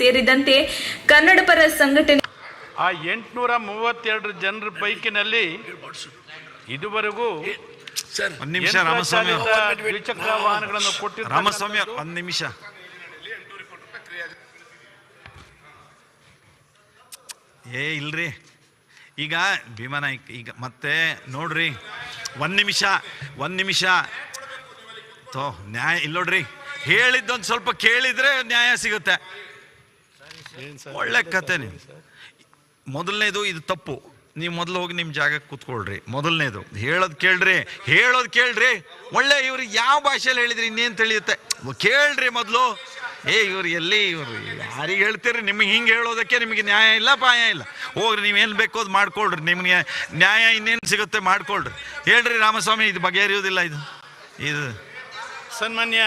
ಸೇರಿದಂತೆ ಕನ್ನಡಪರ ಸಂಘಟನೆ ಆ 832 ಜನರ ಪೈಕಿನಲ್ಲಿ ಇದುವರೆಗೂ ಒಂದು ನಿಮಿಷ ರಾಮಸ್ವಾಮಿ, ದ್ವಿಚಕ್ರ ವಾಹನಗಳನ್ನು ಕೊಟ್ಟಿದ್ದಾರೆ. ರಾಮಸ್ವಾಮಿ ಒಂದು ನಿಮಿಷ. ಇಲ್ರಿ, ಈಗ ಭೀಮಾನಾಯ್ಕ ಈಗ ಮತ್ತೆ ನೋಡ್ರಿ, ಒಂದು ನಿಮಿಷ ತೋ ನ್ಯಾಯ ಇಲ್ಲ ನೋಡ್ರಿ. ಹೇಳಿದ್ದೊಂದು ಸ್ವಲ್ಪ ಕೇಳಿದ್ರೆ ನ್ಯಾಯ ಸಿಗುತ್ತೆ. ಒಳ್ಳೆ ಕತೆ. ನೀವು ಮೊದಲನೇದು ಇದು ತಪ್ಪು. ನೀವು ಮೊದಲು ಹೋಗಿ ನಿಮ್ಮ ಜಾಗಕ್ಕೆ ಕೂತ್ಕೊಳ್ರಿ. ಮೊದಲನೇದು ಹೇಳೋದು ಕೇಳ್ರಿ. ಒಳ್ಳೆ ಇವ್ರು ಯಾವ ಭಾಷೆಯಲ್ಲಿ ಹೇಳಿದ್ರಿ ಇನ್ನೇನು ತಿಳಿಯುತ್ತೆ ಕೇಳ್ರಿ ಮೊದಲು. ಇವ್ರು ಎಲ್ಲಿ ಇವರು ಯಾರಿಗೆ ಹೇಳ್ತೀರಿ? ನಿಮಗೆ ಹಿಂಗೆ ಹೇಳೋದಕ್ಕೆ ನಿಮಗೆ ನ್ಯಾಯ ಇಲ್ಲ, ಪಾಯ ಇಲ್ಲ. ಹೋಗ್ರಿ, ನೀವೇನು ಬೇಕೋ ಅದು ಮಾಡ್ಕೊಳ್ರಿ. ನಿಮಗೆ ನ್ಯಾಯ ಇನ್ನೇನು ಸಿಗುತ್ತೆ ಮಾಡ್ಕೊಳ್ರಿ. ಹೇಳ್ರಿ ರಾಮಸ್ವಾಮಿ, ಇದು ಬಗೆಹರಿಯೋದಿಲ್ಲ. ಇದು ಸನ್ಮಾನ್ಯ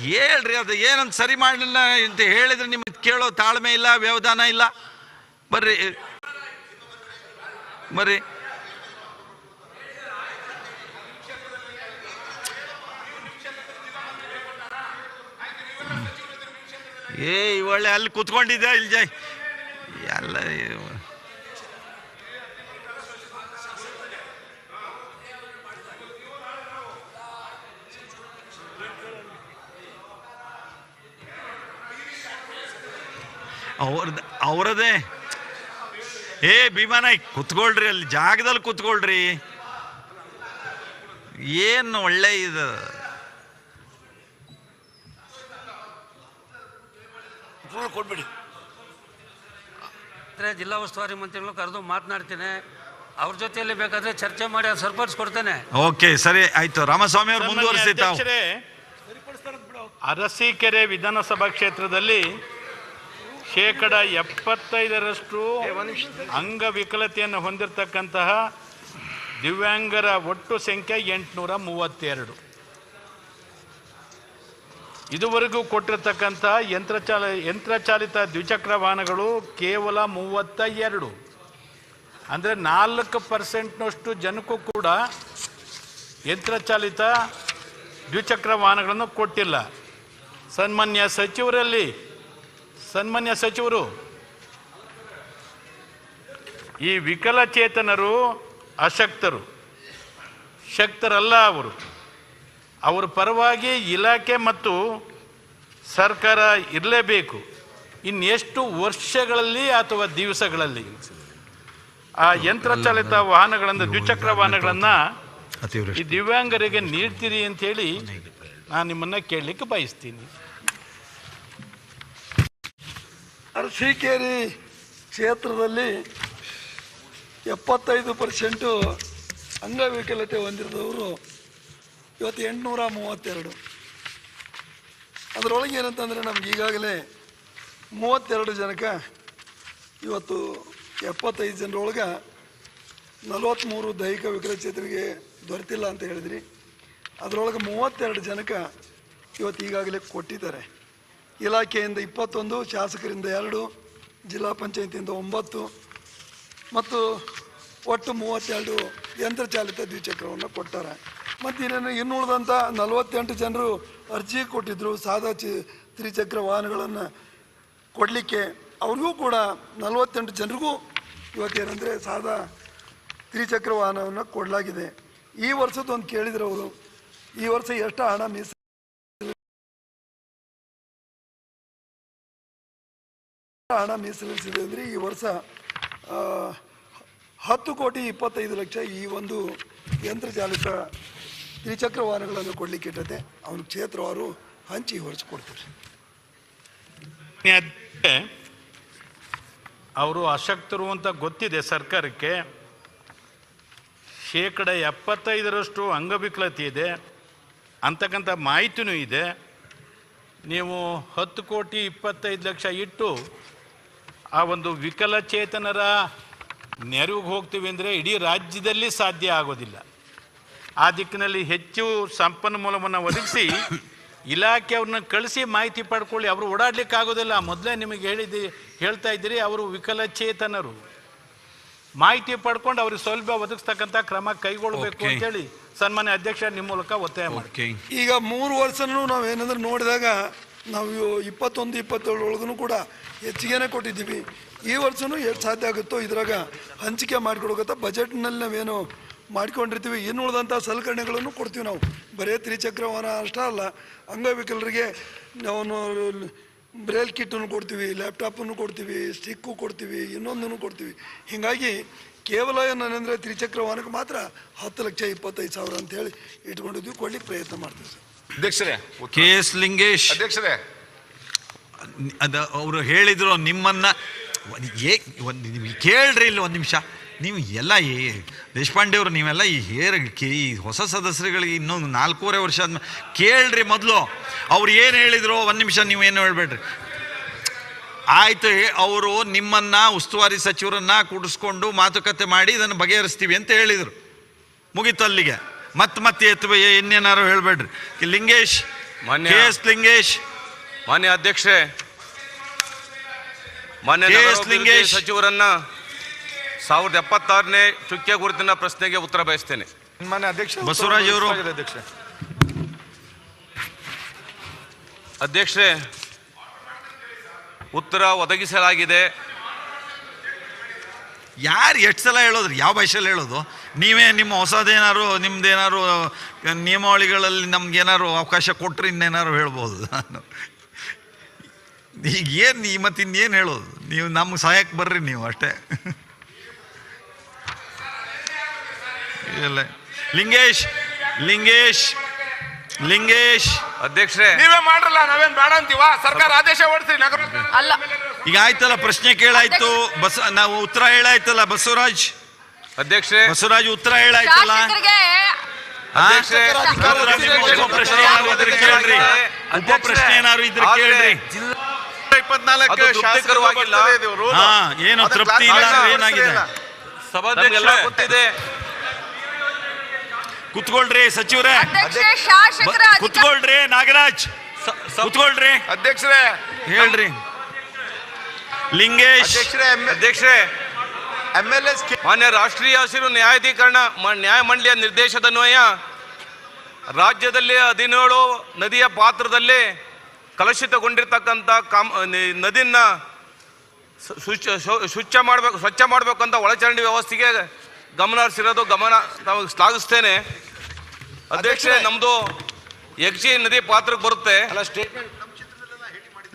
ಹೇಳ್ರಿ, ಅದು ಏನಂತ ಸರಿ ಮಾಡಲಿಲ್ಲ ಅಂತ ಹೇಳಿದ್ರೆ ನಿಮಗೆ ಕೇಳೋ ತಾಳ್ಮೆ ಇಲ್ಲ, ವ್ಯವಧಾನ ಇಲ್ಲ. ಬರ್ರಿ ಒಳ್ಳೆ ಅಲ್ಲಿ ಕೂತ್ಕೊಂಡಿದ್ದೆ ಇಲ್ಲಿ ಜೈ ಎಲ್ಲ ಅವರದೇ. ಭೀಮಾನಾಯ್ಕ ಕೂತ್ಕೊಳ್ರಿ, ಅಲ್ಲಿ ಜಾಗದಲ್ಲಿ ಕೂತ್ಕೊಳ್ರಿ. ಏನು ಒಳ್ಳೆ ಇದು ಕೊಡ್ಬಿಡಿ. ಜಿಲ್ಲಾ ಉಸ್ತುವಾರಿ ಮಂತ್ರಿಗಳು ಕರೆದು ಮಾತನಾಡ್ತೇನೆ. ಅವ್ರ ಜೊತೆಯಲ್ಲಿ ಬೇಕಾದ್ರೆ ಚರ್ಚೆ ಮಾಡಿ ಅದು ಸರಿಪಡಿಸ್ಕೊಡ್ತೇನೆ. ಓಕೆ, ಸರಿ ಆಯ್ತು. ರಾಮಸ್ವಾಮಿ ಅವರು ಮುಂದುವರಿಸಿ. ಅರಸೀಕೆರೆ ವಿಧಾನಸಭಾ ಕ್ಷೇತ್ರದಲ್ಲಿ 75% ಅಂಗವಿಕಲತೆಯನ್ನು ಹೊಂದಿರತಕ್ಕಂತಹ ದಿವ್ಯಾಂಗರ ಒಟ್ಟು ಸಂಖ್ಯೆ 832. ಇದುವರೆಗೂ ಕೊಟ್ಟಿರ್ತಕ್ಕಂಥ ಯಂತ್ರಚಾಲಿತ ದ್ವಿಚಕ್ರ ವಾಹನಗಳು ಕೇವಲ 32. ಅಂದರೆ 4% ಜನಕ್ಕೂ ಕೂಡ ಯಂತ್ರಚಾಲಿತ ದ್ವಿಚಕ್ರ ವಾಹನಗಳನ್ನು ಕೊಟ್ಟಿಲ್ಲ. ಸನ್ಮಾನ್ಯ ಸಚಿವರು, ಈ ವಿಕಲಚೇತನರು ಅಶಕ್ತರು, ಶಕ್ತರಲ್ಲ. ಅವರ ಪರವಾಗಿ ಇಲಾಖೆ ಮತ್ತು ಸರ್ಕಾರ ಇರಲೇಬೇಕು. ಇನ್ನೆಷ್ಟು ವರ್ಷಗಳಲ್ಲಿ ಅಥವಾ ದಿವಸಗಳಲ್ಲಿ ಆ ಯಂತ್ರಚಾಲಿತ ವಾಹನಗಳನ್ನು, ದ್ವಿಚಕ್ರ ವಾಹನಗಳನ್ನು ಈ ದಿವ್ಯಾಂಗರಿಗೆ ನೀಡ್ತೀರಿ ಅಂತೇಳಿ ನಾನು ನಿಮ್ಮನ್ನು ಕೇಳಲಿಕ್ಕೆ ಬಯಸ್ತೀನಿ. ಅರಸೀಕೆರೆ ಕ್ಷೇತ್ರದಲ್ಲಿ 75% ಅಂಗವಿಕಲತೆ ಹೊಂದಿರೋದವರು ಇವತ್ತು 832. ಅದರೊಳಗೆ ಏನಂತಂದರೆ ನಮ್ಗೆ ಈಗಾಗಲೇ 32 ಜನಕ್ಕೆ ಇವತ್ತು 75 ಜನರೊಳಗೆ 43 ದೈಹಿಕ ವಿಕಲಚೇತರಿಗೆ ದೊರೆತಿಲ್ಲ ಅಂತ ಹೇಳಿದ್ರಿ. ಅದರೊಳಗೆ 32 ಜನಕ್ಕೆ ಇವತ್ತು ಈಗಾಗಲೇ ಕೊಟ್ಟಿದ್ದಾರೆ. ಇಲಾಖೆಯಿಂದ 21, ಶಾಸಕರಿಂದ 2, ಜಿಲ್ಲಾ ಪಂಚಾಯತಿಯಿಂದ 9 ಮತ್ತು ಒಟ್ಟು 32 ಯಂತ್ರಚಾಲಿತ ದ್ವಿಚಕ್ರವನ್ನು ಕೊಟ್ಟಾರೆ. ಮತ್ತು ಇನ್ನುಳಿದಂಥ 48 ಜನರು ಅರ್ಜಿ ಕೊಟ್ಟಿದ್ದರು ಸಾದಾ ತ್ರಿಚಕ್ರ ವಾಹನಗಳನ್ನು ಕೊಡಲಿಕ್ಕೆ. ಅವ್ರಿಗೂ ಕೂಡ 48 ಜನರಿಗೂ ಇವತ್ತೇನೆಂದರೆ ಸಾದಾ ತ್ರಿಚಕ್ರ ವಾಹನವನ್ನು ಕೊಡಲಾಗಿದೆ. ಈ ವರ್ಷದೊಂದು ಕೇಳಿದ್ರು ಅವರು, ಈ ವರ್ಷ ಎಷ್ಟು ಹಣ ಮೀಸಲಿರಿಸಿದೆ ಅಂದರೆ ಈ ವರ್ಷ 10,25,00,000 ಈ ಒಂದು ಯಂತ್ರಚಾಲಿತ ದ್ವಿಚಕ್ರ ವಾಹನಗಳನ್ನು ಕೊಡಲಿಕ್ಕೆ ಇಟ್ಟತೆ. ಅವನು ಕ್ಷೇತ್ರವಾರು ಹಂಚಿ ಹೊರಿಸ್ಕೊಡ್ತಾರೆ. ಅವರು ಅಶಕ್ತರು ಅಂತ ಗೊತ್ತಿದೆ ಸರ್ಕಾರಕ್ಕೆ. 75% ಅಂಗವಿಕಲತೆ ಇದೆ ಅಂತಕ್ಕಂಥ ಮಾಹಿತಿನೂ ಇದೆ. ನೀವು 10,25,00,000 ಇಟ್ಟು ಆ ಒಂದು ವಿಕಲಚೇತನರ ನೆರವಿಗೆ ಹೋಗ್ತೀವಿ ಅಂದರೆ ಇಡೀ ರಾಜ್ಯದಲ್ಲಿ ಸಾಧ್ಯ ಆಗೋದಿಲ್ಲ. ಆ ದಿಕ್ಕಿನಲ್ಲಿ ಹೆಚ್ಚು ಸಂಪನ್ಮೂಲವನ್ನು ಒದಗಿಸಿ ಇಲಾಖೆಯವ್ರನ್ನ ಕಳಿಸಿ ಮಾಹಿತಿ ಪಡ್ಕೊಳ್ಳಿ. ಅವರು ಓಡಾಡ್ಲಿಕ್ಕೆ ಆಗೋದಿಲ್ಲ. ಮೊದಲೇ ನಿಮಗೆ ಹೇಳ್ತಾ ಇದ್ದೀರಿ, ಅವರು ವಿಕಲಚೇತನರು. ಮಾಹಿತಿ ಪಡ್ಕೊಂಡು ಅವ್ರಿಗೆ ಸೌಲಭ್ಯ ಒದಗಿಸ್ತಕ್ಕಂಥ ಕ್ರಮ ಕೈಗೊಳ್ಳಬೇಕು ಅಂತೇಳಿ ಸನ್ಮಾನ್ಯ ಅಧ್ಯಕ್ಷ ನಿಮ್ಮ ಮೂಲಕ ಒತ್ತಾಯ ಮಾಡಿ. ಈಗ 3 ವರ್ಷನೂ ನಾವೇನಂದ್ರೆ ನೋಡಿದಾಗ ನಾವು 21-27 ಕೂಡ ಹೆಚ್ಚಿಗೆನೇ ಕೊಟ್ಟಿದ್ದೀವಿ. ಈ ವರ್ಷವೂ ಎಷ್ಟು ಸಾಧ್ಯ ಆಗುತ್ತೋ ಇದ್ರಾಗ ಹಂಚಿಕೆ ಮಾಡಿಕೊಡೋಕತ್ತ ಬಜೆಟ್ನಲ್ಲಿ ನಾವೇನು ಮಾಡ್ಕೊಂಡಿರ್ತೀವಿ. ಇನ್ನು ಉಳಿದಂಥ ಸಲಕರಣೆಗಳನ್ನು ಕೊಡ್ತೀವಿ ನಾವು. ಬರೀ ತ್ರಿಚಕ್ರ ವಾಹನ ಅಷ್ಟೇ ಅಲ್ಲ, ಅಂಗವಿಕಲರಿಗೆ ನಾವು ಬ್ರೇಲ್ ಕಿಟ್ಟನ್ನು ಕೊಡ್ತೀವಿ, ಲ್ಯಾಪ್ಟಾಪನ್ನು ಕೊಡ್ತೀವಿ, ಸ್ಟಿಕ್ಕು ಕೊಡ್ತೀವಿ, ಇನ್ನೊಂದನ್ನು ಕೊಡ್ತೀವಿ. ಹೀಗಾಗಿ ಕೇವಲ ಏನಂದರೆ ತ್ರಿಚಕ್ರ ವಾಹನಕ್ಕೆ ಮಾತ್ರ 10,25,000 ಅಂತ ಹೇಳಿ ಇಟ್ಕೊಂಡಿದ್ವಿ. ಕೊಡ್ಲಿಕ್ಕೆ ಪ್ರಯತ್ನ ಮಾಡ್ತೀವಿ ಸರ್. ಅಧ್ಯಕ್ಷರೇ, ಕೆ ಎಸ್ ಲಿಂಗೇಶ್ ಅಧ್ಯಕ್ಷರೇ, ಅದು ಅವರು ಹೇಳಿದ್ರು ನಿಮ್ಮನ್ನ ಕೇಳ್ರಿ ಇಲ್ಲಿ ಒಂದು ನಿಮಿಷ. ನೀವು ಎಲ್ಲ ದೇಶಪಾಂಡೆ ಅವರು ನೀವೆಲ್ಲ ಈ ಹೊಸ ಸದಸ್ಯರುಗಳಿಗೆ ಇನ್ನೊಂದು 4.5 ವರ್ಷ ಆದ್ಮೇಲೆ ಕೇಳ್ರಿ. ಮೊದಲು ಅವ್ರು ಏನು ಹೇಳಿದ್ರು, ಒಂದು ನಿಮಿಷ ನೀವೇನು ಹೇಳ್ಬೇಡ್ರಿ. ಆಯ್ತು, ಅವರು ನಿಮ್ಮನ್ನ ಉಸ್ತುವಾರಿ ಸಚಿವರನ್ನ ಕೂಡಿಸ್ಕೊಂಡು ಮಾತುಕತೆ ಮಾಡಿ ಇದನ್ನು ಬಗೆಹರಿಸ್ತೀವಿ ಅಂತ ಹೇಳಿದರು. ಮುಗೀತು ಅಲ್ಲಿಗೆ. ಮತ್ತೆ ಇನ್ನೇನಾರು ಹೇಳ್ಬೇಡ್ರಿ. Lingesh, K S Lingesh. ಮಾನ್ಯ ಅಧ್ಯಕ್ಷರೇ, ಮಾನ್ಯ ಲಿಂಗೇಶ್ ಸಚಿವರನ್ನ 1076ನೇ ಚುಕ್ಕೆ ಗುರುತಿನ ಪ್ರಶ್ನೆಗೆ ಉತ್ತರ ಬಯಸ್ತೇನೆ. ಮಾನ್ಯ ಅಧ್ಯಕ್ಷ ಬಸವರಾಜ್ ಅವರು. ಅಧ್ಯಕ್ಷರೇ, ಉತ್ತರ ಒದಗಿಸಲಾಗಿದೆ. ಯಾರು ಎಷ್ಟು ಸಲ ಹೇಳೋದ್ರಿ? ಯಾವ ಭಾಷೆಯಲ್ಲಿ ಹೇಳೋದು? ನೀವೇ ನಿಮ್ಮ ಹೊಸದೇನಾರು ನಿಮ್ದೇನಾರು ನಿಯಮಾವಳಿಗಳಲ್ಲಿ ನಮ್ಗೇನಾರು ಅವಕಾಶ ಕೊಟ್ಟರೆ ಇನ್ನೇನಾರು ಹೇಳ್ಬೋದು. ಈಗ ಏನು ಮತ್ತೆ ಇನ್ನೇನು ಹೇಳೋದು? ನೀವು ನಮ್ಗೆ ಸಹಾಯಕ್ಕೆ ಬರ್ರಿ ನೀವು ಅಷ್ಟೇ. ಇಲ್ಲ ಲಿಂಗೇಶ್ ಲಿಂಗೇಶ್ ಲಿಂಗೇಶ್ ಅಧ್ಯಕ್ಷರೇ, ನೀವೇ ಮಾಡ್ರಲ್ಲ, ನಾವೇನ್ ಬೇಡ ಅಂತೀವ? ಸರ್ಕಾರ ಆದೇಶ ಹೊರಡಿಸಿ. ಅಲ್ಲ, ಈಗ ಆಯ್ತಲ್ಲ, ಪ್ರಶ್ನೆ ಕೇಳಾಯ್ತು, ನಾವು ಉತ್ತರ ಹೇಳಾಯ್ತಲ್ಲ. ಬಸವರಾಜ್ ಅಧ್ಯಕ್ಷರೇ, ಬಸವರಾಜ್ ಉತ್ತರ ಹೇಳಾಯ್ತಲ್ಲ. ಉಪ ಪ್ರಶ್ನೆ ಏನಾದ್ರು ಇದ್ರೆ ಕೇಳ್ರಿ. 24 ತೃಪ್ತಿಕರವಾಗಿಲ್ಲ. ಏನು ತೃಪ್ತಿ ಇಲ್ಲ ಅಂದ್ರೆ ಏನಾಗಿದೆ? ಸಭಾಧ್ಯಕ್ಷ ಗೊತ್ತಿದೆ. ಕುತ್ಕೊಳ್ರಿ ಸಚಿವರೇ, ಕುತ್ಕೊಳ್ರಿ. ನಾಗರಾಜ್ ಕುತ್ಕೊಳ್ರಿ. ಅಧ್ಯಕ್ಷರೇ ಹೇಳ್ರಿ. ಲಿಂಗೇಶ್ ಅಧ್ಯಕ್ಷರೇ, ಮಾನ್ಯ ರಾಷ್ಟ್ರೀಯ ಹಸಿರು ನ್ಯಾಯಾಧೀಕರಣ ನ್ಯಾಯಮಂಡಳಿಯ ನಿರ್ದೇಶದನ್ವಯ ರಾಜ್ಯದಲ್ಲಿ 17 ನದಿಯ ಪಾತ್ರದಲ್ಲಿ ಕಲುಷಿತಗೊಂಡಿರ್ತಕ್ಕಂಥ ನದಿಯನ್ನ ಸ್ವಚ್ಛ ಮಾಡಬೇಕಂತ ಒಳಚರಂಡಿ ವ್ಯವಸ್ಥೆಗೆ ಗಮನ ಹರಿಸಿರೋದು ನಾವು ಶ್ಲಾಘಿಸ್ತೇನೆ. ಅಧ್ಯಕ್ಷರೇ, ನಮ್ಮದು ಯಕ್ಷಿ ನದಿ ಪಾತ್ರಕ್ಕೆ ಬರುತ್ತೆ.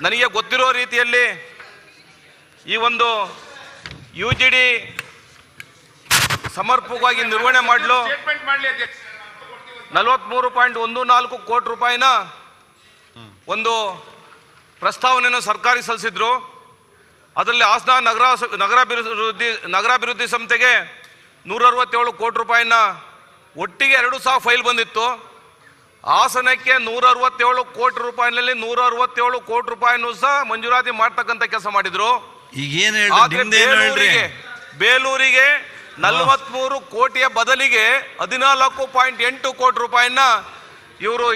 ನನಗೆ ಗೊತ್ತಿರೋ ರೀತಿಯಲ್ಲಿ ಈ ಒಂದು UGD ಸಮರ್ಪಕವಾಗಿ ನಿರ್ವಹಣೆ ಮಾಡಲು 43.14 ಕೋಟಿ ರೂಪಾಯಿನ ಒಂದು ಪ್ರಸ್ತಾವನೆಯನ್ನು ಸರ್ಕಾರಿ ಸಲ್ಲಿಸಿದ್ರು. ಅದರಲ್ಲಿ ಹಾಸನ ನಗರಾಭಿವೃದ್ಧಿ ಸಂಸ್ಥೆಗೆ 167 ಕೋಟಿ ರೂಪಾಯಿನ ಒಟ್ಟಿಗೆ 2 ಸಹ ಫೈಲ್ ಬಂದಿತ್ತು. ಹಾಸನಕ್ಕೆ 167 ಕೋಟಿ ರೂಪಾಯಿನಲ್ಲಿ 167 ಕೋಟಿ ರೂಪಾಯಿನೂ ಸಹ ಮಂಜೂರಾತಿ ಮಾಡ್ತಕ್ಕಂಥ ಕೆಲಸ ಮಾಡಿದ್ರು. ಬೇಲೂರಿಗೆ 43 ಕೋಟಿಯ ಬದಲಿಗೆ 14.8 ಕೋಟಿ ರೂಪಾಯಿನ ಇವರು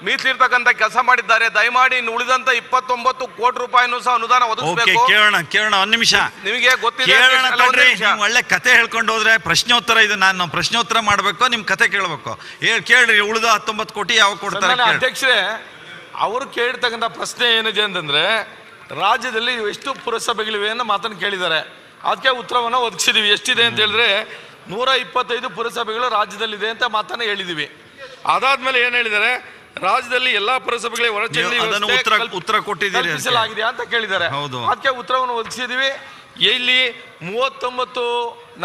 ಮೀಸಲಿರ್ತಕ್ಕಂಥ ಕೆಲಸ ಮಾಡಿದ್ದಾರೆ. ದಯಮಾಡಿ ಇನ್ನು ಉಳಿದಂತ 29 ಕೋಟಿ ರೂಪಾಯಿನೂ ಸಹ ಅನುದಾನ ಒದಗಿಸಬೇಕು. ಕೇಳೋಣ ಒಂದ್ ನಿಮಿಷ. ನಿಮಗೆ ಗೊತ್ತಿದೆ, ಒಳ್ಳೆ ಕತೆ ಹೇಳ್ಕೊಂಡು ಹೋದ್ರೆ ಪ್ರಶ್ನೋತ್ತರ ಇದು. ನಾನು ಪ್ರಶ್ನೋತ್ತರ ಮಾಡ್ಬೇಕು, ನಿಮ್ ಕತೆ ಕೇಳ್ಬೇಕು. ಕೇಳ್ರಿ, ಉಳಿದ 19 ಕೋಟಿ ಯಾವಾಗ ಕೊಡ್ತಾರೆ? ಅಧ್ಯಕ್ಷರೇ, ಅವರು ಕೇಳಿರ್ತಕ್ಕಂಥ ಪ್ರಶ್ನೆ ಏನಿದೆ ಅಂತಂದ್ರೆ, ರಾಜ್ಯದಲ್ಲಿ ಎಷ್ಟು ಪುರಸಭೆಗಳಿವೆ ಅನ್ನೋ ಮಾತನ್ನು ಕೇಳಿದ್ದಾರೆ. ಅದಕ್ಕೆ ಉತ್ತರವನ್ನು ಒದಗಿಸಿದೀವಿ. ಎಷ್ಟಿದೆ ಅಂತ ಹೇಳಿದ್ರೆ 125 ಪುರಸಭೆಗಳು ರಾಜ್ಯದಲ್ಲಿದೆ ಅಂತ ಮಾತನ್ನ ಹೇಳಿದೀವಿ. ಅದಾದ್ಮೇಲೆ ಏನ್ ಹೇಳಿದ್ದಾರೆ, ರಾಜ್ಯದಲ್ಲಿ ಎಲ್ಲಾ ಪುರಸಭೆಗಳಿಗೆ ಒಳಚರಂಡಿ ಉತ್ತರ ಕಲ್ಪಿಸಲಾಗಿದೆ ಅಂತ ಕೇಳಿದ್ದಾರೆ. ಅದಕ್ಕೆ ಉತ್ತರವನ್ನು ಒದಗಿಸಿದೀವಿ. ಇಲ್ಲಿ 39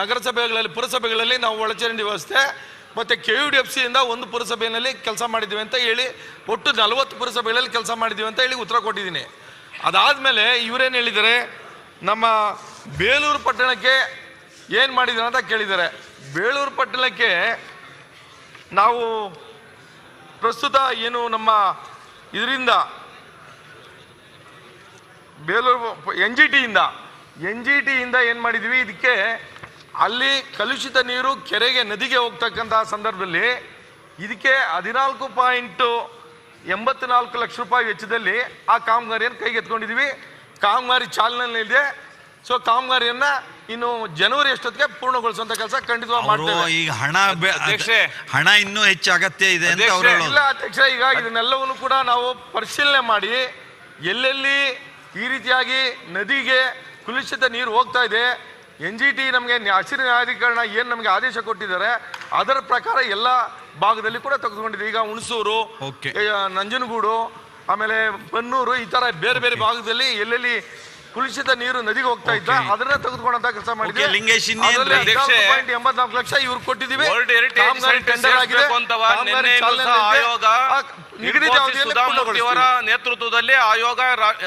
ನಗರಸಭೆಗಳಲ್ಲಿ ಪುರಸಭೆಗಳಲ್ಲಿ ನಾವು ಒಳಚರಂಡಿ ವ್ಯವಸ್ಥೆ ಮತ್ತೆ KUDFC ಇಂದ ಒಂದು ಪುರಸಭೆಯಲ್ಲಿ ಕೆಲಸ ಮಾಡಿದ್ದೀವಿ ಅಂತ ಹೇಳಿ ಒಟ್ಟು 40 ಪುರಸಭೆಗಳಲ್ಲಿ ಕೆಲಸ ಮಾಡಿದ್ದೀವಿ ಅಂತ ಹೇಳಿ ಉತ್ತರ ಕೊಟ್ಟಿದ್ದೀನಿ. ಅದಾದ್ಮೇಲೆ ಇವರೇನು ಹೇಳಿದ್ದಾರೆ, ನಮ್ಮ ಬೇಲೂರು ಪಟ್ಟಣಕ್ಕೆ ಏನು ಮಾಡಿದ್ದಾರೆ ಅಂತ ಕೇಳಿದ್ದಾರೆ. ಬೇಲೂರು ಪಟ್ಟಣಕ್ಕೆ ನಾವು ಪ್ರಸ್ತುತ ಏನು ನಮ್ಮ ಇದರಿಂದ ಬೇಲೂರು NGT ಇಂದ ಏನು ಮಾಡಿದ್ವಿ, ಇದಕ್ಕೆ ಅಲ್ಲಿ ಕಲುಷಿತ ನೀರು ಕೆರೆಗೆ ನದಿಗೆ ಹೋಗ್ತಕ್ಕಂಥ ಸಂದರ್ಭದಲ್ಲಿ ಇದಕ್ಕೆ 14.84 ಲಕ್ಷ ರೂಪಾಯಿ ವೆಚ್ಚದಲ್ಲಿ ಆ ಕಾಮಗಾರಿಯನ್ನು ಕೈಗೆತ್ಕೊಂಡಿದ್ವಿ. ಕಾಮಗಾರಿ ಚಾಲನೆಯಲ್ಲಿದೆ. ಸೊ ಕಾಮಗಾರಿಯನ್ನ ಇನ್ನು ಜನವರಿ ಅಷ್ಟೊತ್ತಿಗೆ ಪೂರ್ಣಗೊಳಿಸುವಂತ ಕೆಲಸ ಖಂಡಿತವಾಗಿ ಮಾಡ್ತೇವೆ. ಈಗ ಹಣ ಇನ್ನೂ ಹೆಚ್ಚು ಅಗತ್ಯ ಇದೆ ಅಂತ ಅವರು ಇಲ್ಲ ಅಧ್ಯಕ್ಷ, ಈಗ ಇದನ್ನೆಲ್ಲವನ್ನು ಕೂಡ ನಾವು ಪರಿಶೀಲನೆ ಮಾಡಿ ಎಲ್ಲೆಲ್ಲಿ ಈ ರೀತಿಯಾಗಿ ನದಿಗೆ ಕಲುಷಿತ ನೀರು ಹೋಗ್ತಾ ಇದೆ, NGT ನಮಗೆ ಹಸಿರು ನ್ಯಾಯಾಧೀಕರಣ ಏನು ನಮಗೆ ಆದೇಶ ಕೊಟ್ಟಿದ್ದಾರೆ ಅದರ ಪ್ರಕಾರ ಎಲ್ಲ ಭಾಗದಲ್ಲಿ ಕೂಡ ತೆಗೆದುಕೊಂಡಿದೆ. ಈಗ ಹುಣಸೂರು, ನಂಜನಗೂಡು, ಆಮೇಲೆ ಬನ್ನೂರು, ಈ ತರ ಬೇರೆ ಬೇರೆ ಭಾಗದಲ್ಲಿ ಎಲ್ಲೆಲ್ಲಿ ಕುಲುಷಿತ ನೀರು ನದಿಗೆ ಹೋಗ್ತಾ ಇದ್ದ ಅದನ್ನ ತೆಗೆದುಕೊಂಡಂತ ಕೆಲಸ ಮಾಡಿದ್ವಿ. 84 ಲಕ್ಷ ಇವ್ರು ಕೊಟ್ಟಿದ್ದೀವಿ. ನೇತೃತ್ವದಲ್ಲಿ ಆಯೋಗ,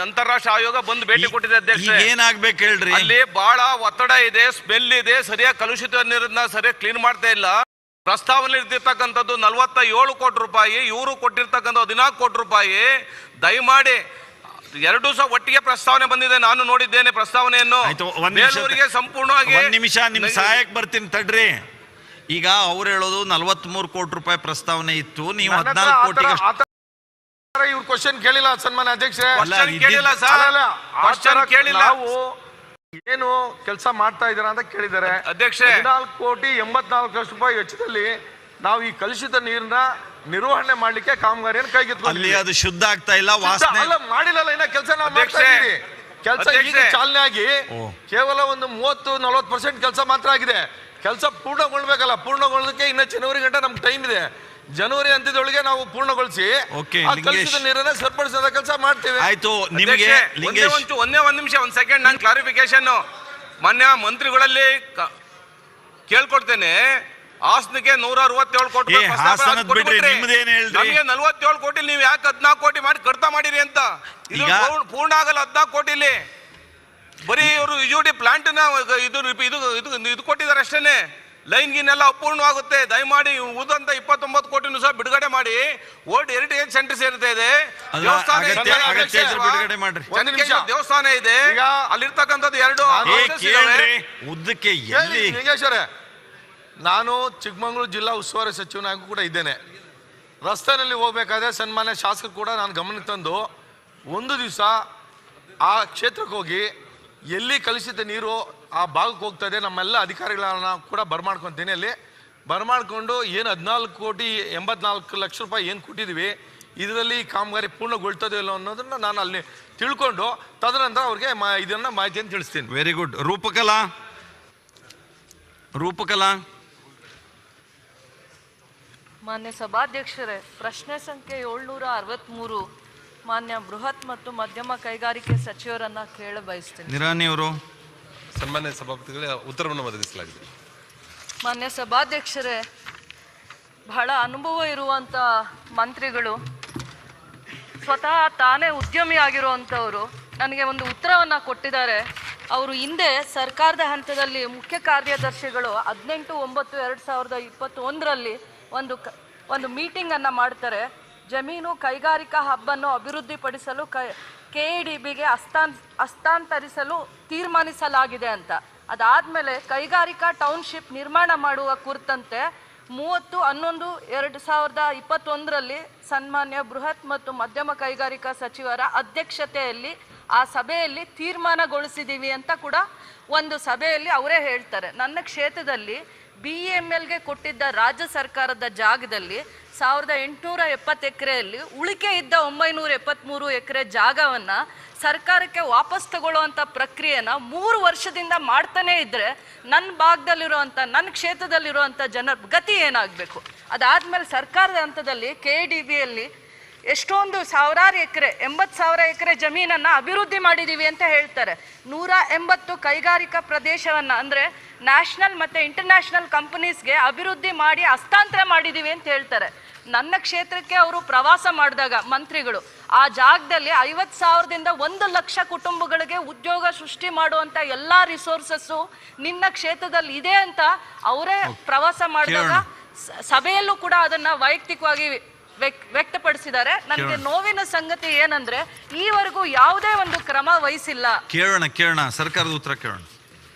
ಅಂತಾರಾಷ್ಟ್ರೀಯ ಆಯೋಗ ಬಂದು ಭೇಟಿ ಕೊಟ್ಟಿದೆ ಅಧ್ಯಕ್ಷ. ಏನಾಗ್ಬೇಕು ಹೇಳ್ರಿ, ಅಲ್ಲಿ ಬಹಳ ಒತ್ತಡ ಇದೆ, ಸ್ಮೆಲ್ ಇದೆ, ಸರಿಯಾಗಿ ಕಲುಷಿತ ನೀರನ್ನ ಸರಿಯಾಗಿ ಕ್ಲೀನ್ ಮಾಡ್ತಾ ಇಲ್ಲ. ಪ್ರಸ್ತಾವನೆ ಇರ್ತಿರ್ತಕ್ಕಂಥದ್ದು 47 ಕೋಟಿ ರೂಪಾಯಿ, ಇವರು ಕೊಟ್ಟಿರ್ತಕ್ಕಂಥ 14 ಕೋಟಿ ರೂಪಾಯಿ. ದಯಮಾಡಿ 2 ಸಹ ಒಟ್ಟಿಗೆ ಪ್ರಸ್ತಾವನೆ ಬಂದಿದೆ, ನಾನು ನೋಡಿದ್ದೇನೆ ಪ್ರಸ್ತಾವನೆಯನ್ನು. ಬೇಲೂರಿಗೆ ಸಂಪೂರ್ಣವಾಗಿ ನಿಮಿಷ ನಿಮ್ ಸಹಾಯಕ್ಕೆ ಬರ್ತೀನಿ ತಡ್ರಿ. ಈಗ ಅವ್ರು ಹೇಳೋದು 43 ಕೋಟಿ ರೂಪಾಯಿ ಪ್ರಸ್ತಾವನೆ ಇತ್ತು, ನೀವು 14 ಕೋಟಿ. ಇವ್ರು ಕ್ವಶನ್ ಕೇಳಿಲ್ಲ ಸನ್ಮಾನ್ಯ ಅಧ್ಯಕ್ಷರೇ, ನಾವು ಏನು ಕೆಲಸ ಮಾಡ್ತಾ ಇದ್ದೀರಾ ಅಂತ ಕೇಳಿದ್ದಾರೆ ಅಧ್ಯಕ್ಷ. 14 ಕೋಟಿ 84 ಲಕ್ಷ ರೂಪಾಯಿ ವೆಚ್ಚದಲ್ಲಿ ನಾವು ಈ ಕಲುಷಿತ ನೀರನ್ನ ನಿರ್ವಹಣೆ ಮಾಡ್ಲಿಕ್ಕೆ ಕಾಮಗಾರಿಯನ್ನು ಕೈಗೆತ್ತಿಕೊಳ್ಳಿ. ಅದು ಶುದ್ಧ ಆಗ್ತಾ ಇಲ್ಲ, ವಾಸನೆ ಮಾಡಿಲ್ಲ, ಇನ್ನ ಕೆಲಸ ನಾವು ಮಾಡ್ತಾ ಇದ್ದೀವಿ. ಕೆಲಸ ಈಗ ಚಾಲನೆ ಆಗಿ ಕೇವಲ ಒಂದು 30-40% ಕೆಲಸ ಮಾತ್ರ ಆಗಿದೆ. ಕೆಲಸ ಪೂರ್ಣಗೊಳ್ಬೇಕಲ್ಲ, ಪೂರ್ಣಗೊಳ್ಳೋದಕ್ಕೆ ಇನ್ನ ಜನವರಿ ಗಂಟೆ ನಮ್ಗೆ ಟೈಮ್ ಇದೆ. ಜನವರಿ ಅಂತ್ಯದೊಳಗೆ ನಾವು ಪೂರ್ಣಗೊಳಿಸಿ ಕಲುಷಿತ ನೀರನ್ನ ಸರಿಪಡಿಸೋ ಕೆಲಸ ಮಾಡ್ತೇವೆ. ಆಯ್ತು. ನಿಮಗೆ ಒಂದ್ ನಿಮಿಷ, ಒಂದ್ ಸೆಕೆಂಡ್, ನಾನು ಕ್ಲಾರಿಫಿಕೇಶನ್ ಮಾನ್ಯ ಮಂತ್ರಿಗಳಲ್ಲಿ ಕೇಳ್ಕೊಡ್ತೇನೆ. ಹಾಸನಕ್ಕೆ 167 ಕೋಟಿ ನಮಗೆ 47 ಕೋಟಿ, ನೀವು ಯಾಕೆ 14 ಕೋಟಿ ಮಾಡಿ ಕಡ್ತಾ ಮಾಡಿರಿ ಅಂತ. ಇದು ಪೂರ್ಣ ಆಗಲ್ಲ 14 ಕೋಟಿಲಿ. ಬರೀ ಇವರು ಯುಜಿಡಿ ಪ್ಲಾಂಟ್ ಇದು ಕೊಟ್ಟಿದ್ದಾರೆ ಅಷ್ಟೇನೆ. ಲೈನ್ ಗಿನ್ ಎಲ್ಲ ಅಪೂರ್ಣವಾಗುತ್ತೆ. ದಯಮಾಡಿ ಉಳಿದಂತ 29 ಕೋಟಿನೂ ಸಹ ಬಿಡುಗಡೆ ಮಾಡಿ. ವರ್ಲ್ಡ್ ಹೆರಿಟೇಜ್ ಸೆಂಟರ್ ಸೇರ್ತಾ ಇದೆ, ದೇವಸ್ಥಾನ ಇದೆ, ಅಲ್ಲಿರ್ತಕ್ಕಂಥದ್ದು 2 ಉದ್ದಕ್ಕೆ. ನಾನು ಚಿಕ್ಕಮಗಳೂರು ಜಿಲ್ಲಾ ಉಸ್ತುವಾರಿ ಸಚಿವನಾಗೂ ಕೂಡ ಇದ್ದೇನೆ. ರಸ್ತೆಯಲ್ಲಿ ಹೋಗ್ಬೇಕಾದ್ರೆ ಸನ್ಮಾನ್ಯ ಶಾಸಕ ಕೂಡ ನಾನು ಗಮನಕ್ಕೆ ತಂದು ಒಂದು ದಿವಸ ಆ ಕ್ಷೇತ್ರಕ್ಕೆ ಹೋಗಿ ಎಲ್ಲಿ ಕಲುಷಿತ ನೀರು ಆ ಭಾಗಕ್ಕೆ ಹೋಗ್ತಾ ಇದೆ ನಮ್ಮೆಲ್ಲ ಅಧಿಕಾರಿಗಳನ್ನ ಕೂಡ ಬರಮಾಡ್ಕೊತೀನಿ. ಅಲ್ಲಿ ಬರಮಾಡ್ಕೊಂಡು ಏನು 14 ಕೋಟಿ 84 ಲಕ್ಷ ರೂಪಾಯಿ ಏನು ಕೊಟ್ಟಿದ್ದೀವಿ, ಇದರಲ್ಲಿ ಕಾಮಗಾರಿ ಪೂರ್ಣಗೊಳ್ತದೆ ಇಲ್ಲ ಅನ್ನೋದನ್ನ ನಾನು ಅಲ್ಲಿ ತಿಳ್ಕೊಂಡು ತದನಂತರ ಅವ್ರಿಗೆ ಇದನ್ನ ಮಾಹಿತಿಯನ್ನು ತಿಳಿಸ್ತೀನಿ. Very good. ರೂಪಕಲಾ ಮಾನ್ಯ ಸಭಾಧ್ಯಕ್ಷರೇ, ಪ್ರಶ್ನೆ ಸಂಖ್ಯೆ 763 ಮಾನ್ಯ ಬೃಹತ್ ಮತ್ತು ಮಧ್ಯಮ ಕೈಗಾರಿಕೆ ಸಚಿವರನ್ನ ಕೇಳ ಬಯಸ್ತೀನಿ. ನಿರಾಣಿ ಅವರು. ಸನ್ಮಾನ್ಯ ಸಭಾಪತಿಗಳೇ, ಉತ್ತರವನ್ನು ಒದಗಿಸಲಾಗಿದೆ. ಮಾನ್ಯ ಸಭಾಧ್ಯಕ್ಷರೇ, ಬಹಳ ಅನುಭವ ಇರುವಂಥ ಮಂತ್ರಿಗಳು, ಸ್ವತಃ ತಾನೇ ಉದ್ಯಮಿ ಆಗಿರುವಂಥವರು ನನಗೆ ಒಂದು ಉತ್ತರವನ್ನು ಕೊಟ್ಟಿದ್ದಾರೆ. ಅವರು ಹಿಂದೆ ಸರ್ಕಾರದ ಹಂತದಲ್ಲಿ ಮುಖ್ಯ ಕಾರ್ಯದರ್ಶಿಗಳು 18/9/2021 ಒಂದು ಮೀಟಿಂಗನ್ನು ಮಾಡ್ತಾರೆ. ಜಮೀನು ಕೈಗಾರಿಕಾ ಹಬ್ಬನ್ನು ಅಭಿವೃದ್ಧಿಪಡಿಸಲು KEDBಗೆ ಹಸ್ತಾಂತರಿಸಲು ತೀರ್ಮಾನಿಸಲಾಗಿದೆ ಅಂತ. ಅದಾದಮೇಲೆ ಕೈಗಾರಿಕಾ ಟೌನ್ಶಿಪ್ ನಿರ್ಮಾಣ ಮಾಡುವ ಕುರಿತಂತೆ 30/11/2021 ಸನ್ಮಾನ್ಯ ಬೃಹತ್ ಮತ್ತು ಮಧ್ಯಮ ಕೈಗಾರಿಕಾ ಸಚಿವರ ಅಧ್ಯಕ್ಷತೆಯಲ್ಲಿ ಆ ಸಭೆಯಲ್ಲಿ ತೀರ್ಮಾನಗೊಳಿಸಿದ್ದೀವಿ ಅಂತ ಕೂಡ ಒಂದು ಸಭೆಯಲ್ಲಿ ಅವರೇ ಹೇಳ್ತಾರೆ. ನನ್ನ ಕ್ಷೇತ್ರದಲ್ಲಿ BEMLಗೆ ಕೊಟ್ಟಿದ್ದ ರಾಜ್ಯ ಸರ್ಕಾರದ ಜಾಗದಲ್ಲಿ 1870 ಎಕರೆಯಲ್ಲಿ ಉಳಿಕೆ ಇದ್ದ 973 ಎಕರೆ ಜಾಗವನ್ನು ಸರ್ಕಾರಕ್ಕೆ ವಾಪಸ್ ತಗೊಳ್ಳುವಂಥ ಪ್ರಕ್ರಿಯೆನ 3 ವರ್ಷದಿಂದ ಮಾಡ್ತಾನೇ ಇದ್ದರೆ ನನ್ನ ಭಾಗದಲ್ಲಿರುವಂಥ, ನನ್ನ ಕ್ಷೇತ್ರದಲ್ಲಿರುವಂಥ ಜನರ ಗತಿ ಏನಾಗಬೇಕು? ಅದಾದಮೇಲೆ ಸರ್ಕಾರದ ಹಂತದಲ್ಲಿ KEDBಯಲ್ಲಿ ಎಷ್ಟೊಂದು ಸಾವಿರಾರು ಎಕರೆ, 80,000 ಎಕರೆ ಜಮೀನನ್ನು ಅಭಿವೃದ್ಧಿ ಮಾಡಿದ್ದೀವಿ ಅಂತ ಹೇಳ್ತಾರೆ. 180 ಕೈಗಾರಿಕಾ ಪ್ರದೇಶವನ್ನು ಅಂದರೆ ನ್ಯಾಷನಲ್ ಮತ್ತು ಇಂಟರ್ನ್ಯಾಷನಲ್ ಕಂಪನೀಸ್ಗೆ ಅಭಿವೃದ್ಧಿ ಮಾಡಿ ಹಸ್ತಾಂತರ ಮಾಡಿದ್ದೀವಿ ಅಂತ ಹೇಳ್ತಾರೆ. ನನ್ನ ಕ್ಷೇತ್ರಕ್ಕೆ ಅವರು ಪ್ರವಾಸ ಮಾಡಿದಾಗ ಮಂತ್ರಿಗಳು ಆ ಜಾಗದಲ್ಲಿ 50,000ದಿಂದ 1,00,000 ಕುಟುಂಬಗಳಿಗೆ ಉದ್ಯೋಗ ಸೃಷ್ಟಿ ಮಾಡುವಂಥ ಎಲ್ಲ ರಿಸೋರ್ಸಸ್ಸು ನಿನ್ನ ಕ್ಷೇತ್ರದಲ್ಲಿ ಇದೆ ಅಂತ ಅವರೇ ಪ್ರವಾಸ ಮಾಡಿದಾಗ ಸಭೆಯಲ್ಲೂ ಕೂಡ ಅದನ್ನು ವೈಯಕ್ತಿಕವಾಗಿ ವ್ಯಕ್ತಪಡಿಸಿದ್ದಾರೆ. ನನಗೆ ನೋವಿನ ಸಂಗತಿ ಏನಂದ್ರೆ ಈವರೆಗೂ ಯಾವುದೇ ಒಂದು ಕ್ರಮ ವಹಿಸಿಲ್ಲ. ಕೇಳೋಣ ಸರ್ಕಾರದ ಉತ್ತರ ಕೇಳೋಣ.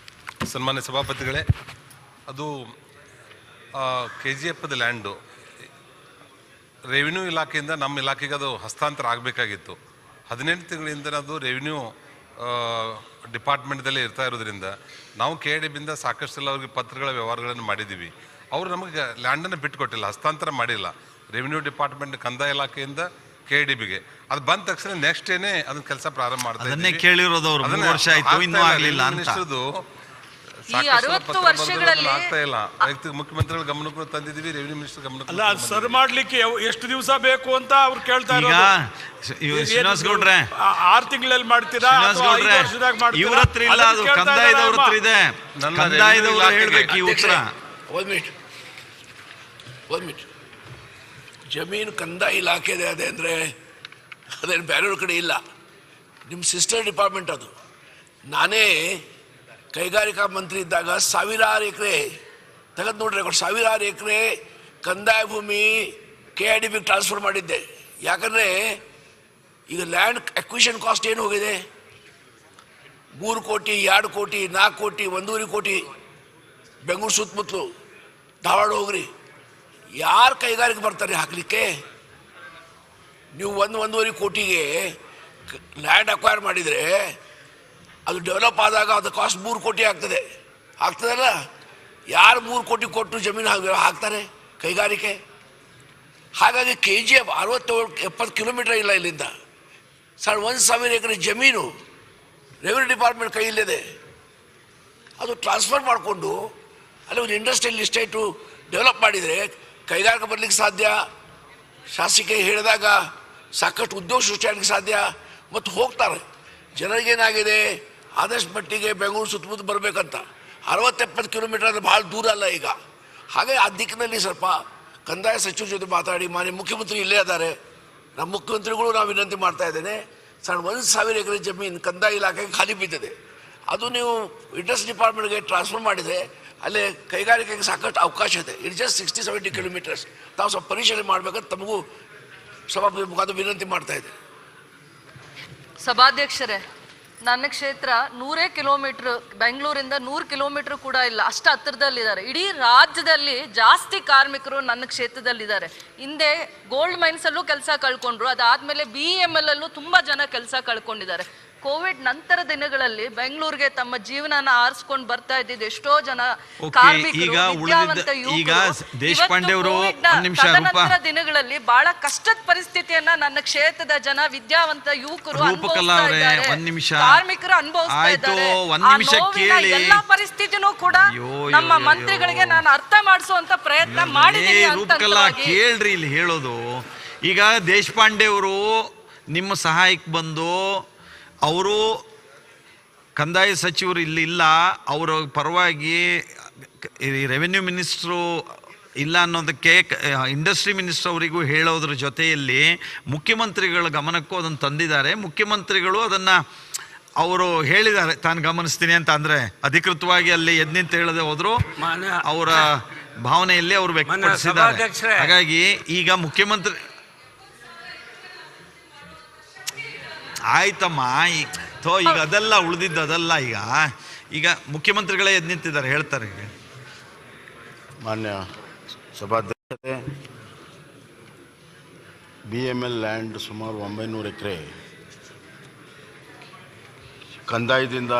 ಸನ್ಮಾನ್ಯ ಸಭಾಪತಿಗಳೇ, ಅದು KGFದ ಲ್ಯಾಂಡು ರೆವಿನ್ಯೂ ಇಲಾಖೆಯಿಂದ ನಮ್ಮ ಇಲಾಖೆಗೆ ಅದು ಹಸ್ತಾಂತರ ಆಗಬೇಕಾಗಿತ್ತು. 18 ತಿಂಗಳಿಂದ ಅದು ರೆವಿನ್ಯೂ ಡಿಪಾರ್ಟ್ಮೆಂಟ್ದಲ್ಲೇ ಇರ್ತಾ ಇರೋದ್ರಿಂದ ನಾವು KEDBಯಿಂದ ಸಾಕಷ್ಟೆಲ್ಲ ಅವ್ರಿಗೆ ಪತ್ರಗಳ ವ್ಯವಹಾರಗಳನ್ನು ಮಾಡಿದ್ದೀವಿ. ಅವರು ನಮಗೆ ಲ್ಯಾಂಡನ್ನು ಬಿಟ್ಟುಕೊಟ್ಟಿಲ್ಲ, ಹಸ್ತಾಂತರ ಮಾಡಿಲ್ಲ. ರೆವಿನ್ಯೂ ಡಿಪಾರ್ಟ್ಮೆಂಟ್ ಕಂದಾಯ ಇಲಾಖೆಯಿಂದ KDBಗೆ. ಅದು ಬಂದ ತಕ್ಷಣ ನೆಕ್ಸ್ಟ್ ಏನೇ ಅದನ್ನ ಕೆಲಸ ಪ್ರಾರಂಭ ಮಾಡ್ತಾರೆ. ಅದನ್ನೇ ಕೇಳಿರೋದು ಅವರು 3 ವರ್ಷ ಆಯ್ತು ಇನ್ನೂ ಆಗಲಿಲ್ಲ ಅಂತ. ಈ 60 ವರ್ಷಗಳಲ್ಲಿ ಆಗ್ತಾ ಇಲ್ಲ. ಮುಖ್ಯಮಂತ್ರಿಗಳ ಗಮನಕ್ಕೂ ತಂದಿದ್ದೀವಿ, ರೆವಿನ್ಯೂ ಮಿನಿಸ್ಟರ್ ಗಮನಕ್ಕೂ. ಅಲ್ಲ, ಅದು ಸರಿ ಮಾಡ್ಲಿಕ್ಕೆ ಎಷ್ಟು ದಿವಸ ಬೇಕು ಅಂತ ಅವ್ರು ಕೇಳ್ತಾ ಈಗ ಶ್ರೀನಿವಾಸ್ ಗೌಡ್ರೆ 6 ತಿಂಗಳಲ್ಲಿ ಮಾಡ್ತೀರಾ ಅಥವಾ 5 ವರ್ಷದಾಗ ಮಾಡ್ತೀರಾ? ಇವ್ರ ಹತ್ರ ಇಲ್ಲ, ಅದು ಕಂದಾಯದವ್ರ ಹತ್ರ ಇದೆ. ಕಂದಾಯದವ್ರು ಹೇಳ್ಬೇಕು ಈ ಉತ್ತರ. ಒಂದು ಮಿನಿಟ್. ಜಮೀನು ಕಂದಾಯ ಇಲಾಖೆದೆ ಅದೇ ಅಂದರೆ ಅದೇನು ಬೇರೆಯವ್ರ ಕಡೆ ಇಲ್ಲ, ನಿಮ್ಮ ಸಿಸ್ಟರ್ ಡಿಪಾರ್ಟ್ಮೆಂಟ್ ಅದು. ನಾನೇ ಕೈಗಾರಿಕಾ ಮಂತ್ರಿ ಇದ್ದಾಗ ಸಾವಿರಾರು ಎಕರೆ ತೆಗೆದು ನೋಡ್ರಿ, ಸಾವಿರಾರು ಎಕರೆ ಕಂದಾಯ ಭೂಮಿ KIDBಗೆ ಟ್ರಾನ್ಸ್ಫರ್ ಮಾಡಿದ್ದೆ. ಯಾಕಂದರೆ ಈಗ ಲ್ಯಾಂಡ್ ಅಕ್ವಿಷನ್ ಕಾಸ್ಟ್ ಏನು ಹೋಗಿದೆ? 3 ಕೋಟಿ, 2 ಕೋಟಿ, 4 ಕೋಟಿ, 1.5 ಕೋಟಿ. ಬೆಂಗಳೂರು ಸುತ್ತಮುತ್ತಲು ಧಾರವಾಡ ಹೋಗ್ರಿ, ಯಾರು ಕೈಗಾರಿಕೆ ಬರ್ತಾರೆ ಹಾಕಲಿಕ್ಕೆ? ನೀವು 1.5 ಕೋಟಿಗೆ ಲ್ಯಾಂಡ್ ಅಕ್ವೈರ್ ಮಾಡಿದರೆ ಅದು ಡೆವಲಪ್ ಆದಾಗ ಅದು ಕಾಸ್ಟ್ 3 ಕೋಟಿ ಆಗ್ತದಲ್ಲ? ಯಾರು 3 ಕೋಟಿ ಕೊಟ್ಟು ಜಮೀನು ಹಾಕ್ತಾರೆ ಕೈಗಾರಿಕೆ? ಹಾಗಾಗಿ KGF 67-70 ಕಿಲೋಮೀಟರ್ ಇಲ್ಲ ಇಲ್ಲಿಂದ. 1,000 ಎಕರೆ ಜಮೀನು ರೆವಿನ್ಯೂ ಡಿಪಾರ್ಟ್ಮೆಂಟ್ ಕೈಯಲ್ಲಿದೆ. ಅದು ಟ್ರಾನ್ಸ್ಫರ್ ಮಾಡಿಕೊಂಡು ಅಲ್ಲಿ ಒಂದು ಇಂಡಸ್ಟ್ರಿಯಲ್ ಎಸ್ಟೇಟು ಡೆವಲಪ್ ಮಾಡಿದರೆ ಕೈಗಾರಿಕೆ ಬರಲಿಕ್ಕೆ ಸಾಧ್ಯ. ಶಾಸಕ ಹೇಳಿದಾಗ ಸಾಕಷ್ಟು ಉದ್ಯೋಗ ಸೃಷ್ಟಿಯಾಗಲಿಕ್ಕೆ ಸಾಧ್ಯ. ಮತ್ತು ಹೋಗ್ತಾರೆ. ಜನರಿಗೇನಾಗಿದೆ, ಆದಷ್ಟು ಮಟ್ಟಿಗೆ ಬೆಂಗಳೂರು ಸುತ್ತಮುತ್ತ ಬರಬೇಕಂತ 60-70 ಕಿಲೋಮೀಟರ್ ಅಂದರೆ ಭಾಳ ದೂರ ಅಲ್ಲ ಈಗ. ಹಾಗೆ ಆ ದಿಕ್ಕಿನಲ್ಲಿ ಸ್ವಲ್ಪ ಕಂದಾಯ ಸಚಿವರ ಜೊತೆ ಮಾತಾಡಿ, ಮಾನ್ಯ ಮುಖ್ಯಮಂತ್ರಿ ಇಲ್ಲೇ ಇದ್ದಾರೆ, ನಮ್ಮ ಮುಖ್ಯಮಂತ್ರಿಗಳು ನಾವು ವಿನಂತಿ ಮಾಡ್ತಾ ಇದ್ದೇನೆ, 1,000 ಎಕರೆ ಜಮೀನು ಕಂದಾಯ ಇಲಾಖೆಗೆ ಖಾಲಿ ಬಿದ್ದಿದೆ. ಅದು ನೀವು ಇಂಡಸ್ಟ್ರಿ ಡಿಪಾರ್ಟ್ಮೆಂಟ್ಗೆ ಟ್ರಾನ್ಸ್ಫರ್ ಮಾಡಿದರೆ ಅಲ್ಲೇ ಕೈಗಾರಿಕೆಗೆ ಸಾಕಷ್ಟು ಅವಕಾಶ ಇದೆ. It's just 60-70 kilometres. ತಾವು ಸ್ವಲ್ಪ ಪರಿಶೀಲನೆ ಮಾಡಬೇಕಂತ ತಮಗೂ ಸಭಾಪತಿ ಮುಖಾಂತರ ವಿನಂತಿ ಮಾಡ್ತಾ ಇದ್ದೇನೆ. ಸಭಾಧ್ಯಕ್ಷರೇ, ನನ್ನ ಕ್ಷೇತ್ರ 100 ಕಿಲೋಮೀಟರ್, ಬೆಂಗಳೂರಿಂದ 100 ಕಿಲೋಮೀಟರ್ ಕೂಡ ಇಲ್ಲ, ಅಷ್ಟು ಹತ್ತಿರದಲ್ಲಿದ್ದಾರೆ. ಇಡೀ ರಾಜ್ಯದಲ್ಲಿ ಜಾಸ್ತಿ ಕಾರ್ಮಿಕರು ನನ್ನ ಕ್ಷೇತ್ರದಲ್ಲಿದ್ದಾರೆ. ಹಿಂದೆ ಗೋಲ್ಡ್ ಮೈನ್ಸಲ್ಲೂ ಕೆಲಸ ಕಳ್ಕೊಂಡ್ರು, ಅದಾದಮೇಲೆ BEML ಅಲ್ಲೂ ತುಂಬ ಜನ ಕೆಲಸ ಕಳ್ಕೊಂಡಿದ್ದಾರೆ. ಕೋವಿಡ್ ನಂತರ ದಿನಗಳಲ್ಲಿ ಬೆಂಗಳೂರಿಗೆ ತಮ್ಮ ಜೀವನನ ಆರಿಸ್ಕೊಂಡು ಬರ್ತಾ ಇದ್ದಿದ್ದು ಎಷ್ಟೋ ಜನ ಕಾರ್ಮಿಕರು, ವಿದ್ಯಾವಂತ ಯುವಕರು. ತದನಂತರ ದಿನಗಳಲ್ಲಿ ಬಹಳ ಕಷ್ಟದ ಪರಿಸ್ಥಿತಿಯನ್ನ ನನ್ನ ಕ್ಷೇತ್ರದ ಜನ, ವಿದ್ಯಾವಂತ ಯುವಕರು ಕಾರ್ಮಿಕರು ಅನುಭವಿಸ್ತಾ ಇದ್ದಾರೆ. ಎಲ್ಲಾ ಪರಿಸ್ಥಿತಿನೂ ಕೂಡ ನಮ್ಮ ಮಂತ್ರಿಗಳಿಗೆ ನಾನು ಅರ್ಥ ಮಾಡಿಸುವಂತ ಪ್ರಯತ್ನ ಮಾಡಿದ್ದೀನಿ ಅಂತ ಕೇಳ್ರಿ. ಇಲ್ಲಿ ಹೇಳೋದು, ಈಗ ದೇಶಪಾಂಡೆ ಅವರು ನಿಮ್ಮ ಸಹಾಯಕ್ಕೆ ಬಂದು, ಅವರು ಕಂದಾಯ ಸಚಿವರು ಇಲ್ಲಿ ಇಲ್ಲ, ಅವರ ಪರವಾಗಿ ರೆವಿನ್ಯೂ ಮಿನಿಸ್ಟ್ರು ಇಲ್ಲ ಅನ್ನೋದಕ್ಕೆ ಇಂಡಸ್ಟ್ರಿ ಮಿನಿಸ್ಟರ್ ಅವರಿಗೂ ಹೇಳೋದ್ರ ಜೊತೆಯಲ್ಲಿ ಮುಖ್ಯಮಂತ್ರಿಗಳ ಗಮನಕ್ಕೂ ಅದನ್ನು ತಂದಿದ್ದಾರೆ. ಮುಖ್ಯಮಂತ್ರಿಗಳು ಅದನ್ನು ಅವರು ಹೇಳಿದ್ದಾರೆ, ತಾನು ಗಮನಿಸ್ತೀನಿ ಅಂತ. ಅಂದರೆ ಅಧಿಕೃತವಾಗಿ ಅಲ್ಲಿ ಎದ್ನಿಂತ ಹೇಳದೆ ಹೋದ್ರು, ಅವರ ಭಾವನೆಯಲ್ಲಿ ಅವರು ವ್ಯಕ್ತಪಡಿಸಿದ್ದಾರೆ. ಹಾಗಾಗಿ ಈಗ ಮುಖ್ಯಮಂತ್ರಿ ಆಯ್ತಮ್ಮ, ಈಗ ಅದೆಲ್ಲ ಉಳಿದಿದ್ದು ಅದಲ್ಲ. ಈಗ ಮುಖ್ಯಮಂತ್ರಿಗಳೇ ಎದ್ದು ನಿಂತಿದ್ದಾರೆ, ಹೇಳ್ತಾರೆ. ಈಗ ಮಾನ್ಯ ಸಭಾಧ್ಯಕ್ಷರೇ, BML ಲ್ಯಾಂಡ್ ಸುಮಾರು 900 ಎಕರೆ ಕಂದಾಯದಿಂದ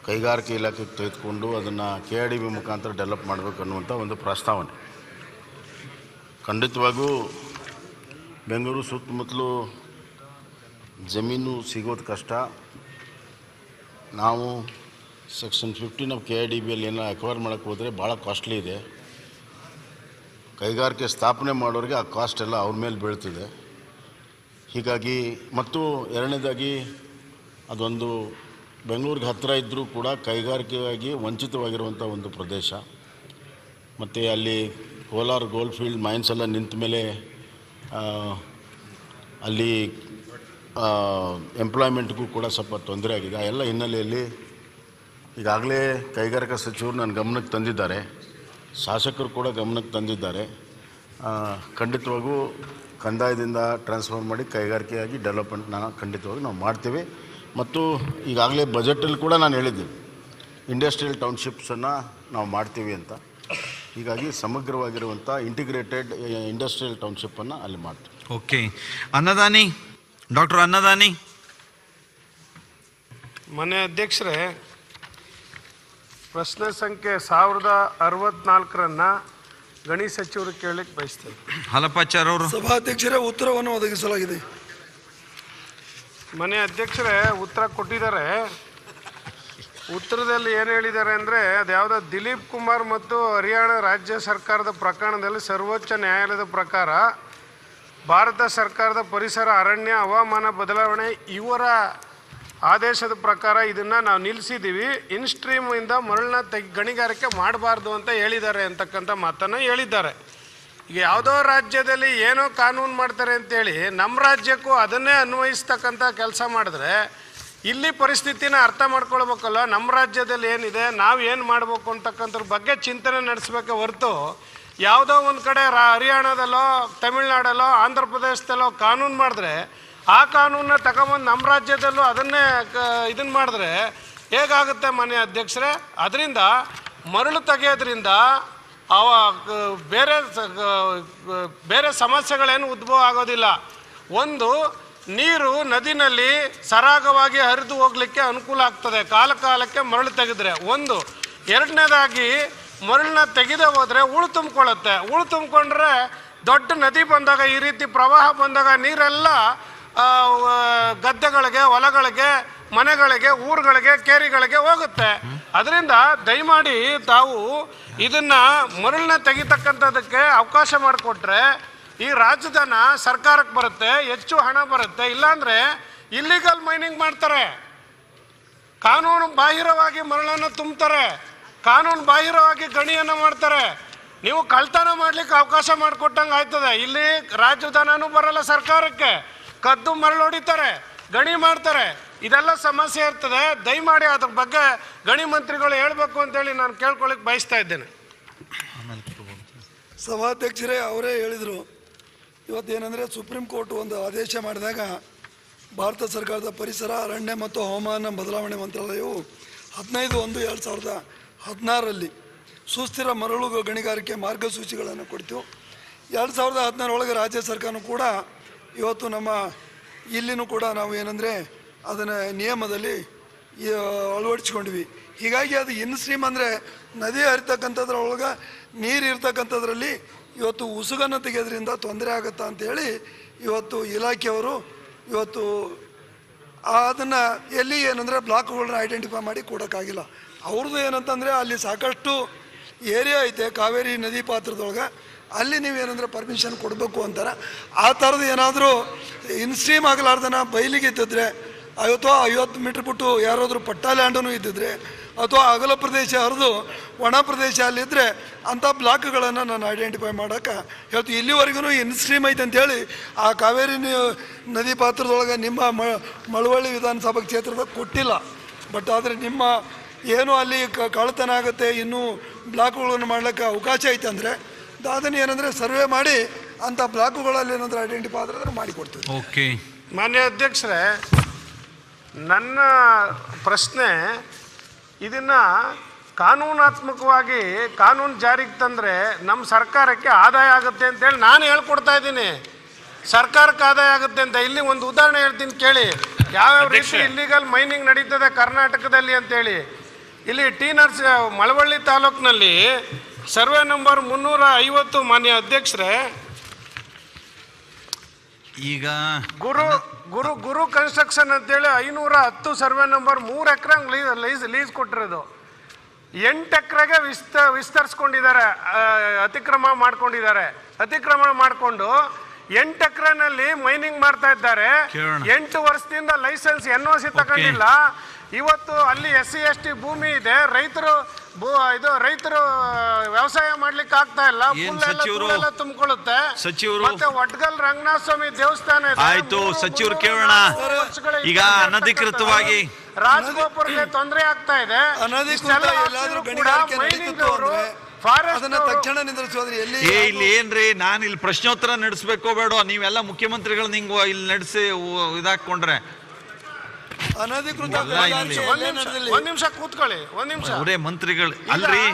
ಕೈಗಾರಿಕೆ ಇಲಾಖೆಗೆ ತೆಗೆದುಕೊಂಡು ಅದನ್ನು KIDB ಮುಖಾಂತರ ಡೆವಲಪ್ ಮಾಡಬೇಕು ಅನ್ನುವಂಥ ಒಂದು ಪ್ರಸ್ತಾವನೆ. ಖಂಡಿತವಾಗೂ ಬೆಂಗಳೂರು ಸುತ್ತಮುತ್ತಲೂ ಜಮೀನು ಸಿಗೋದು ಕಷ್ಟ. ನಾವು ಸೆಕ್ಷನ್ 15 KIDBಯಲ್ಲಿ ಏನೋ ಅಕ್ವೈರ್ ಮಾಡೋಕ್ಕೆ ಹೋದರೆ ಭಾಳ ಕಾಸ್ಟ್ಲಿ ಇದೆ. ಕೈಗಾರಿಕೆ ಸ್ಥಾಪನೆ ಮಾಡೋರಿಗೆ ಆ ಕಾಸ್ಟ್ ಎಲ್ಲ ಅವ್ರ ಮೇಲೆ ಬೀಳ್ತಿದೆ. ಹೀಗಾಗಿ, ಮತ್ತು ಎರಡನೇದಾಗಿ ಅದೊಂದು ಬೆಂಗಳೂರಿಗೆ ಹತ್ತಿರ ಇದ್ದರೂ ಕೂಡ ಕೈಗಾರಿಕೆಯಾಗಿ ವಂಚಿತವಾಗಿರುವಂಥ ಒಂದು ಪ್ರದೇಶ. ಮತ್ತು ಅಲ್ಲಿ ಕೋಲಾರ ಗೋಲ್ಡ್ ಫೀಲ್ಡ್ ಮೈನ್ಸ್ ಎಲ್ಲ ನಿಂತ ಮೇಲೆ ಅಲ್ಲಿ ಎಂಪ್ಲಾಯ್ಮೆಂಟ್ಗೂ ಕೂಡ ಸ್ವಲ್ಪ ತೊಂದರೆ ಆಗಿದೆ. ಆ ಎಲ್ಲ ಹಿನ್ನೆಲೆಯಲ್ಲಿ ಈಗಾಗಲೇ ಕೈಗಾರಿಕಾ ಸಚಿವರು ನನ್ನ ಗಮನಕ್ಕೆ ತಂದಿದ್ದಾರೆ, ಶಾಸಕರು ಕೂಡ ಗಮನಕ್ಕೆ ತಂದಿದ್ದಾರೆ. ಖಂಡಿತವಾಗೂ ಕಂದಾಯದಿಂದ ಟ್ರಾನ್ಸ್ಫರ್ ಮಾಡಿ ಕೈಗಾರಿಕೆಯಾಗಿ ಡೆವಲಪ್ಮೆಂಟ್ನ ಖಂಡಿತವಾಗಿ ನಾವು ಮಾಡ್ತೀವಿ. ಮತ್ತು ಈಗಾಗಲೇ ಬಜೆಟಲ್ಲಿ ಕೂಡ ನಾನು ಹೇಳಿದ್ದೀನಿ, ಇಂಡಸ್ಟ್ರಿಯಲ್ ಟೌನ್ಶಿಪ್ಸನ್ನು ನಾವು ಮಾಡ್ತೀವಿ ಅಂತ. ಹೀಗಾಗಿ ಸಮಗ್ರವಾಗಿರುವಂಥ ಇಂಟಿಗ್ರೇಟೆಡ್ ಇಂಡಸ್ಟ್ರಿಯಲ್ ಟೌನ್ಶಿಪ್ಪನ್ನು ಅಲ್ಲಿ ಮಾಡ್ತೀವಿ. ಓಕೆ. ಅನ್ನದಾನಿ, ಡಾಕ್ಟರ್ ಅನ್ನದಾನಿ. ಮನೆ ಅಧ್ಯಕ್ಷರೇ, ಪ್ರಶ್ನೆ ಸಂಖ್ಯೆ 1064 ಗಣಿ ಸಚಿವರು ಕೇಳಲಿಕ್ಕೆ ಬಯಸ್ತೇನೆ. ಹಲಪಾಚಾರ್ ಅವರು. ಸಭಾಧ್ಯಕ್ಷರೇ, ಉತ್ತರವನ್ನು ಒದಗಿಸಲಾಗಿದೆ. ಮನೆ ಅಧ್ಯಕ್ಷರೇ ಉತ್ತರ ಕೊಟ್ಟಿದ್ದಾರೆ. ಉತ್ತರದಲ್ಲಿ ಏನು ಹೇಳಿದ್ದಾರೆ ಅಂದರೆ, ಅದ್ಯಾವುದೋ ದಿಲೀಪ್ ಕುಮಾರ್ ಮತ್ತು ಹರಿಯಾಣ ರಾಜ್ಯ ಸರ್ಕಾರದ ಪ್ರಕರಣದಲ್ಲಿ ಸರ್ವೋಚ್ಚ ನ್ಯಾಯಾಲಯದ ಪ್ರಕಾರ ಭಾರತ ಸರ್ಕಾರದ ಪರಿಸರ, ಅರಣ್ಯ, ಹವಾಮಾನ ಬದಲಾವಣೆ ಇವರ ಆದೇಶದ ಪ್ರಕಾರ ಇದನ್ನು ನಾವು ನಿಲ್ಲಿಸಿದ್ದೀವಿ. ಇನ್ಸ್ಟ್ರೀಮಿಂದ ಮರಳನ್ನ ಗಣಿಗಾರಿಕೆ ಮಾಡಬಾರ್ದು ಅಂತ ಹೇಳಿದ್ದಾರೆ ಅಂತಕ್ಕಂಥ ಮಾತನ್ನು ಹೇಳಿದ್ದಾರೆ. ಈಗ ಯಾವುದೋ ರಾಜ್ಯದಲ್ಲಿ ಏನೋ ಕಾನೂನು ಮಾಡ್ತಾರೆ ಅಂತೇಳಿ ನಮ್ಮ ರಾಜ್ಯಕ್ಕೂ ಅದನ್ನೇ ಅನ್ವಯಿಸ್ತಕ್ಕಂಥ ಕೆಲಸ ಮಾಡಿದ್ರೆ ಇಲ್ಲಿ ಪರಿಸ್ಥಿತಿನ ಅರ್ಥ ಮಾಡ್ಕೊಳ್ಬೇಕಲ್ಲ. ನಮ್ಮ ರಾಜ್ಯದಲ್ಲಿ ಏನಿದೆ, ನಾವು ಏನು ಮಾಡಬೇಕು ಅಂತಕ್ಕಂಥದ್ರ ಬಗ್ಗೆ ಚಿಂತನೆ ನಡೆಸಬೇಕೆ ಹೊರತು ಯಾವುದೋ ಒಂದು ಕಡೆ ಹರಿಯಾಣದಲ್ಲೋ, ತಮಿಳ್ನಾಡಲ್ಲೋ, ಆಂಧ್ರ ಪ್ರದೇಶದಲ್ಲೋ ಕಾನೂನು ಮಾಡಿದ್ರೆ ಆ ಕಾನೂನನ್ನ ತಗೊಂಬಂದು ನಮ್ಮ ರಾಜ್ಯದಲ್ಲೂ ಅದನ್ನೇ ಇದನ್ನು ಮಾಡಿದ್ರೆ ಹೇಗಾಗುತ್ತೆ ಮನೆ ಅಧ್ಯಕ್ಷರೇ? ಅದರಿಂದ ಮರಳು ತೆಗೆಯೋದ್ರಿಂದ ಬೇರೆ ಸಮಸ್ಯೆಗಳೇನು ಉದ್ಭವ ಆಗೋದಿಲ್ಲ. ಒಂದು, ನೀರು ನದಿನಲ್ಲಿ ಸರಾಗವಾಗಿ ಹರಿದು ಹೋಗ್ಲಿಕ್ಕೆ ಅನುಕೂಲ ಆಗ್ತದೆ ಕಾಲಕ್ಕೆ ಮರಳು ತೆಗೆದ್ರೆ ಒಂದು. ಎರಡನೇದಾಗಿ ಮರಳನ್ನ ತೆಗೆದೇ ಹೋದರೆ ಹೂಳು ತುಂಬಿಕೊಳ್ಳುತ್ತೆ. ಹೂಳು ತುಂಬಿಕೊಂಡ್ರೆ ದೊಡ್ಡ ನದಿ ಬಂದಾಗ, ಈ ರೀತಿ ಪ್ರವಾಹ ಬಂದಾಗ ನೀರೆಲ್ಲ ಗದ್ದೆಗಳಿಗೆ, ಹೊಲಗಳಿಗೆ, ಮನೆಗಳಿಗೆ, ಊರುಗಳಿಗೆ, ಕೇರಿಗಳಿಗೆ ಹೋಗುತ್ತೆ. ಅದರಿಂದ ದಯಮಾಡಿ ತಾವು ಇದನ್ನು ಮರಳನ್ನ ತೆಗಿತಕ್ಕಂಥದ್ದಕ್ಕೆ ಅವಕಾಶ ಮಾಡಿಕೊಟ್ರೆ ಈ ರಾಜಧನ ಸರ್ಕಾರಕ್ಕೆ ಬರುತ್ತೆ, ಹೆಚ್ಚು ಹಣ ಬರುತ್ತೆ. ಇಲ್ಲಾಂದರೆ ಇಲ್ಲಿಗಲ್ ಮೈನಿಂಗ್ ಮಾಡ್ತಾರೆ, ಕಾನೂನು ಬಾಹಿರವಾಗಿ ಮರಳನ್ನು ತುಂಬ್ತಾರೆ, ಕಾನೂನು ಬಾಹಿರವಾಗಿ ಗಣಿಯನ್ನು ಮಾಡ್ತಾರೆ. ನೀವು ಕಳ್ತನ ಮಾಡಲಿಕ್ಕೆ ಅವಕಾಶ ಮಾಡಿಕೊಟ್ಟಂಗೆ ಆಯ್ತದೆ. ಇಲ್ಲಿ ರಾಜಧನನೂ ಬರಲ್ಲ ಸರ್ಕಾರಕ್ಕೆ, ಕದ್ದು ಮರಳು ಹೊಡಿತಾರೆ, ಗಣಿ ಮಾಡ್ತಾರೆ, ಇದೆಲ್ಲ ಸಮಸ್ಯೆ ಇರ್ತದೆ. ದಯಮಾಡಿ ಅದ್ರ ಬಗ್ಗೆ ಗಣಿ ಮಂತ್ರಿಗಳು ಹೇಳಬೇಕು ಅಂತೇಳಿ ನಾನು ಕೇಳ್ಕೊಳ್ಳಿಕ್ಕೆ ಬಯಸ್ತಾ ಇದ್ದೇನೆ. ಸಭಾಧ್ಯಕ್ಷರೇ, ಅವರೇ ಹೇಳಿದರು. ಇವತ್ತೇನೆಂದರೆ, ಸುಪ್ರೀಂ ಕೋರ್ಟ್ ಒಂದು ಆದೇಶ ಮಾಡಿದಾಗ ಭಾರತ ಸರ್ಕಾರದ ಪರಿಸರ, ಅರಣ್ಯ ಮತ್ತು ಹವಾಮಾನ ಬದಲಾವಣೆ ಮಂತ್ರಾಲಯವು 15/1/2016ರಲ್ಲಿ ಸುಸ್ಥಿರ ಮರಳು ಗಣಿಗಾರಿಕೆ ಮಾರ್ಗಸೂಚಿಗಳನ್ನು ಕೊಡ್ತು. 2017 ಒಳಗೆ ರಾಜ್ಯ ಸರ್ಕಾರನೂ ಕೂಡ ಇವತ್ತು ನಮ್ಮ ಇಲ್ಲಿನೂ ಕೂಡ ನಾವು ಏನಂದರೆ ಅದನ್ನು ನಿಯಮದಲ್ಲಿ ಅಳವಡಿಸ್ಕೊಂಡ್ವಿ. ಹೀಗಾಗಿ ಅದು ಇನ್ಸ್ಟ್ರೀಮ್ ಅಂದರೆ ನದಿ ಹರಿತಕ್ಕಂಥದ್ರೊಳಗೆ ನೀರು ಇರ್ತಕ್ಕಂಥದ್ರಲ್ಲಿ ಇವತ್ತು ಉಸುಗನ್ನು ತೆಗೆಯೋದ್ರಿಂದ ತೊಂದರೆ ಆಗುತ್ತಾ ಅಂಥೇಳಿ ಇವತ್ತು ಇಲಾಖೆಯವರು ಇವತ್ತು ಅದನ್ನು ಎಲ್ಲಿ ಏನಂದರೆ ಬ್ಲಾಕ್ಗಳನ್ನ ಐಡೆಂಟಿಫೈ ಮಾಡಿ ಕೊಡೋಕ್ಕಾಗಿಲ್ಲ. ಅವ್ರದ್ದು ಏನಂತಂದರೆ ಅಲ್ಲಿ ಸಾಕಷ್ಟು ಏರಿಯಾ ಐತೆ ಕಾವೇರಿ ನದಿ ಪಾತ್ರದೊಳಗೆ, ಅಲ್ಲಿ ನೀವೇನಂದ್ರೆ ಪರ್ಮಿಷನ್ ಕೊಡಬೇಕು ಅಂತಾರೆ. ಆ ಥರದ್ದು ಏನಾದರೂ ಇನ್ಸ್ಟ್ರೀಮ್ ಆಗಲಾರ್ದನ ಬಯಲಿಗೆ ಇದ್ದಿದ್ರೆ, 50 ಮೀಟ್ರ್ ಬಿಟ್ಟು ಯಾರಾದರೂ ಪಟ್ಟಾ ಲ್ಯಾಂಡೂ ಇದ್ದಿದ್ರೆ, ಅಥವಾ ಅಗಲ ಪ್ರದೇಶ ಹರಿದು ಒಣ ಪ್ರದೇಶ ಅಲ್ಲಿದ್ದರೆ ಅಂಥ ಬ್ಲಾಕ್ಗಳನ್ನು ನಾನು ಐಡೆಂಟಿಫೈ ಮಾಡೋಕ್ಕೆ ಹೇಳ್ತೀವಿ. ಇಲ್ಲಿವರೆಗೂ ಇನ್ಸ್ಟ್ರೀಮ್ ಐತೆ ಅಂತೇಳಿ ಆ ಕಾವೇರಿ ನದಿ ಪಾತ್ರದೊಳಗೆ ನಿಮ್ಮ ಮಳವಳ್ಳಿ ವಿಧಾನಸಭಾ ಕ್ಷೇತ್ರದ ಕೊಟ್ಟಿಲ್ಲ. ಬಟ್ ಆದರೆ ನಿಮ್ಮ ಏನು ಅಲ್ಲಿ ಕಳ್ಳತನ ಆಗುತ್ತೆ, ಇನ್ನೂ ಬ್ಲಾಕ್ಗಳನ್ನು ಮಾಡ್ಲಿಕ್ಕೆ ಅವಕಾಶ ಐತೆ ಅಂದರೆ ಅದನ್ನು ಏನಂದರೆ ಸರ್ವೆ ಮಾಡಿ ಅಂಥ ಬ್ಲಾಕ್ಗಳಲ್ಲಿ ಏನಾದರೂ ಐಡೆಂಟಿಫೈ ಆದರೆ ಮಾಡಿಕೊಡ್ತೀವಿ. ಓಕೆ. ಮಾನ್ಯ ಅಧ್ಯಕ್ಷರೇ, ನನ್ನ ಪ್ರಶ್ನೆ, ಇದನ್ನು ಕಾನೂನಾತ್ಮಕವಾಗಿ ಕಾನೂನು ಜಾರಿಗೆ ತಂದರೆ ನಮ್ಮ ಸರ್ಕಾರಕ್ಕೆ ಆದಾಯ ಆಗುತ್ತೆ ಅಂತೇಳಿ ನಾನು ಹೇಳ್ಕೊಡ್ತಾ ಇದ್ದೀನಿ. ಸರ್ಕಾರಕ್ಕೆ ಆದಾಯ ಆಗುತ್ತೆ ಅಂತ. ಇಲ್ಲಿ ಒಂದು ಉದಾಹರಣೆ ಹೇಳ್ತೀನಿ ಕೇಳಿ, ಯಾವ್ಯಾವ ರೀತಿ ಇಲ್ಲಿಗಲ್ ಮೈನಿಂಗ್ ನಡೀತದೆ ಕರ್ನಾಟಕದಲ್ಲಿ ಅಂತೇಳಿ. ಇಲ್ಲಿ ಮಳವಳ್ಳಿ ತಾಲೂಕಿನಲ್ಲಿ ಸರ್ವೆ ನಂಬರ್ 350 ಮಾನ್ಯ ಅಧ್ಯಕ್ಷರೇ, ಈಗ ಗುರು ಕನ್ಸ್ಟ್ರಕ್ಷನ್ ಅಂತೇಳಿ 510 ಸರ್ವೆ ನಂಬರ್ 3 ಎಕರೆ ಲೀಸ್ ಕೊಟ್ಟಿರೋದು. 8 ಎಕರೆಗೆ ವಿಸ್ತರಿಸ್ಕೊಂಡಿದ್ದಾರೆ, ಅತಿಕ್ರಮಣ ಮಾಡಿಕೊಂಡು 8 ಎಕರೆನಲ್ಲಿ ಮೈನಿಂಗ್ ಮಾಡ್ತಾ ಇದ್ದಾರೆ. 8 ವರ್ಷದಿಂದ ಲೈಸೆನ್ಸ್ NOC ತಗೊಂಡಿಲ್ಲ. ಇವತ್ತು ಅಲ್ಲಿ SC/ST ಭೂಮಿ ಇದೆ, ರೈತರು ವ್ಯವಸಾಯ ಮಾಡ್ಲಿಕ್ಕೆ ಆಗ್ತಾ ಇಲ್ಲ, ಎಲ್ಲ ತುಂಬಿಕೊಳ್ಳುತ್ತೆ. ಮತ್ತೆ ಒಟ್ಗಲ್ ರಂಗನಾಥ ಸ್ವಾಮಿ ದೇವಸ್ಥಾನ ಇದೆ. ಆಯ್ತು ಸಚಿವರು, ಕೇಳೋಣ. ಈಗ ಅನಧಿಕೃತವಾಗಿ ರಾಜಗೋಪುರಕ್ಕೆ ತೊಂದರೆ ಆಗ್ತಾ ಇದೆ. ಇಲ್ಲಿ ಏನ್ರಿ, ನಾನು ಇಲ್ಲಿ ಪ್ರಶ್ನೋತ್ತರ ನಡೆಸ್ಬೇಕೋ ಬೇಡ? ನೀವೆಲ್ಲ ಮುಖ್ಯಮಂತ್ರಿಗಳು ನಿಂಗೆ ಇಲ್ಲಿ ನಡೆಸಿ ಇದಾಕೊಂಡ್ರೆ ಒಂದ್ ನಿಮಿಷ ಕೂತ್ಕೊಳ್ಳಿ. ಅವರೇ ಮಂತ್ರಿಗಳು ಅಲ್ರಿ,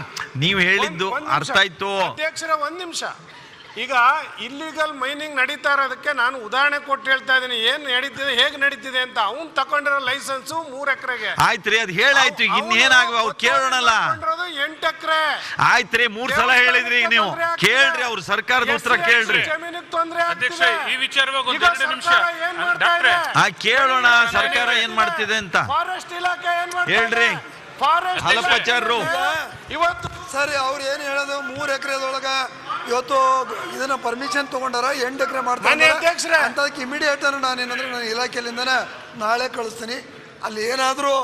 ನೀವು ಹೇಳಿದ್ದು ಅರ್ಥ ಆಯ್ತು ಅಧ್ಯಕ್ಷರ. ಒಂದ್ ನಿಮಿಷ ಈಗ ಇಲ್ಲಿಗಲ್ ಮೈನಿಂಗ್ ನಡೀತಾ ಇರೋದಕ್ಕೆ ನಾನು ಉದಾಹರಣೆ ಕೊಟ್ಟು ಹೇಳ್ತಾ ಇದ್ದೀನಿ ಏನ್ ನಡೀತಿದೆ ಹೇಗೆ ನಡೀತಿದೆ ಅಂತ. ಅವ್ನು ತಗೊಂಡಿರೋ ಲೈಸೆನ್ಸ್ 3 ಎಕರೆಗೆ ಆಯ್ತ್ರಿ, ಅದು ಹೇಳಾಯ್ತು, ಇನ್ನೇನಾಗ ಅವ್ರು ಕೇಳೋಣಲ್ಲ. 8 ಎಕರೆ ಆಯ್ತ್ರಿ, 3 ಸಲ ಹೇಳಿದ್ರಿ ನೀವು. ಕೇಳ್ರಿ, ಅವ್ರು ಸರ್ಕಾರದ ಉತ್ತರ ಕೇಳ್ರಿ. ಜಮೀನಿಗೆ ತೊಂದ್ರೆ ಈ ವಿಚಾರವಾಗಿ ಕೇಳೋಣ ಸರ್ಕಾರ ಏನ್ ಮಾಡ್ತಿದೆ ಅಂತ. ಫಾರೆಸ್ಟ್ ಇಲಾಖೆ ಏನ್ ಹೇಳ್ರಿ ಹಲಪಚಾರರು. ಇವತ್ತು ಸರಿ, ಅವ್ರು ಏನು ಹೇಳೋದು 3 ಎಕರೆದೊಳಗ ಇವತ್ತು ಇದನ್ನ ಪರ್ಮಿಷನ್ ತಗೊಂಡಾರ 8 ಎಕರೆ ಮಾಡ್ತಾರೆ ಅಂತದಕ್ಕೆ ಇಮಿಡಿಯೇಟ್ ನಾನೇನಂದ್ರೆ ನಾನು ಇಲಾಖೆಯಿಂದನೇ ನಾಳೆ ಕಳಿಸ್ತೀನಿ. ಅಲ್ಲಿ ಏನಾದರೂ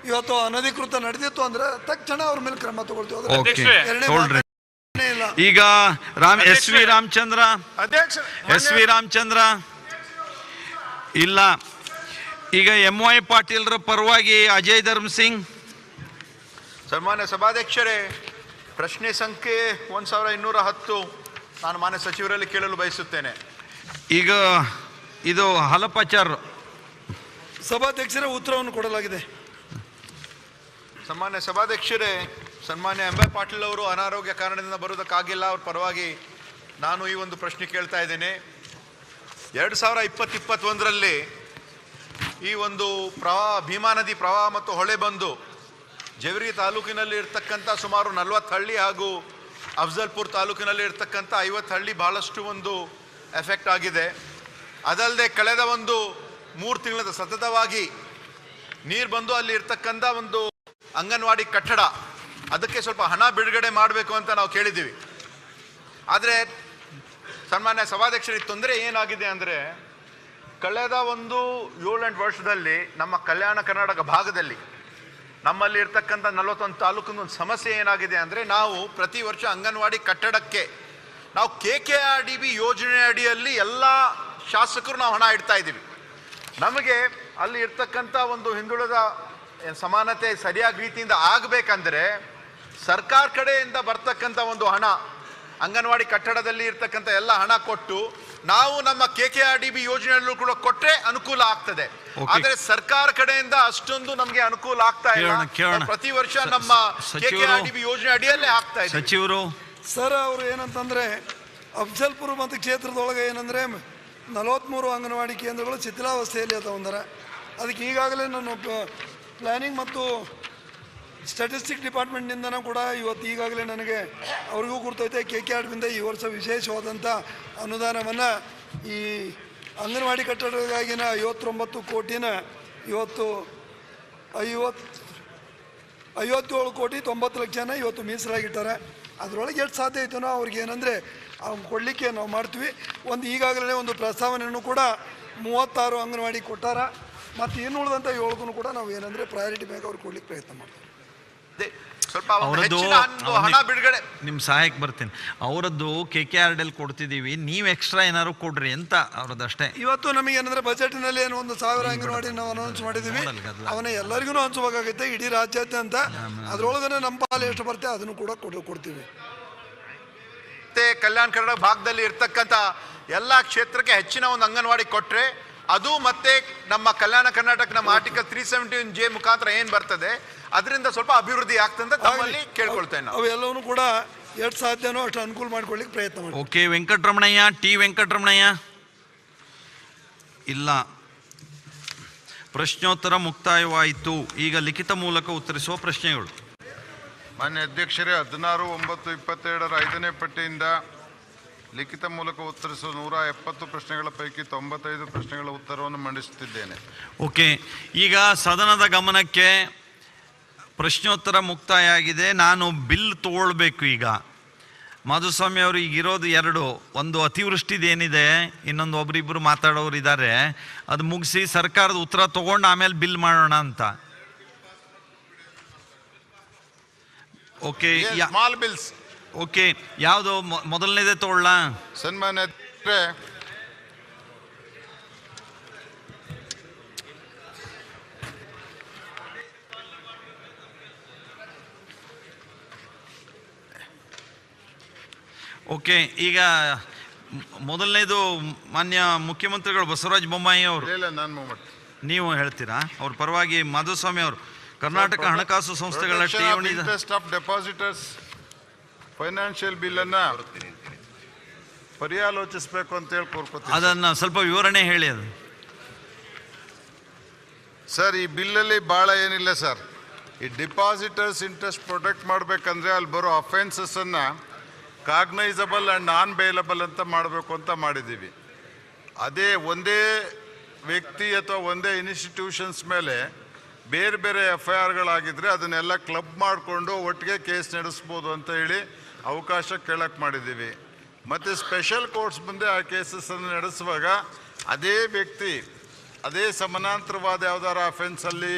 ಇವತ್ತು ಅನಧಿಕೃತ ನಡೆದಿತ್ತು ಅಂದ್ರೆ ತಕ್ಷಣ ಅವ್ರ ಮೇಲೆ ಕ್ರಮ ತಗೊಳ್ತೀವಿ. ಈಗ ಎಸ್ ವಿ ರಾಮಚಂದ್ರ ಇಲ್ಲ. ಈಗ MY ಪಾಟೀಲ್ರ ಪರವಾಗಿ ಅಜಯ್ ಧರ್ಮ್ ಸಿಂಗ್. ಸನ್ಮಾನ್ಯ ಸಭಾಧ್ಯಕ್ಷರೇ, ಪ್ರಶ್ನೆ ಸಂಖ್ಯೆ 1210 ನಾನು ಮಾನ್ಯ ಸಚಿವರಲ್ಲಿ ಕೇಳಲು ಬಯಸುತ್ತೇನೆ. ಈಗ ಇದು ಹಲಪಚಾರ್ ಸಭಾಧ್ಯಕ್ಷರೇ ಉತ್ತರವನ್ನು ಕೊಡಲಾಗಿದೆ. ಸನ್ಮಾನ್ಯ ಸಭಾಧ್ಯಕ್ಷರೇ, ಸನ್ಮಾನ್ಯ MY ಪಾಟೀಲ್ ಅವರು ಅನಾರೋಗ್ಯ ಕಾರಣದಿಂದ ಬರುವುದಕ್ಕಾಗಿಲ್ಲ. ಅವ್ರ ಪರವಾಗಿ ನಾನು ಈ ಒಂದು ಪ್ರಶ್ನೆ ಕೇಳ್ತಾ ಇದ್ದೇನೆ. 2020-21ರಲ್ಲಿ ಈ ಒಂದು ಭೀಮಾ ನದಿ ಪ್ರವಾಹ ಮತ್ತು ಹೊಳೆ ಬಂದು ಜೇವರ್ಗಿ ತಾಲೂಕಿನಲ್ಲಿ ಇರ್ತಕ್ಕಂಥ ಸುಮಾರು 40 ಹಳ್ಳಿ ಹಾಗೂ ಅಫ್ಜಲ್ಪುರ್ ತಾಲೂಕಿನಲ್ಲಿ ಇರ್ತಕ್ಕಂಥ 50 ಹಳ್ಳಿ ಬಹಳಷ್ಟು ಒಂದು ಎಫೆಕ್ಟ್ ಆಗಿದೆ. ಅದಲ್ಲದೆ ಕಳೆದ ಒಂದು 3 ತಿಂಗಳ ಸತತವಾಗಿ ನೀರು ಬಂದು ಅಲ್ಲಿ ಇರ್ತಕ್ಕಂಥ ಒಂದು ಅಂಗನವಾಡಿ ಕಟ್ಟಡ ಅದಕ್ಕೆ ಸ್ವಲ್ಪ ಹಣ ಬಿಡುಗಡೆ ಮಾಡಬೇಕು ಅಂತ ನಾವು ಕೇಳಿದ್ದೀವಿ. ಆದರೆ ಸನ್ಮಾನ್ಯ ಸಭಾಧ್ಯಕ್ಷರಿಗೆ ತೊಂದರೆ ಏನಾಗಿದೆ ಅಂದರೆ, ಕಳೆದ ಒಂದು 7-8 ವರ್ಷದಲ್ಲಿ ನಮ್ಮ ಕಲ್ಯಾಣ ಕರ್ನಾಟಕ ಭಾಗದಲ್ಲಿ ನಮ್ಮಲ್ಲಿ ಇರ್ತಕ್ಕಂಥ 41 ತಾಲೂಕಿನ ಒಂದು ಸಮಸ್ಯೆ ಏನಾಗಿದೆ ಅಂದರೆ, ನಾವು ಪ್ರತಿ ವರ್ಷ ಅಂಗನವಾಡಿ ಕಟ್ಟಡಕ್ಕೆ ನಾವು KKRDB ಯೋಜನೆ ಅಡಿಯಲ್ಲಿ ಎಲ್ಲ ಶಾಸಕರು ನಾವು ಹಣ ಇಡ್ತಾ ಇದ್ದೀವಿ. ನಮಗೆ ಅಲ್ಲಿ ಇರ್ತಕ್ಕಂಥ ಒಂದು ಹಿಂದುಳಿದ ಸಮಾನತೆ ಸರಿಯಾದ ರೀತಿಯಿಂದ ಆಗಬೇಕಂದ್ರೆ ಸರ್ಕಾರ ಕಡೆಯಿಂದ ಬರ್ತಕ್ಕಂಥ ಒಂದು ಹಣ ಅಂಗನವಾಡಿ ಕಟ್ಟಡದಲ್ಲಿ ಇರ್ತಕ್ಕಂಥ ಎಲ್ಲ ಹಣ ಕೊಟ್ಟು ನಾವು ನಮ್ಮ KKRDB ಯೋಜನೆಯಲ್ಲೂ ಕೂಡ ಕೊಟ್ಟರೆ ಅನುಕೂಲ ಆಗ್ತದೆ. ಆದರೆ ಸರ್ಕಾರ ಕಡೆಯಿಂದ ಅಷ್ಟೊಂದು ನಮಗೆ ಅನುಕೂಲ ಆಗ್ತಾ ಇಲ್ಲ. ಪ್ರತಿ ವರ್ಷ ನಮ್ಮ KKRDB ಯೋಜನೆ ಅಡಿಯಲ್ಲೇ ಆಗ್ತಾ ಇದೆ. ಸಚಿವರು ಸರ್, ಅವರು ಏನಂತಂದ್ರೆ ಅಫ್ಜಲ್ಪುರ ಮತ್ತು ಕ್ಷೇತ್ರದೊಳಗೆ ಏನಂದ್ರೆ 43 ಅಂಗನವಾಡಿ ಕೇಂದ್ರಗಳು ಶಿಥಿಲಾವಸ್ಥೆಯಲ್ಲಿ ಅದಾವಂದರೆ ಅದಕ್ಕೆ ಈಗಾಗಲೇ ನಾನು ಪ್ಲಾನಿಂಗ್ ಮತ್ತು ಸ್ಟ್ಯಾಟಿಸ್ಟಿಕ್ ಡಿಪಾರ್ಟ್ಮೆಂಟ್ನಿಂದನೂ ಕೂಡ ಇವತ್ತು ಈಗಾಗಲೇ ನನಗೆ ಅವ್ರಿಗೂ ಗುರ್ತೈತೆ KKRDBಯಿಂದ ಈ ವರ್ಷ ವಿಶೇಷವಾದಂಥ ಅನುದಾನವನ್ನು ಈ ಅಂಗನವಾಡಿ ಕಟ್ಟಡಗಳಿಗಾಗಿನ 59 ಕೋಟಿನ ಇವತ್ತು 57 ಕೋಟಿ 90 ಲಕ್ಷನ ಇವತ್ತು ಮೀಸಲಾಗಿಟ್ಟಾರೆ. ಅದರೊಳಗೆ ಎಷ್ಟು ಸಾಧ್ಯ ಐತನೋ ಅವ್ರಿಗೆ ಏನಂದರೆ ಅವ್ನು ಕೊಡಲಿಕ್ಕೆ ನಾವು ಮಾಡ್ತೀವಿ. ಒಂದು ಈಗಾಗಲೇ ಒಂದು ಪ್ರಸ್ತಾವನೆಯನ್ನು ಕೂಡ 36 ಅಂಗನವಾಡಿ ಕೊಟ್ಟಾರ. ಮತ್ತು ಇನ್ನು ಉಳಿದಂಥ 7 ಕೂಡ ನಾವು ಏನಂದರೆ ಪ್ರಯಾರಿಟಿ ಮ್ಯಾಗ ಅವ್ರು ಕೊಡ್ಲಿಕ್ಕೆ ಪ್ರಯತ್ನ ಮಾಡ್ತೀವಿ. ಸ್ವಲ್ಪ ಹಣ ಬಿಡುಗಡೆ ನಿಮ್ಮ ಸಹಾಯಕ್ಕೆ ಬರ್ತೀನಿ. ಅವರದ್ದು KKRDL ಕೊಡ್ತಿದ್ದೀವಿ, ನೀವು ಎಕ್ಸ್ಟ್ರಾ ಏನಾದ್ರು ಕೊಡ್ರಿ ಅಂತ ಅವ್ರದ್ದಷ್ಟೇ. ಇವತ್ತು ನಮಗೆ ಏನಂದ್ರೆ ಬಜೆಟ್ನಲ್ಲಿ ಏನು 1000 ಅಂಗನವಾಡಿ ನಾವು ಅನೌನ್ಸ್ ಮಾಡಿದ್ದೀವಿ. ಅವನ್ನ ಎಲ್ಲರಿಗೂ ಹಂಚಬೇಕಾಗೈತೆ ಇಡೀ ರಾಜ್ಯಾದ್ಯಂತ. ಅದ್ರೊಳಗನೆ ನಮ್ಮ ಪಾಲು ಎಷ್ಟು ಬರುತ್ತೆ ಅದನ್ನು ಕೂಡ ಕೊಡ್ತೀವಿ. ಮತ್ತೆ ಕಲ್ಯಾಣ ಕರ್ನಾಟಕ ಭಾಗದಲ್ಲಿ ಇರ್ತಕ್ಕಂಥ ಎಲ್ಲ ಕ್ಷೇತ್ರಕ್ಕೆ ಹೆಚ್ಚಿನ ಒಂದು ಅಂಗನವಾಡಿ ಕೊಟ್ಟರೆ ಅದು ಮತ್ತೆ ನಮ್ಮ ಕಲ್ಯಾಣ ಕರ್ನಾಟಕ ನಮ್ಮ ಆರ್ಟಿಕಲ್ 317J ಮುಖಾಂತರ ಏನು ಬರ್ತದೆ ಅದರಿಂದ ಸ್ವಲ್ಪ ಅಭಿವೃದ್ಧಿ ಆಗ್ತಂತ ತಮ್ಮಲ್ಲಿ ಕೇಳ್ಕೊಳ್ತೇನೆ. ಅವೆಲ್ಲವೂ ಕೂಡ ಎಷ್ಟು ಸಾಧ್ಯನೋ ಅಷ್ಟು ಅನುಕೂಲ ಮಾಡ್ಕೊಳ್ಳಿಕ್ಕೆ ಪ್ರಯತ್ನ ಮಾಡಿ. ಓಕೆ, ವೆಂಕಟರಮಣಯ್ಯ ಇಲ್ಲ. ಪ್ರಶ್ನೋತ್ತರ ಮುಕ್ತಾಯವಾಯಿತು. ಈಗ ಲಿಖಿತ ಮೂಲಕ ಉತ್ತರಿಸುವ ಪ್ರಶ್ನೆಗಳು. ಮಾನ್ಯ ಅಧ್ಯಕ್ಷರೇ, 16/9/22 5ನೇ ಪಟ್ಟಿಯಿಂದ ಲಿಖಿತ ಮೂಲಕ ಉತ್ತರಿಸುವ 170 ಪ್ರಶ್ನೆಗಳ ಪೈಕಿ 95 ಪ್ರಶ್ನೆಗಳ ಉತ್ತರವನ್ನು ಮಂಡಿಸುತ್ತಿದ್ದೇನೆ. ಓಕೆ, ಈಗ ಸದನದ ಗಮನಕ್ಕೆ ಪ್ರಶ್ನೋತ್ತರ ಮುಕ್ತಾಯ ಆಗಿದೆ. ನಾನು ಬಿಲ್ ತಗೊಳ್ಬೇಕು. ಈಗ ಮಾಧುಸ್ವಾಮಿ ಅವರು ಈಗ ಇರೋದು 2, ಒಂದು ಅತಿವೃಷ್ಟಿದೇನಿದೆ, ಇನ್ನೊಂದು ಒಬ್ರಿಬ್ರು ಮಾತಾಡೋರು ಇದ್ದಾರೆ. ಅದು ಮುಗಿಸಿ ಸರ್ಕಾರದ ಉತ್ತರ ತಗೊಂಡು ಆಮೇಲೆ ಬಿಲ್ ಮಾಡೋಣ ಅಂತ. Okay, small bills. ಓಕೆ, ಯಾವುದು ಮೊದಲನೇದೇ ತಗೊಳ್ಳ? ಸನ್ಮಾನ್ಯ ಓಕೆ, ಈಗ ಮೊದಲನೇದು ಮಾನ್ಯ ಮುಖ್ಯಮಂತ್ರಿಗಳು ಬಸವರಾಜ ಬೊಮ್ಮಾಯಿ ಅವರು. ನೀವು ಹೇಳ್ತೀರಾ? ಅವ್ರ ಪರವಾಗಿ ಮಾಧುಸ್ವಾಮಿ ಅವರು. ಕರ್ನಾಟಕ ಹಣಕಾಸು ಸಂಸ್ಥೆಗಳ ಠೇವಣಿ ಡೆಪಾಸಿಟರ್ಸ್ ಫೈನಾನ್ಷಿಯಲ್ ಬಿಲ್ ಅನ್ನ ಪರ್ಯಾಲೋಚಿಸಬೇಕು ಅಂತೇಳಿ ಕೋರ್ಕೋತೀವಿ. ಅದನ್ನು ಸ್ವಲ್ಪ ವಿವರಣೆ ಹೇಳಿ. ಅದು ಸರ್, ಈ ಬಿಲ್ಲಲ್ಲಿ ಭಾಳ ಏನಿಲ್ಲ ಸರ್. ಈ ಡಿಪಾಸಿಟರ್ಸ್ ಇಂಟ್ರೆಸ್ಟ್ ಪ್ರೊಟೆಕ್ಟ್ ಮಾಡಬೇಕಂದ್ರೆ ಅಲ್ಲಿ ಬರೋ ಅಫೆನ್ಸಸ್ಸನ್ನು ಕಾಗ್ನೈಸಬಲ್ ಆ್ಯಂಡ್ ನಾನ್ ಬೇಲಬಲ್ ಅಂತ ಮಾಡಬೇಕು ಅಂತ ಮಾಡಿದ್ದೀವಿ. ಅದೇ ಒಂದೇ ವ್ಯಕ್ತಿ ಅಥವಾ ಒಂದೇ ಇನ್ಸ್ಟಿಟ್ಯೂಷನ್ಸ್ ಮೇಲೆ ಬೇರೆ ಬೇರೆ FIRಗಳಾಗಿದ್ದರೆ ಅದನ್ನೆಲ್ಲ ಕ್ಲಬ್ ಮಾಡಿಕೊಂಡು ಒಟ್ಟಿಗೆ ಕೇಸ್ ನಡೆಸ್ಬೋದು ಅಂತ ಹೇಳಿ ಅವಕಾಶ ಕೇಳಕ್ಕೆ ಮಾಡಿದ್ದೀವಿ. ಮತ್ತು ಸ್ಪೆಷಲ್ ಕೋರ್ಟ್ಸ್ ಮುಂದೆ ಆ ಕೇಸಸ್ಸನ್ನು ನಡೆಸುವಾಗ ಅದೇ ವ್ಯಕ್ತಿ ಅದೇ ಸಮಾನಾಂತರವಾದ ಯಾವ್ದಾರ ಅಫೆನ್ಸಲ್ಲಿ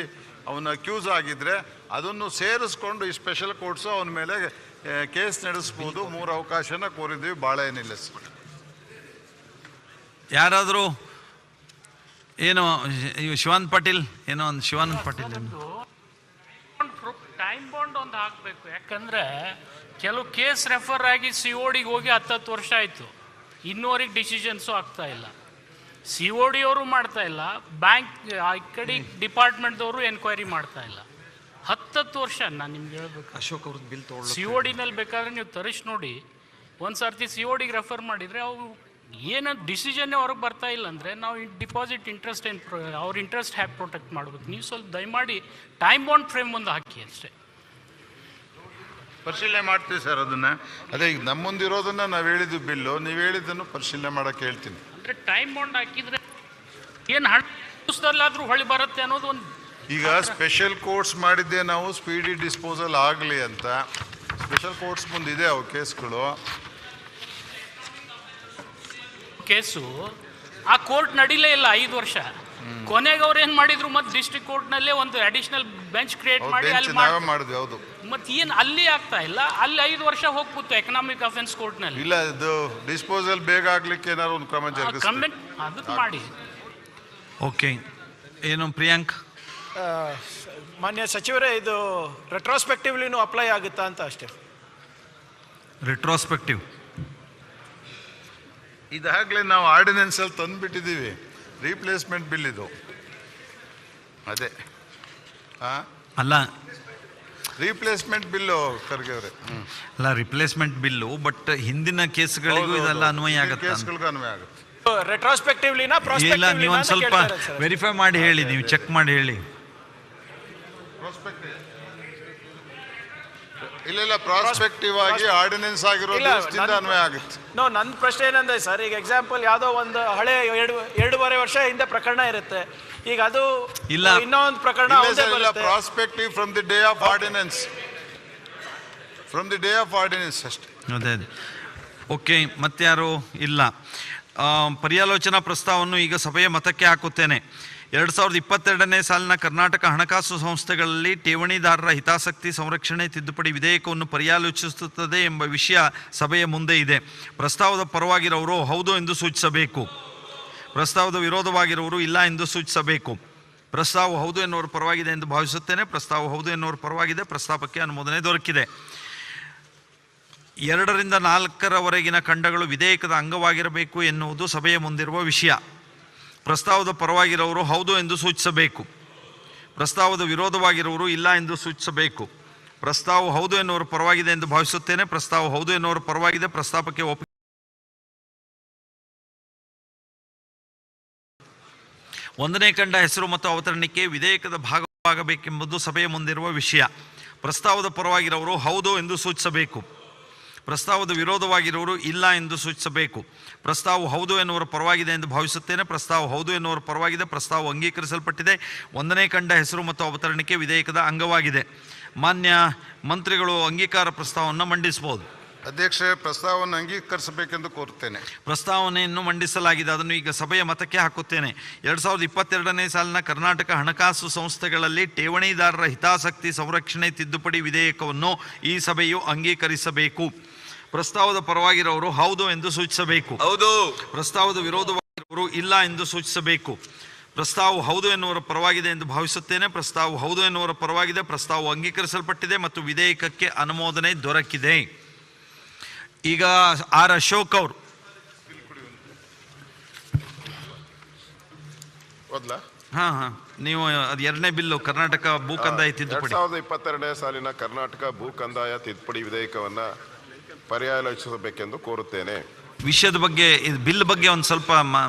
ಅವನು ಅಕ್ಯೂಸ್ ಆಗಿದ್ದರೆ ಅದನ್ನು ಸೇರಿಸ್ಕೊಂಡು ಈ ಸ್ಪೆಷಲ್ ಕೋರ್ಟ್ಸು ಅವನ ಮೇಲೆ ಕೇಸ್ ನಡೆಸ್ಬೋದು. 3 ಅವಕಾಶನ ಕೋರಿದ್ದೀವಿ. ಭಾಳ ಏನಿಲ್ಲ ಸರ್. ಯಾರಾದರೂ ಏನೋ ಶಿವಾನಂದ್ ಪಾಟೀಲ್ ಏನೋ ಒಂದು ಶಿವಾನಂದ್ ಪಾಟೀಲ್ ಟೈಮ್ ಬಾಂಡ್ ಒಂದು ಹಾಕಬೇಕು. ಯಾಕಂದರೆ ಕೆಲವು ಕೇಸ್ ರೆಫರ್ ಆಗಿ COD ಹೋಗಿ 10 ವರ್ಷ ಆಯಿತು, ಇನ್ನೂವರೆಗೆ ಡಿಸಿಷನ್ಸು ಆಗ್ತಾ ಇಲ್ಲ. COD ಅವರು ಮಾಡ್ತಾ ಇಲ್ಲ, ಬ್ಯಾಂಕ್ ಈ ಕಡೆ ಡಿಪಾರ್ಟ್ಮೆಂಟ್ದವರು ಎನ್ಕ್ವೈರಿ ಮಾಡ್ತಾ ಇಲ್ಲ. 10 ವರ್ಷ ನಾನು ನಿಮ್ಗೆ ಹೇಳ್ಬೇಕು. ಅಶೋಕ್ ಅವ್ರದ್ದು ಬಿಲ್ CODನಲ್ಲಿ ಬೇಕಾದ್ರೆ ನೀವು ತರಿಸಿ ನೋಡಿ. ಒಂದು ಸರ್ತಿ CODಗೆ ರೆಫರ್ ಮಾಡಿದರೆ ಅವು ಏನು ಡಿಸಿಷನ್ನೇ ಹೊರಗೆ ಬರ್ತಾ ಇಲ್ಲ ಅಂದರೆ ನಾವು ಡಿಪಾಸಿಟ್ ಇಂಟ್ರೆಸ್ಟ್ ಅವ್ರ ಇಂಟ್ರೆಸ್ಟ್ ಹ್ಯಾಕ್ ಪ್ರೊಟೆಕ್ಟ್ ಮಾಡಬೇಕು. ನೀವು ಸ್ವಲ್ಪ ದಯಮಾಡಿ ಟೈಮ್ ಬಾಂಡ್ ಫ್ರೇಮ್ ಒಂದು ಹಾಕಿ ಅಷ್ಟೇ. ಪರಿಶೀಲನೆ ಮಾಡ್ತೀವಿ ಸರ್ ಅದನ್ನು. ಅದೇ ಈಗ ನಮ್ಮ ಮುಂದಿರೋದನ್ನು ನಾವು ಹೇಳಿದ್ದು ಬಿಲ್ಲು, ನೀವು ಹೇಳಿದ್ದನ್ನು ಪರಿಶೀಲನೆ ಮಾಡೋಕ್ಕೆ ಹೇಳ್ತೀನಿ. ಅಂದರೆ ಟೈಮ್ ಬಾಂಡ್ ಹಾಕಿದರೆ ಏನು ಹಣದಲ್ಲಾದರೂ ಹೊಳಿ ಬರುತ್ತೆ ಅನ್ನೋದು ಒಂದು. ಈಗ ಸ್ಪೆಷಲ್ ಕೋರ್ಟ್ಸ್ ಮಾಡಿದ್ದೆ ನಾವು ಸ್ಪೀಡಿ ಡಿಸ್ಪೋಸಲ್ ಆಗಲಿ ಅಂತ. ಸ್ಪೆಷಲ್ ಕೋರ್ಟ್ಸ್ ಮುಂದಿದೆ ಅವು ಕೇಸ್ಗಳು. ಕೇಸು ಆ ಕೋರ್ಟ್ ನಡೀಲೇ ಇಲ್ಲ 5 ವರ್ಷ. ಕೊನೆಗೆ ಅವ್ರು ಏನು ಮಾಡಿದ್ರು, ಮತ್ತೆ ಡಿಸ್ಟ್ರಿಕ್ಟ್ ಕೋರ್ಟ್ನಲ್ಲೇ ಒಂದು ಅಡಿಷನಲ್ ಬೆಂಚ್ ಕ್ರಿಯೇಟ್ ಮಾಡಿ ಅಲ್ಲಿ ಮಾಡಿದ್ವಿ. ಹೌದು. ಮತ್ತೆ ಏನು ಅಲ್ಲಿ ಆಗ್ತಾ ಇಲ್ಲ, ಅಲ್ಲಿ 5 ವರ್ಷ ಹೋಗ್ಬಿಟ್ಟು ಎಕನಾಮಿಕ್ ಅಫೆನ್ಸ್ ಕೋರ್ಟ್ನಲ್ಲಿ. ಇಲ್ಲ, ಇದು ಡಿಸ್ಪೋಸಲ್ ಬೇಗ ಆಗ್ಲಿಕ್ಕೆ ಏನಾದ್ರು ಒಂದು ಕ್ರಮ ಕಮೆಂಟ್ ಅದಕ್ಕೆ ಮಾಡಿ. ಓಕೆ, ಏನು ಪ್ರಿಯಾಂಕ್? ಮಾನ್ಯ ಸಚಿವರೇ, ಇದು ರೆಟ್ರೋಸ್ಪೆಕ್ಟಿವ್ಲಿನೂ ಅಪ್ಲೈ ಆಗುತ್ತಾ ಅಂತ ಅಷ್ಟೇ. ರೆಟ್ರೋಸ್ಪೆಕ್ಟಿವ್ ಇದಾಗಲೇ ನಾವು ಆರ್ಡಿನೆನ್ಸಲ್ಲಿ ತಂದುಬಿಟ್ಟಿದ್ದೀವಿ. ರೀಪ್ಲೇಸ್ಮೆಂಟ್ ಬಿಲ್ ಇದು. ಅದೇ ಅಲ್ಲ, ರೀಪ್ಲೇಸ್ಮೆಂಟ್ ಬಿಲ್ಲು ಖರ್ಗೆ ಅವರೇ. ಅಲ್ಲ, ರಿಪ್ಲೇಸ್ಮೆಂಟ್ ಬಿಲ್ಲು, ಬಟ್ ಹಿಂದಿನ ಕೇಸ್ಗಳಿಗೂ ಇದೆಲ್ಲ ಅನ್ವಯ ಆಗುತ್ತೆ. ಕೇಸ್ಗಳಿಗೂ ಅನ್ವಯ ಆಗುತ್ತೆ. ರೆಟ್ರೋಸ್ಪೆಕ್ಟಿವ್ಲಿನ ಇಲ್ಲ, ನೀವು ಒಂದು ಸ್ವಲ್ಪ ವೆರಿಫೈ ಮಾಡಿ ಹೇಳಿ, ನೀವು ಚೆಕ್ ಮಾಡಿ ಹೇಳಿ. ಇಲ್ಲ, ಪ್ರಾಸ್ಪೆಕ್ಟಿವ್ ಆಗಿ ಆರ್ಡಿನೆನ್ಸ್ ಆಗಿರೋದು ಅನ್ವಯ ಆಗುತ್ತೆ. ನನ್ನ ಪ್ರಶ್ನೆ ಏನಂದ್ರೆ ಸರ್, ಈಗ ಎಕ್ಸಾಂಪಲ್ ಯಾವುದೋ ಒಂದು ಹಳೆ 2.5 ವರ್ಷ ಹಿಂದೆ ಪ್ರಕರಣ ಇರುತ್ತೆ, ಈಗ ಅದು ಇಲ್ಲ ಇನ್ನೊಂದು ಪ್ರಕರಣ prospective from the day of ordinance, from the day of ordinance ಅಷ್ಟೇ. ಅದೇ. ಓಕೆ, ಮತ್ತಾರು ಇಲ್ಲ. ಪರ್ಯಾಲೋಚನಾ ಪ್ರಸ್ತಾವವನ್ನು ಈಗ ಸಭೆಯ ಮತಕ್ಕೆ ಹಾಕುತ್ತೇನೆ. 2022ನೇ ಸಾಲಿನ ಕರ್ನಾಟಕ ಹಣಕಾಸು ಸಂಸ್ಥೆಗಳಲ್ಲಿ ಠೇವಣಿದಾರರ ಹಿತಾಸಕ್ತಿ ಸಂರಕ್ಷಣೆ ತಿದ್ದುಪಡಿ ವಿಧೇಯಕವನ್ನು ಪರ್ಯಾಲೋಚಿಸುತ್ತದೆ ಎಂಬ ವಿಷಯ ಸಭೆಯ ಮುಂದೆ ಇದೆ. ಪ್ರಸ್ತಾವದ ಪರವಾಗಿರೋರು ಹೌದು ಎಂದು ಸೂಚಿಸಬೇಕು. ಪ್ರಸ್ತಾವದ ವಿರೋಧವಾಗಿರುವವರು ಇಲ್ಲ ಎಂದು ಸೂಚಿಸಬೇಕು. ಪ್ರಸ್ತಾವ ಹೌದು ಎನ್ನುವರು ಪರವಾಗಿದೆ ಎಂದು ಭಾವಿಸುತ್ತೇನೆ. ಪ್ರಸ್ತಾವ ಹೌದು ಎನ್ನುವರು ಪರವಾಗಿದೆ. ಪ್ರಸ್ತಾಪಕ್ಕೆ ಅನುಮೋದನೆ ದೊರಕಿದೆ. 2 ರಿಂದ 4ರವರೆಗಿನ ಖಂಡಗಳು ವಿಧೇಯಕದ ಅಂಗವಾಗಿರಬೇಕು ಎನ್ನುವುದು ಸಭೆಯ ಮುಂದಿರುವ ವಿಷಯ. ಪ್ರಸ್ತಾವದ ಪರವಾಗಿರೋರು ಹೌದು ಎಂದು ಸೂಚಿಸಬೇಕು. ಪ್ರಸ್ತಾವದ ವಿರೋಧವಾಗಿರುವವರು ಇಲ್ಲ ಎಂದು ಸೂಚಿಸಬೇಕು. ಪ್ರಸ್ತಾವ ಹೌದು ಎನ್ನುವರು ಪರವಾಗಿದೆ ಎಂದು ಭಾವಿಸುತ್ತೇನೆ. ಪ್ರಸ್ತಾವ ಹೌದು ಎನ್ನುವರು ಪರವಾಗಿದೆ. ಪ್ರಸ್ತಾಪಕ್ಕೆ ಒಪ್ಪಿಗೆ. 1ನೇ ಖಂಡ ಹೆಸರು ಮತ್ತು ಅವತರಣಿಕೆ ವಿಧೇಯಕದ ಭಾಗವಾಗಬೇಕೆಂಬುದು ಸಭೆಯ ಮುಂದಿರುವ ವಿಷಯ. ಪ್ರಸ್ತಾವದ ಪರವಾಗಿರೋರು ಹೌದು ಎಂದು ಸೂಚಿಸಬೇಕು. ಪ್ರಸ್ತಾವದ ವಿರೋಧವಾಗಿರುವವರು ಇಲ್ಲ ಎಂದು ಸೂಚಿಸಬೇಕು. ಪ್ರಸ್ತಾವ ಹೌದು ಎನ್ನುವರ ಪರವಾಗಿದೆ ಎಂದು ಭಾವಿಸುತ್ತೇನೆ. ಪ್ರಸ್ತಾವ ಹೌದು ಎನ್ನುವರ ಪರವಾಗಿದೆ. ಪ್ರಸ್ತಾವ ಅಂಗೀಕರಿಸಲ್ಪಟ್ಟಿದೆ. 1ನೇ ಖಂಡ ಹೆಸರು ಮತ್ತು ಅವತರಣಿಕೆ ವಿಧೇಯಕದ ಅಂಗವಾಗಿದೆ. ಮಾನ್ಯ ಮಂತ್ರಿಗಳು ಅಂಗೀಕಾರ ಪ್ರಸ್ತಾವವನ್ನು ಮಂಡಿಸಬಹುದು. ಅಧ್ಯಕ್ಷೆ, ಪ್ರಸ್ತಾವವನ್ನು ಅಂಗೀಕರಿಸಬೇಕೆಂದು ಕೋರುತ್ತೇನೆ. ಪ್ರಸ್ತಾವನೆಯನ್ನು ಮಂಡಿಸಲಾಗಿದೆ, ಅದನ್ನು ಈಗ ಸಭೆಯ ಮತಕ್ಕೆ ಹಾಕುತ್ತೇನೆ. 2022ನೇ ಸಾಲಿನ ಕರ್ನಾಟಕ ಹಣಕಾಸು ಸಂಸ್ಥೆಗಳಲ್ಲಿ ಠೇವಣಿದಾರರ ಹಿತಾಸಕ್ತಿ ಸಂರಕ್ಷಣೆ ತಿದ್ದುಪಡಿ ವಿಧೇಯಕವನ್ನು ಈ ಸಭೆಯು ಅಂಗೀಕರಿಸಬೇಕು. ಪ್ರಸ್ತಾವದ ಪರವಾಗಿರೋರು ಹೌದು ಎಂದು ಸೂಚಿಸಬೇಕು. ಹೌದು. ಪ್ರಸ್ತಾವದ ವಿರೋಧವಾಗಿರುವವರು ಇಲ್ಲ ಎಂದು ಸೂಚಿಸಬೇಕು. ಪ್ರಸ್ತಾವ ಹೌದು ಎನ್ನುವರ ಪರವಾಗಿದೆ ಎಂದು ಭಾವಿಸುತ್ತೇನೆ. ಪ್ರಸ್ತಾವ ಹೌದು ಎನ್ನುವರ ಪರವಾಗಿದೆ. ಪ್ರಸ್ತಾವ ಅಂಗೀಕರಿಸಲ್ಪಟ್ಟಿದೆ ಮತ್ತು ವಿಧೇಯಕಕ್ಕೆ ಅನುಮೋದನೆ ದೊರಕಿದೆ. ಈಗ ಆರ್ ಅಶೋಕ್ ಅವರು. ನೀವು ಅದು 2ನೇ ಬಿಲ್ಲು ಕರ್ನಾಟಕ ಭೂ ಕಂದಾಯ ತಿದ್ದುಪಡಿ. 2022ನೇ ಸಾಲಿನ ಕರ್ನಾಟಕ ಭೂ ಕಂದಾಯ ತಿದ್ದುಪಡಿ ವಿಧೇಯಕವನ್ನು ಪರ್ಯಾಲೋಚಿಸಬೇಕೆಂದು ಕೋರುತ್ತೇನೆ. ವಿಷಯದ ಬಗ್ಗೆ, ಇದು ಬಿಲ್ ಬಗ್ಗೆ ಒಂದು ಸ್ವಲ್ಪ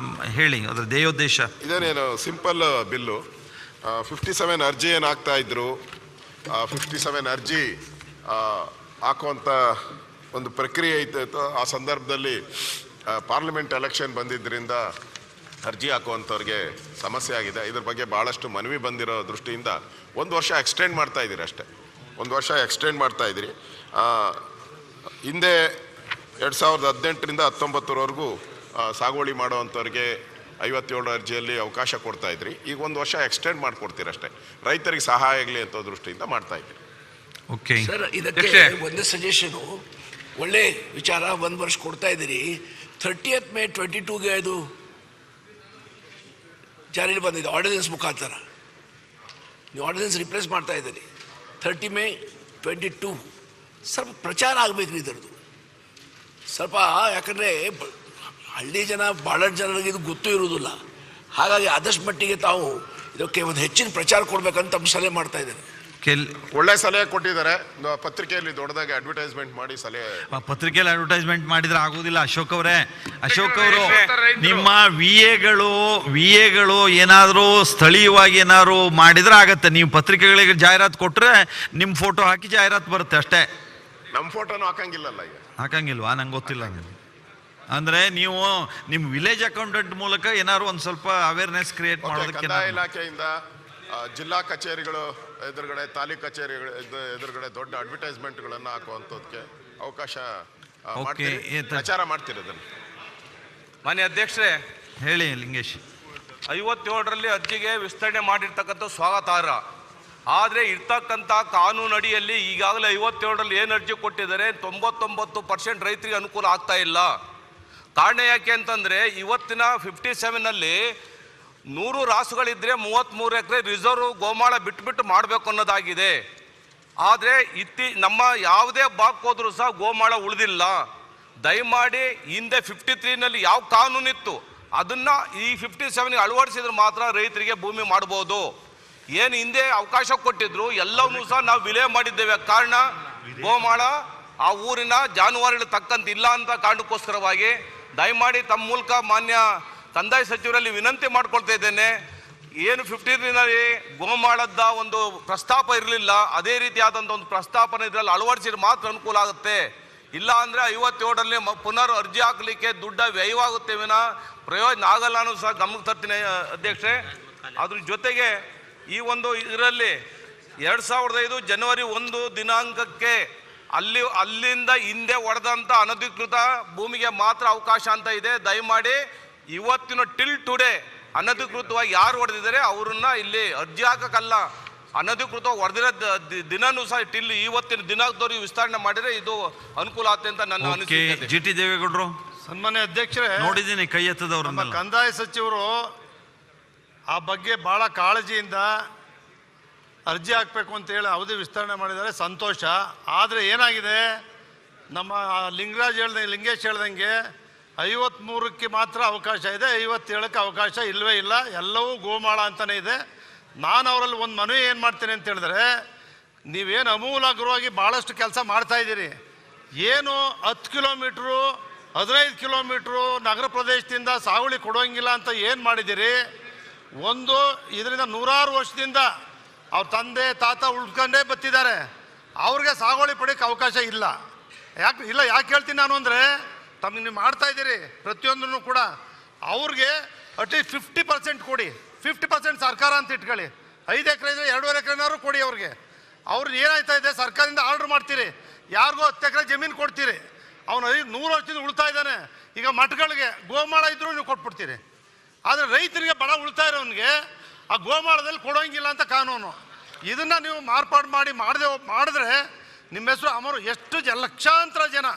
ಹೇಳಿ, ಅದರ ಧ್ಯೇಯೋದ್ದೇಶ. ಇದೇನೇನು ಸಿಂಪಲ್ ಬಿಲ್ಲು. 57 ಅರ್ಜಿ ಏನು ಹಾಕ್ತಾ ಇದ್ರು, 57 ಅರ್ಜಿ ಹಾಕುವಂಥ ಒಂದು ಪ್ರಕ್ರಿಯೆ ಇತ್ತು. ಆ ಸಂದರ್ಭದಲ್ಲಿ ಪಾರ್ಲಿಮೆಂಟ್ ಎಲೆಕ್ಷನ್ ಬಂದಿದ್ದರಿಂದ ಅರ್ಜಿ ಹಾಕುವಂಥವ್ರಿಗೆ ಸಮಸ್ಯೆ ಆಗಿದೆ. ಇದ್ರ ಬಗ್ಗೆ ಭಾಳಷ್ಟು ಮನವಿ ಬಂದಿರೋ ದೃಷ್ಟಿಯಿಂದ 1 ವರ್ಷ ಎಕ್ಸ್ಟೆಂಡ್ ಮಾಡ್ತಾ ಇದ್ದೀರಿ ಅಷ್ಟೇ. 1 ವರ್ಷ ಎಕ್ಸ್ಟೆಂಡ್ ಮಾಡ್ತಾ ಇದ್ದೀರಿ. ಹಿಂದೆ 2018ರಿಂದ 19ವರೆಗೂ ಸಾಗುವಳಿ ಮಾಡೋವಂಥವ್ರಿಗೆ 57 ಅರ್ಜಿಯಲ್ಲಿ ಅವಕಾಶ ಕೊಡ್ತಾ ಇದ್ರಿ. ಈಗ 1 ವರ್ಷ ಎಕ್ಸ್ಟೆಂಡ್ ಮಾಡಿಕೊಡ್ತೀರಿ ಅಷ್ಟೇ. ರೈತರಿಗೆ ಸಹಾಯ ಆಗಲಿ ಅಂತ ದೃಷ್ಟಿಯಿಂದ ಮಾಡ್ತಾ ಇದ್ದೀರಿ. ಓಕೆ ಸರ್, ಇದಕ್ಕೆ ಒಂದೇ ಸಜೆಷನು, ಒಳ್ಳೆ ವಿಚಾರ. 1 ವರ್ಷ ಕೊಡ್ತಾ ಇದ್ದೀರಿ. 30th May 22ಗೆ ಅದು ಜಾರಿಗೆ ಬಂದಿದೆ ಆರ್ಡಿನೆನ್ಸ್ ಮುಖಾಂತರ. ನೀವು ಆರ್ಡಿನೆನ್ಸ್ ರಿಪ್ಲೇಸ್ ಮಾಡ್ತಾ ಇದ್ದೀರಿ. 30 May 22 ಸ್ವಲ್ಪ ಪ್ರಚಾರ ಆಗಬೇಕ್ರಿ ಇದರದ್ದು ಸ್ವಲ್ಪ. ಯಾಕಂದರೆ ಹಳ್ಳಿ ಜನ, ಭಾಳಷ್ಟು ಜನರಿಗೆ ಇದು ಗೊತ್ತೂ ಇರುವುದಿಲ್ಲ. ಹಾಗಾಗಿ ಆದಷ್ಟು ಮಟ್ಟಿಗೆ ತಾವು ಇದಕ್ಕೆ ಒಂದು ಹೆಚ್ಚಿನ ಪ್ರಚಾರ ಕೊಡ್ಬೇಕಂತ ತಮ್ಮ ಸಲಹೆ ಮಾಡ್ತಾ ಇದ್ದೇನೆ. ಒಳ್ಳೆ ಸಲಹೆ ಕೊಟ್ಟಿದ್ದಾರೆ. ಪತ್ರಿಕೆಯಲ್ಲಿ ದೊಡ್ಡದಾಗಿ ಅಡ್ವರ್ಟೈಸ್ಮೆಂಟ್ ಮಾಡಿ ಸಲಹೆ. ಪತ್ರಿಕೆಯಲ್ಲಿ ಅಡ್ವರ್ಟೈಸ್ಮೆಂಟ್ ಮಾಡಿದ್ರೆ ಆಗುದಿಲ್ಲ ಅಶೋಕ್ ಅವರೇ. ಅಶೋಕ್ ಅವರು, ನಿಮ್ಮ ವಿ ಎಗಳು ಏನಾದರೂ ಸ್ಥಳೀಯವಾಗಿ ಏನಾದ್ರು ಮಾಡಿದ್ರೆ ಆಗತ್ತೆ. ನೀವು ಪತ್ರಿಕೆಗಳಿಗೆ ಜಾಹೀರಾತು ಕೊಟ್ಟರೆ ನಿಮ್ಮ ಫೋಟೋ ಹಾಕಿ ಜಾಹೀರಾತು ಬರುತ್ತೆ ಅಷ್ಟೇ. ನಮ್ಮ ಫೋಟೋನು ಹಾಕಂಗಿಲ್ಲಲ್ಲ ಈಗ. ಹಾಕಂಗಿಲ್ವಾ? ನಂಗೆ ಗೊತ್ತಿಲ್ಲ. ಅಂದರೆ ನೀವು ನಿಮ್ಮ ವಿಲೇಜ್ ಅಕೌಂಟೆಂಟ್ ಮೂಲಕ ಏನಾದ್ರು ಒಂದು ಸ್ವಲ್ಪ ಅವೇರ್ನೆಸ್ ಕ್ರಿಯೇಟ್ ಮಾಡೋದಕ್ಕೆ ಕಂದಾಯ ಇಲಾಖೆಯಿಂದ ಜಿಲ್ಲಾ ಕಚೇರಿಗಳು ಎದುರುಗಡೆ, ತಾಲೂಕು ಕಚೇರಿಗಳು ಎದುರುಗಡೆ ದೊಡ್ಡ ಅಡ್ವರ್ಟೈಸ್ಮೆಂಟ್ಗಳನ್ನು ಹಾಕುವಂಥದ್ದಕ್ಕೆ ಅವಕಾಶ ಪ್ರಚಾರ ಮಾಡ್ತಿರೋದನ್ನು. ಮಾನ್ಯ ಅಧ್ಯಕ್ಷರೇ, ಹೇಳಿ ಲಿಂಗೇಶ್. 57ರಲ್ಲಿ ಅರ್ಜಿಗೆ ವಿಸ್ತರಣೆ ಮಾಡಿರ್ತಕ್ಕಂಥ ಸ್ವಾಗತಾರ್ಹ. ಆದರೆ ಇರ್ತಕ್ಕಂಥ ಕಾನೂನು ಅಡಿಯಲ್ಲಿ ಈಗಾಗಲೇ 57ರಲ್ಲಿ ಏನು ಅರ್ಜಿ ಕೊಟ್ಟಿದ್ದಾರೆ 99% ರೈತರಿಗೆ ಅನುಕೂಲ ಆಗ್ತಾ ಇಲ್ಲ. ಕಾರಣ ಯಾಕೆ ಅಂತಂದರೆ, ಇವತ್ತಿನ 57ನಲ್ಲಿ 100 ರಾಸುಗಳಿದ್ದರೆ 33 ಎಕರೆ ರಿಸರ್ವ್ ಗೋಮಾಳ ಬಿಟ್ಟು ಮಾಡಬೇಕು ಅನ್ನೋದಾಗಿದೆ. ಆದರೆ ನಮ್ಮ ಯಾವುದೇ ಭಾಗಕ್ಕೆ ಹೋದ್ರೂ ಸಹ ಗೋಮಾಳ ಉಳಿದಿಲ್ಲ. ದಯಮಾಡಿ ಹಿಂದೆ 53ನಲ್ಲಿ ಯಾವ ಕಾನೂನಿತ್ತು ಅದನ್ನು ಈ 57ಗೆ ಅಳವಡಿಸಿದ್ರೆ ಮಾತ್ರ ರೈತರಿಗೆ ಭೂಮಿ ಮಾಡ್ಬೋದು. ಏನು ಹಿಂದೆ ಅವಕಾಶ ಕೊಟ್ಟಿದ್ರು ಎಲ್ಲವನ್ನೂ ಸಹ ನಾವು ವಿಲೇ ಮಾಡಿದ್ದೇವೆ. ಕಾರಣ ಗೋಮಾಳ ಆ ಊರಿನ ಜಾನುವಾರುಗಳು ತಕ್ಕಂತ ಇಲ್ಲ ಅಂತ ಕಾರಣಕ್ಕೋಸ್ಕರವಾಗಿ ದಯಮಾಡಿ ತಮ್ಮ ಮೂಲಕ ಮಾನ್ಯ ಕಂದಾಯ ಸಚಿವರಲ್ಲಿ ವಿನಂತಿ ಮಾಡ್ಕೊಳ್ತಾ ಇದ್ದೇನೆ. ಏನು 53ನಲ್ಲಿ ಗೋಮಾಳದ ಒಂದು ಪ್ರಸ್ತಾಪ ಇರಲಿಲ್ಲ, ಅದೇ ರೀತಿಯಾದಂಥ ಒಂದು ಪ್ರಸ್ತಾಪನ ಇದರಲ್ಲಿ ಅಳವಡಿಸಿದ್ರೆ ಮಾತ್ರ ಅನುಕೂಲ ಆಗುತ್ತೆ. ಇಲ್ಲ ಅಂದರೆ 57ರಲ್ಲಿ ಪುನರ್ ಅರ್ಜಿ ಹಾಕಲಿಕ್ಕೆ ದುಡ್ಡ ವ್ಯಯವಾಗುತ್ತೆ ವಿನ ಪ್ರಯೋಜನ ಆಗಲ್ಲ ಅನ್ನೋದು ಸಹ ಗಮನಕ್ಕೆ ತರ್ತೀನಿ ಅಧ್ಯಕ್ಷೆ. ಅದ್ರ ಜೊತೆಗೆ ಈ ಒಂದು ಇದರಲ್ಲಿ 2005 ಜನವರಿ 1 ದಿನಾಂಕಕ್ಕೆ ಅಲ್ಲಿಂದ ಹಿಂದೆ ಹೊಡೆದಂಥ ಅನಧಿಕೃತ ಭೂಮಿಗೆ ಮಾತ್ರ ಅವಕಾಶ ಅಂತ ಇದೆ. ದಯಮಾಡಿ ಇವತ್ತಿನ ಟಿಲ್ ಟುಡೇ ಅನಧಿಕೃತವಾಗಿ ಯಾರು ಹೊಡೆದಿದ್ದಾರೆ ಅವರನ್ನ ಇಲ್ಲಿ ಅರ್ಜಿ ಹಾಕಕ್ಕಲ್ಲ, ಅನಧಿಕೃತವಾಗಿ ಹೊಡೆದಿರೋ ದಿನನೂ ಸಹ ಟಿಲ್ ಇವತ್ತಿನ ದಿನದವರೆಗೆ ವಿಸ್ತರಣೆ ಮಾಡಿದರೆ ಇದು ಅನುಕೂಲ ಆಗುತ್ತೆ ಅಂತ ನನ್ನ ಅನಿಸಿಕೆ. ಜಿ ಟಿ ದೇವೇಗೌಡರು. ಸನ್ಮಾನ್ಯ ಅಧ್ಯಕ್ಷರೇ, ನೋಡಿದ್ದೀನಿ ಕೈ ಎತ್ತದವರು. ನಮ್ಮ ಕಂದಾಯ ಸಚಿವರು ಆ ಬಗ್ಗೆ ಭಾಳ ಕಾಳಜಿಯಿಂದ ಅರ್ಜಿ ಹಾಕಬೇಕು ಅಂತೇಳಿ ಅವಧಿ ವಿಸ್ತರಣೆ ಮಾಡಿದ್ದಾರೆ, ಸಂತೋಷ. ಆದರೆ ಏನಾಗಿದೆ, ನಮ್ಮ ಲಿಂಗೇಶ್ ಹೇಳ್ದಂಗೆ 53ಕ್ಕೆ ಮಾತ್ರ ಅವಕಾಶ ಇದೆ, 57ಕ್ಕೆ ಅವಕಾಶ ಇಲ್ಲವೇ ಇಲ್ಲ. ಎಲ್ಲವೂ ಗೋಮಾಳ ಅಂತಲೇ ಇದೆ. ನಾನು ಅವರಲ್ಲಿ ಒಂದು ಮನವಿ ಏನು ಮಾಡ್ತೇನೆ ಅಂತ ಹೇಳಿದ್ರೆ, ನೀವೇನು ಅಮೂಲಾಗ್ರವಾಗಿ ಭಾಳಷ್ಟು ಕೆಲಸ ಮಾಡ್ತಾಯಿದ್ದೀರಿ. ಏನು 10 ಕಿಲೋಮೀಟ್ರು 15 ಕಿಲೋಮೀಟ್ರು ನಗರ ಪ್ರದೇಶದಿಂದ ಸಾಗುವಳಿ ಕೊಡೋಂಗಿಲ್ಲ ಅಂತ ಏನು ಮಾಡಿದ್ದೀರಿ? ಒಂದು ಇದರಿಂದ 100 ವರ್ಷದಿಂದ ಅವ್ರ ತಂದೆ ತಾತ ಉಳ್ಕೊಂಡೇ ಬತ್ತಿದ್ದಾರೆ. ಅವ್ರಿಗೆ ಸಾಗುವಳಿ ಪಡೆಯೋಕ್ಕೆ ಅವಕಾಶ ಇಲ್ಲ. ಯಾಕೆ ಹೇಳ್ತೀನಿ ನಾನು ಅಂದರೆ, ತಮಗೆ ನೀವು ಮಾಡ್ತಾ ಇದ್ದೀರಿ ಪ್ರತಿಯೊಂದನ್ನು ಕೂಡ ಅವ್ರಿಗೆ ಅಟ್ಲೀಸ್ಟ್ 50% ಕೊಡಿ. 50% ಸರ್ಕಾರ ಅಂತ ಇಟ್ಕೊಳ್ಳಿ. 5 ಎಕರೆ ಇದ್ರೆ 2.5 ಎಕರೆನಾದ್ರು ಕೊಡಿ ಅವ್ರಿಗೆ. ಅವ್ರನ್ನ ಏನಾಯ್ತಾ ಇದೆ, ಸರ್ಕಾರದಿಂದ ಆರ್ಡ್ರ್ ಮಾಡ್ತೀರಿ, ಯಾರಿಗೋ 10 ಎಕರೆ ಜಮೀನು ಕೊಡ್ತೀರಿ. ಅವನು 100 ವರ್ಷದಿಂದ ಉಳ್ತಾ ಇದ್ದಾನೆ. ಈಗ ಮಠಗಳಿಗೆ ಗೋಮಾಳ ಇದ್ರೂ ನೀವು ಕೊಟ್ಬಿಡ್ತೀರಿ. ಆದರೆ ರೈತರಿಗೆ ಬಡ ಉಳ್ತಾ ಇರೋನಿಗೆ ಆ ಗೋಮಾಳದಲ್ಲಿ ಕೊಡೋಂಗಿಲ್ಲ ಅಂತ ಕಾನೂನು. ಇದನ್ನು ನೀವು ಮಾರ್ಪಾಡು ಮಾಡಿದ್ರೆ ನಿಮ್ಮ ಹೆಸರು ಅಮರು. ಎಷ್ಟು ಲಕ್ಷಾಂತರ ಜನ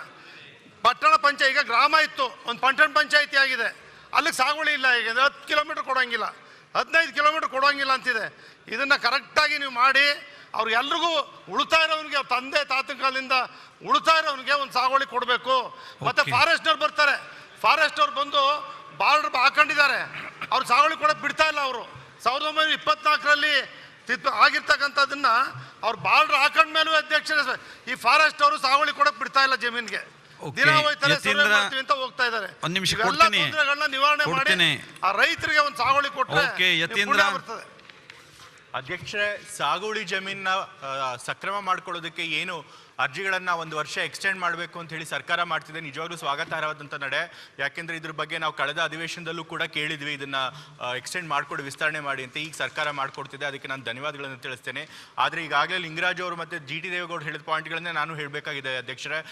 ಪಟ್ಟಣ ಪಂಚಾಯತ್, ಈಗ ಗ್ರಾಮ ಇತ್ತು, ಒಂದು ಪಟ್ಟಣ ಪಂಚಾಯಿತಿ ಆಗಿದೆ, ಅಲ್ಲಿಗೆ ಸಾಗುವಳಿ ಇಲ್ಲ. ಈಗ 10 ಕಿಲೋಮೀಟ್ರ್ ಕೊಡೋಂಗಿಲ್ಲ, 15 ಕಿಲೋಮೀಟ್ರ್ ಕೊಡೋಂಗಿಲ್ಲ ಅಂತಿದೆ. ಇದನ್ನು ಕರೆಕ್ಟಾಗಿ ನೀವು ಮಾಡಿ ಅವ್ರಿಗೆಲ್ರಿಗೂ ಉಳ್ತಾ ಇರೋನಿಗೆ, ಅವ್ರ ತಂದೆ ತಾತನ ಕಾಲದಿಂದ ಉಳ್ತಾ ಇರೋನಿಗೆ ಒಂದು ಸಾಗುವಳಿ ಕೊಡಬೇಕು. ಮತ್ತು ಫಾರೆಸ್ಟ್ನವ್ರು ಬರ್ತಾರೆ, ಫಾರೆಸ್ಟ್ನವ್ರು ಬಂದು ಬಾರ್ಡರ್ ಹಾಕೊಂಡಿದ್ದಾರೆ, ಅವ್ರು ಸಾಗುವಳಿ ಕೊಡೋಕೆ ಬಿಡ್ತಾ ಇಲ್ಲ. ಅವರು 1924ರಲ್ಲಿ ಆಗಿರ್ತಕ್ಕಂಥದ್ದನ್ನು ಅವ್ರು ಬಾರ್ಡರ್ ಹಾಕೊಂಡ್ಮೇಲೂ ಅಧ್ಯಕ್ಷರೇ ಈ ಫಾರೆಸ್ಟ್ ಅವರು ಸಾಗುವಳಿ ಕೊಡೋಕೆ ಬಿಡ್ತಾ ಇಲ್ಲ ಜಮೀನಿಗೆ. ದಿನ ಹೋಗ್ತಾರೆ ಸರ್ವೆ ಮಾಡ್ತೀವಿ ಅಂತ ಹೋಗ್ತಾ ಇದ್ದಾರೆ. ಒಂದು ನಿಮಿಷ ಇವೆಲ್ಲ ಕೊಡ್ತೀನಿ, ತೊಂದರೆಗಳನ್ನ ನಿವಾರಣೆ ಮಾಡಿ ಆ ರೈತರಿಗೆ ಒಂದು ಸಾಗುವಳಿ ಕೊಟ್ಟರೆ ಪುಣ್ಯ ಬರ್ತದೆ. ಅಧ್ಯಕ್ಷರೇ, ಸಾಗುವಳಿ ಜಮೀನ ಸಕ್ರಮ ಮಾಡ್ಕೊಳ್ಳೋದಕ್ಕೆ ಏನು ಅರ್ಜಿಗಳನ್ನು 1 ವರ್ಷ ಎಕ್ಸ್ಟೆಂಡ್ ಮಾಡಬೇಕು ಅಂತ ಹೇಳಿ ಸರ್ಕಾರ ಮಾಡ್ತಿದೆ, ನಿಜವಾಗ್ಲೂ ಸ್ವಾಗತಾರ್ಹವಾದಂಥ ನಡೆ. ಯಾಕೆಂದರೆ ಇದ್ರ ಬಗ್ಗೆ ನಾವು ಕಳೆದ ಅಧಿವೇಶನದಲ್ಲೂ ಕೂಡ ಕೇಳಿದ್ವಿ, ಇದನ್ನು ಎಕ್ಸ್ಟೆಂಡ್ ಮಾಡಿಕೊಡಿ, ವಿಸ್ತರಣೆ ಮಾಡಿ ಅಂತ. ಈಗ ಸರ್ಕಾರ ಮಾಡಿಕೊಡ್ತಿದೆ, ಅದಕ್ಕೆ ನಾನು ಧನ್ಯವಾದಗಳನ್ನು ತಿಳಿಸ್ತೇನೆ. ಆದರೆ ಈಗಾಗಲೇ ಲಿಂಗರಾಜ್ ಅವರು ಮತ್ತು GT ದೇವೇಗೌಡರು ಹೇಳಿದ ಪಾಯಿಂಟ್ಗಳನ್ನೇ ನಾನು ಹೇಳಬೇಕಾಗಿದೆ ಅಧ್ಯಕ್ಷರೇ.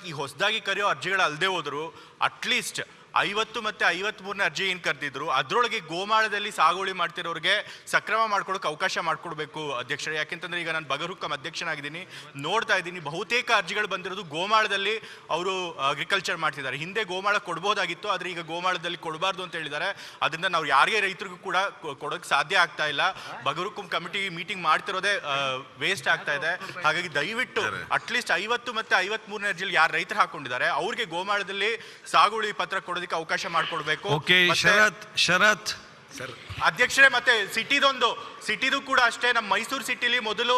ಈ ಹೊಸದಾಗಿ ಕರೆಯೋ ಅರ್ಜಿಗಳು ಅಲ್ಲದೆ ಹೋದರು, ಅಟ್ಲೀಸ್ಟ್ 50 ಮತ್ತು 53ನೇ ಅರ್ಜಿ ಏನು ಕರೆದಿದ್ರು ಅದರೊಳಗೆ ಗೋಮಾಳದಲ್ಲಿ ಸಾಗುವಳಿ ಮಾಡ್ತಿರೋರಿಗೆ ಸಕ್ರಮ ಮಾಡ್ಕೊಳಕ್ಕೆ ಅವಕಾಶ ಮಾಡಿಕೊಡ್ಬೇಕು ಅಧ್ಯಕ್ಷರೇ. ಯಾಕೆಂತಂದ್ರೆ ಈಗ ನಾನು ಬಗರ್ಹುಕ್ಕಂ ಅಧ್ಯಕ್ಷನಾಗಿದ್ದೀನಿ, ನೋಡ್ತಾ ಇದ್ದೀನಿ ಬಹುತೇಕ ಅರ್ಜಿಗಳು ಬಂದಿರೋದು ಗೋಮಾಳದಲ್ಲಿ ಅವರು ಅಗ್ರಿಕಲ್ಚರ್ ಮಾಡ್ತಿದ್ದಾರೆ. ಹಿಂದೆ ಗೋಮಾಳ ಕೊಡ್ಬೋದಾಗಿತ್ತು, ಆದರೆ ಈಗ ಗೋಮಾಳದಲ್ಲಿ ಕೊಡಬಾರ್ದು ಅಂತ ಹೇಳಿದ್ದಾರೆ. ಅದರಿಂದ ನಾವು ಯಾರಿಗೆ ರೈತರಿಗೂ ಕೂಡ ಕೊಡೋಕ್ಕೆ ಸಾಧ್ಯ ಆಗ್ತಾ ಇಲ್ಲ. ಬಗರ್ಹುಕ್ಕಂ ಕಮಿಟಿ ಮೀಟಿಂಗ್ ಮಾಡ್ತಿರೋದೇ ವೇಸ್ಟ್ ಆಗ್ತಾ ಇದೆ. ಹಾಗಾಗಿ ದಯವಿಟ್ಟು ಅಟ್ಲೀಸ್ಟ್ 50 ಮತ್ತು 53ನೇ ಅರ್ಜಿಯಲ್ಲಿ ಯಾರು ರೈತರು ಹಾಕೊಂಡಿದ್ದಾರೆ ಅವ್ರಿಗೆ ಗೋಮಾಳದಲ್ಲಿ ಸಾಗುವಳಿ ಪತ್ರ ಕೊಡೋದಕ್ಕೆ ಅವಕಾಶ ಮಾಡಿಕೊಡ್ಬೇಕು. ಶರತ್ ಅಧ್ಯಕ್ಷರೇ, ಮತ್ತೆ ಸಿಟಿದು ಕೂಡ ಅಷ್ಟೇ. ನಮ್ಮ ಮೈಸೂರು ಸಿಟಿಲಿ ಮೊದಲು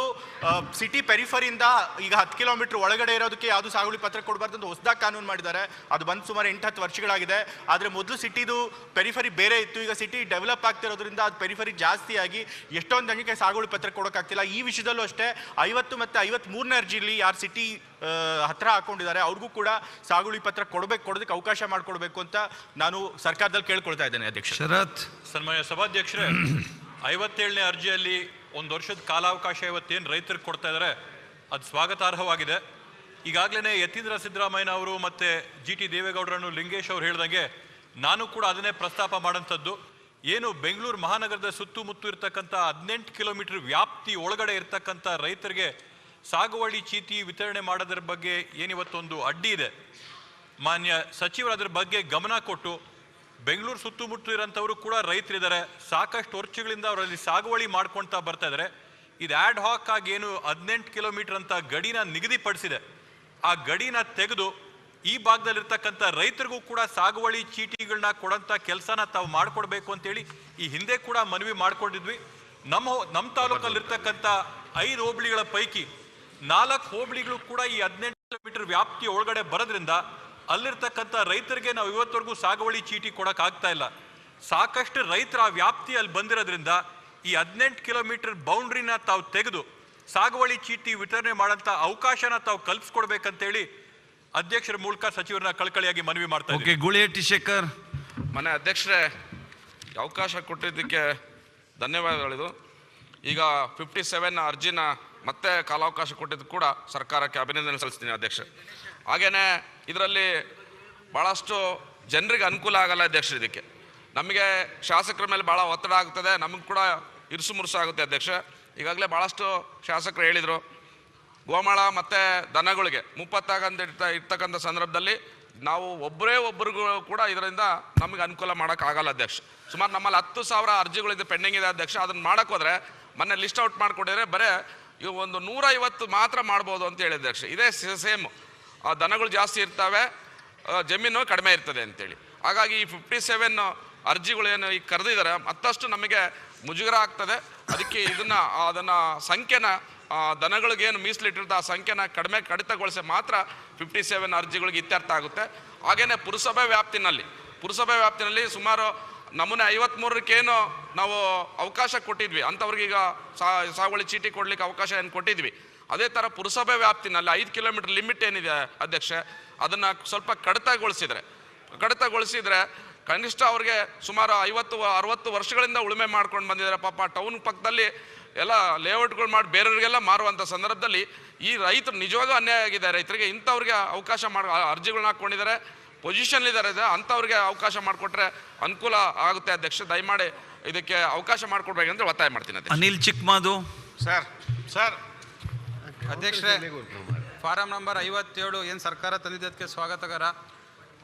ಸಿಟಿ ಪೆರಿಫರಿಂದ ಈಗ 10 ಕಿಲೋಮೀಟರ್ ಒಳಗಡೆ ಇರೋದಕ್ಕೆ ಯಾವುದು ಸಾಗುವಳಿ ಪತ್ರ ಕೊಡಬಾರ್ದು ಅಂತ ಹೊಸದಾಗಿ ಕಾನೂನು ಮಾಡಿದ್ದಾರೆ. ಅದು ಬಂದು ಸುಮಾರು 8-10 ವರ್ಷಗಳಾಗಿದೆ. ಆದರೆ ಮೊದಲು ಸಿಟಿದು ಪೆರಿಫರಿ ಬೇರೆ ಇತ್ತು, ಈಗ ಸಿಟಿ ಡೆವಲಪ್ ಆಗ್ತಿರೋದ್ರಿಂದ ಅದು ಪೆರಿಫರಿ ಜಾಸ್ತಿ ಆಗಿ ಎಷ್ಟೊಂದು ಜನಕ್ಕೆ ಸಾಗುವಳಿ ಪತ್ರ ಕೊಡೋಕ್ಕಾಗ್ತಿಲ್ಲ. ಈ ವಿಷಯದಲ್ಲೂ ಅಷ್ಟೇ 50 ಮತ್ತು 53ನೇ ಅರ್ಜಿಲಿ ಯಾರು ಸಿಟಿ ಹತ್ರ ಹಾಕೊಂಡಿದ್ದಾರೆ ಅವ್ರಿಗೂ ಕೂಡ ಸಾಗುವಳಿ ಪತ್ರ ಕೊಡೋದಕ್ಕೆ ಅವಕಾಶ ಮಾಡಿಕೊಡ್ಬೇಕು ಅಂತ ನಾನು ಸರ್ಕಾರದಲ್ಲಿ ಕೇಳ್ಕೊಳ್ತಾ ಇದ್ದೇನೆ ಅಧ್ಯಕ್ಷ. ಶರತ್ ಸನ್ಮಾನ್ಯ ಸಭಾಧ್ಯಕ್ಷರೇ, 57ನೇ ಅರ್ಜಿಯಲ್ಲಿ 1 ವರ್ಷದ ಕಾಲಾವಕಾಶ ಇವತ್ತೇನು ರೈತರಿಗೆ ಕೊಡ್ತಾ ಇದ್ದಾರೆ ಅದು ಸ್ವಾಗತಾರ್ಹವಾಗಿದೆ. ಈಗಾಗಲೇ ಯತೀಂದ್ರ ಸಿದ್ದರಾಮಯ್ಯ ಅವರು ಮತ್ತು GT ದೇವೇಗೌಡರನ್ನು ಲಿಂಗೇಶ್ ಅವರು ಹೇಳ್ದಂಗೆ ನಾನು ಕೂಡ ಅದನ್ನೇ ಪ್ರಸ್ತಾಪ ಮಾಡೋಂಥದ್ದು. ಏನು ಬೆಂಗಳೂರು ಮಹಾನಗರದ ಸುತ್ತಮುತ್ತ ಇರ್ತಕ್ಕಂಥ 18 ಕಿಲೋಮೀಟರ್ ವ್ಯಾಪ್ತಿ ಒಳಗಡೆ ಇರ್ತಕ್ಕಂಥ ರೈತರಿಗೆ ಸಾಗುವಳಿ ಚೀಟಿ ವಿತರಣೆ ಮಾಡೋದ್ರ ಬಗ್ಗೆ ಏನಿವತ್ತೊಂದು ಅಡ್ಡಿ ಇದೆ, ಮಾನ್ಯ ಸಚಿವರು ಅದ್ರ ಬಗ್ಗೆ ಗಮನ ಕೊಟ್ಟು ಬೆಂಗಳೂರು ಸುತ್ತಮುತ್ತ ಇರೋಂಥವರು ಕೂಡ ರೈತರಿದ್ದಾರೆ, ಸಾಕಷ್ಟು ವರ್ಷಗಳಿಂದ ಅವರಲ್ಲಿ ಸಾಗುವಳಿ ಮಾಡ್ಕೊಳ್ತಾ ಬರ್ತಾ ಇದ್ದಾರೆ. ಇದು ಆ್ಯಡ್ ಹಾಕ್ ಆಗಿ ಏನು 18 ಕಿಲೋಮೀಟರ್ ಅಂತ ಗಡಿನ ನಿಗದಿಪಡಿಸಿದೆ, ಆ ಗಡಿನ ತೆಗೆದು ಈ ಭಾಗದಲ್ಲಿರ್ತಕ್ಕಂಥ ರೈತರಿಗೂ ಕೂಡ ಸಾಗುವಳಿ ಚೀಟಿಗಳನ್ನ ಕೊಡೋಂಥ ಕೆಲಸನ ತಾವು ಮಾಡಿಕೊಡ್ಬೇಕು ಅಂತೇಳಿ ಈ ಹಿಂದೆ ಕೂಡ ಮನವಿ ಮಾಡ್ಕೊಂಡಿದ್ವಿ. ನಮ್ಮ ತಾಲೂಕಲ್ಲಿರ್ತಕ್ಕಂಥ 5 ಹೋಬಳಿಗಳ ಪೈಕಿ 4 ಹೋಬಳಿಗಳು ಕೂಡ ಈ 18 ಕಿಲೋಮೀಟರ್ ವ್ಯಾಪ್ತಿ ಒಳಗಡೆ ಬರೋದ್ರಿಂದ ಅಲ್ಲಿರ್ತಕ್ಕಂಥ ರೈತರಿಗೆ ನಾವು ಇವತ್ತವರೆಗೂ ಸಾಗುವಳಿ ಚೀಟಿ ಕೊಡಕ್ ಆಗ್ತಾ ಇಲ್ಲ. ಸಾಕಷ್ಟು ರೈತರ ಆ ವ್ಯಾಪ್ತಿಯಲ್ಲಿ ಬಂದಿರೋದ್ರಿಂದ ಈ 18 ಕಿಲೋಮೀಟರ್ ಬೌಂಡ್ರಿನ ತಾವು ತೆಗೆದು ಸಾಗುವಳಿ ಚೀಟಿ ವಿತರಣೆ ಮಾಡೋಂಥ ಅವಕಾಶನ ತಾವು ಕಲ್ಪಿಸ್ಕೊಡ್ಬೇಕಂತೇಳಿ ಅಧ್ಯಕ್ಷರ ಮೂಲಕ ಸಚಿವರನ್ನ ಕಳಕಳಿಯಾಗಿ ಮನವಿ ಮಾಡ್ತಾ ಇದ್ದೀವಿ. ಗುಳಿಹಟ್ಟಿ ಶೇಖರ್. ಮನೆ ಅಧ್ಯಕ್ಷರೇ, ಅವಕಾಶ ಕೊಟ್ಟಿದ್ದಕ್ಕೆ ಧನ್ಯವಾದಗಳಿದು. ಈಗ 57 ಅರ್ಜಿನ ಮತ್ತೆ ಕಾಲಾವಕಾಶ ಕೊಟ್ಟಿದ್ದು ಕೂಡ ಸರ್ಕಾರಕ್ಕೆ ಅಭಿನಂದನೆ ಸಲ್ಲಿಸ್ತೀನಿ ಅಧ್ಯಕ್ಷ. ಹಾಗೇನೆ ಇದರಲ್ಲಿ ಭಾಳಷ್ಟು ಜನರಿಗೆ ಅನುಕೂಲ ಆಗಲ್ಲ ಅಧ್ಯಕ್ಷ. ಇದಕ್ಕೆ ನಮಗೆ ಶಾಸಕರ ಮೇಲೆ ಭಾಳ ಒತ್ತಡ ಆಗ್ತದೆ, ನಮಗೆ ಕೂಡ ಇರುಸು ಮುರುಸು ಆಗುತ್ತೆ ಅಧ್ಯಕ್ಷ. ಈಗಾಗಲೇ ಭಾಳಷ್ಟು ಶಾಸಕರು ಹೇಳಿದರು, ಗೋಮಾಳ ಮತ್ತು ದನಗಳಿಗೆ ಮುಪ್ಪತ್ತಾಗಂತ ಇರ್ತಕ್ಕಂಥ ಸಂದರ್ಭದಲ್ಲಿ ನಾವು ಒಬ್ಬರಿಗೂ ಕೂಡ ಇದರಿಂದ ನಮಗೆ ಅನುಕೂಲ ಮಾಡೋಕ್ಕಾಗಲ್ಲ ಅಧ್ಯಕ್ಷ. ಸುಮಾರು ನಮ್ಮಲ್ಲಿ 10,000 ಅರ್ಜಿಗಳಿದೆ, ಪೆಂಡಿಂಗ್ ಇದೆ ಅಧ್ಯಕ್ಷ. ಅದನ್ನು ಮಾಡೋಕ್ಕೆ ಹೋದರೆ ಮೊನ್ನೆ ಲಿಸ್ಟ್ ಔಟ್ ಮಾಡಿಕೊಟ್ಟಿದ್ರೆ ಬರೀ ಇವು ಒಂದು 150 ಮಾತ್ರ ಮಾಡ್ಬೋದು ಅಂತ ಹೇಳಿ ಅಧ್ಯಕ್ಷ. ಇದೇ ಸೇಮ್ ದನಗಳು ಜಾಸ್ತಿ ಇರ್ತವೆ, ಜಮೀನು ಕಡಿಮೆ ಇರ್ತದೆ ಅಂತೇಳಿ. ಹಾಗಾಗಿ ಈ 57 ಅರ್ಜಿಗಳೇನು ಈಗ ಕರೆದಿದ್ದಾರೆ ಮತ್ತಷ್ಟು ನಮಗೆ ಮುಜುಗರ ಆಗ್ತದೆ. ಅದಕ್ಕೆ ಅದನ್ನು ಸಂಖ್ಯೆನ ದನಗಳಿಗೇನು ಮೀಸಲಿಟ್ಟಿರ್ತ ಆ ಸಂಖ್ಯೆನ ಕಡಿತಗೊಳಿಸಿ ಮಾತ್ರ 57 ಅರ್ಜಿಗಳಿಗೆ ಇತ್ಯರ್ಥ ಆಗುತ್ತೆ. ಹಾಗೆಯೇ ಪುರಸಭೆ ವ್ಯಾಪ್ತಿನಲ್ಲಿ ಸುಮಾರು ನಮೂನೆ 53ಕ್ಕೇನು ನಾವು ಅವಕಾಶ ಕೊಟ್ಟಿದ್ವಿ ಅಂಥವ್ರಿಗೆ ಈಗ ಸಾಗುವಳಿ ಚೀಟಿ ಕೊಡ್ಲಿಕ್ಕೆ ಅವಕಾಶ ಏನು ಕೊಟ್ಟಿದ್ವಿ, ಅದೇ ಥರ ಪುರಸಭೆ ವ್ಯಾಪ್ತಿನಲ್ಲಿ 5 ಕಿಲೋಮೀಟರ್ ಲಿಮಿಟ್ ಏನಿದೆ ಅಧ್ಯಕ್ಷ, ಅದನ್ನು ಸ್ವಲ್ಪ ಕಡಿತಗೊಳಿಸಿದ್ರೆ ಕನಿಷ್ಠ ಅವ್ರಿಗೆ ಸುಮಾರು 50-60 ವರ್ಷಗಳಿಂದ ಉಳುಮೆ ಮಾಡ್ಕೊಂಡು ಬಂದಿದ್ದಾರೆ. ಪಾಪ ಟೌನ್ ಪಕ್ಕದಲ್ಲಿ ಎಲ್ಲ ಲೇಔಟ್ಗಳು ಮಾಡಿ ಬೇರೆಯವರಿಗೆಲ್ಲ ಮಾರುವಂಥ ಸಂದರ್ಭದಲ್ಲಿ ಈ ರೈತರು ನಿಜವಾಗೂ ಅನ್ಯಾಯ ಆಗಿದೆ ರೈತರಿಗೆ. ಇಂಥವ್ರಿಗೆ ಅವಕಾಶ ಅರ್ಜಿಗಳನ್ನ ಹಾಕ್ಕೊಂಡಿದ್ದಾರೆ, ಪೊಸಿಷನ್ ಇದ್ದಾರೆ, ಅಂಥವ್ರಿಗೆ ಅವಕಾಶ ಮಾಡಿಕೊಟ್ರೆ ಅನುಕೂಲ ಆಗುತ್ತೆ ಅಧ್ಯಕ್ಷ. ದಯಮಾಡಿ ಇದಕ್ಕೆ ಅವಕಾಶ ಮಾಡಿಕೊಡ್ಬೇಕಂತ ಒತ್ತಾಯ ಮಾಡ್ತೀನಿ ಅಧ್ಯಕ್ಷ. ಅನಿಲ್ ಚಿಕ್ಕಮಾದು. ಸರ್ ಅಧ್ಯಕ್ಷರೇ, ಫಾರಂ ನಂಬರ್ 57 ಏನು ಸರ್ಕಾರ ತಂದಿದ್ದಕ್ಕೆ ಸ್ವಾಗತಕರ.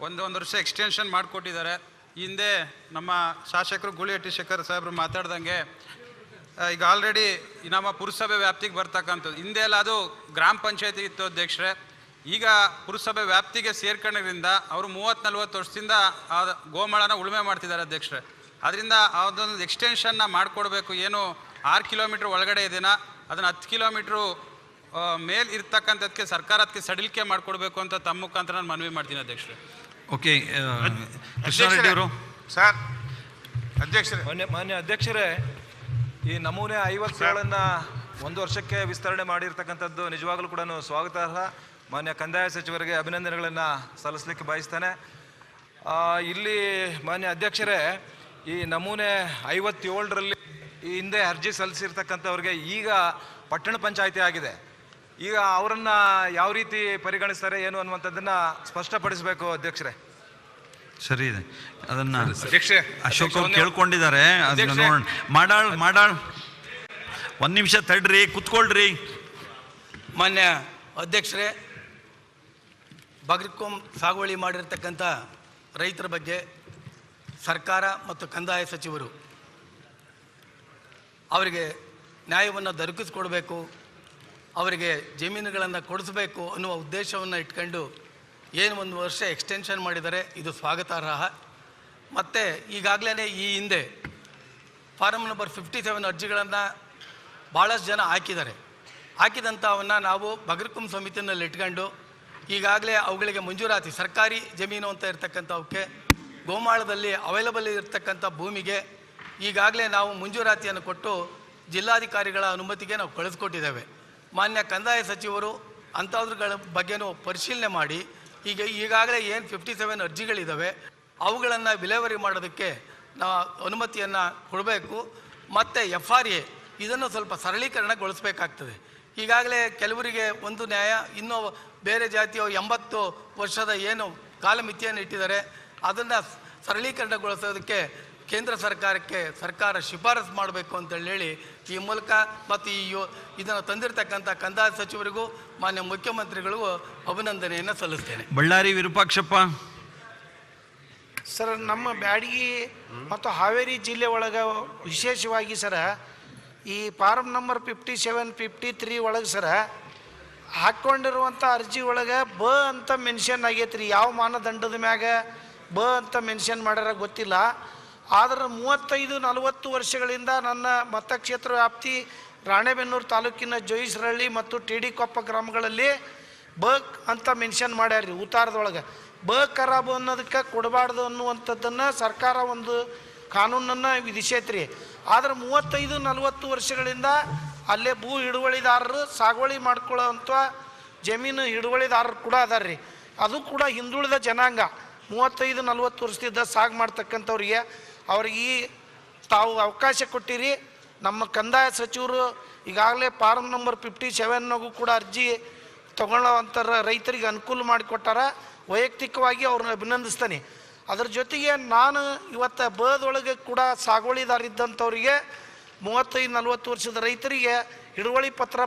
ಒಂದು ವರ್ಷ ಎಕ್ಸ್ಟೆನ್ಷನ್ ಮಾಡಿಕೊಟ್ಟಿದ್ದಾರೆ. ಹಿಂದೆ ನಮ್ಮ ಶಾಸಕರು ಗುಳಿಹಟ್ಟಿ ಶೇಖರ್ ಸಾಹೇಬರು ಮಾತಾಡ್ದಂಗೆ ಈಗ ಆಲ್ರೆಡಿ ನಮ್ಮ ಪುರಸಭೆ ವ್ಯಾಪ್ತಿಗೆ ಬರ್ತಕ್ಕಂಥದ್ದು, ಹಿಂದೆ ಎಲ್ಲ ಅದು ಗ್ರಾಮ ಪಂಚಾಯತಿ ಇತ್ತು ಅಧ್ಯಕ್ಷರೇ. ಈಗ ಪುರಸಭೆ ವ್ಯಾಪ್ತಿಗೆ ಸೇರ್ಕೊಂಡ್ರಿಂದ ಅವರು 30-40 ವರ್ಷದಿಂದ ಆ ಗೋಮಾಳನ ಉಳುಮೆ ಮಾಡ್ತಿದ್ದಾರೆ ಅಧ್ಯಕ್ಷರೇ. ಅದರಿಂದ ಅದೊಂದು ಎಕ್ಸ್ಟೆನ್ಷನ್ನ ಮಾಡಿಕೊಡ್ಬೇಕು. ಏನು 6 ಕಿಲೋಮೀಟ್ರ್ ಒಳಗಡೆ ಇದೆನಾ ಅದನ್ನು 10 ಕಿಲೋಮೀಟ್ರು ಮೇಲ್ ಇರ್ತಕ್ಕಂಥದ್ದಕ್ಕೆ ಸರ್ಕಾರ ಅದಕ್ಕೆ ಸಡಿಲಿಕೆ ಮಾಡಿಕೊಡ್ಬೇಕು ಅಂತ ತಮ್ಮ ಮುಖಾಂತರ ನಾನು ಮನವಿ ಮಾಡ್ತೀನಿ ಅಧ್ಯಕ್ಷರೇ. ಓಕೆ, ಕೃಷ್ಣಾರೆಡ್ಡಿ ಅವರು. ಸರ್ ಅಧ್ಯಕ್ಷರೇ, ಮಾನ್ಯ ಅಧ್ಯಕ್ಷರೇ, ಈ ನಮೂನೆ 57 1 ವರ್ಷಕ್ಕೆ ವಿಸ್ತರಣೆ ಮಾಡಿರ್ತಕ್ಕಂಥದ್ದು ನಿಜವಾಗಲೂ ಕೂಡ ಸ್ವಾಗತಾರ್ಹ. ಮಾನ್ಯ ಕಂದಾಯ ಸಚಿವರಿಗೆ ಅಭಿನಂದನೆಗಳನ್ನು ಸಲ್ಲಿಸಲಿಕ್ಕೆ ಬಯಸ್ತೇನೆ. ಇಲ್ಲಿ ಮಾನ್ಯ ಅಧ್ಯಕ್ಷರೇ, ಈ ನಮೂನೆ 57ರಲ್ಲಿ ಈ ಹಿಂದೆ ಅರ್ಜಿ ಸಲ್ಲಿಸಿರ್ತಕ್ಕಂಥವ್ರಿಗೆ ಈಗ ಪಟ್ಟಣ ಪಂಚಾಯಿತಿ ಆಗಿದೆ. ಈಗ ಅವರನ್ನ ಯಾವ ರೀತಿ ಪರಿಗಣಿಸ್ತಾರೆ ಏನು ಅನ್ನುವಂಥದ್ದನ್ನ ಸ್ಪಷ್ಟಪಡಿಸಬೇಕು ಅಧ್ಯಕ್ಷರೇ. ಸರಿ ಇದೆ, ಅದನ್ನ ಅಧ್ಯಕ್ಷರೇ, ಅಶೋಕ್ ಅವ್ರು ಕೇಳ್ಕೊಂಡಿದ್ದಾರೆ. ಅದನ್ನ ಮಾಡಾಳ್ 1 ನಿಮಿಷ ತಡ್ರಿ, ಕುತ್ಕೊಳ್ರಿ. ಮಾನ್ಯ ಅಧ್ಯಕ್ಷರೇ, ಬಗರ್ಕೊಂ ಸಾಗುವಳಿ ಮಾಡಿರ್ತಕ್ಕಂಥ ರೈತರ ಬಗ್ಗೆ ಸರ್ಕಾರ ಮತ್ತು ಕಂದಾಯ ಸಚಿವರು ಅವರಿಗೆ ನ್ಯಾಯವನ್ನು ದೊರಕಿಸ್ಕೊಡ್ಬೇಕು, ಅವರಿಗೆ ಜಮೀನುಗಳನ್ನು ಕೊಡಿಸಬೇಕು ಅನ್ನುವ ಉದ್ದೇಶವನ್ನು ಇಟ್ಕೊಂಡು ಏನು 1 ವರ್ಷ ಎಕ್ಸ್ಟೆನ್ಷನ್ ಮಾಡಿದ್ದಾರೆ, ಇದು ಸ್ವಾಗತಾರ್ಹ. ಮತ್ತು ಈಗಾಗಲೇ ಈ ಹಿಂದೆ ಫಾರಮ್ ನಂಬರ್ 57 ಅರ್ಜಿಗಳನ್ನು ಭಾಳಷ್ಟು ಜನ ಹಾಕಿದಂಥವನ್ನು ನಾವು ಬಗರ್ಕೊಂ ಸಮಿತಿನಲ್ಲಿ ಇಟ್ಕೊಂಡು ಈಗಾಗಲೇ ಅವುಗಳಿಗೆ ಮಂಜೂರಾತಿ, ಸರ್ಕಾರಿ ಜಮೀನು ಅಂತ ಇರ್ತಕ್ಕಂಥವಕ್ಕೆ ಗೋಮಾಳದಲ್ಲಿ ಅವೈಲಬಲ್ ಇರತಕ್ಕಂಥ ಭೂಮಿಗೆ ಈಗಾಗಲೇ ನಾವು ಮಂಜೂರಾತಿಯನ್ನು ಕೊಟ್ಟು ಜಿಲ್ಲಾಧಿಕಾರಿಗಳ ಅನುಮತಿಗೆ ನಾವು ಕಳಿಸ್ಕೊಟ್ಟಿದ್ದೇವೆ. ಮಾನ್ಯ ಕಂದಾಯ ಸಚಿವರು ಅಂಥದ್ರ ಬಗ್ಗೆನೂ ಪರಿಶೀಲನೆ ಮಾಡಿ ಈಗಾಗಲೇ ಏನು 57 ಅರ್ಜಿಗಳಿದ್ದಾವೆ ಅವುಗಳನ್ನು ವಿಲೇವಾರಿ ಮಾಡೋದಕ್ಕೆ ನಾವು ಅನುಮತಿಯನ್ನು ಕೊಡಬೇಕು. ಮತ್ತು FRA ಇದನ್ನು ಸ್ವಲ್ಪ ಸರಳೀಕರಣಗೊಳಿಸಬೇಕಾಗ್ತದೆ. ಈಗಾಗಲೇ ಕೆಲವರಿಗೆ ಒಂದು ನ್ಯಾಯ, ಇನ್ನೂ ಬೇರೆ ಜಾತಿಯ 80 ವರ್ಷದ ಏನು ಕಾಲಮಿತಿಯನ್ನು ಇಟ್ಟಿದ್ದಾರೆ ಅದನ್ನು ಸರಳೀಕರಣಗೊಳಿಸೋದಕ್ಕೆ ಕೇಂದ್ರ ಸರ್ಕಾರಕ್ಕೆ ಸರ್ಕಾರ ಶಿಫಾರಸು ಮಾಡಬೇಕು ಅಂತೇಳಿ ಈ ಮೂಲಕ ಮತ್ತು ಇದನ್ನು ತಂದಿರತಕ್ಕಂಥ ಕಂದಾಯ ಸಚಿವರಿಗೂ ಮಾನ್ಯ ಮುಖ್ಯಮಂತ್ರಿಗಳಿಗೂ ಅಭಿನಂದನೆಯನ್ನು ಸಲ್ಲಿಸ್ತೇನೆ. ಬಳ್ಳಾರಿ ವಿರೂಪಾಕ್ಷಪ್ಪ. ಸರ್, ನಮ್ಮ ಬ್ಯಾಡಗಿ ಮತ್ತು ಹಾವೇರಿ ಜಿಲ್ಲೆ ಒಳಗೆ ವಿಶೇಷವಾಗಿ ಸರ ಈ ಫಾರಮ್ ನಂಬರ್ 57, 53 ಒಳಗೆ ಸರ ಹಾಕ್ಕೊಂಡಿರುವಂಥ ಅರ್ಜಿ ಒಳಗೆ ಬ ಅಂತ ಮೆನ್ಷನ್ ಆಗೈತೆ ರೀ. ಯಾವ ಮಾನದಂಡದ ಮ್ಯಾಗ ಬ ಅಂತ ಮೆನ್ಷನ್ ಮಾಡ್ಯಾರ ಗೊತ್ತಿಲ್ಲ. ಆದರೆ 35-40 ವರ್ಷಗಳಿಂದ ನನ್ನ ಮತಕ್ಷೇತ್ರ ವ್ಯಾಪ್ತಿ ರಾಣೆಬೆನ್ನೂರು ತಾಲೂಕಿನ ಜೋಯಿಸರಹಳ್ಳಿ ಮತ್ತು ಟಿ.ಡಿ. ಕೊಪ್ಪ ಗ್ರಾಮಗಳಲ್ಲಿ ಬ ಅಂತ ಮೆನ್ಷನ್ ಮಾಡ್ಯಾರ ರೀ. ಉತ್ತಾರದೊಳಗೆ ಬ ಖರಾಬು ಅನ್ನೋದಕ್ಕೆ ಕೊಡಬಾರ್ದು ಅನ್ನುವಂಥದ್ದನ್ನು ಸರ್ಕಾರ ಒಂದು ಕಾನೂನನ್ನು ವಿಧಿಸೈತ್ರಿ. ಆದರೆ 35-40 ವರ್ಷಗಳಿಂದ ಅಲ್ಲೇ ಭೂ ಹಿಡುವಳಿದಾರರು ಸಾಗುವಳಿ ಮಾಡ್ಕೊಳ್ಳೋವಂಥ ಜಮೀನು ಹಿಡುವಳಿದಾರರು ಕೂಡ ಅದಾರ ರೀ. ಅದು ಕೂಡ ಹಿಂದುಳಿದ ಜನಾಂಗ 35-40 ವರ್ಷದಿಂದ ಸಾగు ಮಾಡ್ತಕ್ಕಂಥವ್ರಿಗೆ ಅವ್ರಿಗೆ ತಾವು ಅವಕಾಶ ಕೊಟ್ಟಿರಿ. ನಮ್ಮ ಕಂದಾಯ ಸಚಿವರು ಈಗಾಗಲೇ ಫಾರಮ್ ನಂಬರ್ 57ನಾಗೂ ಕೂಡ ಅರ್ಜಿ ತಗೊಳ್ಳೋವಂಥ ರೈತರಿಗೆ ಅನುಕೂಲ ಮಾಡಿಕೊಟ್ಟಾರ. ವೈಯಕ್ತಿಕವಾಗಿ ಅವ್ರನ್ನ ಅಭಿನಂದಿಸ್ತಾನೆ. ಅದ್ರ ಜೊತೆಗೆ ನಾನು ಇವತ್ತು ಬದೊಳಗೆ ಕೂಡ ಸಾಗುವಳಿದಾರಿದ್ದಂಥವ್ರಿಗೆ 35-40 ವರ್ಷದ ರೈತರಿಗೆ ಹಿಡುವಳಿ ಪತ್ರ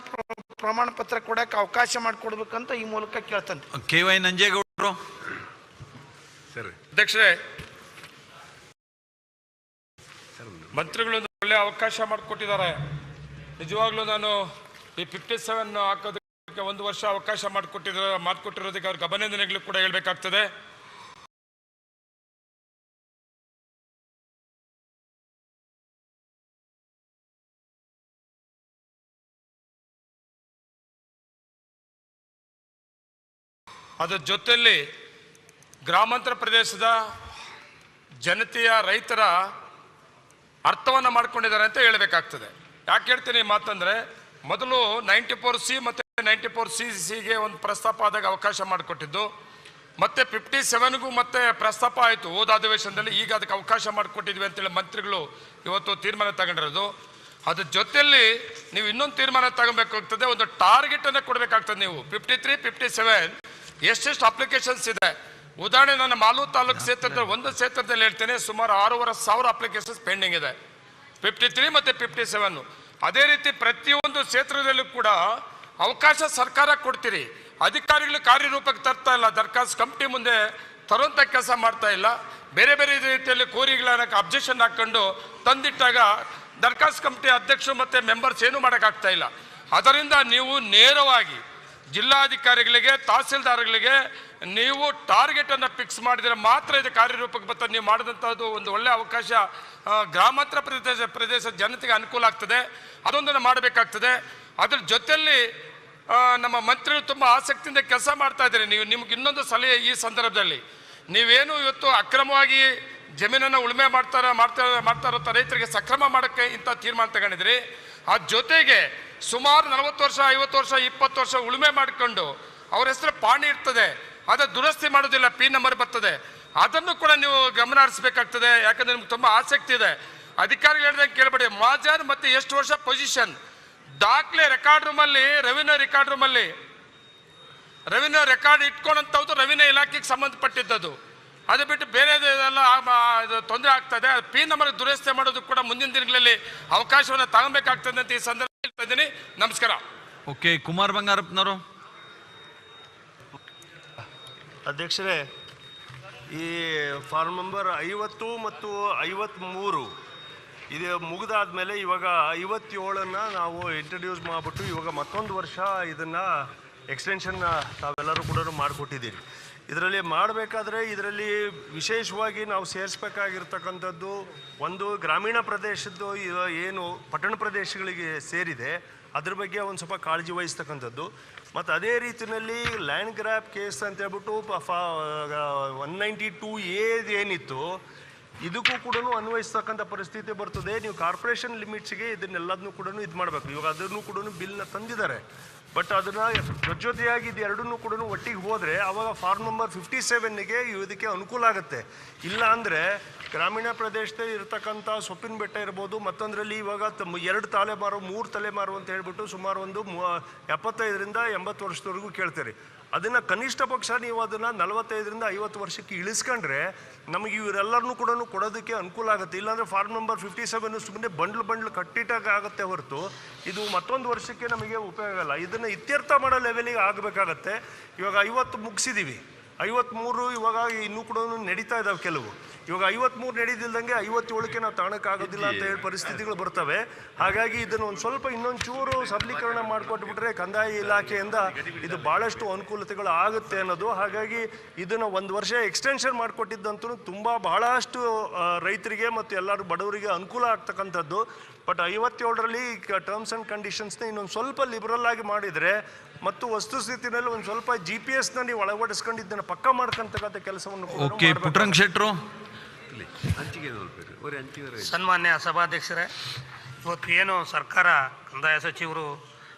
ಪ್ರಮಾಣ ಪತ್ರ ಕೊಡೋಕೆ ಅವಕಾಶ ಮಾಡಿಕೊಡ್ಬೇಕಂತ ಈ ಮೂಲಕ ಕೇಳ್ತಾನೆ. KY ನಂಜೇಗೌಡರು. ಸರಿ ಅಧ್ಯಕ್ಷರೇ, ಮಂತ್ರಿಗಳೊಂದು ಒಳ್ಳೆ ಅವಕಾಶ ಮಾಡಿಕೊಟ್ಟಿದ್ದಾರೆ. ನಿಜವಾಗ್ಲೂ ನಾನು ಈ 57 ಹಾಕೋದಕ್ಕೆ 1 ವರ್ಷ ಅವಕಾಶ ಮಾಡಿಕೊಟ್ಟಿರೋದಕ್ಕೆ ಅವ್ರಿಗೆ ಅಭಿನಂದನೆಗಳು ಕೂಡ ಹೇಳ್ಬೇಕಾಗ್ತದೆ. ಅದರ ಜೊತೆಯಲ್ಲಿ ಗ್ರಾಮಾಂತರ ಪ್ರದೇಶದ ಜನತೆಯ ರೈತರ ಅರ್ಥವನ್ನು ಮಾಡ್ಕೊಂಡಿದ್ದಾರೆ ಅಂತ ಹೇಳಬೇಕಾಗ್ತದೆ. ಯಾಕೆ ಹೇಳ್ತೀನಿ ಮಾತಂದರೆ, ಮೊದಲು 94C ಮತ್ತು 94CCಗೆ ಒಂದು ಪ್ರಸ್ತಾಪ ಆದಾಗ ಅವಕಾಶ ಮಾಡಿಕೊಟ್ಟಿದ್ದು, ಮತ್ತೆ 57ಗೂ ಮತ್ತೆ ಪ್ರಸ್ತಾಪ ಆಯಿತು ಹೋದ ಅಧಿವೇಶನದಲ್ಲಿ. ಈಗ ಅದಕ್ಕೆ ಅವಕಾಶ ಮಾಡಿಕೊಟ್ಟಿದ್ವಿ ಅಂತೇಳಿ ಮಂತ್ರಿಗಳು ಇವತ್ತು ತೀರ್ಮಾನ ತಗೊಂಡಿರೋದು. ಅದ್ರ ಜೊತೆಯಲ್ಲಿ ನೀವು ಇನ್ನೊಂದು ತೀರ್ಮಾನ ತಗೊಬೇಕಾಗ್ತದೆ, ಒಂದು ಟಾರ್ಗೆಟನ್ನು ಕೊಡಬೇಕಾಗ್ತದೆ. ನೀವು 53, 57 ಎಷ್ಟೆಷ್ಟು ಅಪ್ಲಿಕೇಶನ್ಸ್ ಇದೆ. ಉದಾಹರಣೆ, ನನ್ನ ಮಾಲೂರು ತಾಲೂಕು ಕ್ಷೇತ್ರದ ಒಂದು ಕ್ಷೇತ್ರದಲ್ಲಿ ಹೇಳ್ತೇನೆ, ಸುಮಾರು 6,500 ಅಪ್ಲಿಕೇಶನ್ಸ್ ಪೆಂಡಿಂಗ್ ಇದೆ, 53 ಮತ್ತು 57. ಅದೇ ರೀತಿ ಪ್ರತಿಯೊಂದು ಕ್ಷೇತ್ರದಲ್ಲೂ ಕೂಡ ಅವಕಾಶ ಸರ್ಕಾರ ಕೊಡ್ತೀರಿ, ಅಧಿಕಾರಿಗಳು ಕಾರ್ಯರೂಪಕ್ಕೆ ತರ್ತಾ ಇಲ್ಲ, ದರ್ಖಾಸ್ತು ಕಮಿಟಿ ಮುಂದೆ ತರುವಂಥ ಕೆಲಸ ಮಾಡ್ತಾ ಇಲ್ಲ. ಬೇರೆ ಬೇರೆ ರೀತಿಯಲ್ಲಿ ಕೋರಿಗಳನ್ನ ಅಬ್ಜೆಕ್ಷನ್ ಹಾಕ್ಕೊಂಡು ತಂದಿಟ್ಟಾಗ ದರ್ಖಾಸ್ತು ಕಮಿಟಿ ಅಧ್ಯಕ್ಷರು ಮತ್ತು ಮೆಂಬರ್ಸ್ ಏನೂ ಮಾಡೋಕ್ಕಾಗ್ತಾ ಇಲ್ಲ. ಅದರಿಂದ ನೀವು ನೇರವಾಗಿ ಜಿಲ್ಲಾಧಿಕಾರಿಗಳಿಗೆ, ತಹಸೀಲ್ದಾರ್ಗಳಿಗೆ ನೀವು ಟಾರ್ಗೆಟನ್ನು ಫಿಕ್ಸ್ ಮಾಡಿದರೆ ಮಾತ್ರ ಇದು ಕಾರ್ಯರೂಪಕ್ಕೆ ಬರ್ತದೆ. ನೀವು ಮಾಡಿದಂಥದ್ದು ಒಂದು ಒಳ್ಳೆಯ ಅವಕಾಶ ಗ್ರಾಮಾಂತರ ಪ್ರದೇಶ ಜನತೆಗೆ ಅನುಕೂಲ ಆಗ್ತದೆ. ಅದೊಂದನ್ನು ಮಾಡಬೇಕಾಗ್ತದೆ. ಅದ್ರ ಜೊತೆಯಲ್ಲಿ ನಮ್ಮ ಮಂತ್ರಿಗಳು ತುಂಬ ಆಸಕ್ತಿಯಿಂದ ಕೆಲಸ ಮಾಡ್ತಾ ಇದ್ದಾರೆ. ನಿಮ್ಗೆ ಇನ್ನೊಂದು ಸಲಹೆ ಈ ಸಂದರ್ಭದಲ್ಲಿ, ನೀವೇನು ಇವತ್ತು ಅಕ್ರಮವಾಗಿ ಜಮೀನನ್ನು ಉಳುಮೆ ಮಾಡ್ತಾ ಇರೋ ರೈತರಿಗೆ ಸಕ್ರಮ ಮಾಡೋಕ್ಕೆ ಇಂಥ ತೀರ್ಮಾನ ತಗೊಂಡಿದ್ರಿ. ಆ ಜೊತೆಗೆ ಸುಮಾರು 40 ವರ್ಷ 50 ವರ್ಷ 20 ವರ್ಷ ಉಳುಮೆ ಮಾಡಿಕೊಂಡು ಅವ್ರ ಹೆಸರು ಪಾಣಿ ಇರ್ತದೆ, ಅದ ದುರಸ್ತಿ ಮಾಡೋದಿಲ್ಲ, ಪಿ ನಂಬರ್ ಬರ್ತದೆ, ಅದನ್ನು ಕೂಡ ನೀವು ಗಮನ ಹರಿಸಬೇಕಾಗ್ತದೆ. ಯಾಕಂದ್ರೆ ನಿಮ್ಗೆ ತುಂಬ ಆಸಕ್ತಿ ಇದೆ. ಅಧಿಕಾರಿಗಳು ಹೇಳಿದಂಗೆ ಕೇಳಬೇಡಿ. ಮಾಜರ್ ಮತ್ತೆ ಎಷ್ಟು ವರ್ಷ ಪೊಸಿಷನ್ ದಾಖಲೆ ರೆಕಾರ್ಡ್ ರೂಮಲ್ಲಿ, ರೆವಿನ್ಯೂ ರೆಕಾರ್ಡ್ ಇಟ್ಕೊಂಡಂಥದ್ದು ರೆವಿನ್ಯೂ ಇಲಾಖೆಗೆ ಸಂಬಂಧಪಟ್ಟಿದ್ದದು. ಅದು ಬಿಟ್ಟು ಬೇರೆ ಎಲ್ಲ ತೊಂದರೆ ಆಗ್ತದೆ. ಪಿ ನಂಬರ್ ದುರಸ್ತಿ ಮಾಡೋದು ಕೂಡ ಮುಂದಿನ ದಿನಗಳಲ್ಲಿ ಅವಕಾಶವನ್ನು ತಗೊಬೇಕಾಗ್ತದೆ ಅಂತ ಈ ಸಂದರ್ಭ ಹೇಳ್ತಾ ಇದ್ದೀನಿ. ನಮಸ್ಕಾರ. ಓಕೆ, ಕುಮಾರ್ ಬಂಗಾರಪ್ಪನವರು. ಅಧ್ಯಕ್ಷರೇ, ಈ ಫಾರ್ಮ್ ನಂಬರ್ 50 ಮತ್ತು 53 ಇದು ಮುಗಿದಾದ್ಮೇಲೆ ಇವಾಗ 57 ನಾವು ಇಂಟ್ರಡ್ಯೂಸ್ ಮಾಡಿಬಿಟ್ಟು ಇವಾಗ ಮತ್ತೊಂದು ವರ್ಷ ಇದನ್ನು ಎಕ್ಸ್ಟೆನ್ಷನ್ ತಾವೆಲ್ಲರೂ ಕೂಡ ಮಾಡಿಕೊಟ್ಟಿದ್ದೀರಿ. ಇದರಲ್ಲಿ ಮಾಡಬೇಕಾದ್ರೆ ಇದರಲ್ಲಿ ವಿಶೇಷವಾಗಿ ನಾವು ಸೇರಿಸ್ಬೇಕಾಗಿರ್ತಕ್ಕಂಥದ್ದು ಒಂದು ಗ್ರಾಮೀಣ ಪ್ರದೇಶದ್ದು ಏನು ಪಟ್ಟಣ ಪ್ರದೇಶಗಳಿಗೆ ಸೇರಿದೆ ಅದ್ರ ಬಗ್ಗೆ ಒಂದು ಸ್ವಲ್ಪ ಕಾಳಜಿ ವಹಿಸ್ತಕ್ಕಂಥದ್ದು. ಮತ್ತು ಅದೇ ರೀತಿಯಲ್ಲಿ ಲ್ಯಾಂಡ್ ಗ್ರ್ಯಾಬ್ ಕೇಸ್ ಅಂತ ಹೇಳ್ಬಿಟ್ಟು 192A ಏನಿತ್ತು ಇದಕ್ಕೂ ಕೂಡ ಅನ್ವಯಿಸ್ತಕ್ಕಂಥ ಪರಿಸ್ಥಿತಿ ಬರ್ತದೆ. ನೀವು ಕಾರ್ಪೊರೇಷನ್ ಲಿಮಿಟ್ಸ್ಗೆ ಇದನ್ನೆಲ್ಲದನ್ನು ಕೂಡ ಇದು ಮಾಡಬೇಕು. ಇವಾಗ ಅದನ್ನು ಕೂಡ ಬಿಲ್ನ ತಂದಿದ್ದಾರೆ. ಬಟ್ ಅದನ್ನು ಜೊತೆಯಾಗಿ ಇದು ಎರಡನ್ನೂ ಕೂಡ ಒಟ್ಟಿಗೆ ಹೋದರೆ ಆವಾಗ ಫಾರ್ಮ್ ನಂಬರ್ 57ಗೆ ಇದಕ್ಕೆ ಅನುಕೂಲ ಆಗುತ್ತೆ. ಇಲ್ಲ ಅಂದರೆ ಗ್ರಾಮೀಣ ಪ್ರದೇಶದಲ್ಲಿ ಇರತಕ್ಕಂಥ ಸೊಪ್ಪಿನ ಬೆಟ್ಟ ಇರ್ಬೋದು, ಮತ್ತೊಂದರಲ್ಲಿ ಇವಾಗ 2 ತಲೆಮಾರು 3 ತಲೆಮಾರು ಅಂತ ಹೇಳ್ಬಿಟ್ಟು ಸುಮಾರು ಒಂದು 75ರಿಂದ 80 ವರ್ಷದವರೆಗೂ ಕೇಳ್ತೀರಿ. ಅದನ್ನು ಕನಿಷ್ಠ ಪಕ್ಷ ನೀವು ಅದನ್ನು 45ರಿಂದ 50 ವರ್ಷಕ್ಕೆ ಇಳಿಸ್ಕೊಂಡ್ರೆ ನಮಗೆ ಇವರೆಲ್ಲರನ್ನೂ ಕೂಡ ಕೊಡೋದಕ್ಕೆ ಅನುಕೂಲ ಆಗುತ್ತೆ. ಇಲ್ಲಾಂದರೆ ಫಾರ್ಮ್ ನಂಬರ್ 57 ಸುಮ್ಮನೆ ಬಂಡ್ಲು ಕಟ್ಟಿಟ್ಟಾಗುತ್ತೆ ಹೊರತು ಇದು ಮತ್ತೊಂದು ವರ್ಷಕ್ಕೆ ನಮಗೆ ಉಪಯೋಗ ಆಗಲ್ಲ. ಇದನ್ನು ಇತ್ಯರ್ಥ ಮಾಡೋ ಲೆವೆಲಿಗೆ ಆಗಬೇಕಾಗತ್ತೆ. ಇವಾಗ 50 ಮುಗಿಸಿದ್ದೀವಿ, 53 ಇವಾಗ ಇನ್ನೂ ಕೂಡ ನಡೀತಾ ಇದ್ದಾವೆ ಕೆಲವು. ಇವಾಗ 53 ನಡೀದಿಲ್ದಂಗೆ 57ಕ್ಕೆ ನಾವು ತಗೊಳಕ್ಕಾಗೋದಿಲ್ಲ ಅಂತ ಹೇಳಿ ಪರಿಸ್ಥಿತಿಗಳು ಬರ್ತವೆ. ಹಾಗಾಗಿ ಇದನ್ನು ಒಂದು ಸ್ವಲ್ಪ ಇನ್ನೊಂದು ಚೂರು ಸಬಲೀಕರಣ ಮಾಡಿಕೊಟ್ಬಿಟ್ರೆ ಕಂದಾಯ ಇಲಾಖೆಯಿಂದ ಇದು ಭಾಳಷ್ಟು ಅನುಕೂಲತೆಗಳು ಆಗುತ್ತೆ ಅನ್ನೋದು. ಹಾಗಾಗಿ ಇದನ್ನು 1 ವರ್ಷ ಎಕ್ಸ್ಟೆನ್ಷನ್ ಮಾಡಿಕೊಟ್ಟಿದ್ದಂತೂ ತುಂಬ ಬಹಳಷ್ಟು ರೈತರಿಗೆ ಮತ್ತು ಎಲ್ಲರೂ ಬಡವರಿಗೆ ಅನುಕೂಲ ಆಗ್ತಕ್ಕಂಥದ್ದು. ಬಟ್ 57ರಲ್ಲಿ ಟರ್ಮ್ಸ್ ಆ್ಯಂಡ್ ಕಂಡೀಷನ್ಸ್ನ ಇನ್ನೊಂದು ಸ್ವಲ್ಪ ಲಿಬರಲ್ ಆಗಿ ಮಾಡಿದರೆ ಮತ್ತು ವಸ್ತುಸ್ಥಿತಿನಲ್ಲಿ ಒಂದು ಸ್ವಲ್ಪ GPS ನೀವು ಒಳಪಡಿಸ್ಕೊಂಡು ಇದನ್ನು ಪಕ್ಕ ಮಾಡ್ಕೊಂತಕ್ಕಂಥ ಕೆಲಸವನ್ನು ಸನ್ಮಾನ್ಯ ಸಭಾಧ್ಯಕ್ಷರೇ, ಇವತ್ತು ಏನು ಸರ್ಕಾರ ಕಂದಾಯ ಸಚಿವರು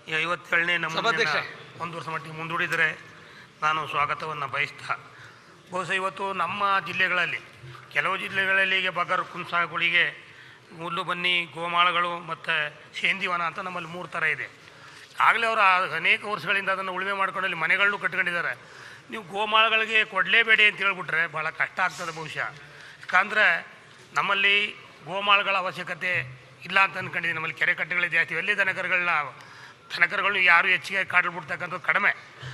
ಈ 57ನೇ ನಮೂನೆಯನ್ನು 1 ವರ್ಷ ಮಟ್ಟಿಗೆ ಮುಂದೂಡಿದರೆ ನಾನು ಸ್ವಾಗತವನ್ನು ಬಯಸ್ತಾ, ಬಹುಶಃ ಇವತ್ತು ನಮ್ಮ ಜಿಲ್ಲೆಗಳಲ್ಲಿ ಕೆಲವು ಜಿಲ್ಲೆಗಳಲ್ಲಿ ಈಗ ಬಗರ್ ಕುಂಸಾಗುಳಿಗೆ ಹುಲ್ಲು ಬನ್ನಿ ಗೋಮಾಳಗಳು ಮತ್ತು ಸೇಂದಿವನ ಅಂತ ನಮ್ಮಲ್ಲಿ 3 ಥರ ಇದೆ. ಆಗಲೇ ಅವರು ಅನೇಕ ವರ್ಷಗಳಿಂದ ಅದನ್ನು ಉಳುಮೆ ಮಾಡ್ಕೊಂಡು ಅಲ್ಲಿ ಮನೆಗಳನ್ನೂ ಕಟ್ಕೊಂಡಿದ್ದಾರೆ. ನೀವು ಗೋಮಾಳಗಳಿಗೆ ಕೊಡಲೇಬೇಡಿ ಅಂತ ಹೇಳ್ಬಿಟ್ರೆ ಭಾಳ ಕಷ್ಟ ಆಗ್ತದೆ ಬಹುಶಃ. ಯಾಕಂದರೆ ನಮ್ಮಲ್ಲಿ ಗೋಮಾಳಗಳ ಅವಶ್ಯಕತೆ ಇಲ್ಲ ಅಂತ ಅಂದ್ಕೊಂಡಿದ್ದೀವಿ. ನಮ್ಮಲ್ಲಿ ಕೆರೆ ಕಟ್ಟೆಗಳೇ ಜಾಸ್ತಿ. ಎಲ್ಲಿ ದನಕರುಗಳು ಯಾರು ಹೆಚ್ಚಿಗೆ ಕಾಡಲು ಬಿಡ್ತಕ್ಕಂಥದ್ದು ಕಡಿಮೆ,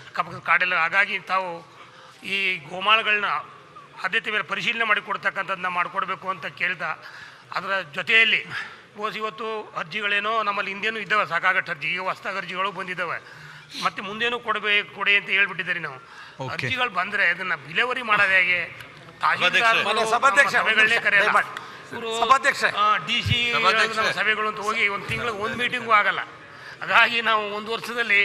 ಅಕ್ಕಪಕ್ಕದ ಕಾಡೆಲ್ಲ. ಹಾಗಾಗಿ ತಾವು ಈ ಗೋಮಾಳಗಳನ್ನ ಆದ್ಯತೆ ಮೇಲೆ ಪರಿಶೀಲನೆ ಮಾಡಿ ಕೊಡ್ತಕ್ಕಂಥದ್ದನ್ನ ಮಾಡಿಕೊಡ್ಬೇಕು ಅಂತ ಕೇಳ್ತಾ, ಅದರ ಜೊತೆಯಲ್ಲಿ ಇವತ್ತು ಅರ್ಜಿಗಳೇನೋ ನಮ್ಮಲ್ಲಿ ಹಿಂದೇನೂ ಇದ್ದಾವೆ ಸಾಕಾಗಟ್ಟು ಅರ್ಜಿ. ಈಗ ಹೊಸದಾಗಿ ಅರ್ಜಿಗಳು ಬಂದಿದ್ದಾವೆ. ಮತ್ತು ಮುಂದೇನೂ ಕೊಡಿ ಅಂತ ಹೇಳ್ಬಿಟ್ಟಿದ್ದಾರೆ. ನಾವು ಅರ್ಜಿಗಳು ಬಂದರೆ ಅದನ್ನು ವಿಲೇವರಿ ಮಾಡೋದು ಹೇಗೆ? ಸಭೆಗಳನ್ನೇ ಕರೆಯಲ್ಲ, DC ನಮ್ಮ ಸಭೆಗಳು ಅಂತ ಹೋಗಿ 1 ತಿಂಗಳಿಗೆ 1 ಮೀಟಿಂಗು ಆಗಲ್ಲ. ಹಾಗಾಗಿ ನಾವು 1 ವರ್ಷದಲ್ಲಿ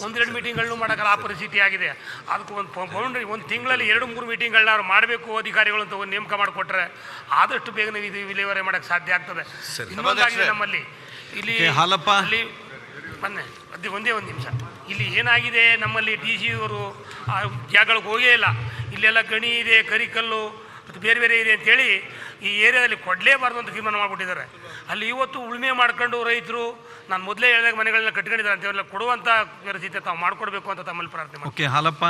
1-2 ಮೀಟಿಂಗ್ಗಳನ್ನು ಮಾಡೋಕ್ಕಲ್ಲ, ಆ ಪರಿಸ್ಥಿತಿ ಆಗಿದೆ. ಅದಕ್ಕೆ ಒಂದು ಬೌಂಡ್ರಿ 1 ತಿಂಗಳಲ್ಲಿ 2-3 ಮೀಟಿಂಗ್ಗಳನ್ನ ಮಾಡಬೇಕು ಅಧಿಕಾರಿಗಳು ಅಂತ ಒಂದು ನೇಮಕ ಮಾಡಿಕೊಟ್ರೆ ಆದಷ್ಟು ಬೇಗನೆ ಇದು ವಿಲೇವಾರಿ ಮಾಡೋಕ್ಕೆ ಸಾಧ್ಯ ಆಗ್ತದೆ. ಇನ್ನೊಂದಾಗಿದೆ ನಮ್ಮಲ್ಲಿ ಇಲ್ಲಿ ಮೊನ್ನೆ ಒಂದೇ 1 ನಿಮಿಷ. ಇಲ್ಲಿ ಏನಾಗಿದೆ, ನಮ್ಮಲ್ಲಿ DC ಅವರು ಆ ಜಾಗಗಳಿಗೆ ಹೋಗೇ ಇಲ್ಲ. ಇಲ್ಲೆಲ್ಲ ಗಣಿ ಇದೆ, ಕರಿಕಲ್ಲು ಮತ್ತು ಬೇರೆ ಬೇರೆ ಇದೆ ಅಂತೇಳಿ ಈ ಏರಿಯಾದಲ್ಲಿ ಕೊಡಲೇಬಾರ್ದು ಅಂತ ತೀರ್ಮಾನ ಮಾಡಿಬಿಟ್ಟಿದ್ದಾರೆ. ಅಲ್ಲಿ ಇವತ್ತು ಉಳುಮೆ ಮಾಡ್ಕೊಂಡು ರೈತರು ನಾನು ಮೊದಲೇ ಹೇಳಿದಾಗ ಮನೆಗಳನ್ನ ಕಟ್ಕೊಂಡಿದ್ದಾರೆ ಅಂತೆಲ್ಲ ಕೊಡುವಂಥ ಪರಿಸ್ಥಿತಿ ತಾವು ಮಾಡಿಕೊಡ್ಬೇಕು ಅಂತ ತಮ್ಮಲ್ಲಿ ಪ್ರಾರ್ಥನೆ ಮಾಡಿ. ಹಾಲಪ್ಪ,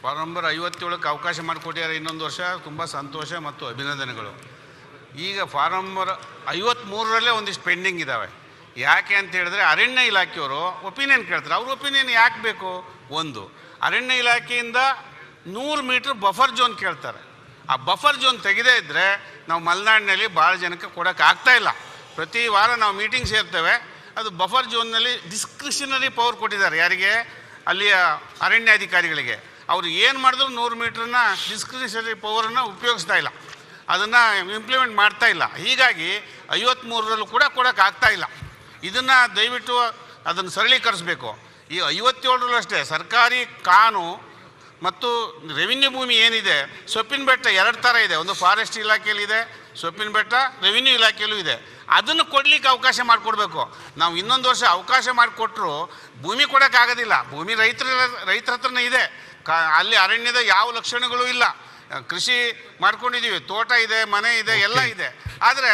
ಫಾರ್ಮ್ ನಂಬರ್ 57ಕ್ಕೆ ಅವಕಾಶ ಮಾಡಿಕೊಟ್ಟಿದ್ದಾರೆ ಇನ್ನೊಂದು ವರ್ಷ. ತುಂಬ ಸಂತೋಷ ಮತ್ತು ಅಭಿನಂದನೆಗಳು. ಈಗ ಫಾರ್ಮ್ ನಂಬರ್ 53ರಲ್ಲೇ ಒಂದಿಷ್ಟು ಪೆಂಡಿಂಗ್ ಇದ್ದಾವೆ. ಯಾಕೆ ಅಂತ ಹೇಳಿದ್ರೆ ಅರಣ್ಯ ಇಲಾಖೆಯವರು ಒಪಿನಿಯನ್ ಕೇಳ್ತಾರೆ. ಅವ್ರ ಒಪಿನಿಯನ್ ಯಾಕೆ ಬೇಕು? ಒಂದು, ಅರಣ್ಯ ಇಲಾಖೆಯಿಂದ 100 ಮೀಟ್ರ್ ಬಫರ್ ಝೋನ್ ಕೇಳ್ತಾರೆ. ಆ ಬಫರ್ ಝೋನ್ ತೆಗೆದೇ ಇದ್ದರೆ ನಾವು ಮಲೆನಾಡಿನಲ್ಲಿ ಭಾಳ ಜನಕ್ಕೆ ಕೊಡೋಕ್ಕೆ ಆಗ್ತಾಯಿಲ್ಲ. ಪ್ರತಿ ವಾರ ನಾವು ಮೀಟಿಂಗ್ ಸೇರ್ತೇವೆ. ಅದು ಬಫರ್ ಝೋನ್ನಲ್ಲಿ ಡಿಸ್ಕ್ರಿಷನರಿ ಪವರ್ ಕೊಟ್ಟಿದ್ದಾರೆ. ಯಾರಿಗೆ? ಅಲ್ಲಿಯ ಅರಣ್ಯಾಧಿಕಾರಿಗಳಿಗೆ. ಅವರು ಏನು ಮಾಡಿದ್ರು 100 ಮೀಟ್ರನ್ನ ಡಿಸ್ಕ್ರಿಷನರಿ ಪವರನ್ನು ಉಪಯೋಗಿಸ್ತಾ ಇಲ್ಲ, ಅದನ್ನು ಇಂಪ್ಲಿಮೆಂಟ್ ಮಾಡ್ತಾ ಇಲ್ಲ. ಹೀಗಾಗಿ 53ರಲ್ಲೂ ಕೂಡ ಕೊಡೋಕ್ಕೆ ಆಗ್ತಾಯಿಲ್ಲ. ಇದನ್ನು ದಯವಿಟ್ಟು ಅದನ್ನು ಸರಳೀಕರಿಸಬೇಕು. ಈ 57ರಲ್ಲೂ ಅಷ್ಟೇ ಸರ್ಕಾರಿ ಕಾನು ಮತ್ತು ರೆವಿನ್ಯೂ ಭೂಮಿ ಏನಿದೆ, ಸೊಪ್ಪಿನ ಬೆಟ್ಟ 2 ಥರ ಇದೆ. ಒಂದು ಫಾರೆಸ್ಟ್ ಇಲಾಖೆಯಲ್ಲಿ ಇದೆ, ಸೊಪ್ಪಿನ ಬೆಟ್ಟ ರೆವಿನ್ಯೂ ಇಲಾಖೆಯಲ್ಲೂ ಇದೆ. ಅದನ್ನು ಕೊಡಲಿಕ್ಕೆ ಅವಕಾಶ ಮಾಡಿಕೊಡ್ಬೇಕು. ನಾವು ಇನ್ನೊಂದು ವರ್ಷ ಅವಕಾಶ ಮಾಡಿಕೊಟ್ರು ಭೂಮಿ ಕೊಡೋಕ್ಕಾಗೋದಿಲ್ಲ. ಭೂಮಿ ರೈತರ ಹತ್ರನೇ ಇದೆ. ಅಲ್ಲಿ ಅರಣ್ಯದ ಯಾವ ಲಕ್ಷಣಗಳು ಇಲ್ಲ. ಕೃಷಿ ಮಾಡ್ಕೊಂಡಿದ್ದೀವಿ, ತೋಟ ಇದೆ, ಮನೆ ಇದೆ, ಎಲ್ಲ ಇದೆ. ಆದರೆ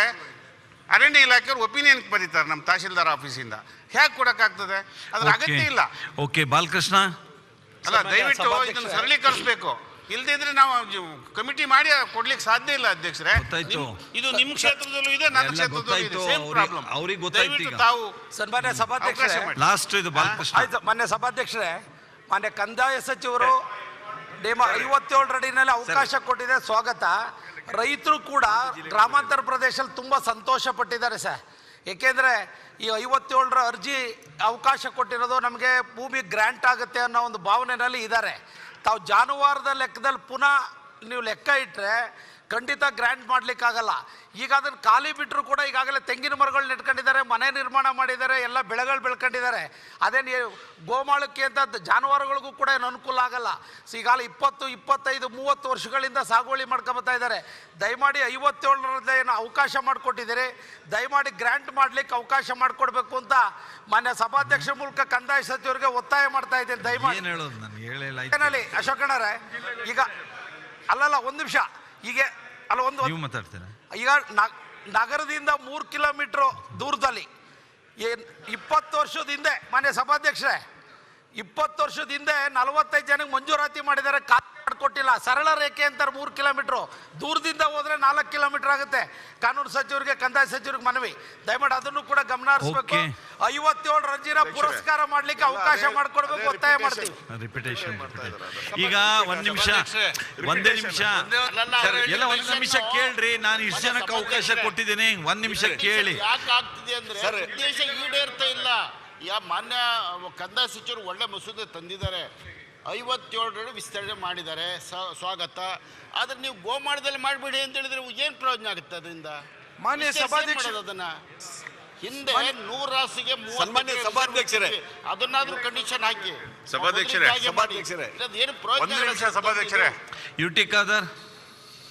ಅರಣ್ಯ ಇಲಾಖೆಯವರು ಒಪಿನಿಯನ್ ಬರೀತಾರೆ ನಮ್ಮ ತಹಶೀಲ್ದಾರ್ ಆಫೀಸಿಂದ. ಹೇಗೆ ಕೊಡೋಕ್ಕಾಗ್ತದೆ? ಅದ್ರ ಅಗತ್ಯ ಇಲ್ಲ. ಓಕೆ, ಬಾಲಕೃಷ್ಣ ಅಲ್ಲ, ದಯವಿಟ್ಟು ಇದನ್ನು ಸರಳೀಕರಿಸಬೇಕು. ಇಲ್ದಿದ್ರೆ ನಾವು ಕಮಿಟಿ ಮಾಡಿ ಕೊಡ್ಲಿಕ್ಕೆ ಸಾಧ್ಯ ಇಲ್ಲ ಅಧ್ಯಕ್ಷರೇ. ಇದು ನಿಮ್ಮ ಕ್ಷೇತ್ರದಲ್ಲೂ ಇದೆ, ನನ್ನ ಕ್ಷೇತ್ರದಲ್ಲೂ ಇದೆ. Same problem. ಅವ್ರಿಗೆ ಗೊತ್ತಾಯ್ತು. ದಯವಿಟ್ಟು ತಾವು ಸನ್ಮಾನ್ಯ ಸಭಾಧ್ಯಕ್ಷರೇ, ಲಾಸ್ಟ್ ಇದು ಬಾಲಕೃಷ್ಣ. ಆಯ್ತು, ಮಾನ್ಯ ಸಭಾಧ್ಯಕ್ಷರೇ, ಮಾನ್ಯ ಕಂದಾಯ ಸಚಿವರು 57 ಅಡಿನಲ್ಲಿ ಅವಕಾಶ ಕೊಟ್ಟಿದೆ, ಸ್ವಾಗತ. ರೈತರು ಕೂಡ ಗ್ರಾಮಾಂತರ ಪ್ರದೇಶದಲ್ಲಿ ತುಂಬ ಸಂತೋಷ ಪಟ್ಟಿದ್ದಾರೆ ಸರ್. ಏಕೆಂದರೆ ಈ 57ರ ಅರ್ಜಿ ಅವಕಾಶ ಕೊಟ್ಟಿರೋದು ನಮಗೆ ಭೂಮಿ ಗ್ರ್ಯಾಂಟ್ ಆಗುತ್ತೆ ಅನ್ನೋ ಒಂದು ಭಾವನೆಯಲ್ಲಿ ಇದ್ದಾರೆ. ತಾವು ಜಾನುವಾರದ ಲೆಕ್ಕದಲ್ಲಿ ಪುನಃ ನೀವು ಲೆಕ್ಕ ಇಟ್ಟರೆ ಖಂಡಿತ ಗ್ರ್ಯಾಂಟ್ ಮಾಡಲಿಕ್ಕಾಗಲ್ಲ. ಈಗ ಅದನ್ನು ಖಾಲಿ ಬಿಟ್ಟರು ಕೂಡ ಈಗಾಗಲೇ ತೆಂಗಿನ ಮರಗಳು ನೆಟ್ಕೊಂಡಿದ್ದಾರೆ, ಮನೆ ನಿರ್ಮಾಣ ಮಾಡಿದ್ದಾರೆ, ಎಲ್ಲ ಬೆಳೆಗಳು ಬೆಳ್ಕೊಂಡಿದ್ದಾರೆ. ಅದೇನು ಗೋಮಾಳಕ್ಕೆ ಅಂತ ಜಾನುವಾರುಗಳಿಗೂ ಕೂಡ ಏನು ಅನುಕೂಲ ಆಗಲ್ಲ. ಈಗಾಗಲೇ 20, 25, 30 ವರ್ಷಗಳಿಂದ ಸಾಗುವಳಿ ಮಾಡ್ಕೊಬತ್ತಾ ಇದ್ದಾರೆ. ದಯಮಾಡಿ 57ರಲ್ಲಿ ಏನು ಅವಕಾಶ ಮಾಡಿಕೊಟ್ಟಿದ್ದೀರಿ, ದಯಮಾಡಿ ಗ್ರ್ಯಾಂಟ್ ಮಾಡಲಿಕ್ಕೆ ಅವಕಾಶ ಮಾಡಿಕೊಡ್ಬೇಕು ಅಂತ ಮಾನ್ಯ ಸಭಾಧ್ಯಕ್ಷರ ಮೂಲಕ ಕಂದಾಯ ಸಚಿವರಿಗೆ ಒತ್ತಾಯ ಮಾಡ್ತಾ ಇದ್ದೀನಿ. ದಯಮಾಡಿ ಅಶೋಕಣ್ಣರೇ, ಈಗ ಅಲ್ಲಲ್ಲ ಒಂದು ನಿಮಿಷ, ಈಗ ಅಲ್ಲ ಒಂದು ಈಗ ನಗರದಿಂದ 3 ಕಿಲೋಮೀಟ್ರು ದೂರದಲ್ಲಿ 20 ವರ್ಷದ ಹಿಂದೆ ಮಾನ್ಯ ಸಭಾಧ್ಯಕ್ಷರೇ 20 ವರ್ಷದ ಹಿಂದೆ 45 ಜನಕ್ಕೆ ಮಂಜೂರಾತಿ ಮಾಡಿದ್ದಾರೆ, ಕೊಟ್ಟಿಲ್ಲ. ಸರಳ ರೇಖೆ ಅಂತಾರೆ 3 ಕಿಲೋಮೀಟ್ರು, ದೂರದಿಂದ ಹೋದ್ರೆ 4 ಕಿಲೋಮೀಟರ್ ಆಗುತ್ತೆ. ಕಾನೂನು ಸಚಿವರಿಗೆ, ಕಂದಾಯ ಸಚಿವರಿಗೆ ಮನವಿ, ದಯಮಾಡಿ ಅದನ್ನು ಕೂಡ ಗಮನ ಹರಿಸಬೇಕು. 57 ಅರ್ಜಿನ ಪುರಸ್ಕಾರ ಮಾಡ್ಲಿಕ್ಕೆ ಅವಕಾಶ ಮಾಡಿಕೊಡ್ಬೇಕು, ಒತ್ತಾಯ ಮಾಡ್ತೀವಿ. ಈಗ ಒಂದೇ ನಿಮಿಷ ಎಲ್ಲ ಒಂದು ನಿಮಿಷ ಕೇಳ್ರಿ. ನಾನು ಇಷ್ಟು ಜನಕ್ಕೆ ಅವಕಾಶ ಕೊಟ್ಟಿದ್ದೀನಿ, 1 ನಿಮಿಷ ಕೇಳಿ. ಯಾಕೆ ಆಗ್ತಿದೆ ಅಂದ್ರೆ ಉದ್ದೇಶ ಈಡೇರ್ತಾ ಇಲ್ಲ. ಮಾನ್ಯ ಕಂದಾಯ ಸಚಿವರು ಒಳ್ಳೆ ಮಸೂದೆ ತಂದಿದ್ದಾರೆ, 57 ವಿಸ್ತರಣೆ ಮಾಡಿದ್ದಾರೆ, ಸ್ವಾಗತ. ಆದ್ರೆ ನೀವು ಗೋಮಾಳದಲ್ಲಿ ಮಾಡಬೇಡಿ ಅಂತ ಹೇಳಿದ್ರೆ ಏನು ಪ್ರಯೋಜನ ಆಗುತ್ತೆ ಅದರಿಂದ? ಮಾನ್ಯ ಸಭಾಧ್ಯಕ್ಷರು ಅದನ್ನ ಹಿಂದೆ 100 ರಾಸಿಗೆ 30 ಸಭಾಧ್ಯಕ್ಷರೇ, ಅದನ್ನಾದ್ರೂ ಕಂಡೀಷನ್ ಹಾಕಿ. ಸಭಾಧ್ಯಕ್ಷರೇ ಏನು ಪ್ರಯೋಜನ? ಸಭಾಧ್ಯಕ್ಷರೇ, ಯುಟಿ ಖಾದರ್,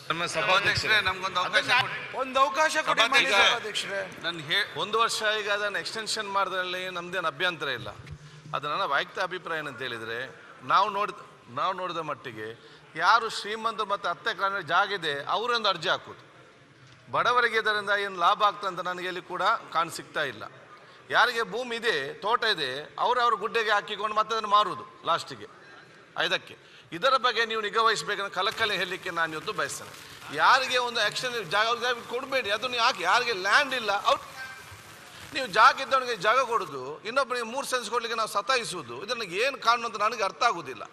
ನಮ್ಮ ಸಭಾಧ್ಯಕ್ಷರೇ, ನಮ್ಗೊಂದು ಅವಕಾಶ ಒಂದು ಅವಕಾಶ ಕೊಡಿ. ನಾನು 1 ವರ್ಷ ಈಗ ಅದನ್ನು ಎಕ್ಸ್ಟೆನ್ಷನ್ ಮಾಡೋದ್ರಲ್ಲಿ ನಮ್ದೇನು ಅಭ್ಯಂತರ ಇಲ್ಲ. ಅದು ನನ್ನ ವೈಯಕ್ತಿಕ ಅಭಿಪ್ರಾಯ ಏನಂತ ಹೇಳಿದರೆ, ನಾವು ನೋಡಿದ ಮಟ್ಟಿಗೆ ಯಾರು ಶ್ರೀಮಂತರು ಮತ್ತು ಅತ್ತೆ ಕಾರಣ ಜಾಗ ಇದೆ ಅವರೊಂದು ಅರ್ಜಿ ಹಾಕೋದು. ಬಡವರಿಗೆ ಇದರಿಂದ ಏನು ಲಾಭ ಆಗ್ತದೆ ಅಂತ ನನಗೆ ಇಲ್ಲಿ ಕೂಡ ಸಿಗ್ತಾ ಇಲ್ಲ. ಯಾರಿಗೆ ಭೂಮಿ ಇದೆ, ತೋಟ ಇದೆ, ಅವ್ರ ಗುಡ್ಡೆಗೆ ಹಾಕಿಕೊಂಡು ಮತ್ತೆ ಅದನ್ನು ಮಾರುವುದು ಲಾಸ್ಟಿಗೆ. ಇದಕ್ಕೆ ಇದರ ಬಗ್ಗೆ ನೀವು ನಿಗಾ ವಹಿಸಬೇಕಂತ ಕಲಕಲೆ ಹೇಳಲಿಕ್ಕೆ ನಾನು ಇವತ್ತು ಬಯಸ್ತೇನೆ. ಯಾರಿಗೆ ಒಂದು ಆ್ಯಕ್ಷನ್ ಜಾಗ ಕೊಡಬೇಡಿ, ಅದನ್ನು ಯಾಕೆ ಯಾರಿಗೆ ಲ್ಯಾಂಡ್ ಇಲ್ಲ ಅವ್ರು ನೀವು ಜಾಗ ಇದ್ದವನಿಗೆ ಜಾಗ ಕೊಡೋದು, ಇನ್ನೊಬ್ಬರಿಗೆ 3 ಸೆನ್ಸ್ ಕೊಡಲಿಕ್ಕೆ ನಾವು ಸತಾಯಿಸುವುದು, ಇದನ್ನು ಏನು ಕಾನೂನು ಅಂತ ನನಗೆ ಅರ್ಥ ಆಗೋದಿಲ್ಲ.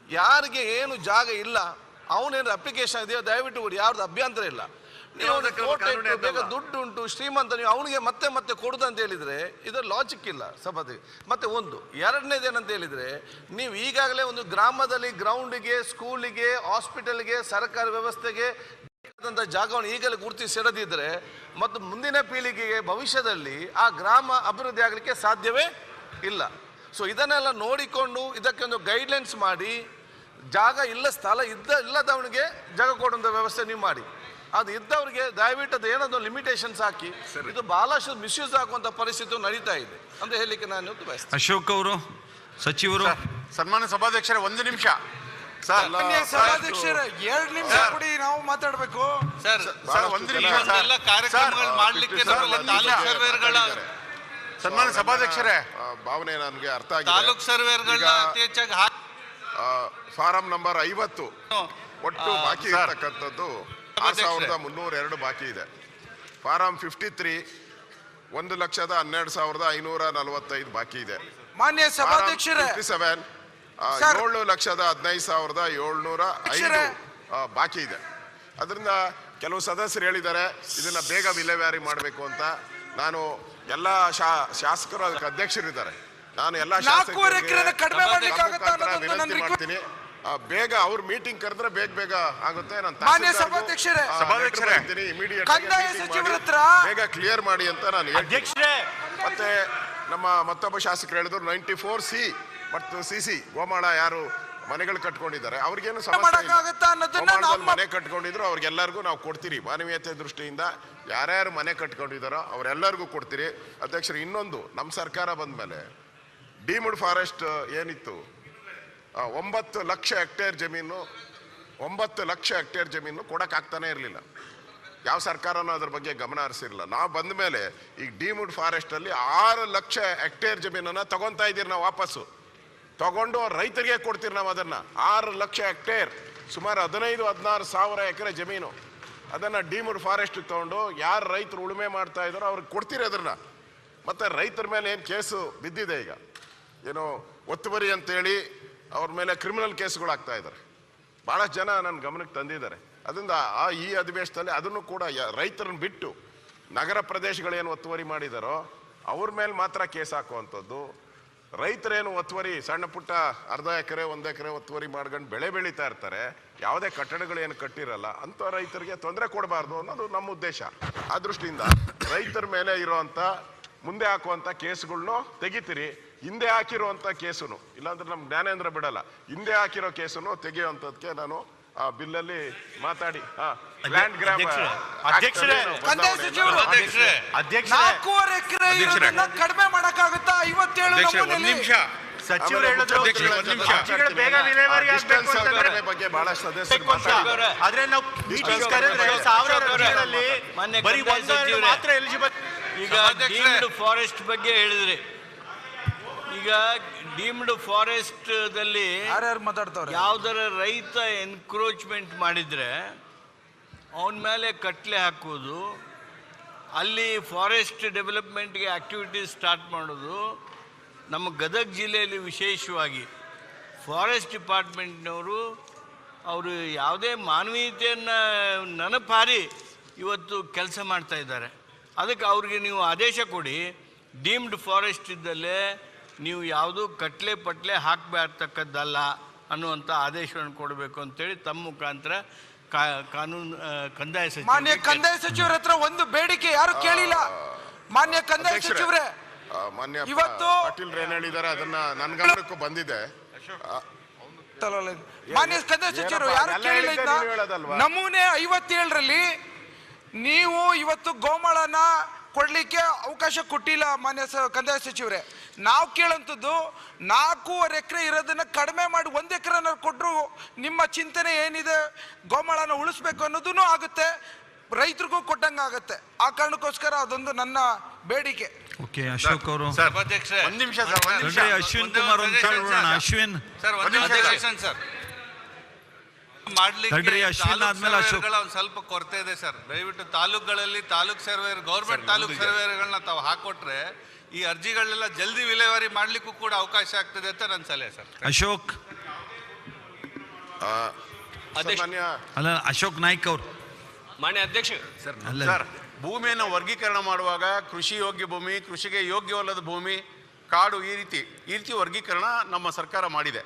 ಯಾರಿಗೆ ಏನು ಜಾಗ ಇಲ್ಲ ಅವನೇನು ಅಪ್ಲಿಕೇಶನ್ ಇದೆಯೋ ದಯವಿಟ್ಟು ಕೊಡಿ, ಯಾರ್ದು ಅಭ್ಯಂತರ ಇಲ್ಲ. ನೀವು ಬೇಗ ದುಡ್ಡು ಉಂಟು, ಶ್ರೀಮಂತ, ನೀವು ಅವನಿಗೆ ಮತ್ತೆ ಕೊಡುದು ಅಂತ ಹೇಳಿದರೆ ಇದರ ಲಾಜಿಕ್ ಇಲ್ಲ ಸಭಾಧ್ಯಕ್ಷ. ಮತ್ತೆ ಒಂದು ಎರಡನೇದೇನಂತ ಹೇಳಿದರೆ, ನೀವು ಈಗಾಗಲೇ ಒಂದು ಗ್ರಾಮದಲ್ಲಿ ಗ್ರೌಂಡಿಗೆ, ಸ್ಕೂಲಿಗೆ, ಹಾಸ್ಪಿಟಲ್ಗೆ, ಸರ್ಕಾರಿ ವ್ಯವಸ್ಥೆಗೆ ಜಾಗವನ್ನು ಈಗಲೇ ಗುರುತಿಸಿಡದಿದ್ದರೆ ಮತ್ತು ಮುಂದಿನ ಪೀಳಿಗೆಗೆ ಭವಿಷ್ಯದಲ್ಲಿ ಆ ಗ್ರಾಮ ಅಭಿವೃದ್ಧಿ ಆಗಲಿಕ್ಕೆ ಸಾಧ್ಯವೇ ಇಲ್ಲ. ಸೊ ಇದನ್ನೆಲ್ಲ ನೋಡಿಕೊಂಡು ಇದಕ್ಕೆ ಒಂದು ಗೈಡ್ಲೈನ್ಸ್ ಮಾಡಿ, ಜಾಗ ಇಲ್ಲ, ಸ್ಥಳ ಇಲ್ಲದವನಿಗೆ ಜಾಗ ಕೊಡುವಂಥ ವ್ಯವಸ್ಥೆ ನೀವು ಮಾಡಿ. ಅದು ಇದ್ದವರಿಗೆ ದಯವಿಟ್ಟು ಅದು ಏನೋ ಲಿಮಿಟೇಷನ್ಸ್ ಹಾಕಿ. ಇದು ಬಹಳಷ್ಟು ಮಿಸ್ಯೂಸ್ ಆಗುವಂಥ ಪರಿಸ್ಥಿತಿ ನಡೀತಾ ಇದೆ ಅಂತ ಹೇಳಲಿಕ್ಕೆ ನಾನು ಇವತ್ತು ಬಯಸ್ತೇನೆ. ಅಶೋಕ್ ಅವರು, ಸಚಿವರು, ಸನ್ಮಾನ್ಯ ಸಭಾಧ್ಯಕ್ಷರೇ, 1 ನಿಮಿಷ ಸಭಾಧ್ಯಕ್ಷರ 2 ನಿಮಿಷ ಕೊಡಿ, ನಾವು ಮಾತಾಡಬೇಕು. ಕಾರ್ಯಕ್ರಮಗಳು ಮಾಡಲಿಕ್ಕೆ ಸನ್ಮಾನ್ಯ ಸಭಾಧ್ಯಕ್ಷರೇ, ಭಾವನೆ ನನಗೆ ಅರ್ಥ ಆಗಿದೆ. ತಾಲೂಕ್ ಸರ್ವೇರ್ಗಳನ್ನ ಅತಿ ಹೆಚ್ಚಾಗಿ ಫಾರಂ ನಂಬರ್ 50 ಒಟ್ಟು ಬಾಕಿ ಇರ್ತಕ್ಕಂಥದ್ದು 6302 ಬಾಕಿ ಇದೆ. ಫಾರಂ 53 1,12,545 ಬಾಕಿ ಇದೆ. ಮಾನ್ಯ ಸಭಾಧ್ಯಕ್ಷರೇ, 57 7,15,705 ಬಾಕಿ ಇದೆ. ಅದರಿಂದ ಕೆಲವು ಸದಸ್ಯರು ಹೇಳಿದ್ದಾರೆ ಇದನ್ನ ಬೇಗ ವಿಲೇವಾರಿ ಮಾಡಬೇಕು ಅಂತ. ನಾನು ಎಲ್ಲ ಶಾಸಕರು ಅದಕ್ಕೆ ಅಧ್ಯಕ್ಷರಿದ್ದಾರೆ, ನಾನು ಎಲ್ಲ ವಿನಂತಿ ಮಾಡ್ತೀನಿ, ಬೇಗ ಅವ್ರ ಮೀಟಿಂಗ್ ಕರೆದ್ರೆ ಬೇಗ ಆಗುತ್ತೆ. ನಾನು ಸಭಾಧ್ಯಕ್ಷರೇ ಇಮಿಡಿಯೇಟ್ ಬೇಗ ಕ್ಲಿಯರ್ ಮಾಡಿ ಅಂತ ನಾನು ಅಧ್ಯಕ್ಷರೇ ಮತ್ತೆ ನಮ್ಮ ಮತ್ತೊಬ್ಬ ಶಾಸಕರು ಹೇಳಿದ್ರು 94C ಮತ್ತು CC ಗೋಮಾಳ ಯಾರು ಮನೆಗಳು ಕಟ್ಕೊಂಡಿದ್ದಾರೆ ಅವ್ರಿಗೇನು ಸಮಸ್ಯೆ ಇಲ್ಲ. ಗೋಮಾಳದಲ್ಲಿ ಮನೆ ಕಟ್ಕೊಂಡಿದ್ರು ಅವ್ರಿಗೆಲ್ಲರಿಗೂ ನಾವು ಕೊಡ್ತೀರಿ. ಮಾನವೀಯತೆ ದೃಷ್ಟಿಯಿಂದ ಯಾರ್ಯಾರು ಮನೆ ಕಟ್ಕೊಂಡಿದ್ದಾರೋ ಅವರೆಲ್ಲರಿಗೂ ಕೊಡ್ತೀರಿ. ಅಧ್ಯಕ್ಷರು, ಇನ್ನೊಂದು ನಮ್ಮ ಸರ್ಕಾರ ಬಂದ ಮೇಲೆ ಡೀಮ್ಡ್ ಫಾರೆಸ್ಟ್ ಏನಿತ್ತು 9 ಲಕ್ಷ ಹೆಕ್ಟೇರ್ ಜಮೀನು 9 ಲಕ್ಷ ಹೆಕ್ಟೇರ್ ಜಮೀನು ಕೊಡೋಕ್ಕಾಗ್ತಾನೆ ಇರಲಿಲ್ಲ. ಯಾವ ಸರ್ಕಾರನೂ ಅದ್ರ ಬಗ್ಗೆ ಗಮನ ಹರಿಸಿರಲಿಲ್ಲ. ನಾವು ಬಂದ ಮೇಲೆ ಈಗ ಡೀಮ್ಡ್ ಫಾರೆಸ್ಟಲ್ಲಿ 6 ಲಕ್ಷ ಹೆಕ್ಟೇರ್ ಜಮೀನನ್ನು ತಗೊತಾ ಇದ್ದೀರಿ. ನಾವು ವಾಪಸ್ಸು ತಗೊಂಡು ರೈತರಿಗೆ ಕೊಡ್ತೀರಿ. ನಾವು ಅದನ್ನು 6 ಲಕ್ಷ ಹೆಕ್ಟೇರ್ ಸುಮಾರು 15-16 ಸಾವಿರ ಎಕರೆ ಜಮೀನು ಅದನ್ನು ಡೀಮ್ಡ್ ಫಾರೆಸ್ಟ್ ತಗೊಂಡು ಯಾರು ರೈತರು ಉಳುಮೆ ಮಾಡ್ತಾ ಇದ್ದಾರೋ ಅವ್ರಿಗೆ ಕೊಡ್ತೀರಿ ಅದನ್ನು. ಮತ್ತು ರೈತರ ಮೇಲೆ ಏನು ಕೇಸು ಬಿದ್ದಿದೆ ಈಗ, ಏನೋ ಒತ್ತುವರಿ ಅಂತೇಳಿ ಅವ್ರ ಮೇಲೆ ಕ್ರಿಮಿನಲ್ ಕೇಸುಗಳಾಗ್ತಾ ಇದ್ದಾರೆ. ಭಾಳಷ್ಟು ಜನ ನನ್ನ ಗಮನಕ್ಕೆ ತಂದಿದ್ದಾರೆ. ಅದರಿಂದ ಈ ಅಧಿವೇಶನದಲ್ಲಿ ಅದನ್ನು ಕೂಡ ರೈತರನ್ನ ಬಿಟ್ಟು ನಗರ ಪ್ರದೇಶಗಳೇನು ಒತ್ತುವರಿ ಮಾಡಿದಾರೋ ಅವ್ರ ಮೇಲೆ ಮಾತ್ರ ಕೇಸ್ ಹಾಕುವಂಥದ್ದು. ರೈತರೇನು ಒತ್ತುವರಿ ಸಣ್ಣ ಪುಟ್ಟ ಅರ್ಧ ಎಕರೆ 1 ಎಕರೆ ಒತ್ತುವರಿ ಮಾಡ್ಕೊಂಡು ಬೆಳೆ ಬೆಳೀತಾ ಇರ್ತಾರೆ, ಯಾವುದೇ ಕಟ್ಟಡಗಳೇನು ಕಟ್ಟಿರಲ್ಲ, ಅಂಥ ರೈತರಿಗೆ ತೊಂದರೆ ಕೊಡಬಾರ್ದು ಅನ್ನೋದು ನಮ್ಮ ಉದ್ದೇಶ. ಆ ದೃಷ್ಟಿಯಿಂದ ರೈತರ ಮೇಲೆ ಇರೋವಂಥ ಮುಂದೆ ಹಾಕುವಂಥ ಕೇಸುಗಳ್ನು ತೆಗಿತೀರಿ. ಹಿಂದೆ ಹಾಕಿರುವಂಥ ಕೇಸುನು, ಇಲ್ಲಾಂದ್ರೆ ನಮ್ಮ ಜ್ಞಾನೇಂದ್ರ ಬಿಡಲ್ಲ, ಹಿಂದೆ ಹಾಕಿರೋ ಕೇಸುನು ತೆಗೆಯುವಂಥದ್ದಕ್ಕೆ ನಾನು ಆ ಬಿಲ್ಲಲ್ಲಿ ಮಾತಾಡಿ ಲ್ಯಾಂಡ್ ಗ್ರಾಬ್ ಕಡಿಮೆ ಮಾಡಕ್ಕಾಗುತ್ತಾ 57 ಸಚಿವರು ಹೇಳಿದ್ರು ಬೇಗ ವಿಲೇವಾರಿ ಬಗ್ಗೆ ಬಹಳ ಸದಸ್ಯರು ಆದ್ರೆ ನಾವು ಮೀಟಿಂಗ್ ಕರೆದ್ರೆ ಸಾವಿರಾರು ಅರ್ಜಿಗಳಲ್ಲಿ ಬರೀ 1 ಮಾತ್ರ ಎಲಿಜಿಬಲ್. ಈಗ ಡೀಮ್ಡ್ ಫಾರೆಸ್ಟ್ ಬಗ್ಗೆ ಹೇಳಿದ್ರಿ. ಈಗ ಡೀಮ್ಡ್ ಫಾರೆಸ್ಟ್ ದಲ್ಲಿ ಯಾವ್ದಾರ ರೈತ ಎನ್ಕ್ರೋಚ್ಮೆಂಟ್ ಮಾಡಿದ್ರೆ ಅವನ ಮೇಲೆ ಕಟ್ಲೆ ಹಾಕೋದು, ಅಲ್ಲಿ ಫಾರೆಸ್ಟ್ ಡೆವಲಪ್ಮೆಂಟ್ಗೆ ಆಕ್ಟಿವಿಟೀಸ್ ಸ್ಟಾರ್ಟ್ ಮಾಡೋದು. ನಮ್ಮ ಗದಗ ಜಿಲ್ಲೆಯಲ್ಲಿ ವಿಶೇಷವಾಗಿ ಫಾರೆಸ್ಟ್ ಡಿಪಾರ್ಟ್ಮೆಂಟ್ನವರು ಅವರು ಯಾವುದೇ ಮಾನವೀಯತೆಯನ್ನು ನೆನಪಾರಿ ಇವತ್ತು ಕೆಲಸ ಮಾಡ್ತಾ ಇದ್ದಾರೆ. ಅದಕ್ಕೆ ಅವ್ರಿಗೆ ನೀವು ಆದೇಶ ಕೊಡಿ, ಡೀಮ್ಡ್ ಫಾರೆಸ್ಟ್ ಇದ್ದಲ್ಲೇ ನೀವು ಯಾವುದು ಕಟ್ಲೆ ಪಟ್ಲೆ ಹಾಕಬಾರ್ತಕ್ಕದ್ದಲ್ಲ ಅನ್ನುವಂಥ ಆದೇಶವನ್ನು ಕೊಡಬೇಕು ಅಂತೇಳಿ ತಮ್ಮ ಮುಖಾಂತರ ಕಾನೂನು ಕಂದಾಯ ಸಚಿವ ಮಾನ್ಯ ಕಂದಾಯ ಸಚಿವರ ಹತ್ರ ಒಂದು ಬೇಡಿಕೆ ಯಾರು ಕೇಳಿಲ್ಲ. ಮಾನ್ಯ ಕಂದಾಯ ಸಚಿವರೇ, ಮಾನ್ಯ ಇವತ್ತು ಪಾಟೀಲ್ ಏನ್ ಹೇಳಿದ್ದಾರೆ ಅದನ್ನ ನನ್ನ ಗಮನಕ್ಕೂ ಬಂದಿದೆ. ಮಾನ್ಯ ಕಂದಾಯ ಸಚಿವರು ಯಾರು ಕೇಳಿಲ್ಲ. ನಮೂನೆ 57ರಲ್ಲಿ ನೀವು ಇವತ್ತು ಗೋಮಾಳನ ಕೊಡ್ಲಿಕ್ಕೆ ಅವಕಾಶ ಕೊಟ್ಟಿಲ್ಲ ಮಾನ್ಯ ಕಂದಾಯ ಸಚಿವರೇ. ನಾವು ಕೇಳೋಂಥದ್ದು 4.5 ಎಕರೆ ಇರೋದನ್ನ ಕಡಿಮೆ ಮಾಡಿ 1 ಎಕರೆನ ಕೊಟ್ಟರು ನಿಮ್ಮ ಚಿಂತನೆ ಏನಿದೆ, ಗೋಮಾಳನ ಉಳಿಸ್ಬೇಕು ಅನ್ನೋದೂ ಆಗುತ್ತೆ, ರೈತರಿಗೂ ಕೊಟ್ಟಂಗೆ ಆಗುತ್ತೆ. ಆ ಕಾರಣಕ್ಕೋಸ್ಕರ ಅದೊಂದು ನನ್ನ ಬೇಡಿಕೆ. ಓಕೆ, ಅಶೋಕ್ ಅವರು ಒಂದ್ ನಿಮಿಷ ಅಶ್ವಿನ್ ಕುಮಾರ್ ಅಶ್ವಿನ್ ಮಾಡ್ಲಿಕ್ಕೆ ಅಶ್ವಿನ್ ಆದ್ಮೇಲೆ ಅಶೋಕ್ ಒಂದು ಸ್ವಲ್ಪ ಕೊರತೆ ಇದೆ ಸರ್. ದಯವಿಟ್ಟು ತಾಲೂಕುಗಳಲ್ಲಿ ತಾಲೂಕ್ ಸರ್ವೇರ್ ಗೌರ್ಮೆಂಟ್ ತಾಲೂಕ್ ಸರ್ವೇರ್ಗಳನ್ನ ತಾವು ಹಾಕೊಟ್ರೆ ಈ ಅರ್ಜಿಗಳನ್ನೆಲ್ಲ ಜಲ್ದಿ ವಿಲೇವಾರಿ ಮಾಡ್ಲಿಕ್ಕೂ ಕೂಡ ಅವಕಾಶ ಆಗ್ತದೆ ಅಂತ ನನ್ನ ಸಲಹೆ ಸರ್. ಅಶೋಕ್ ಅಲ್ಲ, ಅಶೋಕ್ ನಾಯ್ಕ್ ಅವರು ಮಾನ್ಯ ಅಧ್ಯಕ್ಷ ಸರ್, ಭೂಮಿಯನ್ನು ವರ್ಗೀಕರಣ ಮಾಡುವಾಗ ಕೃಷಿ ಯೋಗ್ಯ ಭೂಮಿ, ಕೃಷಿಗೆ ಯೋಗ್ಯವಲ್ಲದ ಭೂಮಿ, ಕಾಡು, ಈ ರೀತಿ ವರ್ಗೀಕರಣ ನಮ್ಮ ಸರ್ಕಾರ ಮಾಡಿದೆ.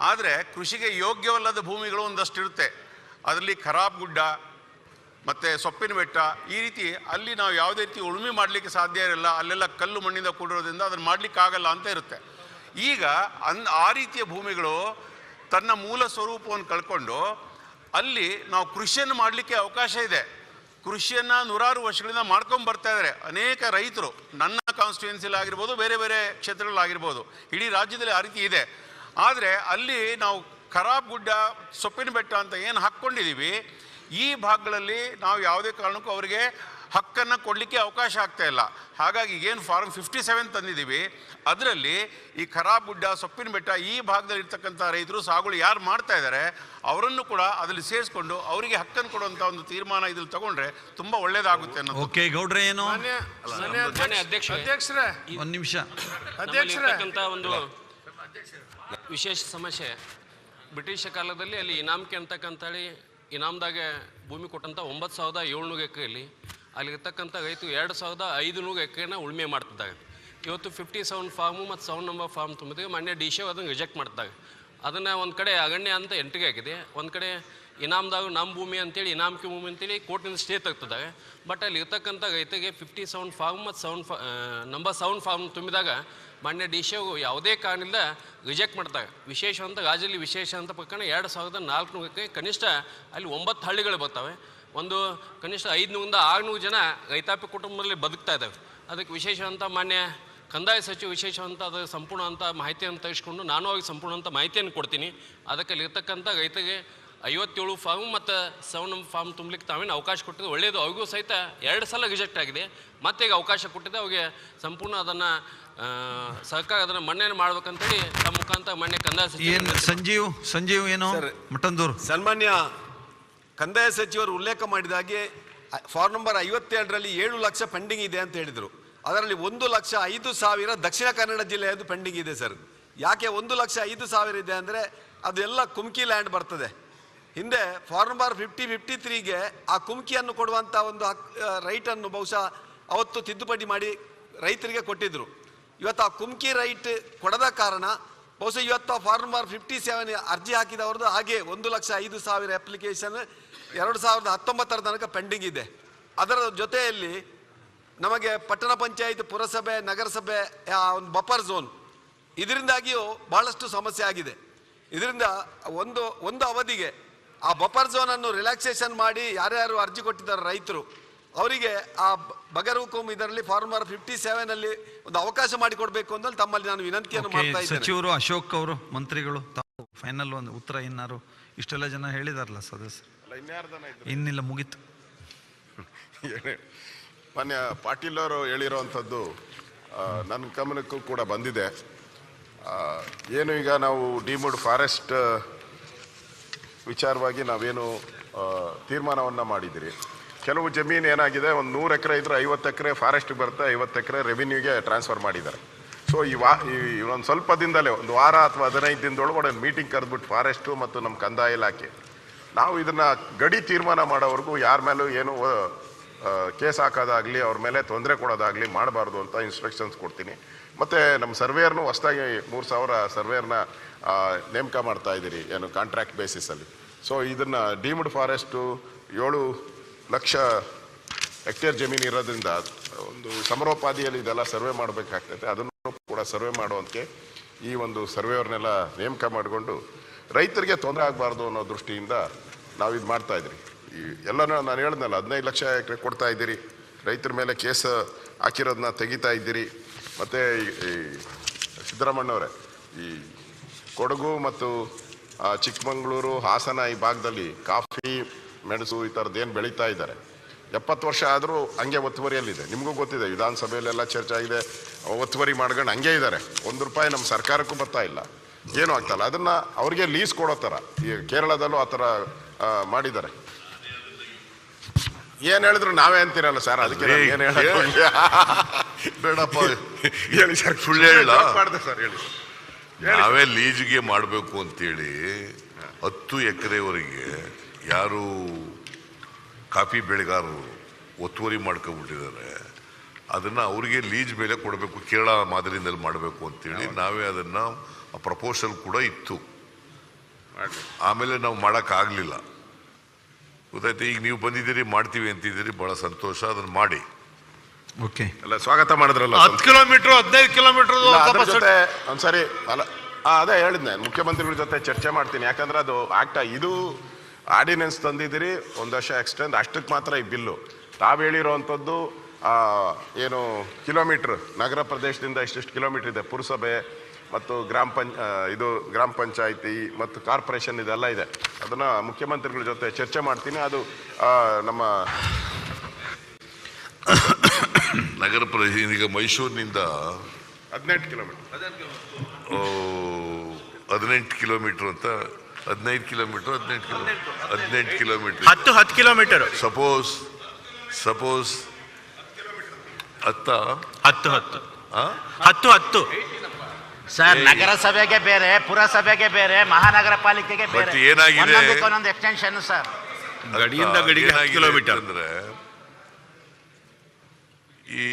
ಆದರೆ ಕೃಷಿಗೆ ಯೋಗ್ಯವಲ್ಲದ ಭೂಮಿಗಳು ಒಂದಷ್ಟು ಇರುತ್ತೆ. ಅದರಲ್ಲಿ ಖರಾಬ್ ಗುಡ್ಡ ಮತ್ತು ಸೊಪ್ಪಿನ ಬೆಟ್ಟ, ಈ ರೀತಿ ಅಲ್ಲಿ ನಾವು ಯಾವುದೇ ರೀತಿ ಉಳುಮೆ ಮಾಡಲಿಕ್ಕೆ ಸಾಧ್ಯ ಇರಲ್ಲ, ಅಲ್ಲೆಲ್ಲ ಕಲ್ಲು ಮಣ್ಣಿಂದ ಕೂಡಿರೋದ್ರಿಂದ ಅದನ್ನು ಮಾಡಲಿಕ್ಕೆ ಆಗಲ್ಲ ಅಂತ ಇರುತ್ತೆ. ಈಗ ಆ ರೀತಿಯ ಭೂಮಿಗಳು ತನ್ನ ಮೂಲ ಸ್ವರೂಪವನ್ನು ಕಳ್ಕೊಂಡು ಅಲ್ಲಿ ನಾವು ಕೃಷಿಯನ್ನು ಮಾಡಲಿಕ್ಕೆ ಅವಕಾಶ ಇದೆ. ಕೃಷಿಯನ್ನು 100 ವರ್ಷಗಳಿಂದ ಮಾಡ್ಕೊಂಡು ಬರ್ತಾ ಇದ್ದಾರೆ ಅನೇಕ ರೈತರು. ನನ್ನ ಕಾನ್ಸ್ಟಿಟ್ಯೂನ್ಸಿಲಿ ಆಗಿರ್ಬೋದು, ಬೇರೆ ಬೇರೆ ಕ್ಷೇತ್ರಗಳಾಗಿರ್ಬೋದು, ಇಡೀ ರಾಜ್ಯದಲ್ಲಿ ಆ ರೀತಿ ಇದೆ. ಆದರೆ ಅಲ್ಲಿ ನಾವು ಖರಾಬ್ ಗುಡ್ಡ, ಸೊಪ್ಪಿನ ಬೆಟ್ಟ ಅಂತ ಏನು ಹಾಕ್ಕೊಂಡಿದ್ದೀವಿ, ಈ ಭಾಗಗಳಲ್ಲಿ ನಾವು ಯಾವುದೇ ಕಾರಣಕ್ಕೂ ಅವರಿಗೆ ಹಕ್ಕನ್ನು ಕೊಡಲಿಕ್ಕೆ ಅವಕಾಶ ಆಗ್ತಾ ಇಲ್ಲ. ಹಾಗಾಗಿ ಏನು ಫಾರ್ಮ್ 57 ತಂದಿದ್ದೀವಿ, ಅದರಲ್ಲಿ ಈ ಖರಾಬ್ ಗುಡ್ಡ, ಸೊಪ್ಪಿನ ಬೆಟ್ಟ ಈ ಭಾಗದಲ್ಲಿ ಇರ್ತಕ್ಕಂಥ ರೈತರು ಸಾಗುವಳಿ ಯಾರು ಮಾಡ್ತಾ ಇದ್ದಾರೆ ಅವರನ್ನು ಕೂಡ ಅದರಲ್ಲಿ ಸೇರಿಸ್ಕೊಂಡು ಅವರಿಗೆ ಹಕ್ಕನ್ನು ಕೊಡುವಂಥ ಒಂದು ತೀರ್ಮಾನ ಇದ್ರಲ್ಲಿ ತಗೊಂಡ್ರೆ ತುಂಬ ಒಳ್ಳೇದಾಗುತ್ತೆ ಅನ್ನೋದು. ಓಕೆ, ಗೌಡ್ರೆ ಏನು ಅಧ್ಯಕ್ಷರೇ ಒಂದು ನಿಮಿಷ. ಒಂದು ವಿಶೇಷ ಸಮಸ್ಯೆ, ಬ್ರಿಟಿಷ್ ಕಾಲದಲ್ಲಿ ಅಲ್ಲಿ ಇನಾಮ್ಕೆ ಅಂತಕ್ಕಂಥೇಳಿ ಇನಾಮ್ದಾಗೆ ಭೂಮಿ ಕೊಟ್ಟಂಥ 9,700 ಎಕರೆಯಲ್ಲಿ ಅಲ್ಲಿರ್ತಕ್ಕಂಥ ರೈತ 2,500 ಎಕರೆನ ಉಳುಮೆ ಮಾಡ್ತಿದ್ದಾಗ ಇವತ್ತು 57 ಫಾರ್ಮು ಮತ್ತು 7 ನಂಬರ್ ಫಾರ್ಮ್ ತುಂಬಿದಾಗ ಮಾನ್ಯ ಡಿ ಸಿ ಅದನ್ನು ರಿಜೆಕ್ಟ್ ಮಾಡ್ತಿದ್ದಾಗ ಅದನ್ನು ಒಂದು ಕಡೆ ಅಗಣ್ಯ ಅಂತ ಎಂಟ್ರಿಗೆ ಹಾಕಿದೆ, ಒಂದು ಕಡೆ ಇನಾಮ್ದಾಗ ನಮ್ಮ ಭೂಮಿ ಅಂತೇಳಿ ಇನಾಮಕ್ಕೆ ಭೂಮಿ ಅಂತೇಳಿ ಕೋರ್ಟಿಂದ ಸ್ಟೇ ತೆಗ್ತದೆ. ಬಟ್ ಅಲ್ಲಿ ಇರ್ತಕ್ಕಂಥ ರೈತರಿಗೆ 57 ಫಾರ್ಮ್ ಮತ್ತು ನಂಬರ್ 7 ಫಾರ್ಮ್ ತುಂಬಿದಾಗ ಮಾನ್ಯ ಡಿ ಸಿ ಯಾವುದೇ ಕಾರಣದಿಂದ ರಿಜೆಕ್ಟ್ ಮಾಡ್ತಾರೆ. ವಿಶೇಷ ಅಂತ ರಾಜ್ಯದಲ್ಲಿ ವಿಶೇಷ ಅಂತ ಪ್ರಕರಣ 2400ಕ್ಕೆ ಕನಿಷ್ಠ ಅಲ್ಲಿ 9 ಹಳ್ಳಿಗಳು ಬರ್ತವೆ. ಒಂದು ಕನಿಷ್ಠ 500ರಿಂದ 600 ಜನ ರೈತಾಪಿ ಕುಟುಂಬದಲ್ಲಿ ಬದುಕ್ತಾ ಇದ್ದಾವೆ. ಅದಕ್ಕೆ ವಿಶೇಷ ಅಂತ ಮಾನ್ಯ ಕಂದಾಯ ಸಚಿವ ವಿಶೇಷ ಅಂತ ಅದರ ಸಂಪೂರ್ಣ ಅಂತ ಮಾಹಿತಿಯನ್ನು ತೆಗೆದುಕೊಂಡು ನಾನು ಅವ್ರಿಗೆ ಸಂಪೂರ್ಣ ಅಂತ ಮಾಹಿತಿಯನ್ನು ಕೊಡ್ತೀನಿ. ಅದಕ್ಕೆ ಇರ್ತಕ್ಕಂಥ ರೈತರಿಗೆ 57 ಫಾರ್ಮ್ ಮತ್ತು 7 ಫಾರ್ಮ್ ತುಂಬಲಿಕ್ಕೆ ತಾವೇನು ಅವಕಾಶ ಕೊಟ್ಟಿದ್ದು ಒಳ್ಳೆಯದು. ಅವ್ರಿಗೂ ಸಹಿತ 2 ಸಲ ರಿಜೆಕ್ಟ್ ಆಗಿದೆ. ಮತ್ತೆ ಈಗ ಅವಕಾಶ ಕೊಟ್ಟಿದ್ದೆ ಅವ್ರಿಗೆ ಸಂಪೂರ್ಣ ಅದನ್ನು ಸರ್ಕಾರ ಅದನ್ನು ಮನ್ನಣೆ ಮಾಡ್ಬೇಕಂತೇಳಿ ತಮ್ಮ ಮುಖಾಂತರ ಮಾನ್ಯ ಕಂದಾಯ ಸಚಿವ ಸಂಜೀವ್ ಏನು ಮಠಂದೂರು ಸನ್ಮಾನ್ಯ ಕಂದಾಯ ಸಚಿವರು ಉಲ್ಲೇಖ ಮಾಡಿದಾಗೆ ಫಾರ್ಮ್ ನಂಬರ್ 57ರಲ್ಲಿ 7 ಲಕ್ಷ ಪೆಂಡಿಂಗ್ ಇದೆ ಅಂತ ಹೇಳಿದರು. ಅದರಲ್ಲಿ 1,05,000 ದಕ್ಷಿಣ ಕನ್ನಡ ಜಿಲ್ಲೆಯದು ಪೆಂಡಿಂಗ್ ಇದೆ ಸರ್. ಯಾಕೆ 1,05,000 ಇದೆ ಅಂದರೆ ಅದೆಲ್ಲ ಕುಮ್ಕಿ ಲ್ಯಾಂಡ್ ಬರ್ತದೆ. ಹಿಂದೆ ಫಾರ್ಮ್ ನಂಬರ್ 53ಗೆ ಆ ಕುಮ್ಕಿಯನ್ನು ಕೊಡುವಂಥ ಒಂದು ರೈಟನ್ನು ಬಹುಶಃ ಅವತ್ತು ತಿದ್ದುಪಡಿ ಮಾಡಿ ರೈತರಿಗೆ ಕೊಟ್ಟಿದ್ದರು. ಇವತ್ತು ಆ ಕುಮ್ಕಿ ರೈಟ್ ಕೊಡದ ಕಾರಣ ಬಹುಶಃ ಇವತ್ತು ಆ ಫಾರ್ಮ್ ನಂಬರ್ 57 ಅರ್ಜಿ ಹಾಕಿದವ್ರದ್ದು ಹಾಗೆ 1,05,000 ಅಪ್ಲಿಕೇಶನ್ 2019 ತನಕ ಪೆಂಡಿಂಗ್ ಇದೆ. ಅದರ ಜೊತೆಯಲ್ಲಿ ನಮಗೆ ಪಟ್ಟಣ ಪಂಚಾಯತ್, ಪುರಸಭೆ, ನಗರಸಭೆ ಒಂದು ಬಫರ್ ಝೋನ್ ಇದರಿಂದಾಗಿಯೂ ಬಹಳಷ್ಟು ಸಮಸ್ಯೆ ಆಗಿದೆ. ಇದರಿಂದ ಒಂದು ಅವಧಿಗೆ ಆ ಬಫರ್ ಝೋನನ್ನು ರಿಲ್ಯಾಕ್ಸೇಷನ್ ಮಾಡಿ ಯಾರ್ಯಾರು ಅರ್ಜಿ ಕೊಟ್ಟಿದ್ದಾರೆ ರೈತರು ಅವರಿಗೆ ಆ ಬಗರ್ಹುಕುಂ ಇದರಲ್ಲಿ ಫಾರ್ಮ್ ನಂಬರ್ 57ನಲ್ಲಿ ಒಂದು ಅವಕಾಶ ಮಾಡಿಕೊಡ್ಬೇಕು ಅಂತ ತಮ್ಮಲ್ಲಿ ನಾನು ವಿನಂತಿಯನ್ನು ಮಾಡ್ತಾ ಇದ್ದೇನೆ. ಸಚಿವರು ಅಶೋಕ್ ಅವರು ಮಂತ್ರಿಗಳು ತಾವು ಫೈನಲ್ ಒಂದು ಉತ್ತರ ಇನ್ನಾರು ಇಷ್ಟೆಲ್ಲ ಜನ ಹೇಳಿದಾರಲ್ಲ ಸದಸ್ಯರು, ಇನ್ನಿಲ್ಲ ಮುಗೀತು. ಮಾನ್ಯ ಪಾಟೀಲ್ ಅವರು ಹೇಳಿರೋವಂಥದ್ದು ನನ್ನ ಗಮನಕ್ಕೂ ಕೂಡ ಬಂದಿದೆ. ಏನು ಈಗ ನಾವು ಡಿಮೂಡ್ ಫಾರೆಸ್ಟ್ ವಿಚಾರವಾಗಿ ನಾವೇನು ತೀರ್ಮಾನವನ್ನು ಮಾಡಿದಿರಿ. ಕೆಲವು ಜಮೀನು ಏನಾಗಿದೆ, ಒಂದು 100 ಎಕರೆ ಇದ್ರೆ 50 ಎಕರೆ ಫಾರೆಸ್ಟ್ಗೆ ಬರುತ್ತೆ, 50 ಎಕರೆ ರೆವಿನ್ಯೂಗೆ ಟ್ರಾನ್ಸ್ಫರ್ ಮಾಡಿದ್ದಾರೆ. ಸೊ ಈ ಒಂದು ಸ್ವಲ್ಪ ದಿನದಲ್ಲೇ ಒಂದು ವಾರ ಅಥವಾ 15 ದಿನದೊಳಗಡೆ ಒಂದು ಮೀಟಿಂಗ್ ಕರೆದ್ಬಿಟ್ಟು ಫಾರೆಸ್ಟು ಮತ್ತು ನಮ್ಮ ಕಂದಾಯ ಇಲಾಖೆ ನಾವು ಇದನ್ನು ಗಡಿ ತೀರ್ಮಾನ ಮಾಡೋವರೆಗೂ ಯಾರ ಮೇಲೂ ಏನು ಕೇಸ್ ಹಾಕೋದಾಗಲಿ ಅವ್ರ ಮೇಲೆ ತೊಂದರೆ ಕೊಡೋದಾಗಲಿ ಮಾಡಬಾರ್ದು ಅಂತ ಇನ್ಸ್ಟ್ರಕ್ಷನ್ಸ್ ಕೊಡ್ತೀನಿ. ಮತ್ತು ನಮ್ಮ ಸರ್ವೇಯರ್ನು ಹೊಸದಾಗಿ 3,000 ಸರ್ವೇಯರ್ನ ನೇಮಕ ಮಾಡ್ತಾ ಇದ್ದೀರಿ ಏನು ಕಾಂಟ್ರಾಕ್ಟ್ ಬೇಸಿಸಲ್ಲಿ. ಸೊ ಇದನ್ನು ಡೀಮ್ಡ್ ಫಾರೆಸ್ಟು 7 ಲಕ್ಷ ಹೆಕ್ಟೇರ್ ಜಮೀನು ಇರೋದ್ರಿಂದ ಒಂದು ಸಮರೋಪಾದಿಯಲ್ಲಿ ಇದೆಲ್ಲ ಸರ್ವೆ ಮಾಡಬೇಕಾಗ್ತೈತೆ. ಅದನ್ನು ಕೂಡ ಸರ್ವೆ ಮಾಡುವಂತೆ ಈ ಒಂದು ಸರ್ವೇಯರ್ನೆಲ್ಲ ನೇಮಕ ಮಾಡಿಕೊಂಡು ರೈತರಿಗೆ ತೊಂದರೆ ಆಗಬಾರ್ದು ಅನ್ನೋ ದೃಷ್ಟಿಯಿಂದ ನಾವು ಇದು ಮಾಡ್ತಾಯಿದ್ರಿ. ಈ ಎಲ್ಲನೂ ನಾನು ಹೇಳಿದ್ನಲ್ಲ, 15 ಲಕ್ಷ ಎಕರೆ ಕೊಡ್ತಾ ಇದ್ದೀರಿ, ರೈತರ ಮೇಲೆ ಕೇಸ್ ಹಾಕಿರೋದನ್ನ ತೆಗಿತಾ ಇದ್ದೀರಿ. ಮತ್ತು ಈ ಸಿದ್ದರಾಮಣ್ಣವರೇ, ಈ ಕೊಡಗು ಮತ್ತು ಚಿಕ್ಕಮಗಳೂರು, ಹಾಸನ ಈ ಭಾಗದಲ್ಲಿ ಕಾಫಿ, ಮೆಣಸು ಈ ಥರದ್ದೇನು ಬೆಳೀತಾ ಇದ್ದಾರೆ. 70 ವರ್ಷ ಆದರೂ ಹಂಗೆ ಒತ್ತುವರಿಯಲ್ಲಿದೆ. ನಿಮಗೂ ಗೊತ್ತಿದೆ, ವಿಧಾನಸಭೆಯಲ್ಲೆಲ್ಲ ಚರ್ಚೆ ಆಗಿದೆ, ಒತ್ತುವರಿ ಮಾಡ್ಕೊಂಡು ಹಂಗೆ ಇದ್ದಾರೆ. ₹1 ನಮ್ಮ ಸರ್ಕಾರಕ್ಕೂ ಬರ್ತಾ ಇಲ್ಲ, ಏನೂ ಆಗ್ತಾಯಿಲ್ಲ. ಅದನ್ನು ಅವ್ರಿಗೆ ಲೀಸ್ ಕೊಡೋ ಥರ ಈ ಕೇರಳದಲ್ಲೂ ಆ ಥರ ಮಾಡಿದ್ದಾರೆ. ಏನು ಹೇಳಿದ್ರು ನಾವೇ ಅಂತೀರಲ್ಲ ಸರ್, ಅದಕ್ಕೆ ಏನು ಬೇಡಪ್ಪ ಹೇಳಿ ಸರ್, ಸುಳ್ಳು ಹೇಳ ಮಾಡಿದೆ ಸರ್, ಹೇಳಿ. ನಾವೇ ಲೀಜ್ಗೆ ಮಾಡಬೇಕು ಅಂತೇಳಿ 10 ಎಕರೆವರೆಗೆ ಯಾರು ಕಾಫಿ ಬೆಳೆಗಾರರು ಒತ್ತುವರಿ ಮಾಡ್ಕೊಬಿಟ್ಟಿದ್ದಾರೆ, ಅದನ್ನು ಅವರಿಗೆ ಲೀಜ್ ಮೇಲೆ ಕೊಡಬೇಕು, ಕೇರಳ ಮಾದರಿನಲ್ಲಿ ಮಾಡಬೇಕು ಅಂತೇಳಿ ನಾವೇ ಅದನ್ನು ಪ್ರಪೋಸಲ್ ಕೂಡ ಇತ್ತು. ಆಮೇಲೆ ನಾವು ಮಾಡೋಕ್ಕಾಗಲಿಲ್ಲ. ಗೊತ್ತಾಯ್ತು. ಈಗ ನೀವು ಬಂದಿದ್ದೀರಿ, ಮಾಡ್ತೀವಿ ಅಂತಿದ್ದೀರಿ, ಭಾಳ ಸಂತೋಷ, ಅದನ್ನು ಮಾಡಿ. ಓಕೆ, ಎಲ್ಲ ಸ್ವಾಗತ ಮಾಡಿದ್ರಲ್ಲ. 10 ಕಿಲೋಮೀಟ್ರು 15 ಕಿಲೋಮೀಟ್ರ್ ಜೊತೆ ಒಂದ್ಸರಿ ಅಲ್ಲ ಅದೇ ಹೇಳಿದ್ನೆ, ಮುಖ್ಯಮಂತ್ರಿಗಳ ಜೊತೆ ಚರ್ಚೆ ಮಾಡ್ತೀನಿ. ಯಾಕಂದ್ರೆ ಅದು ಇದು ಆರ್ಡಿನೆನ್ಸ್ ತಂದಿದ್ದೀರಿ, 1 ವರ್ಷ ಎಕ್ಸ್ಟೆಂಡ್, ಅಷ್ಟಕ್ಕೆ ಮಾತ್ರ ಈ ಬಿಲ್ಲು. ತಾವು ಹೇಳಿರೋವಂಥದ್ದು ಏನು ಕಿಲೋಮೀಟ್ರ್, ನಗರ ಪ್ರದೇಶದಿಂದ ಇಷ್ಟಿಷ್ಟು ಕಿಲೋಮೀಟ್ರ್ ಇದೆ, ಪುರಸಭೆ ಮತ್ತು ಗ್ರಾಮ ಪಂಚಾಯಿತಿ ಮತ್ತು ಕಾರ್ಪೊರೇಷನ್ ಇದೆಲ್ಲ ಇದೆ. ಅದನ್ನು ಮುಖ್ಯಮಂತ್ರಿಗಳ ಜೊತೆ ಚರ್ಚೆ ಮಾಡ್ತೀನಿ. ಅದು ನಮ್ಮ ನಗರ ಪ್ರದೇಶ ಈಗ ಮೈಸೂರಿನಿಂದ 18 ಕಿಲೋಮೀಟ್ರ್ 18 ಕಿಲೋಮೀಟ್ರ್ ಅಂತ 15 kilometre 18 kilometre 10 kilometre suppose 10 sir, ನಗರಸಭೆಗೆ ಬೇರೆ, ಪುರಸಭೆಗೆ ಬೇರೆ, ಮಹಾನಗರ ಪಾಲಿಕೆಗೆ ಬೇರೆ, ಏನಾಗಿದೆ ಒಂದೊಂದು ಎಕ್ಸ್ಟೆನ್ಷನ್ ಸರ್. ಗಡಿಯಿಂದ ಗಡಿಗೆ 10 ಕಿಲೋಮೀಟರ್ ಅಂದ್ರೆ ಈ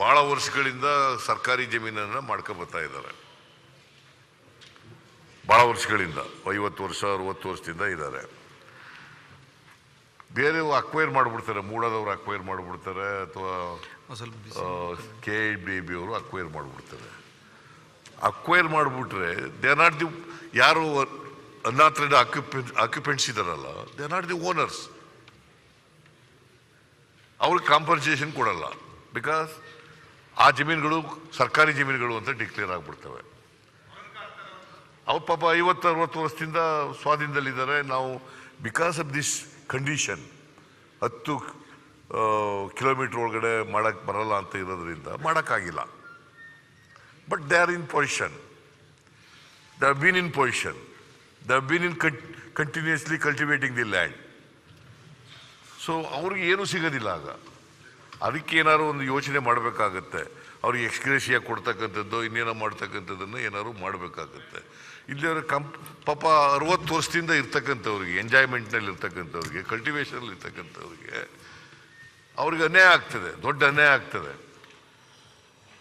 ಬಹಳ ವರ್ಷಗಳಿಂದ ಸರ್ಕಾರಿ ಜಮೀನನ್ನು ಮಾಡ್ಕೊ ಬರ್ತಾ ಇದ್ದಾರೆ. ಭಾಳ ವರ್ಷಗಳಿಂದ 50 ವರ್ಷ 60 ವರ್ಷದಿಂದ ಇದ್ದಾರೆ. ಬೇರೆ ಅಕ್ವೈರ್ ಮಾಡಿಬಿಡ್ತಾರೆ, ಮೂಡಾದವ್ರು ಅಕ್ವೈರ್ ಮಾಡಿಬಿಡ್ತಾರೆ, ಅಥವಾ KBB ಅವರು ಅಕ್ವೈರ್ ಮಾಡಿಬಿಡ್ತಾರೆ. ಅಕ್ವೈರ್ ಮಾಡಿಬಿಟ್ರೆ ದೇ ಆರ್ ನಾಟ್ ದಿ, ಯಾರು ಅನಾಥ್ರೆಡ್ ಆಕ್ಯುಪೆಂಟ್ಸ್ ಇದಾರಲ್ಲ, they are not the owners. ಅವ್ರಿಗೆ ಕಾಂಪನ್ಸೇಷನ್ ಕೊಡಲ್ಲ, ಬಿಕಾಸ್ ಆ ಜಮೀನುಗಳು ಸರ್ಕಾರಿ ಜಮೀನುಗಳು ಅಂತ ಡಿಕ್ಲೇರ್ ಆಗಿಬಿಡ್ತವೆ. ಅವ್ರು ಪಾಪ 50-60 ವರ್ಷದಿಂದ ಸ್ವಾಧೀನದಲ್ಲಿದ್ದಾರೆ. ನಾವು because of this condition 10 kilometre ಒಳಗಡೆ ಮಾಡೋಕ್ಕೆ ಬರಲ್ಲ ಅಂತ ಇರೋದ್ರಿಂದ ಮಾಡೋಕ್ಕಾಗಿಲ್ಲ. But they are in position, they have been in position, they have been in continuously cultivating the land. So ಅವ್ರಿಗೆ ಏನೂ ಸಿಗೋದಿಲ್ಲ. ಆಗ ಅದಕ್ಕೆ ಏನಾದ್ರು ಒಂದು ಯೋಚನೆ ಮಾಡಬೇಕಾಗತ್ತೆ. ಅವ್ರಿಗೆ ಎಕ್ಸ್ಗ್ರೇಷಿಯಾ ಕೊಡ್ತಕ್ಕಂಥದ್ದು, ಇನ್ನೇನೋ ಮಾಡ್ತಕ್ಕಂಥದ್ದನ್ನು ಏನಾದ್ರು ಮಾಡಬೇಕಾಗತ್ತೆ. ಇಲ್ಲಿ ಅವ್ರ ಪಾಪ 60 ವರ್ಷದಿಂದ ಇರ್ತಕ್ಕಂಥವ್ರಿಗೆ, ಎಂಜಾಯ್ಮೆಂಟ್ನಲ್ಲಿ ಇರ್ತಕ್ಕಂಥವ್ರಿಗೆ, ಕಲ್ಟಿವೇಷನಲ್ಲಿ ಇರ್ತಕ್ಕಂಥವ್ರಿಗೆ ಅವ್ರಿಗೆ ಅನ್ಯಾಯ ಆಗ್ತದೆ, ದೊಡ್ಡ ಅನ್ಯಾಯ ಆಗ್ತದೆ.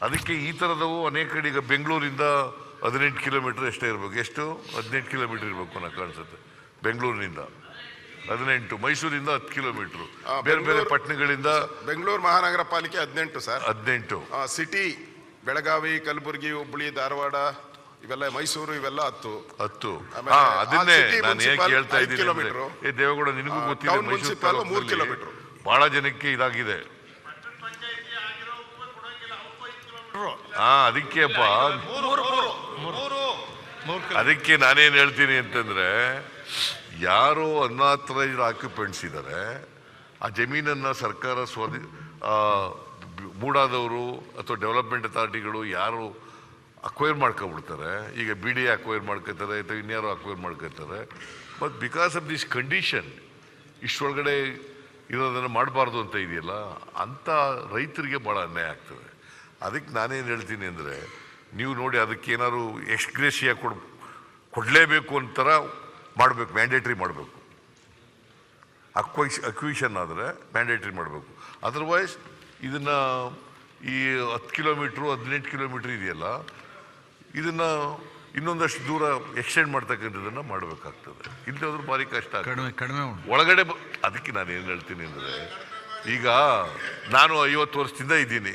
ಅದಕ್ಕೆ ಈ ಥರದವು ಅನೇಕ ಕಡೆ, ಈಗ ಬೆಂಗಳೂರಿಂದ 18 ಕಿಲೋಮೀಟರ್ ಎಷ್ಟೇ ಇರಬೇಕು, ಎಷ್ಟು 18 ಕಿಲೋಮೀಟರ್ ಇರಬೇಕು ಅನ್ನೋ ಕಾಣಿಸುತ್ತೆ. ಬೆಂಗಳೂರಿನಿಂದ 18, ಮೈಸೂರಿಂದ 10 ಕಿಲೋಮೀಟರ್, ಬೇರೆ ಬೇರೆ ಪಟ್ಟಣಗಳಿಂದ. ಬೆಂಗಳೂರು ಮಹಾನಗರ ಪಾಲಿಕೆ 18 ಸರ್. 18 ಸಿಟಿ ಬೆಳಗಾವಿ, ಕಲಬುರಗಿ, ಹುಬ್ಬಳ್ಳಿ, ಧಾರವಾಡ ಇವೆಲ್ಲ, ಮೈಸೂರು ಇವೆಲ್ಲ 10. ಅದನ್ನೇ ನಾನು ಹೇಗೆ ಹೇಳ್ತಾ ಇದ್ದೀನಿ, ದೇವೇಗೌಡ ನಿನಗೂ ಗೊತ್ತಿದೆ, ಮೈಸೂರು 3 ಕಿಲೋಮೀಟರ್ ಬಹಳ ಜನಕ್ಕೆ ಇದಾಗಿದೆ. ಅದಕ್ಕೆಪ್ಪ, ಅದಕ್ಕೆ ನಾನೇನು ಹೇಳ್ತೀನಿ ಅಂತಂದ್ರೆ, ಯಾರು ಅನ್ಆಥರೈಸ್ಡ್ ಆಕ್ಯುಪೆಂಟ್ಸ್ ಇದ್ದಾರೆ, ಆ ಜಮೀನನ್ನು ಸರ್ಕಾರ ಮೂಡಾದವರು ಅಥವಾ ಡೆವಲಪ್ಮೆಂಟ್ ಅಥಾರಿಟಿಗಳು ಯಾರು ಅಕ್ವೈರ್ ಮಾಡ್ಕೊಬಿಡ್ತಾರೆ, ಈಗ BDA ಅಕ್ವೈರ್ ಮಾಡ್ಕೊತಾರೆ ಅಥವಾ ಇನ್ಯಾರು ಅಕ್ವೈರ್ ಮಾಡ್ಕೊತಾರೆ. But because of this condition ಇಷ್ಟೊಳಗಡೆ ಇರೋದನ್ನು ಮಾಡಬಾರ್ದು ಅಂತ ಇದೆಯಲ್ಲ, ಅಂಥ ರೈತರಿಗೆ ಭಾಳ ಅನ್ಯಾಯ ಆಗ್ತದೆ. ಅದಕ್ಕೆ ನಾನೇನು ಹೇಳ್ತೀನಿ ಅಂದರೆ, ನೀವು ನೋಡಿ ಅದಕ್ಕೆ ಏನಾದ್ರು ಎಕ್ಸ್ಗ್ರೇಷಿಯಾ ಕೊಡಲೇಬೇಕು ಅಂತರ ಮಾಡಬೇಕು, ಮ್ಯಾಂಡೇಟ್ರಿ ಮಾಡಬೇಕು. ಅಕ್ವಿಷನ್ ಆದರೆ ಮ್ಯಾಂಡೇಟ್ರಿ ಮಾಡಬೇಕು. ಅದರ್ವೈಸ್ ಇದನ್ನು ಈ 10 ಕಿಲೋಮೀಟ್ರು 18 ಕಿಲೋಮೀಟ್ರ್ ಇದೆಯಲ್ಲ, ಇದನ್ನು ಇನ್ನೊಂದಷ್ಟು ದೂರ ಎಕ್ಸ್ಟೆಂಡ್ ಮಾಡ್ತಕ್ಕಂಥದ್ದನ್ನು ಮಾಡಬೇಕಾಗ್ತದೆ. ಇಲ್ಲಿ ಹೋದ್ರೆ ಭಾರಿ ಕಷ್ಟ ಕಡಿಮೆ ಒಳಗಡೆ. ಅದಕ್ಕೆ ನಾನು ಏನು ಹೇಳ್ತೀನಿ ಅಂದರೆ, ಈಗ ನಾನು 50 ವರ್ಷದಿಂದ ಇದ್ದೀನಿ,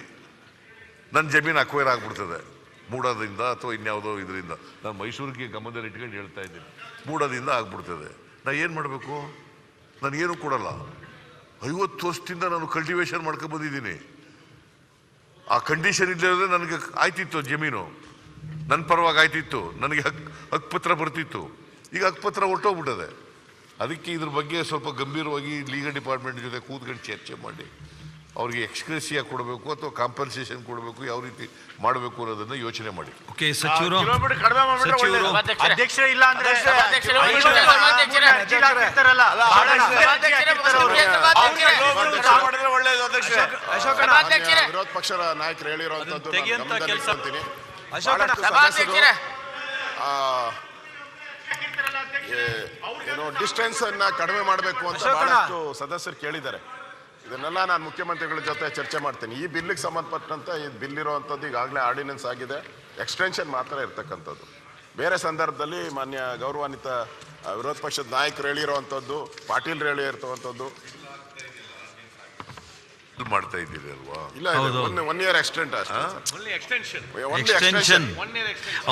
ನನ್ನ ಜಮೀನು ಅಕ್ವೈರ್ ಆಗಿಬಿಡ್ತದೆ ಮೂಡೋದ್ರಿಂದ ಅಥವಾ ಇನ್ಯಾವುದೋ ಇದರಿಂದ. ನಾನು ಮೈಸೂರಿಗೆ ಗಮನದಲ್ಲಿ ಇಟ್ಕೊಂಡು ಹೇಳ್ತಾ ಇದ್ದೀನಿ, ಮೂಡೋದ್ರಿಂದ ಆಗ್ಬಿಡ್ತದೆ. ನಾನು ಏನು ಮಾಡಬೇಕು? ನನಗೇನು ಕೊಡಲ್ಲ. 50 ವರ್ಷದಿಂದ ನಾನು ಕಲ್ಟಿವೇಷನ್ ಮಾಡ್ಕೊಂಬಂದಿದ್ದೀನಿ. ಆ ಕಂಡೀಷನ್ ಇಲ್ಲದೆ ನನಗೆ ಆಯ್ತಿತ್ತು, ಜಮೀನು ನನ್ನ ಪರವಾಗಿ ಆಯ್ತಿತ್ತು, ನನಗೆ ಹಕ್ಕುಪತ್ರ ಬರ್ತಿತ್ತು. ಈಗ ಹಕ್ಕುಪತ್ರ ಹೊರಟೋಗ್ಬಿಟ್ಟದೆ. ಅದಕ್ಕೆ ಇದ್ರ ಬಗ್ಗೆ ಸ್ವಲ್ಪ ಗಂಭೀರವಾಗಿ ಲೀಗಲ್ ಡಿಪಾರ್ಟ್ಮೆಂಟ್ ಜೊತೆ ಕೂತ್ಕೊಂಡು ಚರ್ಚೆ ಮಾಡಿ ಅವ್ರಿಗೆ ಎಕ್ಸ್ಗ್ರೇಷಿಯಾ ಕೊಡಬೇಕು ಅಥವಾ ಕಾಂಪನ್ಸೇಷನ್ ಕೊಡಬೇಕು, ಯಾವ ರೀತಿ ಮಾಡಬೇಕು ಅನ್ನೋದನ್ನ ಯೋಚನೆ ಮಾಡಿ. ಓಕೆ ಸಚಿವರು, ಅಧ್ಯಕ್ಷರೇ ಇಲ್ಲ ಅಂದ್ರೆ ವಿರೋಧ ಪಕ್ಷದ ನಾಯಕರು ಹೇಳಿರುವಂತದ್ದು ಏನೋ ಡಿಸ್ಟೆನ್ಸ್ ಅನ್ನ ಕಡಿಮೆ ಮಾಡಬೇಕು ಅಂತ ಬಹಳಷ್ಟು ಸದಸ್ಯರು ಕೇಳಿದ್ದಾರೆ. ಇದನ್ನೆಲ್ಲ ನಾನು ಮುಖ್ಯಮಂತ್ರಿಗಳ ಜೊತೆ ಚರ್ಚೆ ಮಾಡ್ತೀನಿ. ಈ ಬಿಲ್ಗೆ ಸಂಬಂಧಪಟ್ಟಂತೆ ಈ ಬಿಲ್ ಇರುವಂಥದ್ದು ಈಗಾಗಲೇ ಆರ್ಡಿನೆನ್ಸ್ ಆಗಿದೆ, ಎಕ್ಸ್ಟೆನ್ಷನ್ ಮಾತ್ರ ಇರ್ತಕ್ಕಂಥದ್ದು. ಬೇರೆ ಸಂದರ್ಭದಲ್ಲಿ ಮಾನ್ಯ ಗೌರವಾನ್ವಿತ ವಿರೋಧ ಪಕ್ಷದ ನಾಯಕರು ಹೇಳಿರುವಂಥದ್ದು, ಪಾಟೀಲ್ ಹೇಳಿರುವಂಥದ್ದು ಮಾಡ್ತಾ ಇದ್ದೀರಿ ಅಲ್ವಾ? ಇಲ್ಲ, 1 year ಎಕ್ಸ್ಟೆಂಟ್ ಅಷ್ಟೇ. ಎಕ್ಸ್ಟೆನ್ಷನ್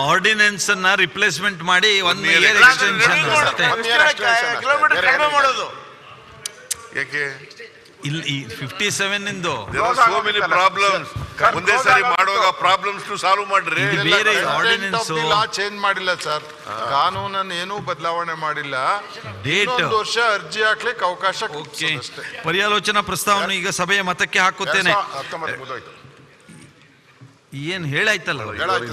ಆರ್ಡಿನೆನ್ಸ್ ಅನ್ನ ರಿಪ್ಲೇಸ್ಮೆಂಟ್ ಮಾಡಿ 1 year ಎಕ್ಸ್ಟೆನ್ಷನ್ ಅಷ್ಟೇ. ಯಾಕೆ ಇಲ್ಲಿ 57 ಇಂದು ಪ್ರಾಬ್ಲಮ್ಸ್ ಒಂದೇ ಸರಿ ಮಾಡುವಾಗ ಪ್ರಾಬ್ಲಮ್ಸ್ ಸಾಲ್ವ್ ಮಾಡ್ರಿ. ಬೇರೆ ಆರ್ಡಿನೆನ್ಸ್ ಚೇಂಜ್ ಮಾಡಿಲ್ಲ ಸರ್, ಕಾನೂನನ್ನು ಏನೂ ಬದಲಾವಣೆ ಮಾಡಿಲ್ಲ. ಡೇಟ್ ವರ್ಷ ಅರ್ಜಿ ಹಾಕ್ಲಿಕ್ಕೆ ಅವಕಾಶ. ಪರ್ಯಾಲೋಚನಾ ಪ್ರಸ್ತಾವನೆ ಈಗ ಸಭೆಯ ಮತಕ್ಕೆ ಹಾಕುತ್ತೇನೆ. ಏನ್ ಹೇಳಾಯ್ತಲ್ಲ,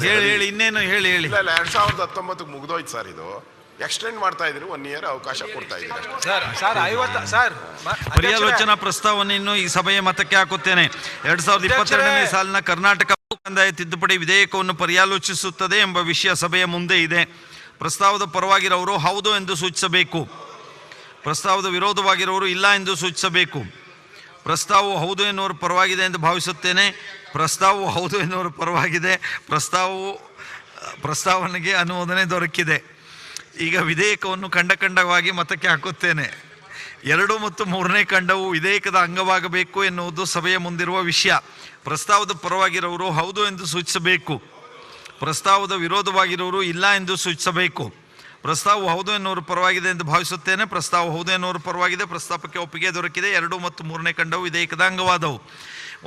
ಹೇಳಿ ಇನ್ನೇನು ಹೇಳಿ. 2019 ಮುಗಿದೋಯ್ತು ಸರ್. ಇದು ಎಕ್ಸ್ಟೆಂಡ್ ಮಾಡ್ತಾ ಇದ್ದೀರಿ, 1 year ಅವಕಾಶ ಕೊಡ್ತಾ ಇದ್ದೀರಿ. ಪರ್ಯಾಲೋಚನಾ ಪ್ರಸ್ತಾವನೆಯನ್ನು ಈ ಸಭೆಯ ಮತಕ್ಕೆ ಹಾಕುತ್ತೇನೆ. 2022ನೇ ಸಾಲಿನ ಕರ್ನಾಟಕ ಕಂದಾಯ ತಿದ್ದುಪಡಿ ವಿಧೇಯಕವನ್ನು ಪರ್ಯಾಲೋಚಿಸುತ್ತದೆ ಎಂಬ ವಿಷಯ ಸಭೆಯ ಮುಂದೆ ಇದೆ. ಪ್ರಸ್ತಾವದ ಪರವಾಗಿರೋರು ಹೌದು ಎಂದು ಸೂಚಿಸಬೇಕು. ಪ್ರಸ್ತಾವದ ವಿರೋಧವಾಗಿರೋರು ಇಲ್ಲ ಎಂದು ಸೂಚಿಸಬೇಕು. ಪ್ರಸ್ತಾವವು ಹೌದು ಎನ್ನುವರು ಪರವಾಗಿದೆ ಎಂದು ಭಾವಿಸುತ್ತೇನೆ. ಪ್ರಸ್ತಾವವು ಹೌದು ಎನ್ನುವರು ಪರವಾಗಿದೆ. ಪ್ರಸ್ತಾವನೆಗೆ ಅನುಮೋದನೆ ದೊರಕಿದೆ. ಈಗ ವಿಧೇಯಕವನ್ನು ಖಂಡವಾಗಿ ಮತಕ್ಕೆ ಹಾಕುತ್ತೇನೆ. 2 ಮತ್ತು 3ನೇ ಖಂಡವು ವಿಧೇಯಕದ ಅಂಗವಾಗಬೇಕು ಎನ್ನುವುದು ಸಭೆಯ ಮುಂದಿರುವ ವಿಷಯ. ಪ್ರಸ್ತಾವದ ಪರವಾಗಿರೋರು ಹೌದು ಎಂದು ಸೂಚಿಸಬೇಕು. ಪ್ರಸ್ತಾವದ ವಿರೋಧವಾಗಿರೋರು ಇಲ್ಲ ಎಂದು ಸೂಚಿಸಬೇಕು. ಪ್ರಸ್ತಾವವು ಹೌದು ಎನ್ನುವರು ಪರವಾಗಿದೆ ಎಂದು ಭಾವಿಸುತ್ತೇನೆ. ಪ್ರಸ್ತಾವ ಹೌದು ಎನ್ನುವರು ಪರವಾಗಿದೆ. ಪ್ರಸ್ತಾಪಕ್ಕೆ ಒಪ್ಪಿಗೆ ದೊರಕಿದೆ. 2 ಮತ್ತು 3ನೇ ಖಂಡವು ವಿಧೇಯಕದ ಅಂಗವಾದವು.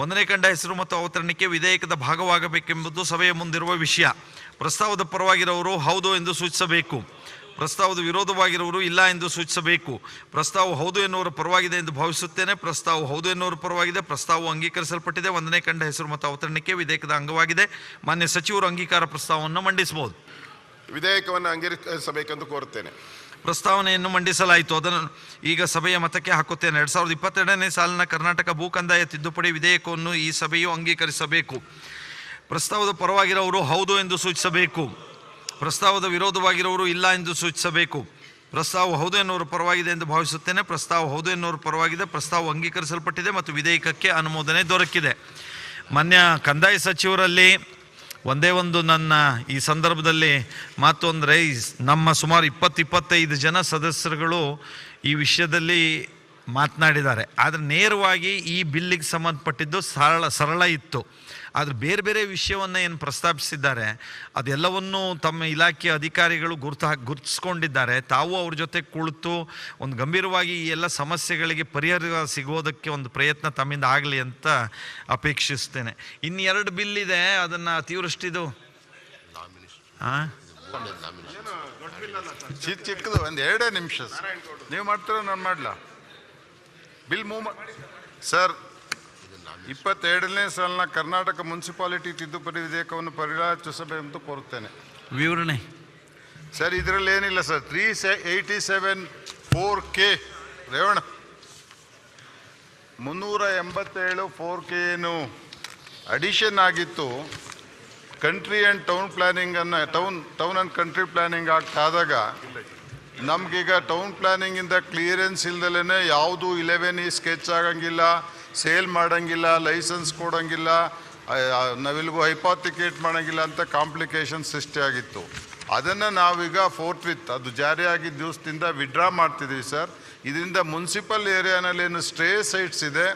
1ನೇ ಖಂಡ ಹೆಸರು ಮತ್ತು ಅವತರಣಿಕೆ ವಿಧೇಯಕದ ಭಾಗವಾಗಬೇಕೆಂಬುದು ಸಭೆಯ ಮುಂದಿರುವ ವಿಷಯ. ಪ್ರಸ್ತಾವದ ಪರವಾಗಿರೋರು ಹೌದು ಎಂದು ಸೂಚಿಸಬೇಕು. ಪ್ರಸ್ತಾವದ ವಿರೋಧವಾಗಿರುವವರು ಇಲ್ಲ ಎಂದು ಸೂಚಿಸಬೇಕು. ಪ್ರಸ್ತಾವ ಹೌದು ಎನ್ನುವರ ಪರವಾಗಿದೆ ಎಂದು ಭಾವಿಸುತ್ತೇನೆ. ಪ್ರಸ್ತಾವ ಹೌದು ಎನ್ನುವರ ಪರವಾಗಿದೆ. ಪ್ರಸ್ತಾವವು ಅಂಗೀಕರಿಸಲ್ಪಟ್ಟಿದೆ. 1ನೇ ಖಂಡ ಹೆಸರು ಮತ್ತು ಅವತರಣಿಕೆ ವಿಧೇಯಕದ ಅಂಗವಾಗಿದೆ. ಮಾನ್ಯ ಸಚಿವರು ಅಂಗೀಕಾರ ಪ್ರಸ್ತಾವವನ್ನು ಮಂಡಿಸಬಹುದು. ವಿಧೇಯಕವನ್ನು ಅಂಗೀಕರಿಸಬೇಕೆಂದು ಕೋರುತ್ತೇನೆ. ಪ್ರಸ್ತಾವನೆಯನ್ನು ಮಂಡಿಸಲಾಯಿತು. ಅದನ್ನು ಈಗ ಸಭೆಯ ಮತಕ್ಕೆ ಹಾಕುತ್ತೇನೆ. 2022ನೇ ಸಾಲಿನ ಕರ್ನಾಟಕ ಭೂ ಕಂದಾಯ ತಿದ್ದುಪಡಿ ವಿಧೇಯಕವನ್ನು ಈ ಸಭೆಯು ಅಂಗೀಕರಿಸಬೇಕು. ಪ್ರಸ್ತಾವದ ಪರವಾಗಿರೋರು ಹೌದು ಎಂದು ಸೂಚಿಸಬೇಕು. ಪ್ರಸ್ತಾವದ ವಿರೋಧವಾಗಿರೋರು ಇಲ್ಲ ಎಂದು ಸೂಚಿಸಬೇಕು. ಪ್ರಸ್ತಾವ ಹೌದು ಎನ್ನುವರು ಪರವಾಗಿದೆ ಎಂದು ಭಾವಿಸುತ್ತೇನೆ. ಪ್ರಸ್ತಾವ ಹೌದು ಎನ್ನುವರು ಪರವಾಗಿದೆ. ಪ್ರಸ್ತಾವ ಅಂಗೀಕರಿಸಲ್ಪಟ್ಟಿದೆ ಮತ್ತು ವಿಧೇಯಕಕ್ಕೆ ಅನುಮೋದನೆ ದೊರಕಿದೆ. ಮಾನ್ಯ ಕಂದಾಯ ಸಚಿವರಲ್ಲಿ ಒಂದೇ ಒಂದು ನನ್ನ ಈ ಸಂದರ್ಭದಲ್ಲಿ ಮಾತು ಅಂದರೆ, ನಮ್ಮ ಸುಮಾರು 20-25 ಜನ ಸದಸ್ಯರುಗಳು ಈ ವಿಷಯದಲ್ಲಿ ಮಾತನಾಡಿದ್ದಾರೆ. ಆದರೆ ನೇರವಾಗಿ ಈ ಬಿಲ್ಲಿಗೆ ಸಂಬಂಧಪಟ್ಟಿದ್ದು ಸರಳ ಇತ್ತು. ಆದರೆ ಬೇರೆ ಬೇರೆ ವಿಷಯವನ್ನು ಏನು ಪ್ರಸ್ತಾಪಿಸಿದ್ದಾರೆ ಅದೆಲ್ಲವನ್ನು ತಮ್ಮ ಇಲಾಖೆಯ ಅಧಿಕಾರಿಗಳು ಗುರುತಿಸ್ಕೊಂಡಿದ್ದಾರೆ. ತಾವು ಅವ್ರ ಜೊತೆ ಕುಳಿತು ಒಂದು ಗಂಭೀರವಾಗಿ ಈ ಎಲ್ಲ ಸಮಸ್ಯೆಗಳಿಗೆ ಪರಿಹಾರ ಸಿಗೋದಕ್ಕೆ ಒಂದು ಪ್ರಯತ್ನ ತಮ್ಮಿಂದ ಆಗಲಿ ಅಂತ ಅಪೇಕ್ಷಿಸ್ತೇನೆ. ಇನ್ನು 2 ಬಿಲ್ ಇದೆ, ಅದನ್ನು ಅತಿವೃಷ್ಟಿದು ಚಿಕ್ಕದು ಒಂದು 2 ನಿಮಿಷ ನೀವು ಮಾಡ್ತೀರ, ನಾನು ಮಾಡಲಾ? ಬಿಲ್ ಮೂವ್ ಸರ್, 22ನೇ ಸಾಲಿನ ಕರ್ನಾಟಕ ಮುನ್ಸಿಪಾಲಿಟಿ ತಿದ್ದುಪಡಿ ವಿಧೇಯಕವನ್ನು ಪರಿಗಣಿಸಬೇಕೆಂದು ಕೋರುತ್ತೇನೆ. ವಿವರಣೆ ಸರ್, ಇದರಲ್ಲಿ ಏನಿಲ್ಲ ಸರ್. 387(4)K ರೇವಣ 387(4)K ಏನು ಅಡಿಷನ್ ಆಗಿತ್ತು. ಕಂಟ್ರಿ ಆ್ಯಂಡ್ ಟೌನ್ ಪ್ಲಾನಿಂಗನ್ನು ಟೌನ್ ಆ್ಯಂಡ್ ಕಂಟ್ರಿ ಪ್ಲಾನಿಂಗ್ ಆದಾಗ ನಮಗೀಗ ಟೌನ್ ಪ್ಲಾನಿಂಗಿಂದ ಕ್ಲಿಯರೆನ್ಸ್ ಇಲ್ದಲೇ ಯಾವುದು 11E ಸ್ಕೆಚ್ ಆಗಂಗಿಲ್ಲ, ಸೇಲ್ ಮಾಡೋಂಗಿಲ್ಲ, ಲೈಸೆನ್ಸ್ ಕೊಡೋಂಗಿಲ್ಲ, ನಾವೆಲ್ಗೂ ಹೈಪಾಥಿಕೇಟ್ ಮಾಡೋಂಗಿಲ್ಲ ಅಂತ ಕಾಂಪ್ಲಿಕೇಶನ್ ಸೃಷ್ಟಿಯಾಗಿತ್ತು. ಅದನ್ನು ನಾವೀಗ 4th ಅದು ಜಾರಿಯಾಗಿದ್ದ ದಿವಸದಿಂದ ವಿಡ್ರಾ ಮಾಡ್ತಿದ್ದೀವಿ ಸರ್. ಇದರಿಂದ ಮುನ್ಸಿಪಲ್ ಏರಿಯಾನಲ್ಲಿ ಏನು ಸ್ಟ್ರೇ ಸೈಟ್ಸ್ ಇದೆ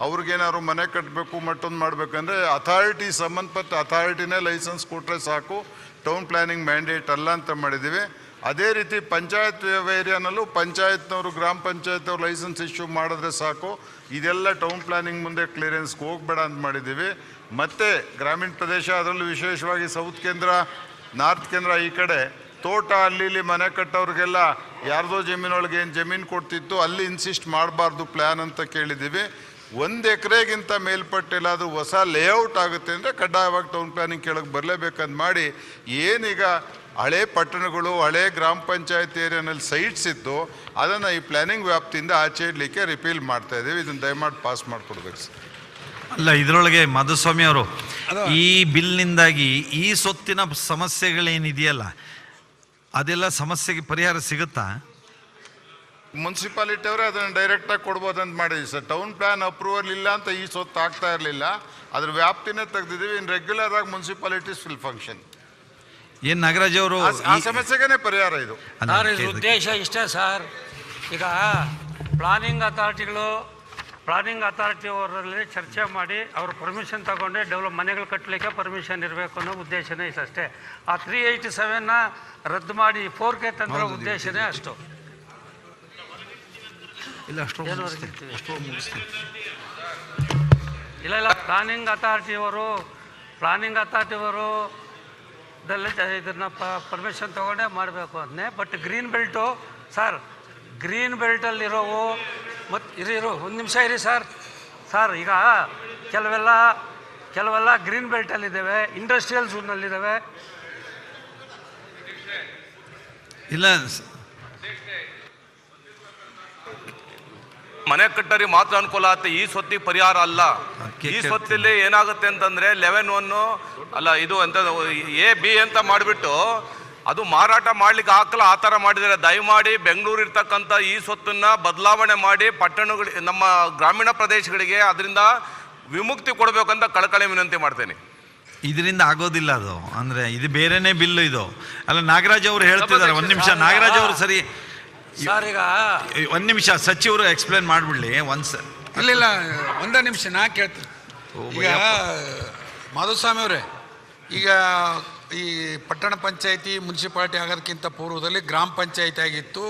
ಅವ್ರಿಗೇನಾದ್ರು ಮನೆ ಕಟ್ಟಬೇಕು ಮತ್ತೊಂದು ಮಾಡಬೇಕಂದ್ರೆ ಅಥಾರಿಟಿ ಸಂಬಂಧಪಟ್ಟ ಅಥಾರಿಟಿನೇ ಲೈಸೆನ್ಸ್ ಕೊಟ್ಟರೆ ಸಾಕು, ಟೌನ್ ಪ್ಲಾನಿಂಗ್ ಮ್ಯಾಂಡೇಟ್ ಅಲ್ಲ ಅಂತ ಮಾಡಿದ್ದೀವಿ. ಅದೇ ರೀತಿ ಪಂಚಾಯತ್ ಏರಿಯಾನಲ್ಲೂ ಪಂಚಾಯತ್ನವರು ಗ್ರಾಮ ಪಂಚಾಯತ್ನವ್ರು ಲೈಸೆನ್ಸ್ ಇಶ್ಯೂ ಮಾಡಿದ್ರೆ ಸಾಕು, ಇದೆಲ್ಲ ಟೌನ್ ಪ್ಲಾನಿಂಗ್ ಮುಂದೆ ಕ್ಲಿಯರೆನ್ಸ್ಗೆ ಹೋಗಬೇಡ ಅಂತ ಮಾಡಿದ್ದೀವಿ. ಮತ್ತು ಗ್ರಾಮೀಣ ಪ್ರದೇಶ, ಅದರಲ್ಲೂ ವಿಶೇಷವಾಗಿ ಸೌತ್ ಕೇಂದ್ರ, ನಾರ್ತ್ ಕೇಂದ್ರ, ಈ ಕಡೆ ತೋಟ ಅಲ್ಲಿ ಮನೆ ಕಟ್ಟೋರಿಗೆಲ್ಲ ಯಾರ್ದೋ ಜಮೀನೊಳಗೆ ಏನು ಜಮೀನು ಕೊಡ್ತಿತ್ತು ಅಲ್ಲಿ ಇನ್ಸಿಸ್ಟ್ ಮಾಡಬಾರ್ದು ಪ್ಲ್ಯಾನ್ ಅಂತ ಕೇಳಿದ್ದೀವಿ. 1 ಎಕರೆಗಿಂತ ಮೇಲ್ಪಟ್ಟೆಲ್ಲಾದರೂ ಹೊಸ ಲೇಔಟ್ ಆಗುತ್ತೆ ಅಂದರೆ ಕಡ್ಡಾಯವಾಗಿ ಟೌನ್ ಪ್ಲಾನಿಂಗ್ ಕೆಳಗೆ ಬರಲೇಬೇಕಂತ ಮಾಡಿ, ಏನೀಗ ಹಳೆ ಪಟ್ಟಣಗಳು, ಹಳೆ ಗ್ರಾಮ ಪಂಚಾಯತ್ ಏರಿಯಾನಲ್ಲಿ ಸೈಟ್ಸ್ ಇತ್ತು ಅದನ್ನು ಈ ಪ್ಲಾನಿಂಗ್ ವ್ಯಾಪ್ತಿಯಿಂದ ಆಚೆ ಇಡಲಿಕ್ಕೆ ರಿಪೀಲ್ ಮಾಡ್ತಾ ಇದ್ದೀವಿ. ಇದನ್ನು ದಯಮಾಡಿ ಪಾಸ್ ಮಾಡಿಕೊಡ್ಬೇಕು ಸರ್. ಅಲ್ಲ, ಇದರೊಳಗೆ ಮಾಧುಸ್ವಾಮಿ ಅವರು, ಈ ಬಿಲ್ನಿಂದಾಗಿ ಈ ಸೊತ್ತಿನ ಸಮಸ್ಯೆಗಳೇನಿದೆಯಲ್ಲ ಅದೆಲ್ಲ ಸಮಸ್ಯೆಗೆ ಪರಿಹಾರ ಸಿಗುತ್ತಾ? ಮುನ್ಸಿಪಾಲಿಟಿ ಅವರೇ ಅದನ್ನು ಡೈರೆಕ್ಟಾಗಿ ಕೊಡ್ಬೋದಂತ ಮಾಡಿದ್ವಿ ಸರ್. ಟೌನ್ ಪ್ಲಾನ್ ಅಪ್ರೂವಲ್ ಇಲ್ಲ ಅಂತ ಈ ಸೊತ್ತು ಆಗ್ತಾ ಇರಲಿಲ್ಲ, ಅದ್ರ ವ್ಯಾಪ್ತಿನೇ ತೆಗೆದಿದ್ದೀವಿ. ಇನ್ನು ರೆಗ್ಯುಲರ್ ಆಗಿ ಮುನ್ಸಿಪಾಲಿಟೀಸ್ ವಿಲ್ ಫಂಕ್ಷನ್. ಏನು ನಾಗರಾಜ್ ಅವರು, ಆ ಸಮಸ್ಯೆಗೇ ಪರಿಹಾರ ಇದು. ಉದ್ದೇಶ ಇಷ್ಟೇ ಸರ್. ಈಗ ಪ್ಲಾನಿಂಗ್ ಅಥಾರಿಟಿ ಅವರಲ್ಲಿ ಚರ್ಚೆ ಮಾಡಿ ಅವ್ರ ಪರ್ಮಿಷನ್ ತಗೊಂಡು ಮನೆಗಳು ಕಟ್ಟಲಿಕ್ಕೆ ಪರ್ಮಿಷನ್ ಇರಬೇಕು ಅನ್ನೋ ಉದ್ದೇಶನೇ ಇದೆ ಅಷ್ಟೇ. ಆ 387ನ ರದ್ದು ಮಾಡಿ 4K ತಂದಿರೋ ಉದ್ದೇಶನೇ ಅಷ್ಟು. ಇಲ್ಲ ಪ್ಲಾನಿಂಗ್ ಅಥಾರಿಟಿಯವರು ಇದನ್ನು ಪರ್ಮಿಷನ್ ತಗೊಂಡೇ ಮಾಡಬೇಕು ಅದನ್ನೇ. But green belt sir, green ಬೆಲ್ಟಲ್ಲಿರೋವು ಮತ್ತು ಇರು 1 ನಿಮಿಷ ಇರಿ ಸರ್. ಈಗ ಕೆಲವೆಲ್ಲ ಗ್ರೀನ್ ಬೆಲ್ಟಲ್ಲಿದ್ದಾವೆ, ಇಂಡಸ್ಟ್ರಿಯಲ್ ಝೋನ್ನಲ್ಲಿದ್ದಾವೆ. ಇಲ್ಲ, ಮನೆ ಕಟ್ಟರಿ ಮಾತ್ರ ಅನುಕೂಲ ಆಗುತ್ತೆ, ಈ ಸ್ವತ್ತಿಗೆ ಪರಿಹಾರ ಅಲ್ಲ. ಈ ಸ್ವತ್ತಲ್ಲಿ ಏನಾಗುತ್ತೆ ಅಂತಂದ್ರೆ 11(1) ಅಲ್ಲ, ಇದು ಅಂತ A-B ಅಂತ ಮಾಡಿಬಿಟ್ಟು ಅದು ಮಾರಾಟ ಮಾಡ್ಲಿಕ್ಕೆ ಹಾಕಲ್ಲ, ಆ ಥರ ಮಾಡಿದರೆ ದಯಮಾಡಿ ಬೆಂಗಳೂರು ಇರ್ತಕ್ಕಂಥ ಈ ಸ್ವತ್ತನ್ನ ಬದಲಾವಣೆ ಮಾಡಿ ಪಟ್ಟಣಗಳು, ನಮ್ಮ ಗ್ರಾಮೀಣ ಪ್ರದೇಶಗಳಿಗೆ ಅದರಿಂದ ವಿಮುಕ್ತಿ ಕೊಡಬೇಕಂತ ಕಳಕಳಿ ವಿನಂತಿ ಮಾಡ್ತೇನೆ. ಇದರಿಂದ ಆಗೋದಿಲ್ಲ ಅದು, ಅಂದ್ರೆ ಇದು ಬೇರೆನೇ ಬಿಲ್ಲು ಇದು. ಅಲ್ಲ, ನಾಗರಾಜ್ ಅವರು ಹೇಳ್ತಿದ್ದಾರೆ, ಒಂದ್ ನಿಮಿಷ ನಾಗರಾಜ್ ಅವರು ಸರಿ ಒಂದ್ ನಿಮಿಷ ಸಚಿವರು ಎಕ್ಸ್ಪ್ಲೇನ್ ಮಾಡ್ಬಿಡ್ಲಿ ಒಂದ್ಸ. ಇಲ್ಲ ಒಂದೇ ನಿಮಿಷ ನಾ ಕೇಳ್ತೀನಿ. ಈಗ ಮಾಧುಸ್ವಾಮಿ ಅವರೇ, ಈಗ ಈ ಪಟ್ಟಣ ಪಂಚಾಯಿತಿ ಮುನ್ಸಿಪಾಲ್ಟಿ ಆಗೋದಕ್ಕಿಂತ ಪೂರ್ವದಲ್ಲಿ ಗ್ರಾಮ ಪಂಚಾಯಿತಿ ಆಗಿತ್ತು.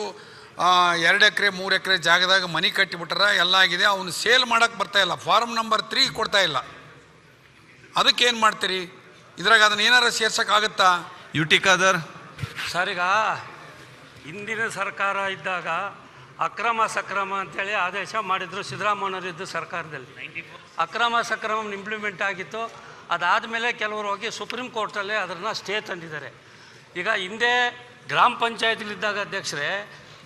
2 ಎಕರೆ 3 ಎಕರೆ ಜಾಗದಾಗ ಮನೆ ಕಟ್ಟಿಬಿಟ್ರ, ಎಲ್ಲ ಆಗಿದೆ. ಅವನು ಸೇಲ್ ಮಾಡೋಕ್ಕೆ ಬರ್ತಾ ಇಲ್ಲ, ಫಾರ್ಮ್ ನಂಬರ್ 3 ಕೊಡ್ತಾ ಇಲ್ಲ. ಅದಕ್ಕೇನು ಮಾಡ್ತೀರಿ? ಇದ್ರಾಗ ಅದನ್ನ ಏನಾರು ಸೇರ್ಸೋಕ್ಕಾಗುತ್ತಾ? ಯುಟಿಕಾದರ್ ಸರ್, ಈಗ ಹಿಂದಿನ ಸರ್ಕಾರ ಇದ್ದಾಗ ಅಕ್ರಮ ಸಕ್ರಮ ಅಂತೇಳಿ ಆದೇಶ ಮಾಡಿದ್ರು ಸಿದ್ದರಾಮಯ್ಯನವರಿದ್ದು ಸರ್ಕಾರದಲ್ಲಿ. ಅಕ್ರಮ ಸಕ್ರಮ ಇಂಪ್ಲಿಮೆಂಟ್ ಆಗಿತ್ತು. ಅದಾದಮೇಲೆ ಕೆಲವರು ಹೋಗಿ ಸುಪ್ರೀಂ ಕೋರ್ಟಲ್ಲೇ ಅದನ್ನು ಸ್ಟೇ ತಂದಿದ್ದಾರೆ. ಈಗ ಹಿಂದೆ ಗ್ರಾಮ ಪಂಚಾಯತಿಗಳಿದ್ದಾಗ ಅಧ್ಯಕ್ಷರೇ,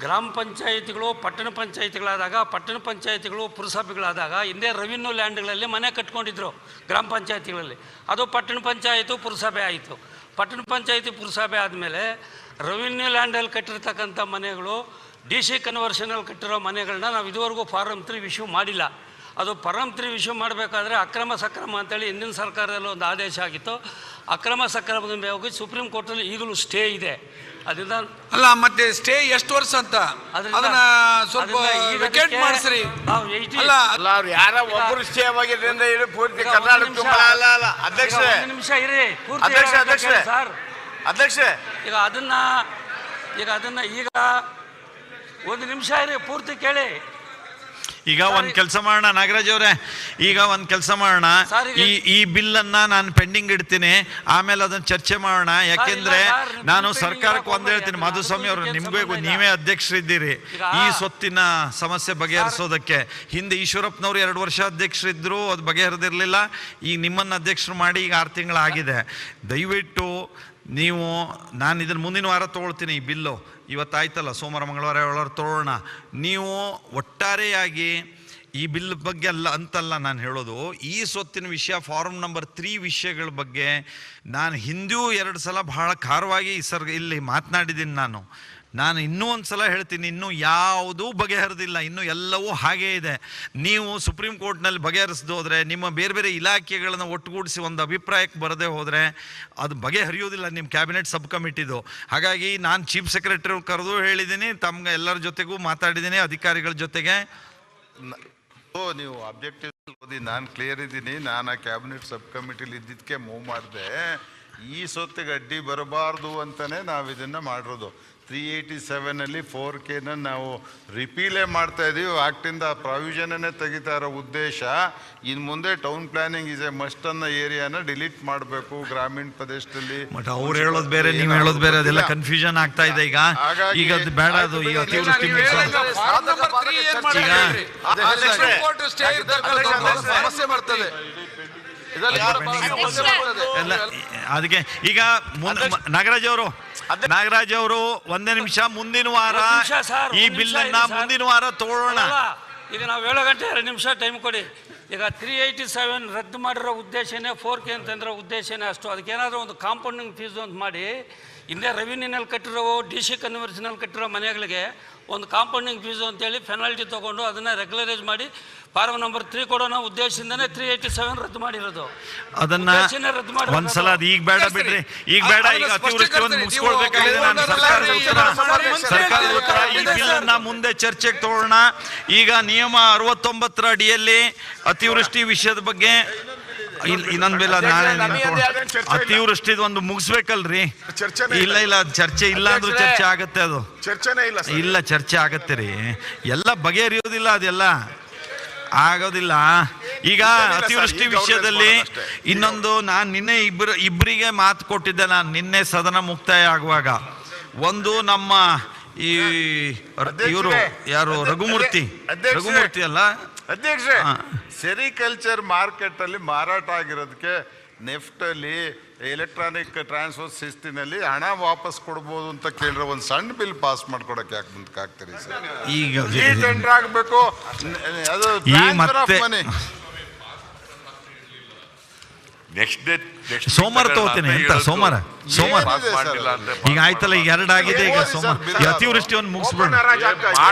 ಗ್ರಾಮ ಪಂಚಾಯಿತಿಗಳು ಪಟ್ಟಣ ಪಂಚಾಯಿತಿಗಳಾದಾಗ, ಪಟ್ಟಣ ಪಂಚಾಯಿತಿಗಳು ಪುರಸಭೆಗಳಾದಾಗ ಹಿಂದೆ ರೆವಿನ್ಯೂ ಲ್ಯಾಂಡ್ಗಳಲ್ಲಿ ಮನೆ ಕಟ್ಕೊಂಡಿದ್ರು ಗ್ರಾಮ ಪಂಚಾಯಿತಿಗಳಲ್ಲಿ. ಅದು ಪಟ್ಟಣ ಪಂಚಾಯಿತಿ ಪುರಸಭೆ ಆಯಿತು. ಪಟ್ಟಣ ಪಂಚಾಯಿತಿ ಪುರಸಭೆ ಆದಮೇಲೆ ರೆವಿನ್ಯೂ ಲ್ಯಾಂಡಲ್ಲಿ ಕಟ್ಟಿರ್ತಕ್ಕಂಥ ಮನೆಗಳು DC ಕನ್ವರ್ಷನಲ್ಲಿ ಕಟ್ಟಿರೋ ಮನೆಗಳನ್ನ ನಾವು ಇದುವರೆಗೂ ಫಾರಮ್ 3 ಇಶ್ಯೂ ಮಾಡಿಲ್ಲ. ಅದು ಫಾರಮ್ 3 ಇಶ್ಯೂ ಮಾಡಬೇಕಾದ್ರೆ ಅಕ್ರಮ ಸಕ್ರಮ ಅಂತೇಳಿ ಹಿಂದಿನ ಸರ್ಕಾರದಲ್ಲಿ ಒಂದು ಆದೇಶ ಆಗಿತ್ತು. ಅಕ್ರಮ ಸಕ್ರಮದ ಹೋಗಿ ಸುಪ್ರೀಂ ಕೋರ್ಟಲ್ಲಿ ಈಗಲೂ ಸ್ಟೇ ಇದೆ. ಅದರಿಂದ ಅಲ್ಲ, ಮತ್ತೆ ಸ್ಟೇ ಎಷ್ಟು ವರ್ಷ ಅಂತ ಅದನ್ನ ಸ್ವಲ್ಪ ವೆಕೇಟ್ ಮಾಡಿಸ್ರಿ. ಅಲ್ಲ, ಅವ್ರು ಯಾರ ಒಬ್ಬರು ಸ್ಟೇ ಆಗಿದ್ರಿಂದ ಇದು ಪೂರ್ತಿ ಕರ್ನಾಟಕ. ಅಲ್ಲ ಅಧ್ಯಕ್ಷರೇ, ಒಂದು ನಿಮಿಷ ಇರಿ, ಅಧ್ಯಕ್ಷರೇ ಸರ್ ಅಧ್ಯಕ್ಷರೇ, ಈಗ ಅದನ್ನ ಈಗ ಒಂದು ನಿಮಿಷ ಇರಿ, ಪೂರ್ತಿ ಕೇಳಿ. ಈಗ ಒಂದ್ ಕೆಲಸ ಮಾಡೋಣ ನಾಗರಾಜ್ ಅವರೇ, ಈಗ ಒಂದ್ ಕೆಲಸ ಮಾಡೋಣ, ಈ ಬಿಲ್ಲನ್ನ ನಾನು ಪೆಂಡಿಂಗ್ ಇಡ್ತೀನಿ, ಆಮೇಲೆ ಅದನ್ನ ಚರ್ಚೆ ಮಾಡೋಣ. ಯಾಕೆಂದ್ರೆ ನಾನು ಸರ್ಕಾರಕ್ಕೆ ಒಂದ್ ಹೇಳ್ತೀನಿ, ಮಾಧುಸ್ವಾಮಿ ಅವರು, ನಿಮ್ಗೂ ನೀವೇ ಅಧ್ಯಕ್ಷರಿದ್ದೀರಿ ಈ ಸ್ವತ್ತಿನ ಸಮಸ್ಯೆ ಬಗೆಹರಿಸೋದಕ್ಕೆ. ಹಿಂದೆ ಈಶ್ವರಪ್ಪನವ್ರು 2 ವರ್ಷ ಅಧ್ಯಕ್ಷರಿದ್ರು, ಅದು ಬಗೆಹರಿದಿರ್ಲಿಲ್ಲ. ಈಗ ನಿಮ್ಮನ್ನ ಅಧ್ಯಕ್ಷರು ಮಾಡಿ ಈಗ 6 ತಿಂಗಳಾಗಿದೆ. ದಯವಿಟ್ಟು ನೀವು, ನಾನು ಇದನ್ನು ಮುಂದಿನ ವಾರ ತೊಗೊಳ್ತೀನಿ ಈ ಬಿಲ್ಲು. ಇವತ್ತಾಯ್ತಲ್ಲ, ಸೋಮವಾರ ಮಂಗಳವಾರ ಒಳಗೆ ತೊಗೊಳ್ಳೋಣ. ನೀವು ಒಟ್ಟಾರೆಯಾಗಿ ಈ ಬಿಲ್ ಬಗ್ಗೆ ಅಂತಲ್ಲ ನಾನು ಹೇಳೋದು, ಈ ಸ್ವತ್ತಿನ ವಿಷಯ ಫಾರ್ಮ್ ನಂಬರ್ 3 ವಿಷಯಗಳ ಬಗ್ಗೆ ನಾನು ಹಿಂದೂ 2 ಸಲ ಬಹಳ ಖಾರವಾಗಿ ಇಲ್ಲಿ ಮಾತನಾಡಿದ್ದೀನಿ. ನಾನು ಇನ್ನೂ ಒಂದು ಸಲ ಹೇಳ್ತೀನಿ, ಇನ್ನೂ ಯಾವುದೂ ಬಗೆಹರಿದಿಲ್ಲ, ಇನ್ನೂ ಎಲ್ಲವೂ ಹಾಗೇ ಇದೆ. ನೀವು ಸುಪ್ರೀಂ ಕೋರ್ಟ್ನಲ್ಲಿ ಬಗೆಹರಿಸದೆ ಹೋದರೆ, ನಿಮ್ಮ ಬೇರೆ ಬೇರೆ ಇಲಾಖೆಗಳನ್ನು ಒಟ್ಟುಗೂಡಿಸಿ ಒಂದು ಅಭಿಪ್ರಾಯಕ್ಕೆ ಬರದೆ ಹೋದರೆ ಅದು ಬಗೆಹರಿಯೋದಿಲ್ಲ ನಿಮ್ಮ ಕ್ಯಾಬಿನೆಟ್ ಸಬ್ ಕಮಿಟಿದು. ಹಾಗಾಗಿ ನಾನು ಚೀಫ್ ಸೆಕ್ರೆಟರಿ ಕರೆದು ಹೇಳಿದ್ದೀನಿ, ತಮ್ಗೆ ಎಲ್ಲರ ಜೊತೆಗೂ ಮಾತಾಡಿದ್ದೀನಿ, ಅಧಿಕಾರಿಗಳ ಜೊತೆಗೆ. ನೀವು ಅಬ್ಜೆಕ್ಟಿವ್ ಓದಿ, ನಾನು ಕ್ಲಿಯರ್ ಇದ್ದೀನಿ. ನಾನು ಆ ಕ್ಯಾಬಿನೆಟ್ ಸಬ್ ಕಮಿಟಿಲಿ ಇದ್ದಿದ್ದಕ್ಕೆ ಮೂವ್ ಮಾಡಿದೆ. ಈ ಸೊತ್ತಿಗೆ ಅಡ್ಡಿ ಬರಬಾರ್ದು ಅಂತಲೇ ನಾವು ಇದನ್ನು ಮಾಡಿರೋದು. 387 4K ನಾವು ರಿಪೀಲೇ ಮಾಡ್ತಾ ಇದ್ದೀವಿ. ಆ್ಯಕ್ಟಿಂದ ಪ್ರಾವಿಷನ್ನೇ ತೆಗಿತಾ ಇರೋ ಉದ್ದೇಶ, ಇನ್ನು ಮುಂದೆ town planning is A must ಅನ್ನೋ ಏರಿಯಾನ ಡಿಲೀಟ್ ಮಾಡಬೇಕು ಗ್ರಾಮೀಣ ಪ್ರದೇಶದಲ್ಲಿ. ಬಟ್ ಅವ್ರು ಹೇಳೋದು ಬೇರೆ, ನೀವು ಹೇಳೋದು ಬೇರೆ, ಅದೆಲ್ಲ ಕನ್ಫ್ಯೂಷನ್ ಆಗ್ತಾ ಇದೆ. ಈಗ ಅದು ಬೇಡ, ಅದು ಈಗ ಅತಿವೃಷ್ಟಿ ಸಮಸ್ಯೆ ಬರ್ತದೆ. ಅದಕ್ಕೆ ಈಗ ನಾಗರಾಜ್ ಅವರು ಒಂದೇ ನಿಮಿಷ, ಮುಂದಿನ ವಾರ ಈ ಬಿಲ್ಲನ್ನ ಮುಂದಿನ ವಾರ ತಗೊಳ್ಳೋಣ. ಈಗ ನಾವು 7 ಗಂಟೆ 2 ನಿಮಿಷ ಟೈಮ್ ಕೊಡಿ. ಈಗ 387 ರದ್ದು ಮಾಡಿರೋ ಉದ್ದೇಶನೇ 4K ಅಂತಂದ್ರೆ ಉದ್ದೇಶನೇ ಅಷ್ಟು. ಅದಕ್ಕೇನಾದರೂ ಒಂದು ಕಾಂಪೌಂಡಿಂಗ್ ಫೀಸ್ ಅಂತ ಮಾಡಿ, ಹಿಂದೆ ರೆವಿನ್ಯೂನಲ್ಲಿ ಕಟ್ಟಿರೋ DC ಕನ್ವರ್ಷನಲ್ಲಿ ಕಟ್ಟಿರೋ ಮನೆಗಳಿಗೆ ಒಂದು ಕಾಂಪೌಂಡಿಂಗ್ ಫೀಸು ಅಂತೇಳಿ ಪೆನಾಲ್ಟಿ ತೊಗೊಂಡು ಅದನ್ನು ರೆಗ್ಯುಲರೈಸ್ ಮಾಡಿ ಫಾರ್ಮ್ ನಂಬರ್ 3 ಕೊಡೋಣ ಉದ್ದೇಶದಿಂದನೇ 387 ರದ್ದು ಮಾಡಿರೋದು. ಅದನ್ನ ಒಂದ್ಸಲ ಅದು ಈಗ ಬೇಡ ಬಿಡ್ರಿ, ಈಗ ಬೇಡ. ಈಗ ಅತಿವೃಷ್ಟಿ ಒಂದು ಮುಗಿಸ್ಕೊಳ್ಬೇಕಾಗಿದೆ. ನಾನು ಸರ್ಕಾರದ ಉತ್ತರ ಈ ಬಿಲ್ಲನ್ನ ಮುಂದೆ ಚರ್ಚೆಗೆ ತಗೊಳ್ಳೋಣ. ಈಗ ನಿಯಮ 69ರ ಅಡಿಯಲ್ಲಿ ಅತಿವೃಷ್ಟಿ ವಿಷಯದ ಬಗ್ಗೆ ಇನ್ನೊಂದು ಬೆಲ್ಲ ನಾಳೆ ಅತಿವೃಷ್ಟಿದ್ ಒಂದು ಮುಗಿಸ್ಬೇಕಲ್ರಿ. ಇಲ್ಲ ಚರ್ಚೆ ಇಲ್ಲ ಅಂದ್ರೂ ಚರ್ಚೆ ಆಗತ್ತೆ. ಅದು ಇಲ್ಲ ಚರ್ಚೆ ಆಗತ್ತೆ ರೀ, ಎಲ್ಲ ಬಗೆಹರಿಯೋದಿಲ್ಲ, ಅದೆಲ್ಲ ಆಗೋದಿಲ್ಲ. ಈಗ ಅತಿವೃಷ್ಟಿ ವಿಷಯದಲ್ಲಿ ಇನ್ನೊಂದು, ನಾನು ನಿನ್ನೆ ಇಬ್ಬರಿಗೆ ಮಾತು ಕೊಟ್ಟಿದ್ದೆ. ನಾನು ನಿನ್ನೆ ಸದನ ಮುಕ್ತಾಯ ಆಗುವಾಗ, ಒಂದು ನಮ್ಮ ಈ ಇವರು ಯಾರು ರಘುಮೂರ್ತಿ ಅಲ್ಲ ಅಧ್ಯಕ್ಷರೇ, ಸೆರಿಕಲ್ಚರ್ ಮಾರ್ಕೆಟ್ ಅಲ್ಲಿ ಮಾರಾಟ ಆಗಿರೋದಕ್ಕೆ ನೆಫ್ಟ್ ಅಲ್ಲಿ ಎಲೆಕ್ಟ್ರಾನಿಕ್ ಟ್ರಾನ್ಸ್ಫರ್ ಶಿಸ್ತಿನಲ್ಲಿ ಹಣ ವಾಪಸ್ ಕೊಡ್ಬೋದು ಅಂತ ಕೇಳಿರೋ ಒಂದು ಸಣ್ಣ ಬಿಲ್ ಪಾಸ್ ಮಾಡ್ಕೊಡಕ್ಕೆ ಯಾಕೆ ಮುಂದಕ್ಕಾಗ್ತೀರಿ ಸರ್? ಈಗ ಟೆಂಡರ್ ಆಗಬೇಕು, ಅದು ಮತ್ತೆ ನೆಕ್ಸ್ಟ್ ಡೇ ಸೋಮವಾರ ತಗೋತೀನಿ ಅಂತ ಸೋಮವಾರ ಈಗ ಆಯ್ತಲ್ಲ, ಈಗ ಎರಡಾಗಿದೆ, ಈಗ ಸೋಮವಾರ ಈ ಅತಿವೃಷ್ಟಿ ಒಂದು ಮುಗಿಸ್ಬಿಡ.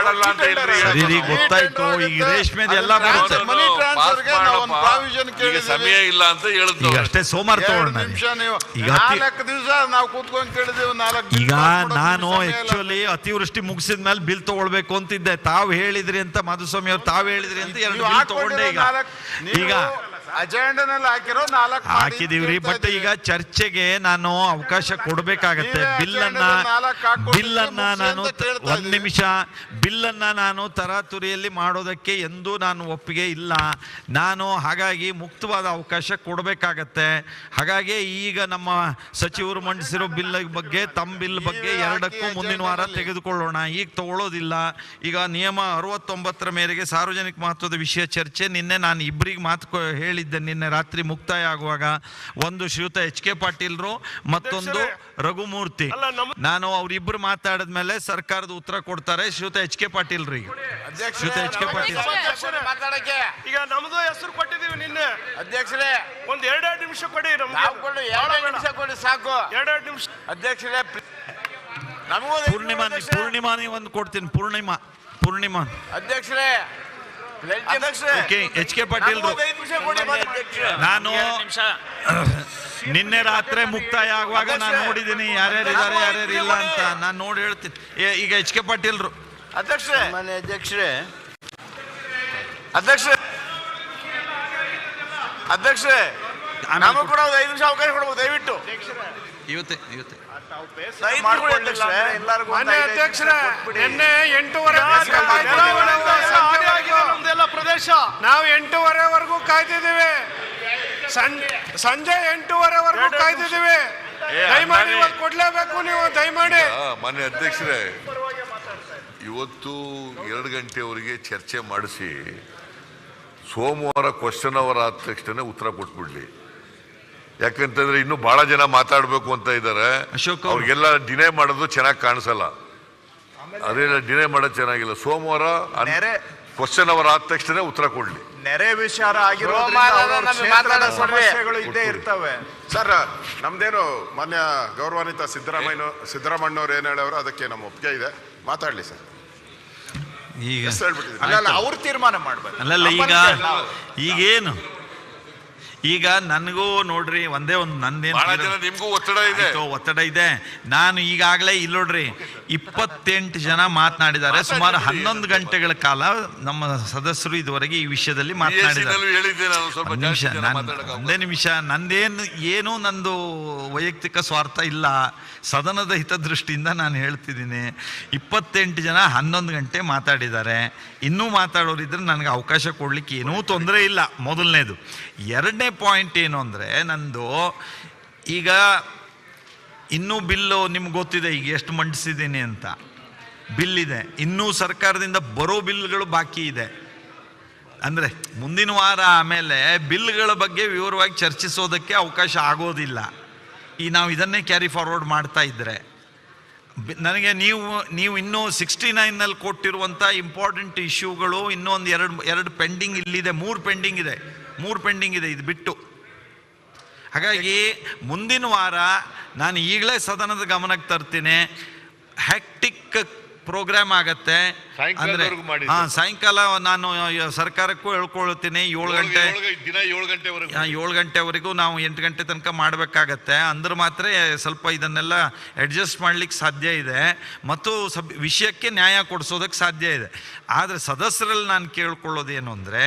ಸರಿ ರೀ, ಗೊತ್ತಾಯ್ತು. ಈಗ ರೇಷ್ಮೆ ಎಲ್ಲ ಬರುತ್ತೆ, ಸಮಯ ಇಲ್ಲ ಅಂತ ಹೇಳಿದ್ರು. ಈಗ ಅಷ್ಟೇ ಸೋಮವಾರ ತಗೊಳ್ಳೋಣ. ಈಗ 4 ದಿವಸ ನಾವು ಕೂತ್ಕೊಂಡು ಕೇಳಿದೆವು. 4 ಈಗ ನಾನು ಆಕ್ಚುಲಿ ಅತಿವೃಷ್ಟಿ ಮುಗಿಸಿದ ಮೇಲೆ ಬಿಲ್ ತಗೊಳ್ಬೇಕು ಅಂತಿದ್ದೆ. ತಾವು ಹೇಳಿದ್ರಿ ಅಂತ, ಮಾಧುಸ್ವಾಮಿ ಅವ್ರು ತಾವು ಹೇಳಿದ್ರಿ ಅಂತ 2 ಬಿಲ್ ತಗೊಂಡೆ. ಈಗ ಅಜೆಂಡನಲ್ಲಿ ಹಾಕಿರೋ 4 ಹಾಕಿದೀವ್ರಿ. ಬಟ್ ಈಗ ಚರ್ಚೆಗೆ ನಾನು ಅವಕಾಶ ಕೊಡಬೇಕಾಗತ್ತೆ. ಬಿಲ್ಲನ್ನ ನಾನು ಒಂದ್ ನಿಮಿಷ, ಬಿಲ್ಲನ್ನ ನಾನು ತರಾತುರಿಯಲ್ಲಿ ಮಾಡೋದಕ್ಕೆ ಎಂದೂ ನಾನು ಒಪ್ಪಿಗೆ ಇಲ್ಲ. ನಾನು ಹಾಗಾಗಿ ಮುಕ್ತವಾದ ಅವಕಾಶ ಕೊಡಬೇಕಾಗತ್ತೆ. ಹಾಗಾಗಿ ಈಗ ನಮ್ಮ ಸಚಿವರು ಮಂಡಿಸಿರೋ ಬಿಲ್ ಬಗ್ಗೆ, ತಮ್ಮ ಬಿಲ್ ಬಗ್ಗೆ ಎರಡಕ್ಕೂ ಮುಂದಿನ ವಾರ ತೆಗೆದುಕೊಳ್ಳೋಣ. ಈಗ ತಗೊಳ್ಳೋದಿಲ್ಲ. ಈಗ ನಿಯಮ 69 ಮೇರೆಗೆ ಸಾರ್ವಜನಿಕ ಮಹತ್ವದ ವಿಷಯ ಚರ್ಚೆ. ನಿನ್ನೆ ನಾನು ಇಬ್ಬರಿಗೆ ಮಾತು ಹೇಳಿದ್ದೆ, ನಿನ್ನೆ ರಾತ್ರಿ ಮುಕ್ತಾಯ ಆಗುವಾಗ. ಒಂದು ಶ್ರೀಯುತ HK ಪಾಟೀಲ್ರು, ಮತ್ತೊಂದು ರಘುಮೂರ್ತಿ. ನಾನು ಅವರಿಬ್ಬರು ಮಾತಾಡಿದ್ಮೇಲೆ ಸರ್ಕಾರದ ಉತ್ತರ ಕೊಡ್ತಾರೆ. ಶ್ರೀಯುತ HK ಪಾಟೀಲ್ರು ಈಗ ಶ್ರೀಯುತ HK ಪಾಟೀಲ್ ಈಗ ನಮ್ದು ಹೆಸರು ಕೊಟ್ಟಿದೀವಿ ನಿನ್ನೆ. ಅಧ್ಯಕ್ಷರೇ, ಒಂದ್ 2 ನಿಮಿಷ ಕೊಡಿ. 2 ನಿಮಿಷ ಕೊಡಿ ಸಾಕು. 2 ನಿಮಿಷ ಅಧ್ಯಕ್ಷರೇ. ಪೂರ್ಣಿಮಾ ಒಂದು ಕೊಡ್ತೀನಿ. ಪೂರ್ಣಿಮಾ ಅಧ್ಯಕ್ಷರೇ, HK ಪಾಟೀಲ್, ನಾನು ನಿನ್ನೆ ರಾತ್ರಿ ಮುಕ್ತಾಯ ಆಗುವಾಗ ನಾನು ನೋಡಿದ್ದೀನಿ ಯಾರ್ಯಾರು ಇದ್ದಾರೆ ಯಾರ್ಯಾರು ಇಲ್ಲ ಅಂತ. ನಾನು ನೋಡಿ ಹೇಳ್ತೀನಿ. ಈಗ HK ಪಾಟೀಲ್ರು. ಅಧ್ಯಕ್ಷರೇ, ನಮಗೂ ಕೂಡ 5 ನಿಮಿಷ ಅವಕಾಶ ಕೊಡ್ಬೋದು ದಯವಿಟ್ಟು. ಇವತ್ತೇ ಮಾನ್ಯ ಅಧ್ಯಕ್ಷರೇ, ನಿನ್ನೆ 8:30 ಪ್ರದೇಶ ನಾವು 8:30ವರೆಗೂ ಕಾಯ್ತಿದ್ದೀವಿ. ಸಂಜೆ 8:30ವರೆಗೂ ಕಾಯ್ತಿದ್ದೀವಿ. ದಯಮಾಡಿ ಇವತ್ತು ಕೊಡ್ಲೇಬೇಕು ನೀವು, ದಯಮಾಡಿ. ಮಾನ್ಯ ಅಧ್ಯಕ್ಷರೇ, ಇವತ್ತು 2 ಗಂಟೆವರೆಗೆ ಚರ್ಚೆ ಮಾಡಿಸಿ ಸೋಮವಾರ ಕ್ವಶನ್ ಅವರ್ ಆದ ತಕ್ಷಣ ಉತ್ತರ ಕೊಟ್ಬಿಡ್ಲಿ. ಯಾಕಂತಂದ್ರೆ ಇನ್ನು ಬಹಳ ಜನ ಮಾತಾಡ್ಬೇಕು ಅಂತ ಇದ್ದಾರೆ. ಅವ್ರಿಗೆಲ್ಲ ಡಿನೇ ಮಾಡೋದು ಚೆನ್ನಾಗಿ ಕಾಣಿಸಲ್ಲ. ಅದೇಲ್ಲ ಡಿನೇ ಮಾಡೋದು ಚೆನ್ನಾಗಿಲ್ಲ. ಸೋಮವಾರ ಕ್ವಶನ್ ಅವರ್ ಆದ ತಕ್ಷಣ ಉತ್ತರ ಕೊಡ್ಲಿ. ನೆರೆ ವಿಚಾರ ಸಮಸ್ಯೆಗಳು ಇದ್ದೇ ಇರ್ತವೆ ಸರ್. ನಮ್ದೇನು ಮಾನ್ಯ ಗೌರವಾನ್ವಿತ ಸಿದ್ದರಾಮಣ್ಣವ್ರು ಏನ್ ಹೇಳವ್ರು ಅದಕ್ಕೆ ನಮ್ಮ ಒಪ್ಪಿಗೆ ಇದೆ. ಮಾತಾಡ್ಲಿ ಸರ್. ಈಗ ಅವ್ರ ತೀರ್ಮಾನ ಮಾಡ್ಬೇಕು. ಅಲ್ಲಲ್ಲ, ಈಗೇನು ಈಗ ನನಗೂ ನೋಡ್ರಿ ಒಂದೇ ಒಂದು ನಂದೇನು ನಿಮ್ಗೂ ಒತ್ತಡ ಇದೆ. ನಾನು ಈಗಾಗಲೇ ಇಲ್ಲಿ ನೋಡ್ರಿ 28 ಜನ ಮಾತನಾಡಿದ್ದಾರೆ. ಸುಮಾರು 11 ಗಂಟೆಗಳ ಕಾಲ ನಮ್ಮ ಸದಸ್ಯರು ಇದುವರೆಗೆ ಈ ವಿಷಯದಲ್ಲಿ ಮಾತನಾಡಿದ್ದಾರೆ. ಒಂದೇ ನಿಮಿಷ, ನಂದು ವೈಯಕ್ತಿಕ ಸ್ವಾರ್ಥ ಇಲ್ಲ. ಸದನದ ಹಿತದೃಷ್ಟಿಯಿಂದ ನಾನು ಹೇಳ್ತಿದ್ದೀನಿ. 28 ಜನ 11 ಗಂಟೆ ಮಾತಾಡಿದ್ದಾರೆ. ಇನ್ನೂ ಮಾತಾಡೋರಿದ್ರೆ ನನಗೆ ಅವಕಾಶ ಕೊಡ್ಲಿಕ್ಕೆ ಏನೂ ತೊಂದರೆ ಇಲ್ಲ. ಮೊದಲನೇದು. ಎರಡನೇ ಪಾಯಿಂಟ್ ಏನು ಅಂದರೆ, ನಂದು ಈಗ ಇನ್ನೂ ಬಿಲ್ಲು ನಿಮ್ಗೆ ಗೊತ್ತಿದೆ ಈಗ ಎಷ್ಟು ಮಂಡಿಸಿದ್ದೀನಿ ಅಂತ. ಬಿಲ್ ಇದೆ, ಇನ್ನೂ ಸರ್ಕಾರದಿಂದ ಬರೋ ಬಿಲ್ಗಳು ಬಾಕಿ ಇದೆ. ಅಂದರೆ ಮುಂದಿನ ವಾರ ಆಮೇಲೆ ಬಿಲ್ಗಳ ಬಗ್ಗೆ ವಿವರವಾಗಿ ಚರ್ಚಿಸೋದಕ್ಕೆ ಅವಕಾಶ ಆಗೋದಿಲ್ಲ. ನಾವು ಇದನ್ನೇ ಕ್ಯಾರಿ ಫಾರ್ವರ್ಡ್ ಮಾಡ್ತಾ ಇದ್ದರೆ ನನಗೆ ನೀವು ಇನ್ನೂ 69ನಲ್ಲಿ ಕೊಟ್ಟಿರುವಂಥ ಇಂಪಾರ್ಟೆಂಟ್ ಇಶ್ಯೂಗಳು ಇನ್ನೂ ಒಂದು ಎರಡು ಪೆಂಡಿಂಗ್ ಇಲ್ಲಿದೆ. 3 ಪೆಂಡಿಂಗ್ ಇದೆ ಇದು ಬಿಟ್ಟು. ಹಾಗಾಗಿ ಮುಂದಿನ ವಾರ ನಾನು ಈಗಲೇ ಸದನದ ಗಮನಕ್ಕೆ ತರ್ತೀನಿ. ಹ್ಯಾಕ್ಟಿಕ್ ಪ್ರೋಗ್ರಾಮ್ ಆಗತ್ತೆ. ಅಂದ್ರೆ ಸಾಯಂಕಾಲ ನಾನು ಸರ್ಕಾರಕ್ಕೂ ಹೇಳ್ಕೊಳ್ತೀನಿ 7 ಗಂಟೆವರೆಗೂ ನಾವು 8 ಗಂಟೆ ತನಕ ಮಾಡಬೇಕಾಗತ್ತೆ. ಅಂದ್ರೆ ಮಾತ್ರ ಸ್ವಲ್ಪ ಇದನ್ನೆಲ್ಲ ಅಡ್ಜಸ್ಟ್ ಮಾಡ್ಲಿಕ್ಕೆ ಸಾಧ್ಯ ಇದೆ ಮತ್ತು ವಿಷಯಕ್ಕೆ ನ್ಯಾಯ ಕೊಡಿಸೋದಕ್ಕೆ ಸಾಧ್ಯ ಇದೆ. ಆದರೆ ಸದಸ್ಯರಲ್ಲಿ ನಾನು ಕೇಳ್ಕೊಳ್ಳೋದೇನು ಅಂದರೆ,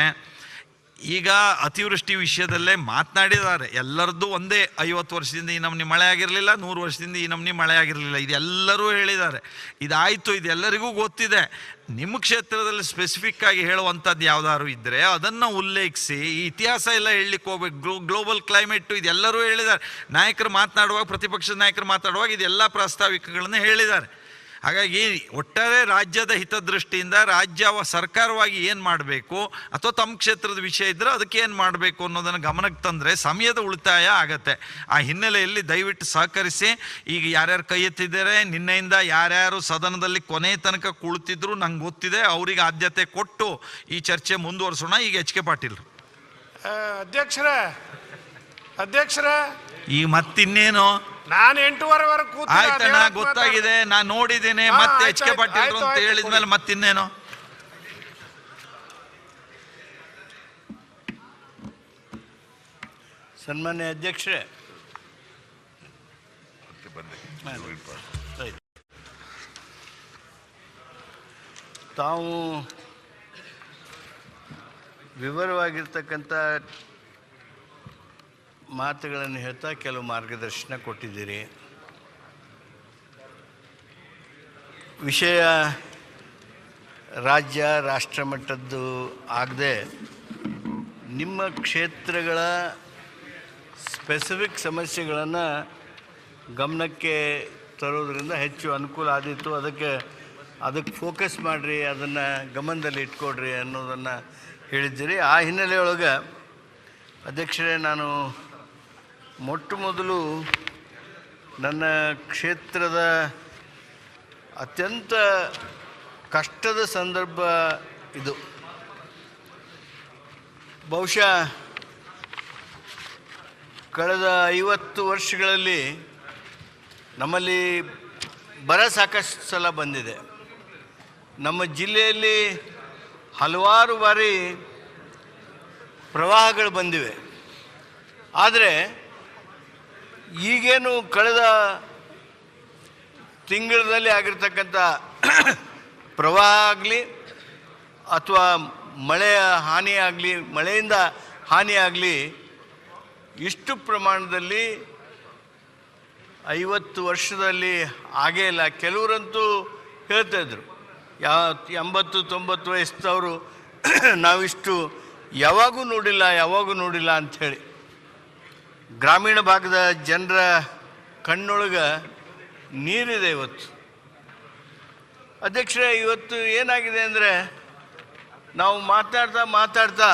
ಈಗ ಅತಿವೃಷ್ಟಿ ವಿಷಯದಲ್ಲೇ ಮಾತನಾಡಿದ್ದಾರೆ. ಎಲ್ಲರದ್ದು ಒಂದೇ, 50 ವರ್ಷದಿಂದ ಈ ನಮ್ನಿ ಮಳೆ ಆಗಿರಲಿಲ್ಲ, 100 ವರ್ಷದಿಂದ ಈ ನಮ್ನಿ ಮಳೆ ಆಗಿರಲಿಲ್ಲ, ಇದೆಲ್ಲರೂ ಹೇಳಿದ್ದಾರೆ. ಇದಾಯಿತು, ಇದೆಲ್ಲರಿಗೂ ಗೊತ್ತಿದೆ. ನಿಮ್ಮ ಕ್ಷೇತ್ರದಲ್ಲಿ ಸ್ಪೆಸಿಫಿಕ್ ಆಗಿ ಹೇಳುವಂಥದ್ದು ಯಾವ್ದಾದ್ರು ಇದ್ದರೆ ಅದನ್ನು ಉಲ್ಲೇಖಿಸಿ. ಈ ಇತಿಹಾಸ ಎಲ್ಲ ಹೇಳಲಿಕ್ಕೆ ಹೋಗ್ಬೇಕು. ಗ್ಲೋಬಲ್ ಕ್ಲೈಮೇಟು ಇದೆಲ್ಲರೂ ಹೇಳಿದ್ದಾರೆ. ನಾಯಕರು ಮಾತನಾಡುವಾಗ, ಪ್ರತಿಪಕ್ಷದ ನಾಯಕರು ಮಾತಾಡುವಾಗ ಇದೆಲ್ಲ ಪ್ರಾಸ್ತಾವಿಕಗಳನ್ನು ಹೇಳಿದ್ದಾರೆ. ಹಾಗಾಗಿ ಒಟ್ಟಾರೆ ರಾಜ್ಯದ ಹಿತದೃಷ್ಟಿಯಿಂದ ರಾಜ್ಯ ಸರ್ಕಾರವಾಗಿ ಏನು ಮಾಡಬೇಕು ಅಥವಾ ತಮ್ಮ ಕ್ಷೇತ್ರದ ವಿಷಯ ಇದ್ದರೆ ಅದಕ್ಕೆ ಏನು ಮಾಡಬೇಕು ಅನ್ನೋದನ್ನು ಗಮನಕ್ಕೆ ತಂದರೆ ಸಮಯದ ಉಳಿತಾಯ ಆಗತ್ತೆ. ಆ ಹಿನ್ನೆಲೆಯಲ್ಲಿ ದಯವಿಟ್ಟು ಸಹಕರಿಸಿ. ಈಗ ಯಾರ್ಯಾರು ಕೈ ಎತ್ತಿದ್ದಾರೆ, ನಿನ್ನೆಯಿಂದ ಯಾರ್ಯಾರು ಸದನದಲ್ಲಿ ಕೊನೆ ತನಕ ಕುಳಿತಿದ್ರು ನಂಗೆ ಗೊತ್ತಿದೆ, ಅವರಿಗೆ ಆದ್ಯತೆ ಕೊಟ್ಟು ಈ ಚರ್ಚೆ ಮುಂದುವರಿಸೋಣ. ಈಗ HK ಪಾಟೀಲ್. ಅಧ್ಯಕ್ಷರೇ ಈಗ ಮತ್ತಿನ್ನೇನು? ನಾನು 8:15 ಆಯ್ತಣ್ಣ, ಗೊತ್ತಾಗಿದೆ, ನಾನು ನೋಡಿದ್ದೇನೆ. ಮತ್ತೆ ಎಚ್ ಕೆ ಪಾಟೀಲ್ ಅಂತ ಹೇಳಿದ್ಮೇಲೆ ಮತ್ತಿನ್ನೇನು? ಸನ್ಮಾನ್ಯ ಅಧ್ಯಕ್ಷರೇ, ತಾವು ವಿವರವಾಗಿರ್ತಕ್ಕಂಥ ಮಾತುಗಳನ್ನು ಹೇಳ್ತಾ ಕೆಲವು ಮಾರ್ಗದರ್ಶನ ಕೊಟ್ಟಿದ್ದೀರಿ. ವಿಷಯ ರಾಜ್ಯ ರಾಷ್ಟ್ರ ಮಟ್ಟದ್ದು ಆಗದೆ ನಿಮ್ಮ ಕ್ಷೇತ್ರಗಳ ಸ್ಪೆಸಿಫಿಕ್ ಸಮಸ್ಯೆಗಳನ್ನು ಗಮನಕ್ಕೆ ತರೋದ್ರಿಂದ ಹೆಚ್ಚು ಅನುಕೂಲ ಆದೀತು. ಅದಕ್ಕೆ ಫೋಕಸ್ ಮಾಡಿರಿ, ಅದನ್ನು ಗಮನದಲ್ಲಿ ಇಟ್ಕೊಡ್ರಿ ಅನ್ನೋದನ್ನು ಹೇಳಿದ್ದೀರಿ. ಆ ಹಿನ್ನೆಲೆಯೊಳಗೆ ಅಧ್ಯಕ್ಷರೇ, ನಾನು ಮೊಟ್ಟ ಮೊದಲು ನನ್ನ ಕ್ಷೇತ್ರದ ಅತ್ಯಂತ ಕಷ್ಟದ ಸಂದರ್ಭ ಇದು. ಬಹುಶಃ ಕಳೆದ 50 ವರ್ಷಗಳಲ್ಲಿ ನಮ್ಮಲ್ಲಿ ಬರ ಸಾಕಷ್ಟು ಸಲ ಬಂದಿದೆ. ನಮ್ಮ ಜಿಲ್ಲೆಯಲ್ಲಿ ಹಲವಾರು ಬಾರಿ ಪ್ರವಾಹಗಳು ಬಂದಿವೆ. ಆದರೆ ಈಗೇನು ಕಳೆದ ತಿಂಗಳಲ್ಲಿ ಆಗಿರ್ತಕ್ಕಂಥ ಪ್ರವಾಹ ಆಗಲಿ ಅಥವಾ ಮಳೆಯ ಹಾನಿಯಾಗಲಿ, ಮಳೆಯಿಂದ ಹಾನಿಯಾಗಲಿ, ಇಷ್ಟು ಪ್ರಮಾಣದಲ್ಲಿ 50 ವರ್ಷದಲ್ಲಿ ಆಗೇ ಇಲ್ಲ. ಕೆಲವರಂತೂ ಹೇಳ್ತಾಯಿದ್ರು, 80-90 ವಯಸ್ಸದವರು ನಾವಿಷ್ಟು ಯಾವಾಗೂ ನೋಡಿಲ್ಲ ಅಂಥೇಳಿ. ಗ್ರಾಮೀಣ ಭಾಗದ ಜನರ ಕಣ್ಣೊಳಗೆ ನೀರಿದೆ ಇವತ್ತು. ಅಧ್ಯಕ್ಷರೇ, ಇವತ್ತು ಏನಾಗಿದೆ ಅಂದರೆ, ನಾವು ಮಾತಾಡ್ತಾ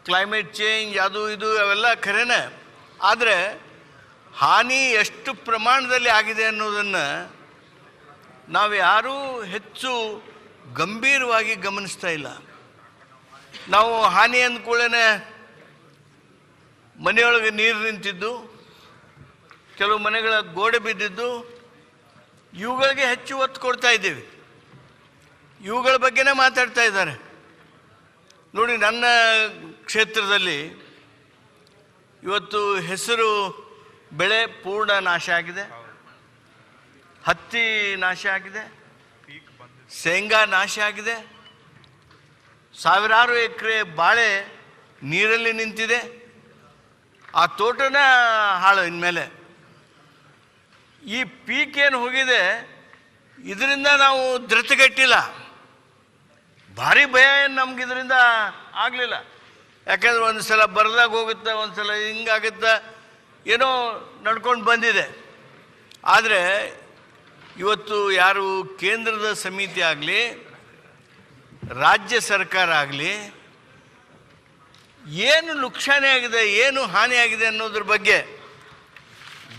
ಕ್ಲೈಮೇಟ್ ಚೇಂಜ್ ಅದು ಇದು ಅವೆಲ್ಲ ಖರೇನೆ, ಆದರೆ ಹಾನಿ ಎಷ್ಟು ಪ್ರಮಾಣದಲ್ಲಿ ಆಗಿದೆ ಅನ್ನೋದನ್ನು ನಾವು ಯಾರೂ ಹೆಚ್ಚು ಗಂಭೀರವಾಗಿ ಗಮನಿಸ್ತಾ ಇಲ್ಲ. ನಾವು ಹಾನಿ ಅಂದ್ಕೊಳ್ಳೇ ಮನೆಯೊಳಗೆ ನೀರು ನಿಂತಿದ್ದು, ಕೆಲವು ಮನೆಗಳ ಗೋಡೆ ಬಿದ್ದಿದ್ದು, ಇವುಗಳಿಗೆ ಹೆಚ್ಚು ಒತ್ತು ಕೊಡ್ತಾ ಇದ್ದೀವಿ. ಇವುಗಳ ಬಗ್ಗೆನೇ ಮಾತಾಡ್ತಾ ಇದ್ದಾರೆ. ನೋಡಿ, ನನ್ನ ಕ್ಷೇತ್ರದಲ್ಲಿ ಇವತ್ತು ಹೆಸರು ಬೆಳೆ ಪೂರ್ಣ ನಾಶ ಆಗಿದೆ, ಹತ್ತಿ ನಾಶ ಆಗಿದೆ, ಶೇಂಗಾ ನಾಶ ಆಗಿದೆ, ಸಾವಿರಾರು ಎಕರೆ ಬಾಳೆ ನೀರಲ್ಲಿ ನಿಂತಿದೆ. ಆ ತೋಟನ ಹಾಳು. ಇನ್ಮೇಲೆ ಈ ಪೀಕ್ ಏನು ಹೋಗಿದೆ, ಇದರಿಂದ ನಾವು ಧೃತಗೆಟ್ಟಿಲ್ಲ. ಭಾರಿ ಭಯ ಏನು ನಮ್ಗೆ ಇದರಿಂದ ಆಗಲಿಲ್ಲ. ಯಾಕಂದ್ರೆ ಒಂದು ಸಲ ಬರದಾಗ ಹೋಗುತ್ತೆ, ಒಂದು ಸಲ ಹಿಂಗಾಗುತ್ತೆ, ಏನೋ ನಡ್ಕೊಂಡು ಬಂದಿದೆ. ಆದರೆ ಇವತ್ತು ಯಾರು ಕೇಂದ್ರದ ಸಮಿತಿ ಆಗಲಿ, ರಾಜ್ಯ ಸರ್ಕಾರ ಆಗಲಿ, ಏನು ನುಕ್ಸಾನಿ ಆಗಿದೆ, ಏನು ಹಾನಿಯಾಗಿದೆ ಅನ್ನೋದ್ರ ಬಗ್ಗೆ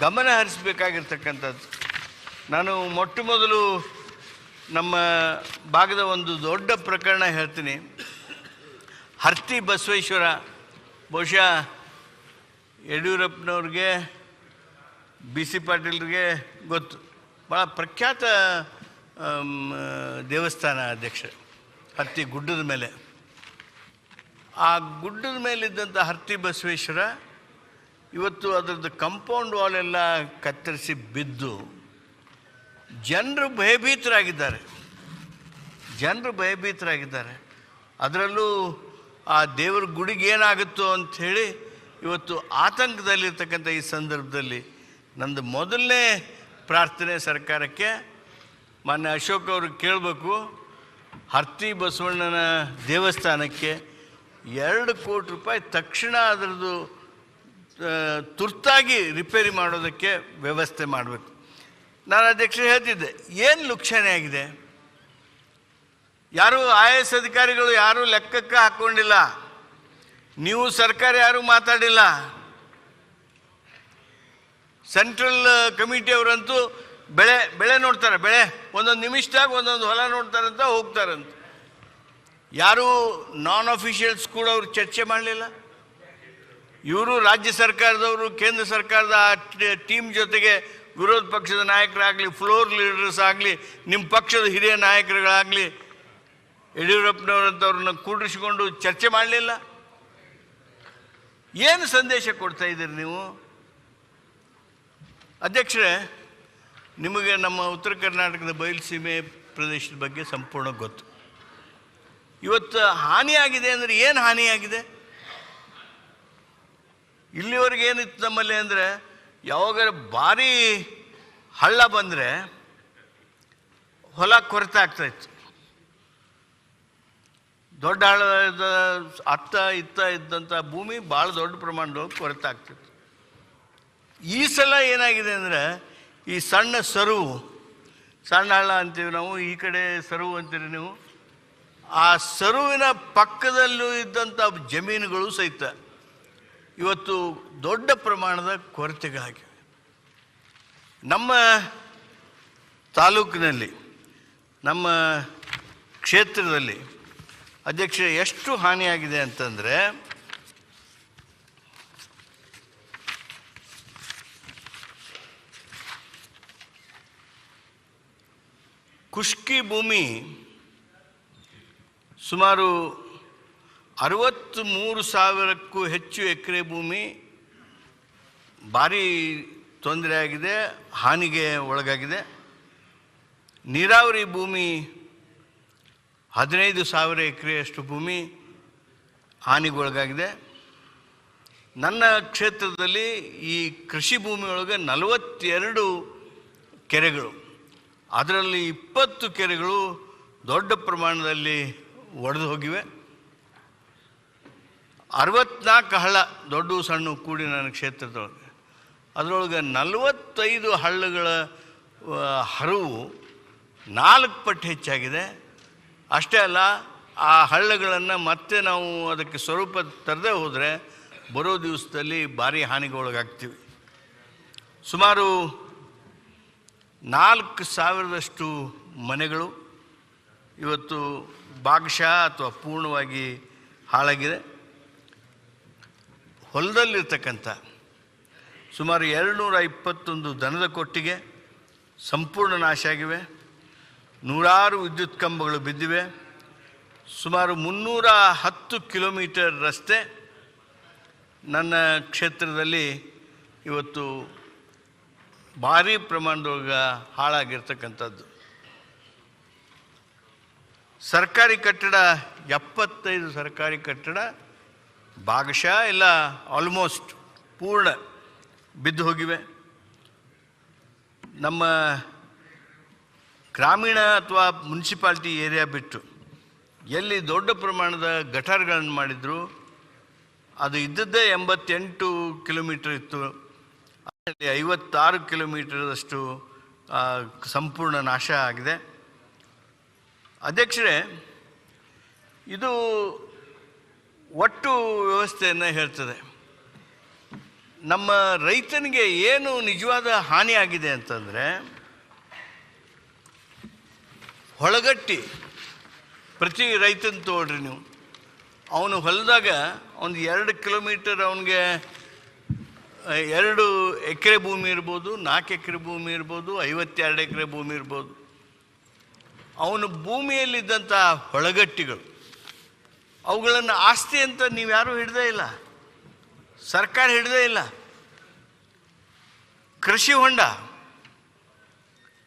ಗಮನ ಹರಿಸಬೇಕಾಗಿರ್ತಕ್ಕಂಥದ್ದು. ನಾನು ಮೊಟ್ಟ ಮೊದಲು ನಮ್ಮ ಭಾಗದ ಒಂದು ದೊಡ್ಡ ಪ್ರಕರಣ ಹೇಳ್ತೀನಿ. ಹರ್ತಿ ಬಸವೇಶ್ವರ, ಬಹುಶಃ ಯಡಿಯೂರಪ್ಪನವ್ರಿಗೆ, ಬಿ ಸಿ ಪಾಟೀಲ್ರಿಗೆ ಗೊತ್ತು, ಭಾಳ ಪ್ರಖ್ಯಾತ ದೇವಸ್ಥಾನ ಅಧ್ಯಕ್ಷ. ಹರ್ತಿ ಗುಡ್ಡದ ಮೇಲೆ, ಆ ಗುಡ್ಡದ ಮೇಲಿದ್ದಂಥ ಹರ್ತಿ ಬಸವೇಶ್ವರ ಇವತ್ತು ಅದರದ್ದು ಕಾಂಪೌಂಡ್ ವಾಲೆಲ್ಲ ಕತ್ತರಿಸಿ ಬಿದ್ದು ಜನರು ಭಯಭೀತರಾಗಿದ್ದಾರೆ. ಅದರಲ್ಲೂ ಆ ದೇವರ ಗುಡಿಗೆ ಏನಾಗುತ್ತೋ ಅಂಥೇಳಿ ಇವತ್ತು ಆತಂಕದಲ್ಲಿರ್ತಕ್ಕಂಥ ಈ ಸಂದರ್ಭದಲ್ಲಿ ನಂದು ಮೊದಲನೇ ಪ್ರಾರ್ಥನೆ ಸರ್ಕಾರಕ್ಕೆ, ಮಾನ್ಯ ಅಶೋಕ್ ಅವ್ರಿಗೆ ಕೇಳಬೇಕು, ಹರ್ತಿ ಬಸವಣ್ಣನ ದೇವಸ್ಥಾನಕ್ಕೆ 2 ಕೋಟಿ ರೂಪಾಯಿ ತಕ್ಷಣ ಅದರದ್ದು ತುರ್ತಾಗಿ ರಿಪೇರಿ ಮಾಡೋದಕ್ಕೆ ವ್ಯವಸ್ಥೆ ಮಾಡಬೇಕು. ನಾನು ಅಧ್ಯಕ್ಷರು ಹೇಳ್ತಿದ್ದೆ, ಏನು ನುಕ್ಸಾನಿ ಆಗಿದೆ, ಯಾರು IAS ಅಧಿಕಾರಿಗಳು ಯಾರೂ ಲೆಕ್ಕಕ್ಕೆ ಹಾಕ್ಕೊಂಡಿಲ್ಲ, ನೀವು ಸರ್ಕಾರ ಯಾರೂ ಮಾತಾಡಿಲ್ಲ. ಸೆಂಟ್ರಲ್ ಕಮಿಟಿಯವರಂತೂ ಬೆಳೆ ನೋಡ್ತಾರೆ, ಬೆಳೆ ಒಂದೊಂದು ನಿಮಿಷದಾಗ ಒಂದೊಂದು ಹೊಲ ನೋಡ್ತಾರಂತ ಹೋಗ್ತಾರಂತ. ಯಾರೂ ನಾನ್ ಅಫಿಷಿಯಲ್ಸ್ ಕೂಡ ಅವ್ರು ಚರ್ಚೆ ಮಾಡಲಿಲ್ಲ. ಇವರು ರಾಜ್ಯ ಸರ್ಕಾರದವರು ಕೇಂದ್ರ ಸರ್ಕಾರದ ಟೀಮ್ ಜೊತೆಗೆ ವಿರೋಧ ಪಕ್ಷದ ನಾಯಕರಾಗಲಿ, ಫ್ಲೋರ್ ಲೀಡರ್ಸ್ ಆಗಲಿ, ನಿಮ್ಮ ಪಕ್ಷದ ಹಿರಿಯ ನಾಯಕರುಗಳಾಗಲಿ ಯಡಿಯೂರಪ್ಪನವರಂಥವ್ರನ್ನ ಕೂಡಿಸಿಕೊಂಡು ಚರ್ಚೆ ಮಾಡಲಿಲ್ಲ. ಏನು ಸಂದೇಶ ಕೊಡ್ತಾ ಇದ್ದೀರಿ ನೀವು? ಅಧ್ಯಕ್ಷರೇ, ನಿಮಗೆ ನಮ್ಮ ಉತ್ತರ ಕರ್ನಾಟಕದ ಬಯಲುಸೀಮೆ ಪ್ರದೇಶದ ಬಗ್ಗೆ ಸಂಪೂರ್ಣ ಗೊತ್ತು. ಇವತ್ತು ಹಾನಿಯಾಗಿದೆ ಅಂದರೆ ಏನು ಹಾನಿಯಾಗಿದೆ? ಇಲ್ಲಿವರೆಗೆ ಏನಿತ್ತು ನಮ್ಮಲ್ಲಿ ಅಂದರೆ, ಯಾವಾಗ ಭಾರಿ ಹಳ್ಳ ಬಂದರೆ ಹೊಲ ಕೊರತೆ ಆಗ್ತಾಯಿತ್ತು. ದೊಡ್ಡ ಹಳ್ಳದ ಅತ್ತ ಇತ್ತ ಇದ್ದಂಥ ಭೂಮಿ ಭಾಳ ದೊಡ್ಡ ಪ್ರಮಾಣದೊಳಗೆ ಕೊರತೆ ಆಗ್ತಿತ್ತು. ಈ ಸಲ ಏನಾಗಿದೆ ಅಂದರೆ, ಈ ಸಣ್ಣ ಸರುವು, ಸಣ್ಣ ಹಳ್ಳ ಅಂತೀವಿ ನಾವು, ಈ ಕಡೆ ಸರುವು ಅಂತೀರಿ ನೀವು, ಆ ಸರುವಿನ ಪಕ್ಕದಲ್ಲೂ ಇದ್ದಂಥ ಜಮೀನುಗಳು ಸಹಿತ ಇವತ್ತು ದೊಡ್ಡ ಪ್ರಮಾಣದ ಕೊರತೆಗಳಾಗಿವೆ. ನಮ್ಮ ತಾಲೂಕಿನಲ್ಲಿ, ನಮ್ಮ ಕ್ಷೇತ್ರದಲ್ಲಿ ಅಧ್ಯಕ್ಷ ಎಷ್ಟು ಹಾನಿಯಾಗಿದೆ ಅಂತಂದರೆ, ಕುಷ್ಕಿ ಭೂಮಿ ಸುಮಾರು 63,000ಕ್ಕೂ ಹೆಚ್ಚು ಎಕರೆ ಭೂಮಿ ಭಾರಿ ತೊಂದರೆ ಆಗಿದೆ, ಹಾನಿಗೆ ಒಳಗಾಗಿದೆ. ನೀರಾವರಿ ಭೂಮಿ 15,000 ಎಕರೆಯಷ್ಟು ಭೂಮಿ ಹಾನಿಗೊಳಗಾಗಿದೆ. ನನ್ನ ಕ್ಷೇತ್ರದಲ್ಲಿ ಈ ಕೃಷಿ ಭೂಮಿಯೊಳಗೆ 42 ಕೆರೆಗಳು, ಅದರಲ್ಲಿ 20 ಕೆರೆಗಳು ದೊಡ್ಡ ಪ್ರಮಾಣದಲ್ಲಿ ಒಡೆದು ಹೋಗಿವೆ. 64 ಹಳ್ಳ, ದೊಡ್ಡ ಸಣ್ಣ ಕೂಡಿ ನನ್ನ ಕ್ಷೇತ್ರದೊಳಗೆ, ಅದರೊಳಗೆ 45 ಹಳ್ಳಗಳ ಹರಿವು 4 ಪಟ್ಟು ಹೆಚ್ಚಾಗಿದೆ. ಅಷ್ಟೇ ಅಲ್ಲ, ಆ ಹಳ್ಳಗಳನ್ನು ಮತ್ತೆ ನಾವು ಅದಕ್ಕೆ ಸ್ವರೂಪ ತರದೇ ಹೋದರೆ ಬರೋ ದಿವಸದಲ್ಲಿ ಭಾರಿ ಹಾನಿಗೆ ಒಳಗಾಗ್ತೀವಿ. ಸುಮಾರು 4,000ದಷ್ಟು ಮನೆಗಳು ಇವತ್ತು ಭಾಗಶಃ ಅಥವಾ ಪೂರ್ಣವಾಗಿ ಹಾಳಾಗಿದೆ. ಹೊಲದಲ್ಲಿರ್ತಕ್ಕಂಥ ಸುಮಾರು 221 ದನದ ಕೊಟ್ಟಿಗೆ ಸಂಪೂರ್ಣ ನಾಶ ಆಗಿವೆ. 100 ವಿದ್ಯುತ್ ಕಂಬಗಳು ಬಿದ್ದಿವೆ. ಸುಮಾರು 310 ಕಿಲೋಮೀಟರ್ ರಸ್ತೆ ನನ್ನ ಕ್ಷೇತ್ರದಲ್ಲಿ ಇವತ್ತು ಭಾರಿ ಪ್ರಮಾಣದೊಳಗೆ ಹಾಳಾಗಿರ್ತಕ್ಕಂಥದ್ದು. ಸರ್ಕಾರಿ ಕಟ್ಟಡ 75 ಸರ್ಕಾರಿ ಕಟ್ಟಡ ಭಾಗಶಃ ಇಲ್ಲ ಆಲ್ಮೋಸ್ಟ್ ಪೂರ್ಣ ಬಿದ್ದು ಹೋಗಿವೆ. ನಮ್ಮ ಗ್ರಾಮೀಣ ಅಥವಾ ಮುನ್ಸಿಪಾಲ್ಟಿ ಏರಿಯಾ ಬಿಟ್ಟು ಎಲ್ಲಿ ದೊಡ್ಡ ಪ್ರಮಾಣದ ಗಟಾರ್ಗಳನ್ನು ಮಾಡಿದ್ರು, ಅದು ಇದ್ದದ್ದೇ 88 ಕಿಲೋಮೀಟರ್ ಇತ್ತು, ಅದರಲ್ಲಿ 56 ಕಿಲೋಮೀಟರ್ದಷ್ಟು ಸಂಪೂರ್ಣ ನಾಶ ಆಗಿದೆ. ಅಧ್ಯಕ್ಷರೇ, ಇದು ಒಟ್ಟು ವ್ಯವಸ್ಥೆಯನ್ನು ಹೇಳ್ತದೆ. ನಮ್ಮ ರೈತನಿಗೆ ಏನು ನಿಜವಾದ ಹಾನಿಯಾಗಿದೆ ಅಂತಂದರೆ, ಹೊಳಗಟ್ಟಿ ಪ್ರತಿ ರೈತನ ತಗೊಳ್ರಿ ನೀವು, ಅವನು ಹೊಲದಾಗ ಒಂದು 2 ಕಿಲೋಮೀಟರ್ ಅವನಿಗೆ 2 ಎಕರೆ ಭೂಮಿ ಇರ್ಬೋದು, 4 ಎಕರೆ ಭೂಮಿ ಇರ್ಬೋದು, 52 ಎಕರೆ ಭೂಮಿ ಇರ್ಬೋದು. ಅವನ ಭೂಮಿಯಲ್ಲಿದ್ದಂಥ ಹೊಳಗಟ್ಟಿಗಳು, ಅವುಗಳನ್ನು ಆಸ್ತಿ ಅಂತ ನೀವು ಯಾರೂ ಹಿಡ್ದೇ ಇಲ್ಲ, ಸರ್ಕಾರ ಹಿಡ್ದೇ ಇಲ್ಲ. ಕೃಷಿ ಹೊಂಡ,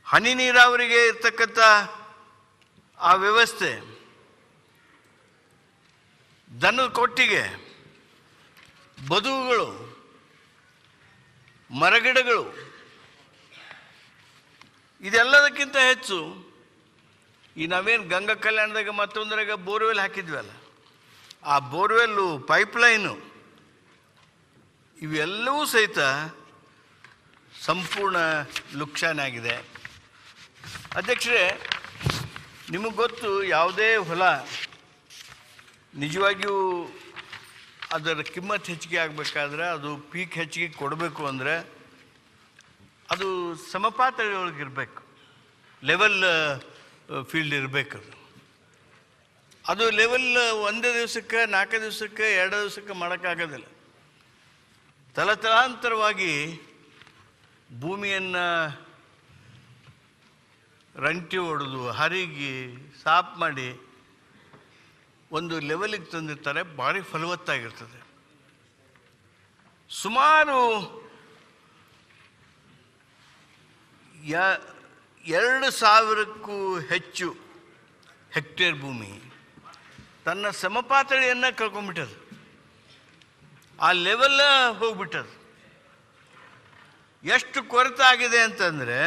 ಹನಿ ನೀರಾವರಿಗೆ ಇರ್ತಕ್ಕಂಥ ಆ ವ್ಯವಸ್ಥೆ, ದನದ ಕೊಟ್ಟಿಗೆ, ಬದುಗಳು, ಮರಗಿಡಗಳು, ಇದೆಲ್ಲದಕ್ಕಿಂತ ಹೆಚ್ಚು ಈ ನಾವೇನು ಗಂಗಾ ಕಲ್ಯಾಣದಾಗ ಮತ್ತೊಂದರಾಗ ಬೋರ್ವೆಲ್ ಹಾಕಿದ್ವಲ್ಲ, ಆ ಬೋರ್ವೆಲ್ಲು, ಪೈಪ್ಲೈನು, ಇವೆಲ್ಲವೂ ಸಹಿತ ಸಂಪೂರ್ಣ ನುಕ್ಸಾನಾಗಿದೆ. ಅಧ್ಯಕ್ಷರೇ, ನಿಮಗೆ ಗೊತ್ತು, ಯಾವುದೇ ಹೊಲ ನಿಜವಾಗಿಯೂ ಅದರ ಕಿಮ್ಮತ್ತು ಹೆಚ್ಚಿಗೆ ಆಗಬೇಕಾದ್ರೆ, ಅದು ಪೀಕ್ ಹೆಚ್ಚಿಗೆ ಕೊಡಬೇಕು ಅಂದರೆ ಅದು ಸಮಪಾತಳಿಯೊಳಗಿರಬೇಕು, ಲೆವೆಲ್ ಫೀಲ್ಡ್ ಇರಬೇಕು. ಅದು ಲೆವೆಲ್ ಒಂದೇ ದಿವಸಕ್ಕೆ, 4 ದಿವಸಕ್ಕೆ, 2 ದಿವಸಕ್ಕೆ ಮಾಡೋಕ್ಕಾಗೋದಿಲ್ಲ. ತಲತಲಾಂತರವಾಗಿ ಭೂಮಿಯನ್ನು ರಂಟಿ ಹೊಡೆದು ಹರಿಗಿ ಸಾಫ್ ಮಾಡಿ ಒಂದು ಲೆವೆಲಿಗೆ ತಂದಿರ್ತಾರೆ. ಭಾರಿ ಫಲವತ್ತಾಗಿರ್ತದೆ. ಸುಮಾರು 2,000ಕ್ಕೂ ಹೆಚ್ಚು ಹೆಕ್ಟೇರ್ ಭೂಮಿ ತನ್ನ ಸಮಪಾತಳಿಯನ್ನು ಕಳ್ಕೊಂಡ್ಬಿಟ್ಟದು. ಆ ಲೆವೆಲ್ಲ ಹೋಗ್ಬಿಟ್ಟದು. ಎಷ್ಟು ಕೊರತೆ ಆಗಿದೆ ಅಂತಂದರೆ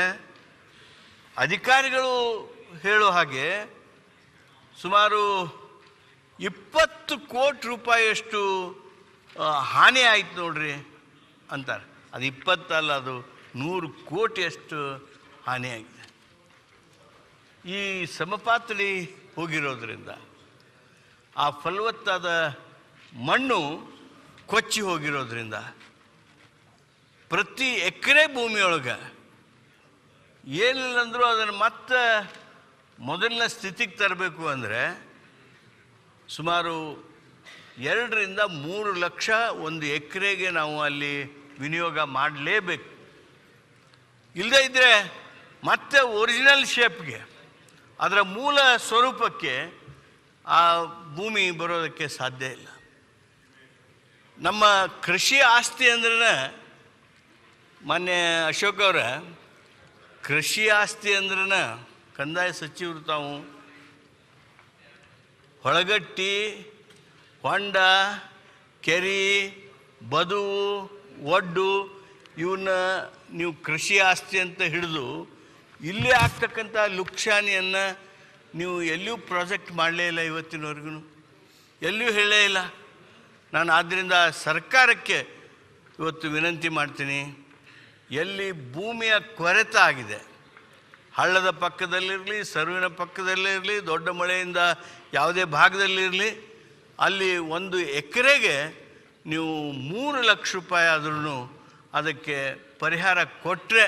ಅಧಿಕಾರಿಗಳು ಹೇಳೋ ಹಾಗೆ ಸುಮಾರು 20 ಕೋಟಿ ರೂಪಾಯಿಯಷ್ಟು ಹಾನಿ ಆಯ್ತು ನೋಡ್ರಿ ಅಂತಾರೆ. ಅದು 20 ಅಲ್ಲ, ಅದು 100 ಕೋಟಿಯಷ್ಟು ಹಾನಿಯಾಗಿದೆ. ಈ ಸಮಪಾತಳಿ ಹೋಗಿರೋದ್ರಿಂದ ಆ ಫಲವತ್ತಾದ ಮಣ್ಣು ಕೊಚ್ಚಿ ಹೋಗಿರೋದ್ರಿಂದ ಪ್ರತಿ ಎಕರೆ ಭೂಮಿಯೊಳಗೆ ಏನಿಲ್ಲ ಅಂದರೂ ಅದನ್ನು ಮತ್ತೆ ಮೊದಲಿನ ಸ್ಥಿತಿಗೆ ತರಬೇಕು ಅಂದರೆ ಸುಮಾರು 2-3 ಲಕ್ಷ ಒಂದು ಎಕರೆಗೆ ನಾವು ಅಲ್ಲಿ ವಿನಿಯೋಗ ಮಾಡಲೇಬೇಕು. ಇಲ್ಲದೇ ಇದ್ದರೆ ಮತ್ತೆ ಒರಿಜಿನಲ್ ಶೇಪ್ಗೆ, ಅದರ ಮೂಲ ಸ್ವರೂಪಕ್ಕೆ ಆ ಭೂಮಿ ಬರೋದಕ್ಕೆ ಸಾಧ್ಯ ಇಲ್ಲ. ನಮ್ಮ ಕೃಷಿ ಆಸ್ತಿ ಅಂದ್ರೆ ಮೊನ್ನೆ ಅಶೋಕ್ ಅವರ ಕೃಷಿ ಆಸ್ತಿ ಅಂದ್ರೆ ಕಂದಾಯ ಸಚಿವರು ತಾವು ಹೊಳಗಟ್ಟಿ, ಹೊಂಡ, ಕೆರೆ, ಬದುವು, ಒಡ್ಡು ಇವನ್ನ ನೀವು ಕೃಷಿ ಆಸ್ತಿ ಅಂತ ಹಿಡಿದು ಇಲ್ಲಿ ಆಗ್ತಕ್ಕಂಥ ಲುಕ್ಷಾನಿಯನ್ನು ನೀವು ಎಲ್ಲಿಯೂ ಪ್ರಾಜೆಕ್ಟ್ ಮಾಡಲೇ ಇಲ್ಲ. ಇವತ್ತಿನವರೆಗೂ ಎಲ್ಲಿಯೂ ಹೇಳೇ ಇಲ್ಲ. ನಾನು ಆದ್ದರಿಂದ ಸರ್ಕಾರಕ್ಕೆ ಇವತ್ತು ವಿನಂತಿ ಮಾಡ್ತೀನಿ, ಎಲ್ಲಿ ಭೂಮಿಯ ಕೊರತೆ ಆಗಿದೆ, ಹಳ್ಳದ ಪಕ್ಕದಲ್ಲಿರಲಿ, ಸರ್ವಿನ ಪಕ್ಕದಲ್ಲಿರಲಿ, ದೊಡ್ಡ ಮಳೆಯಿಂದ ಯಾವುದೇ ಭಾಗದಲ್ಲಿರಲಿ, ಅಲ್ಲಿ ಒಂದು ಎಕರೆಗೆ ನೀವು 3 ಲಕ್ಷ ರೂಪಾಯಿ ಆದ್ರೂ ಅದಕ್ಕೆ ಪರಿಹಾರ ಕೊಟ್ಟರೆ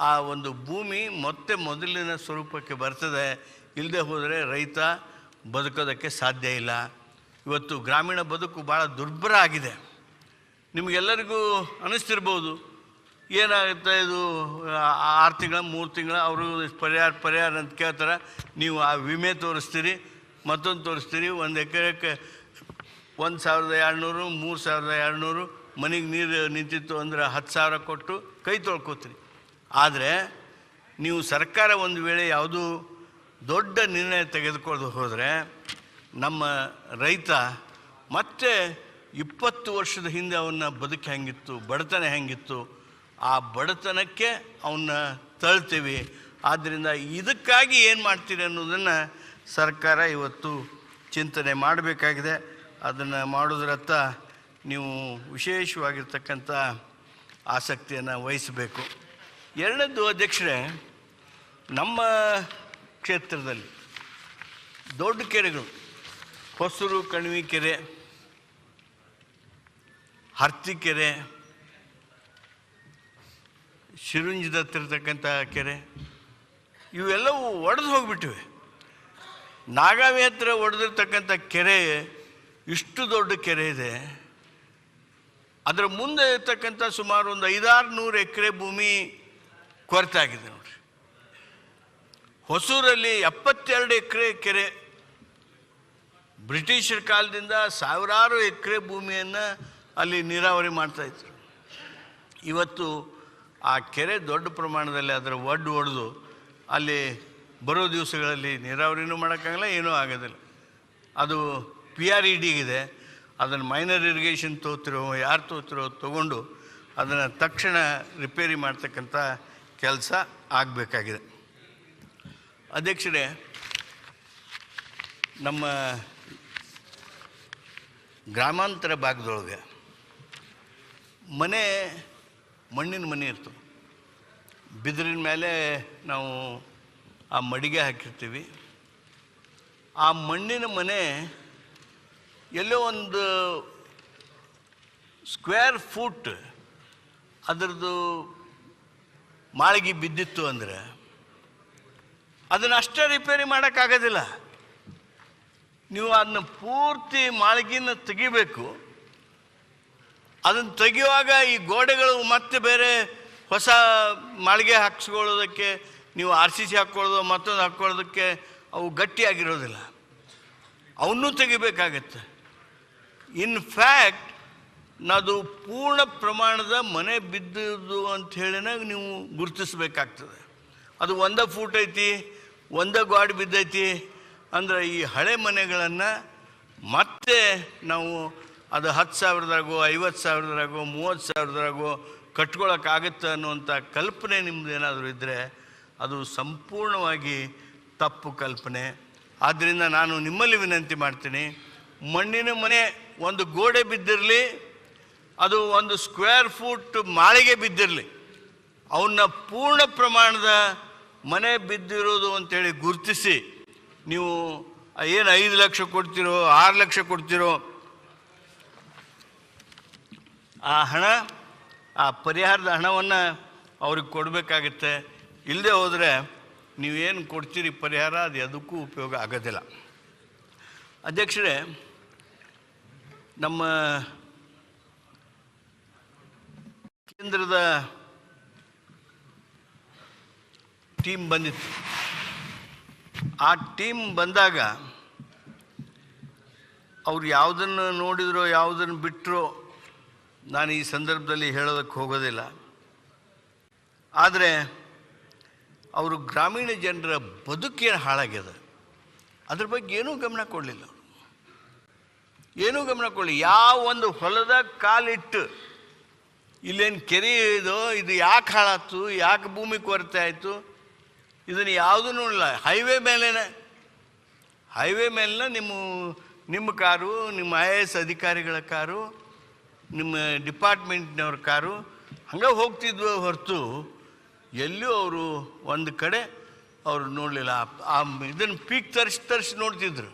ಆ ಒಂದು ಭೂಮಿ ಮತ್ತೆ ಮೊದಲಿನ ಸ್ವರೂಪಕ್ಕೆ ಬರ್ತದೆ. ಇಲ್ಲದೆ ಹೋದರೆ ರೈತ ಬದುಕೋದಕ್ಕೆ ಸಾಧ್ಯ ಇಲ್ಲ. ಇವತ್ತು ಗ್ರಾಮೀಣ ಬದುಕು ಭಾಳ ದುರ್ಬರ ಆಗಿದೆ. ನಿಮಗೆಲ್ಲರಿಗೂ ಅನ್ನಿಸ್ತಿರ್ಬೋದು, ಏನಾಗುತ್ತೆ ಇದು 6 ತಿಂಗಳ 3 ತಿಂಗಳ ಅವರು ಪರಿಹಾರ ಅಂತ ಕೇಳ್ತಾರೆ. ನೀವು ಆ ವಿಮೆ ತೋರಿಸ್ತೀರಿ, ಮತ್ತೊಂದು ತೋರಿಸ್ತೀರಿ, ಒಂದು ಎಕರೆಗೆ 1,200 3,200 ಮನೆಗೆ ನೀರು ನಿಂತಿತ್ತು ಅಂದರೆ 10,000 ಕೊಟ್ಟು ಕೈ ತೊಳ್ಕೊತೀರಿ. ಆದರೆ ನೀವು ಸರ್ಕಾರ ಒಂದು ವೇಳೆ ಯಾವುದೂ ದೊಡ್ಡ ನಿರ್ಣಯ ತೆಗೆದುಕೊಂಡು ಹೋದರೆ ನಮ್ಮ ರೈತ ಮತ್ತೆ 20 ವರ್ಷದ ಹಿಂದೆ ಅವನ್ನ ಬದುಕು ಹೆಂಗಿತ್ತು, ಬಡತನ ಹೆಂಗಿತ್ತು, ಆ ಬಡತನಕ್ಕೆ ಅವನ್ನ ತಳ್ತೀವಿ. ಆದ್ದರಿಂದ ಇದಕ್ಕಾಗಿ ಏನು ಮಾಡ್ತೀರಿ ಅನ್ನೋದನ್ನು ಸರ್ಕಾರ ಇವತ್ತು ಚಿಂತನೆ ಮಾಡಬೇಕಾಗಿದೆ. ಅದನ್ನು ಮಾಡೋದ್ರತ್ತ ನೀವು ವಿಶೇಷವಾಗಿರ್ತಕ್ಕಂಥ ಆಸಕ್ತಿಯನ್ನು ವಹಿಸಬೇಕು. ಎರಡನೇದು ಅಧ್ಯಕ್ಷರೇ, ನಮ್ಮ ಕ್ಷೇತ್ರದಲ್ಲಿ ದೊಡ್ಡ ಕೆರೆಗಳು, ಹೊಸೂರು ಕಣಿವೆ ಕೆರೆ, ಹರ್ತಿಕೆರೆ, ಶಿರುಂಜದತ್ತಿರ್ತಕ್ಕಂಥ ಕೆರೆ, ಇವೆಲ್ಲವೂ ಒಡೆದು ಹೋಗಿಬಿಟ್ಟಿವೆ. ನಾಗಾವಿ ಹತ್ರ ಒಡೆದಿರ್ತಕ್ಕಂಥ ಕೆರೆ ಇಷ್ಟು ದೊಡ್ಡ ಕೆರೆ ಇದೆ. ಅದರ ಮುಂದೆ ಇರ್ತಕ್ಕಂಥ ಸುಮಾರು ಒಂದು 500-600 ಎಕರೆ ಭೂಮಿ ಕೊರತೆ ಆಗಿದೆ ನೋಡ್ರಿ. ಹೊಸೂರಲ್ಲಿ 72 ಎಕರೆ ಕೆರೆ, ಬ್ರಿಟಿಷರ ಕಾಲದಿಂದ ಸಾವಿರಾರು ಎಕರೆ ಭೂಮಿಯನ್ನು ಅಲ್ಲಿ ನೀರಾವರಿ ಮಾಡ್ತಾಯಿದ್ರು. ಇವತ್ತು ಆ ಕೆರೆ ದೊಡ್ಡ ಪ್ರಮಾಣದಲ್ಲಿ ಅದರ ಒಡ್ಡು ಹೊಡೆದು ಅಲ್ಲಿ ಬರೋ ದಿವಸಗಳಲ್ಲಿ ನೀರಾವರಿನೂ ಮಾಡೋಕ್ಕಾಗಲ್ಲ, ಏನೂ ಆಗೋದಿಲ್ಲ. ಅದು PRED ಇದೆ. ಅದನ್ನು ಮೈನರ್ ಇರಿಗೇಷನ್ ಯಾರು ತೋತಿರೋ ತೊಗೊಂಡು ಅದನ್ನು ತಕ್ಷಣ ರಿಪೇರಿ ಮಾಡ್ತಕ್ಕಂಥ ಕೆಲಸ ಆಗಬೇಕಾಗಿದೆ. ಅಧ್ಯಕ್ಷರೇ, ನಮ್ಮ ಗ್ರಾಮಾಂತರ ಭಾಗದೊಳಗೆ ಮಣ್ಣಿನ ಮನೆ ಇರ್ತವೆ. ಬಿದಿರಿನ ಮೇಲೆ ನಾವು ಆ ಮಡಿಗೆ ಹಾಕಿರ್ತೀವಿ. ಆ ಮಣ್ಣಿನ ಮನೆ ಎಲ್ಲೋ ಒಂದು ಸ್ಕ್ವೇರ್ ಫೂಟ್ ಅದರದ್ದು ಮಾಳಿಗೆ ಬಿದ್ದಿತ್ತು ಅಂದರೆ ಅದನ್ನು ಅಷ್ಟೇ ರಿಪೇರಿ ಮಾಡೋಕ್ಕಾಗೋದಿಲ್ಲ. ನೀವು ಅದನ್ನ ಪೂರ್ತಿ ಮಾಳಿಗೆನ ತೆಗಿಬೇಕು. ಅದನ್ನು ತೆಗೆಯುವಾಗ ಈ ಗೋಡೆಗಳು ಮತ್ತೆ ಬೇರೆ ಹೊಸ ಮಾಳಿಗೆ ಹಾಕ್ಸ್ಕೊಳ್ಳೋದಕ್ಕೆ ನೀವು RCC ಹಾಕ್ಕೊಳ್ಳೋದು ಮತ್ತೊಂದು ಹಾಕ್ಕೊಳ್ಳೋದಕ್ಕೆ ಅವು ಗಟ್ಟಿಯಾಗಿರೋದಿಲ್ಲ, ಅವನ್ನೂ ತೆಗಿಬೇಕಾಗತ್ತೆ. ಇನ್ಫ್ಯಾಕ್ಟ್ ಅದು ಪೂರ್ಣ ಪ್ರಮಾಣದ ಮನೆ ಬಿದ್ದುದು ಅಂಥೇಳಿನ ನೀವು ಗುರುತಿಸ್ಬೇಕಾಗ್ತದೆ. ಅದು 1 ಫೂಟ್ ಐತಿ, 1 ಗಾಡ್ ಬಿದ್ದೈತಿ ಅಂದ್ರೆ ಈ ಹಳೆ ಮನೆಗಳನ್ನು ಮತ್ತೆ ನಾವು ಅದು 10,000 50,000 30,000 ಕಟ್ಕೊಳ್ಳೋಕ್ಕಾಗತ್ತೆ ಅನ್ನುವಂಥ ಕಲ್ಪನೆ ನಿಮ್ಮದು ಏನಾದರೂ ಇದ್ದರೆ ಅದು ಸಂಪೂರ್ಣವಾಗಿ ತಪ್ಪು ಕಲ್ಪನೆ. ಆದ್ದರಿಂದ ನಾನು ನಿಮ್ಮಲ್ಲಿ ವಿನಂತಿ ಮಾಡ್ತೀನಿ, ಮಣ್ಣಿನ ಮನೆ ಒಂದು ಗೋಡೆ ಬಿದ್ದಿರಲಿ, ಅದು 1 ಸ್ಕ್ವೇರ್ ಫೂಟ್ ಮಾಳಿಗೆ ಬಿದ್ದಿರಲಿ, ಅವನ್ನ ಪೂರ್ಣ ಪ್ರಮಾಣದ ಮನೆ ಬಿದ್ದಿರೋದು ಅಂತೇಳಿ ಗುರುತಿಸಿ ನೀವು ಏನು 5 ಲಕ್ಷ ಕೊಡ್ತಿರೋ 6 ಲಕ್ಷ ಕೊಡ್ತಿರೋ ಆ ಪರಿಹಾರದ ಹಣವನ್ನು ಅವ್ರಿಗೆ ಕೊಡಬೇಕಾಗತ್ತೆ. ಇಲ್ಲದೆ ಹೋದರೆ ನೀವೇನು ಕೊಡ್ತೀರಿ ಪರಿಹಾರ ಅದು ಅದಕ್ಕೂ ಉಪಯೋಗ ಆಗೋದಿಲ್ಲ. ಅಧ್ಯಕ್ಷರೇ, ನಮ್ಮ ಕೇಂದ್ರದ ಟೀಮ್ ಬಂದಿತ್ತು. ಆ ಟೀಮ್ ಬಂದಾಗ ಅವ್ರು ಯಾವುದನ್ನು ನೋಡಿದ್ರೋ ಯಾವುದನ್ನು ಬಿಟ್ಟರೋ ನಾನು ಈ ಸಂದರ್ಭದಲ್ಲಿ ಹೇಳೋದಕ್ಕೆ ಹೋಗೋದಿಲ್ಲ. ಆದರೆ ಅವರು ಗ್ರಾಮೀಣ ಜನರ ಬದುಕೇನು ಹಾಳಾಗ್ಯದ ಅದ್ರ ಬಗ್ಗೆ ಏನೂ ಗಮನ ಕೊಡಲಿಲ್ಲ. ಏನೂ ಗಮನ ಕೊಡಲಿ. ಯಾವ ಒಂದು ಹೊಲದ ಕಾಲಿಟ್ಟು ಇಲ್ಲೇನು ಕೆರೆ ಇದು ಯಾಕೆ ಹಾಳಾಯ್ತು, ಯಾಕೆ ಭೂಮಿ ಕೊರತೆ ಆಯಿತು, ಇದನ್ನು ಯಾವುದೂ ಇಲ್ಲ. ಹೈವೇ ಮೇಲಿನ ನಿಮ್ಮ ಕಾರು, ನಿಮ್ಮ IAS ಅಧಿಕಾರಿಗಳ ಕಾರು, ನಿಮ್ಮ ಡಿಪಾರ್ಟ್ಮೆಂಟ್ನವ್ರ ಕಾರು ಹಂಗೆ ಹೋಗ್ತಿದ್ವು ಹೊರತು ಎಲ್ಲೂ ಅವರು ಒಂದು ಕಡೆ ಅವರು ನೋಡಲಿಲ್ಲ. ಇದನ್ನು ಪೀಕ್ ತರಿಸಿ ನೋಡ್ತಿದ್ರು.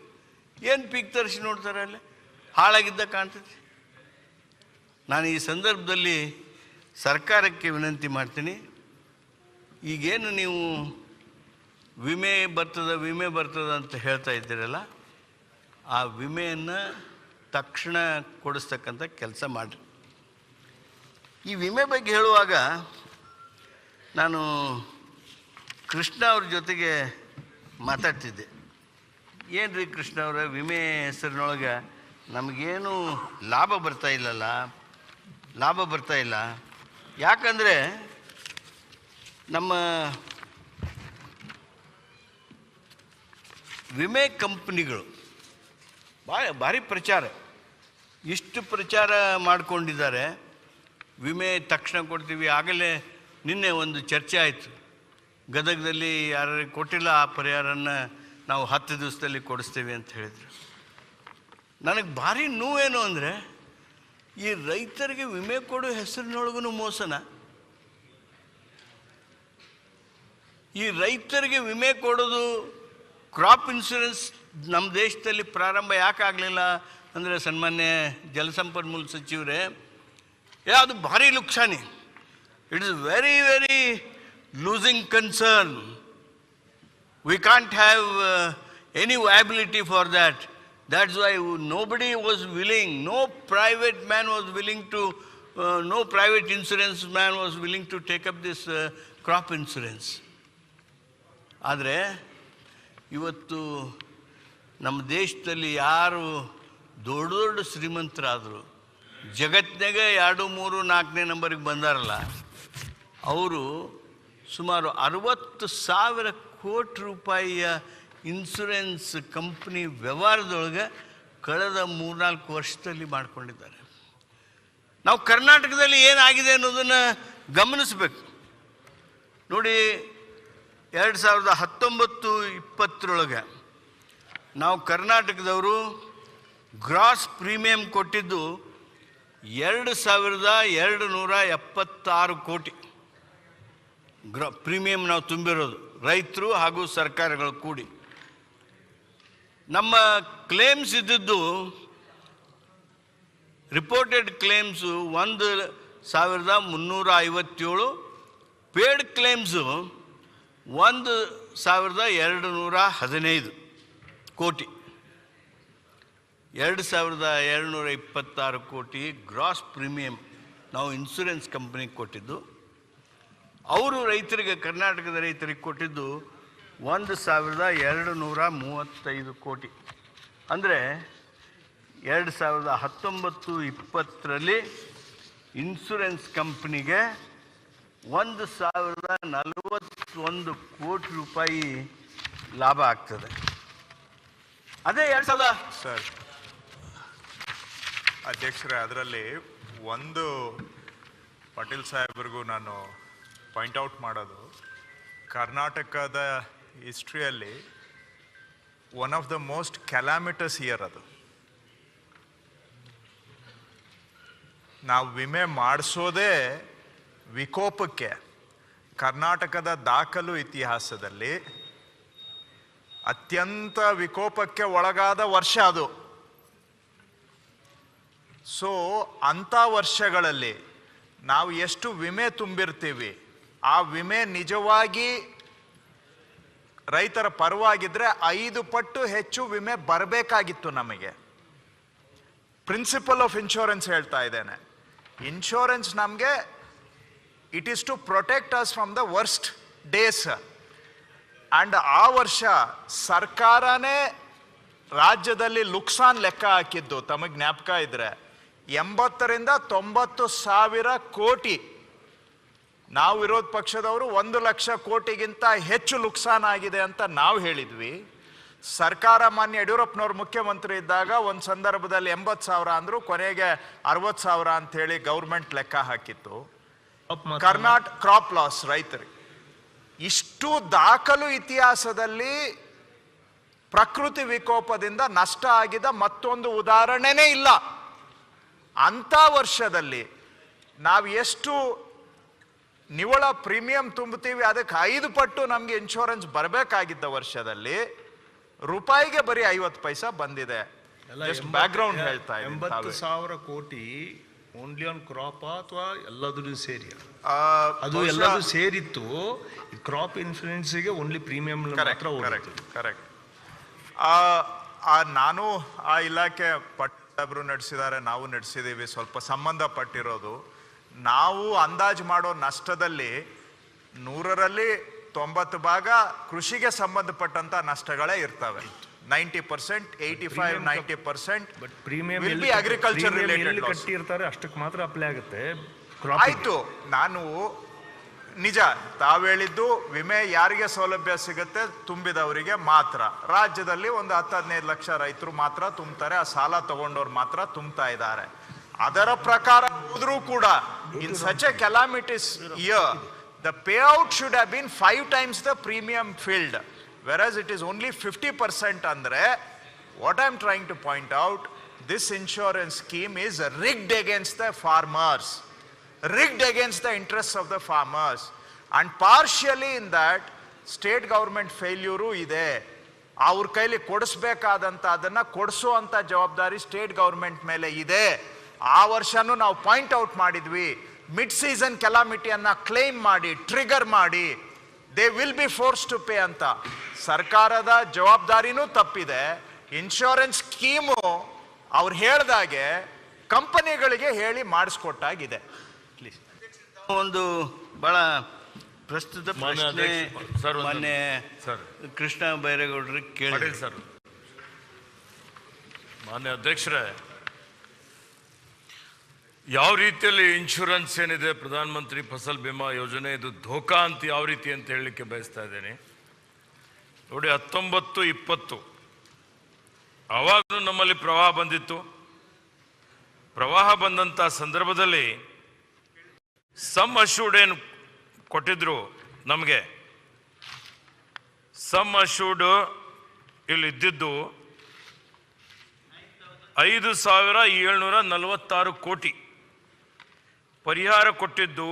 ಏನು ಪೀಕ್ ತರಿಸಿ ನೋಡ್ತಾರೆ? ಅಲ್ಲಿ ಹಾಳಾಗಿದ್ದ ಕಾಣ್ತೈತಿ. ನಾನು ಈ ಸಂದರ್ಭದಲ್ಲಿ ಸರ್ಕಾರಕ್ಕೆ ವಿನಂತಿ ಮಾಡ್ತೀನಿ, ಈಗೇನು ನೀವು ವಿಮೆ ಬರ್ತದ ಅಂತ ಹೇಳ್ತಾ ಇದ್ದೀರಲ್ಲ, ಆ ವಿಮೆಯನ್ನು ತಕ್ಷಣ ಕೊಡಿಸ್ತಕ್ಕಂಥ ಕೆಲಸ ಮಾಡಿರಿ. ಈ ವಿಮೆ ಬಗ್ಗೆ ಹೇಳುವಾಗ ನಾನು ಕೃಷ್ಣ ಅವ್ರ ಜೊತೆಗೆ ಮಾತಾಡ್ತಿದ್ದೆ. ಏನು ರೀ ಕೃಷ್ಣ ಅವರ, ವಿಮೆ ಹೆಸರಿನೊಳಗೆ ನಮಗೇನು ಲಾಭ ಬರ್ತಾ ಇಲ್ಲ. ಯಾಕಂದರೆ ನಮ್ಮ ವಿಮೆ ಕಂಪ್ನಿಗಳು ಭಾರಿ ಪ್ರಚಾರ, ಇಷ್ಟು ಪ್ರಚಾರ ಮಾಡಿಕೊಂಡಿದ್ದಾರೆ. ವಿಮೆ ತಕ್ಷಣ ಕೊಡ್ತೀವಿ. ಆಗಲೇ ನಿನ್ನೆ ಒಂದು ಚರ್ಚೆ ಆಯಿತು, ಗದಗದಲ್ಲಿ ಯಾರಿಗೆ ಕೊಟ್ಟಿಲ್ಲ ಆ ಪರಿಹಾರನ ನಾವು 10 ದಿವಸದಲ್ಲಿ ಕೊಡಿಸ್ತೀವಿ ಅಂತ ಹೇಳಿದರು. ನನಗೆ ಭಾರಿ ನೋವೇನು ಅಂದರೆ, ಈ ರೈತರಿಗೆ ವಿಮೆ ಕೊಡೋ ಹೆಸರಿನೊಳಗೂ ಮೋಸನ. ಈ ರೈತರಿಗೆ ವಿಮೆ ಕೊಡೋದು, ಕ್ರಾಪ್ ಇನ್ಶೂರೆನ್ಸ್ ನಮ್ಮ ದೇಶದಲ್ಲಿ ಪ್ರಾರಂಭ ಯಾಕೆ ಆಗಲಿಲ್ಲ ಅಂದರೆ, ಸನ್ಮಾನ್ಯ ಜಲಸಂಪನ್ಮೂಲ ಸಚಿವರೇ, ಅದು ಭಾರಿ ಲುಕ್ಷಾನಿ. It is very very losing concern. We can't have any viability for that. That's why nobody was willing, no private insurance man was willing to take up this crop insurance. ಆದರೆ ಇವತ್ತು ನಮ್ಮ ದೇಶದಲ್ಲಿ ಯಾರು ದೊಡ್ಡ ಶ್ರೀಮಂತರಾದರು, ಜಗತ್ತಿನಾಗ 2, 3, 4ನೇ ನಂಬರಿಗೆ ಬಂದಾರಲ್ಲ, ಅವರು ಸುಮಾರು 60,000 ಕೋಟಿ ರೂಪಾಯಿಯ ಇನ್ಶೂರೆನ್ಸ್ ಕಂಪ್ನಿ ವ್ಯವಹಾರದೊಳಗೆ ಕಳೆದ 3-4 ವರ್ಷದಲ್ಲಿ ಮಾಡಿಕೊಂಡಿದ್ದಾರೆ. ನಾವು ಕರ್ನಾಟಕದಲ್ಲಿ ಏನಾಗಿದೆ ಅನ್ನೋದನ್ನು ಗಮನಿಸಬೇಕು. ನೋಡಿ, 2019-20 ನಾವು ಕರ್ನಾಟಕದವರು ಗ್ರಾಸ್ ಪ್ರೀಮಿಯಂ ಕೊಟ್ಟಿದ್ದು 2,276 ಕೋಟಿ ಪ್ರೀಮಿಯಂ ನಾವು ತುಂಬಿರೋದು, ರೈತರು ಹಾಗೂ ಸರ್ಕಾರಗಳು ಕೂಡಿ. ನಮ್ಮ ಕ್ಲೇಮ್ಸ್ ಇದ್ದದ್ದು, ರಿಪೋರ್ಟೆಡ್ ಕ್ಲೇಮ್ಸು 1,357, ಪೇಡ್ ಕ್ಲೇಮ್ಸು 1,215 ಕೋಟಿ. 2,226 ಕೋಟಿ ಗ್ರಾಸ್ ಪ್ರೀಮಿಯಂ ನಾವು ಇನ್ಶೂರೆನ್ಸ್ ಕಂಪ್ನಿಗೆ ಕೊಟ್ಟಿದ್ದು. ಅವರು ರೈತರಿಗೆ, ಕರ್ನಾಟಕದ ರೈತರಿಗೆ ಕೊಟ್ಟಿದ್ದು 1,235 ಕೋಟಿ. ಅಂದರೆ 2019-20 ಇನ್ಶೂರೆನ್ಸ್ ಕಂಪ್ನಿಗೆ 1,041 ಕೋಟಿ ರೂಪಾಯಿ ಲಾಭ ಆಗ್ತದೆ. ಅದೇ 2000 ಸರ್ ಅಧ್ಯಕ್ಷರೇ, ಅದರಲ್ಲಿ ಒಂದು ಪಾಟೀಲ್ ಸಾಹೇಬ್ರಿಗೂ ನಾನು ಪಾಯಿಂಟ್ಔಟ್ ಮಾಡೋದು, ಕರ್ನಾಟಕದ ಹಿಸ್ಟ್ರಿಯಲ್ಲಿ one of the most calamitous year ಅದು. ನಾವು ವಿಮೆ ಮಾಡಿಸೋದೇ ವಿಕೋಪಕ್ಕೆ. ಕರ್ನಾಟಕದ ದಾಖಲು ಇತಿಹಾಸದಲ್ಲಿ ಅತ್ಯಂತ ವಿಕೋಪಕ್ಕೆ ಒಳಗಾದ ವರ್ಷ ಅದು. ಸೊ ಅಂಥ ವರ್ಷಗಳಲ್ಲಿ ನಾವು ಎಷ್ಟು ವಿಮೆ ತುಂಬಿರ್ತೀವಿ, ಆ ವಿಮೆ ನಿಜವಾಗಿ ರೈತರ ಪರವಾಗಿದ್ರೆ 5 ಪಟ್ಟು ಹೆಚ್ಚು ವಿಮೆ ಬರಬೇಕಾಗಿತ್ತು ನಮಗೆ. ಪ್ರಿನ್ಸಿಪಲ್ ಆಫ್ ಇನ್ಶೂರೆನ್ಸ್ ಹೇಳ್ತಾ ಇದ್ದೇನೆ. ಇನ್ಶೂರೆನ್ಸ್ ನಮಗೆ it is to protect us from the worst days. And ಆ ವರ್ಷ ಸರ್ಕಾರನೇ ರಾಜ್ಯದಲ್ಲಿ ನುಕ್ಸಾನ್ ಲೆಕ್ಕ ಹಾಕಿದ್ದು ತಮಗೆ ಜ್ಞಾಪಕ ಇದ್ರೆ 80ರಿಂದ 90 ಸಾವಿರ ಕೋಟಿ. ನಾವು ವಿರೋಧ ಪಕ್ಷದವರು 1 ಲಕ್ಷ ಕೋಟಿಗಿಂತ ಹೆಚ್ಚು ನುಕ್ಸಾನ್ ಆಗಿದೆ ಅಂತ ನಾವು ಹೇಳಿದ್ವಿ. ಸರ್ಕಾರ ಮಾನ್ಯ ಯಡಿಯೂರಪ್ಪನವ್ರು ಮುಖ್ಯಮಂತ್ರಿ ಇದ್ದಾಗ ಒಂದು ಸಂದರ್ಭದಲ್ಲಿ 80,000 ಅಂದ್ರು, ಕೊನೆಗೆ 60,000 ಅಂತ ಹೇಳಿ ಗೌರ್ಮೆಂಟ್ ಲೆಕ್ಕ ಹಾಕಿತ್ತು. ಕರ್ನಾಟಕ ಕ್ರಾಪ್ ಲಾಸ್ ರೈತರಿಗೆ ಇಷ್ಟು ದಾಖಲು ಇತಿಹಾಸದಲ್ಲಿ ಪ್ರಕೃತಿ ವಿಕೋಪದಿಂದ ನಷ್ಟ ಆಗಿದ ಮತ್ತೊಂದು ಉದಾಹರಣೆನೇ ಇಲ್ಲ. ಅಂಥ ವರ್ಷದಲ್ಲಿ ನಾವು ಎಷ್ಟು ನಿವ್ವಳ ಪ್ರೀಮಿಯಂ ತುಂಬುತ್ತೀವಿ, ಅದಕ್ಕೆ 5 ಪಟ್ಟು ನಮಗೆ ಇನ್ಶೂರೆನ್ಸ್ ಬರಬೇಕಾಗಿದ್ದ ವರ್ಷದಲ್ಲಿ ರೂಪಾಯಿಗೆ ಬರೀ 50 ಪೈಸಾ ಬಂದಿದೆ. ಬ್ಯಾಕ್ಗ್ರೌಂಡ್ ಹೇಳ್ತಾ ಇದ್ದೀನಿ. 80,000 ಕೋಟಿ ಓನ್ಲಿ ಆನ್ ಕ್ರಾಪ್ ಅಥವಾ ಎಲ್ಲದೂ ಸೇರಿ? ಅದು ಎಲ್ಲದೂ ಸೇರಿತ್ತು. ಕ್ರಾಪ್ ಇನ್ಶೂರೆನ್ಸ್ಗೆ ಓನ್ಲಿ ಪ್ರೀಮಿಯಂ ಮಾತ್ರ. ಕರೆಕ್ಟ್. ನಾನು ಆ ಇಲಾಖೆ ಪಟ್ಟಬ್ರು ನಡೆಸಿದ್ದಾರೆ, ನಾವು ನಡೆಸಿದ್ದೀವಿ, ಸ್ವಲ್ಪ ಸಂಬಂಧಪಟ್ಟಿರೋದು. ನಾವು ಅಂದಾಜು ಮಾಡೋ ನಷ್ಟದಲ್ಲಿ 100ರಲ್ಲಿ 90 ಭಾಗ ಕೃಷಿಗೆ ಸಂಬಂಧಪಟ್ಟಂತ ನಷ್ಟಗಳೇ ಇರ್ತವೆ. 90%, 85-90% will be agriculture related loss. ಕಟ್ಟಿರ್ತಾರೆ ಅಷ್ಟಕ್ಕೆ ಮಾತ್ರ ಅಪ್ಲೈ ಆಗುತ್ತೆ. ಆಯ್ತು, ನಾನು ನಿಜ ತಾವು ಹೇಳಿದ್ದು ವಿಮೆ ಯಾರಿಗೆ ಸೌಲಭ್ಯ ಸಿಗುತ್ತೆ, ತುಂಬಿದವರಿಗೆ ಮಾತ್ರ. ರಾಜ್ಯದಲ್ಲಿ ಒಂದು 10-15 ಲಕ್ಷ ರೈತರು ಮಾತ್ರ ತುಂಬ್ತಾರೆ, ಆ ಸಾಲ ತಗೊಂಡವ್ರು ಮಾತ್ರ ತುಂಬ್ತಾ ಇದ್ದಾರೆ. ಅದರ ಪ್ರಕಾರ ಹೋದ್ರೂ ಕೂಡ in such a calamitous year the payout should have been 5 times the premium filled, whereas it is only 50%. Andre, what I am trying to point out, this insurance scheme is rigged against the farmers, rigged against the interests of the farmers, and partially in that state government failure ide. ಅವ್ರ ಕೈಲಿ ಕೊಡಿಸ್ಬೇಕಾದಂಥ ಅದನ್ನ ಕೊಡಿಸುವಂಥ ಜವಾಬ್ದಾರಿ state government ಮೇಲೆ ಇದೆ. ಆ ವರ್ಷನೂ ನಾವು point out ಮಾಡಿದ್ವಿ. ಮಿಡ್ ಸೀಸನ್ ಕೆಲಾಮಿಟಿಯನ್ನ ಕ್ಲೈಮ್ ಮಾಡಿ ಟ್ರಿಗರ್ ಮಾಡಿ they will be force to pay ಅಂತ. ಸರ್ಕಾರದ ಜವಾಬ್ದಾರಿನೂ ತಪ್ಪಿದೆ. ಇನ್ಶೂರೆನ್ಸ್ ಸ್ಕೀಮು ಅವ್ರು ಹೇಳ್ದಾಗೆ ಕಂಪನಿಗಳಿಗೆ ಹೇಳಿ ಮಾಡಿಸ್ಕೊಟ್ಟಾಗಿದೆ. ಪ್ಲೀಸ್. ಒಂದು ಬಹಳ ಪ್ರಸ್ತುತ ಪ್ರಶ್ನೆ ಮಾನ್ಯ ಕೃಷ್ಣ ಬೈರೇಗೌಡರಿಗೆ ಕೇಳಿ. ಸರ್, ಮಾನ್ಯ ಅಧ್ಯಕ್ಷರೇ, ಯಾವ ರೀತಿಯಲ್ಲಿ ಇನ್ಶೂರೆನ್ಸ್ ಏನಿದೆ ಪ್ರಧಾನ ಮಂತ್ರಿ ಫಸಲ್ ಬಿಮಾ ಯೋಜನೆ, ಇದು ಧೋಕಾ ಅಂತ ಯಾವ ರೀತಿ ಅಂತ ಹೇಳಲಿಕ್ಕೆ ಬಯಸ್ತಾ ಇದ್ದೇನೆ. ನೋಡಿ, 19-20 ಆವಾಗಲೂ ನಮ್ಮಲ್ಲಿ ಪ್ರವಾಹ ಬಂದಿತ್ತು. ಪ್ರವಾಹ ಬಂದಂಥ ಸಂದರ್ಭದಲ್ಲಿ ಸಮ್ ಅಶ್ಯೂರ್ಡ್ ಏನು ಕೊಟ್ಟಿದ್ರು ನಮಗೆ, ಸಮ್ ಅಶ್ಯೂರ್ಡ್ ಇಲ್ಲಿ ಇದ್ದಿದ್ದು 5,746 ಕೋಟಿ. ಪರಿಹಾರ ಕೊಟ್ಟಿದ್ದು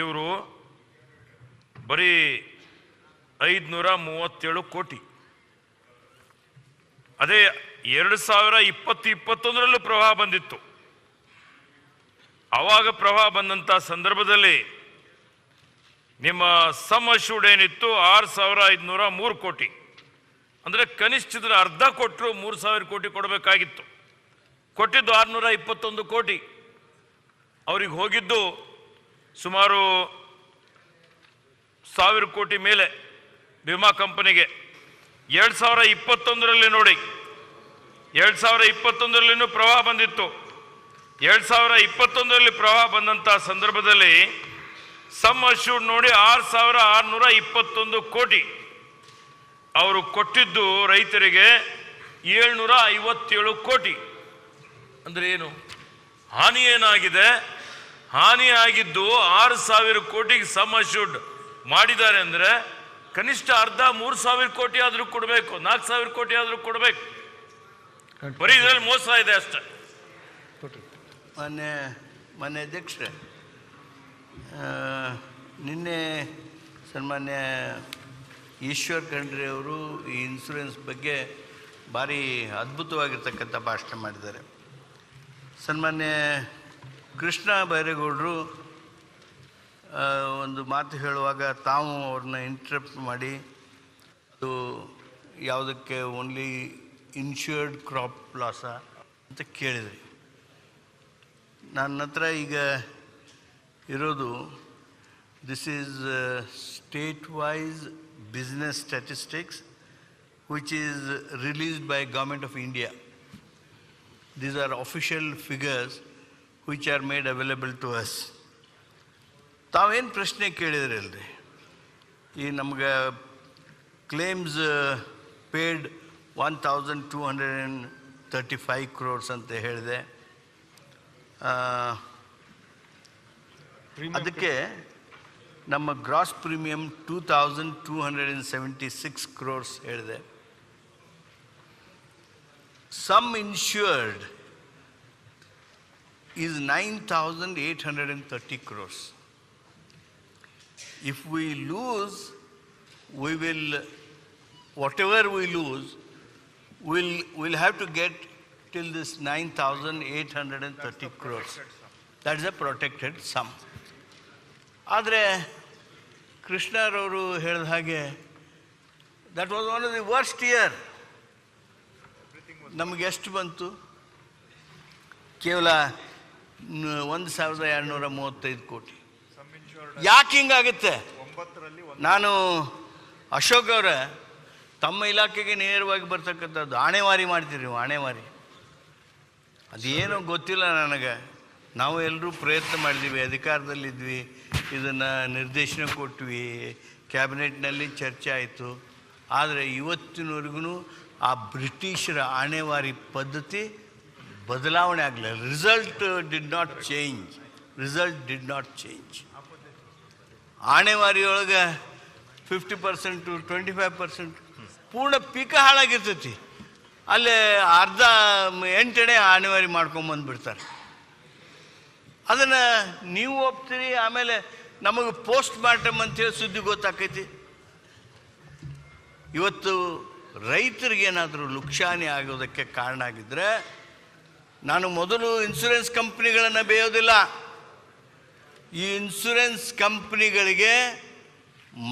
ಇವರು ಬರೀ 537 ಕೋಟಿ. ಅದೇ 2020-21 ಪ್ರವಾಹ ಬಂದಿತ್ತು. ಆವಾಗ ಪ್ರವಾಹ ಬಂದಂಥ ಸಂದರ್ಭದಲ್ಲಿ ನಿಮ್ಮ ಸಮ್ ಅಶ್ಯೂರ್ಡ್ ಏನಿತ್ತು 6,503 ಕೋಟಿ. ಅಂದರೆ ಕನಿಷ್ಠದ್ರ ಅರ್ಧ ಕೊಟ್ಟರು 3,000 ಕೋಟಿ ಕೊಡಬೇಕಾಗಿತ್ತು. ಕೊಟ್ಟಿದ್ದು 621 ಕೋಟಿ. ಅವ್ರಿಗೆ ಹೋಗಿದ್ದು ಸುಮಾರು 1,000 ಕೋಟಿ ಮೇಲೆ ವಿಮಾ ಕಂಪನಿಗೆ. 2021ರಲ್ಲಿ ನೋಡಿ, 2021ರಲ್ಲಿನೂ ಪ್ರವಾಹ ಬಂದಿತ್ತು. 2021ರಲ್ಲಿ ಪ್ರವಾಹ ಬಂದಂಥ ಸಂದರ್ಭದಲ್ಲಿ ಸಮ್ ಅಶ್ಯೂರ್ಡ್ ನೋಡಿ 6,621 ಕೋಟಿ. ಅವರು ಕೊಟ್ಟಿದ್ದು ರೈತರಿಗೆ 757 ಕೋಟಿ. ಅಂದರೆ ಏನು ಹಾನಿ ಏನಾಗಿದೆ? ಹಾನಿ ಆಗಿದ್ದು 6,000 ಕೋಟಿಗೆ ಸಮ್ ಅಶ್ಯೂರ್ಡ್ ಮಾಡಿದ್ದಾರೆ. ಅಂದರೆ ಕನಿಷ್ಠ ಅರ್ಧ 3,000 ಕೋಟಿ ಆದರೂ ಕೊಡಬೇಕು, 4,000 ಕೋಟಿ ಆದರೂ ಕೊಡಬೇಕು. ಬರೀ ಇದರಲ್ಲಿ ಮೋಸ ಇದೆ ಅಷ್ಟೇ. ಮಾನ್ಯ ಅಧ್ಯಕ್ಷರೇ, ನಿನ್ನೆ ಸನ್ಮಾನ್ಯ ಈಶ್ವರ್ ಖಂಡ್ರೆ ಅವರು ಈ ಇನ್ಸೂರೆನ್ಸ್ ಬಗ್ಗೆ ಭಾರಿ ಅದ್ಭುತವಾಗಿರ್ತಕ್ಕಂಥ ಭಾಷಣ ಮಾಡಿದ್ದಾರೆ. ಸನ್ಮಾನ್ಯ ಕೃಷ್ಣ ಬೈರೇಗೌಡರು ಒಂದು ಮಾತು ಹೇಳುವಾಗ ತಾವು ಅವ್ರನ್ನ ಇಂಟ್ರಪ್ಟ್ ಮಾಡಿ ಅದು ಯಾವುದಕ್ಕೆ ಓನ್ಲಿ ಇನ್ಶೂರ್ಡ್ ಕ್ರಾಪ್ ಲಾಸ ಅಂತ ಕೇಳಿದ್ರಿ. ನನ್ನ ಹತ್ರ ಈಗ ಇರೋದು this is state wise business statistics which is released by Government of India. These are official figures which are made available to us. ತಾವೇನು ಪ್ರಶ್ನೆ ಕೇಳಿದ್ರಲ್ರಿ, ಈ ನಮ್ಗೆ ಕ್ಲೇಮ್ಸ್ ಪೇಡ್ 1,235 crores ಅಂತ ಹೇಳಿದೆ. ಅದಕ್ಕೆ ನಮ್ಮ ಗ್ರಾಸ್ ಪ್ರೀಮಿಯಂ 2,276 crores ಹೇಳಿದೆ. Some insured is 9,830 crores. If we lose, we will, whatever we lose, we'll have to get till this 9,830 crores. That is a protected sum. ಆದರೆ ಕೃಷ್ಣರವರು ಹೇಳಿದ ಹಾಗೆ that was one of the worst year. ನಮಗೆ ಎಷ್ಟು ಬಂತು? ಕೇವಲ 1,235 ಕೋಟಿ. ಯಾಕೆ ಹಿಂಗಾಗುತ್ತೆ? ನಾನು ಅಶೋಕ್ ಅವರ ತಮ್ಮ ಇಲಾಖೆಗೆ ನೇರವಾಗಿ ಬರ್ತಕ್ಕಂಥದ್ದು ಆಣೆವಾರಿ ಮಾಡ್ತೀರಿ ನೀವು, ಆಣೆವಾರಿ. ಅದೇನೋ ಗೊತ್ತಿಲ್ಲ ನನಗೆ. ನಾವು ಎಲ್ಲರೂ ಪ್ರಯತ್ನ ಮಾಡಿದ್ವಿ, ಅಧಿಕಾರದಲ್ಲಿದ್ವಿ, ಇದನ್ನು ನಿರ್ದೇಶನ ಕೊಟ್ವಿ, ಕ್ಯಾಬಿನೆಟ್ನಲ್ಲಿ ಚರ್ಚೆ ಆಯಿತು. ಆದರೆ ಇವತ್ತಿನವರೆಗೂ ಆ ಬ್ರಿಟಿಷರ ಆಣೆವಾರಿ ಪದ್ಧತಿ ಬದಲಾವಣೆ ಆಗಲಿಲ್ಲ. Result did not change. ಆಣೆವಾರಿಯೊಳಗೆ 50% 25% ಪೂರ್ಣ ಪೀಕ ಹಾಳಾಗಿರ್ತೈತಿ. ಅಲ್ಲೇ ಅರ್ಧ 8 ಆಣೆವಾರಿ ಮಾಡ್ಕೊಂಬಂದುಬಿಡ್ತಾರೆ. ಅದನ್ನು ನೀವು ಒಪ್ತೀರಿ, ಆಮೇಲೆ ನಮಗೆ ಪೋಸ್ಟ್ ಮಾರ್ಟಮ್ ಅಂತೇಳಿ ಸುದ್ದಿ ಗೊತ್ತಾಕೈತಿ. ಇವತ್ತು ರೈತರಿಗೇನಾದರೂ ಲುಕ್ಷಾನಿ ಆಗೋದಕ್ಕೆ ಕಾರಣ ಆಗಿದ್ದರೆ ನಾನು ಮೊದಲು ಇನ್ಶೂರೆನ್ಸ್ ಕಂಪ್ನಿಗಳನ್ನು ಬೇಯೋದಿಲ್ಲ. ಈ ಇನ್ಶೂರೆನ್ಸ್ ಕಂಪ್ನಿಗಳಿಗೆ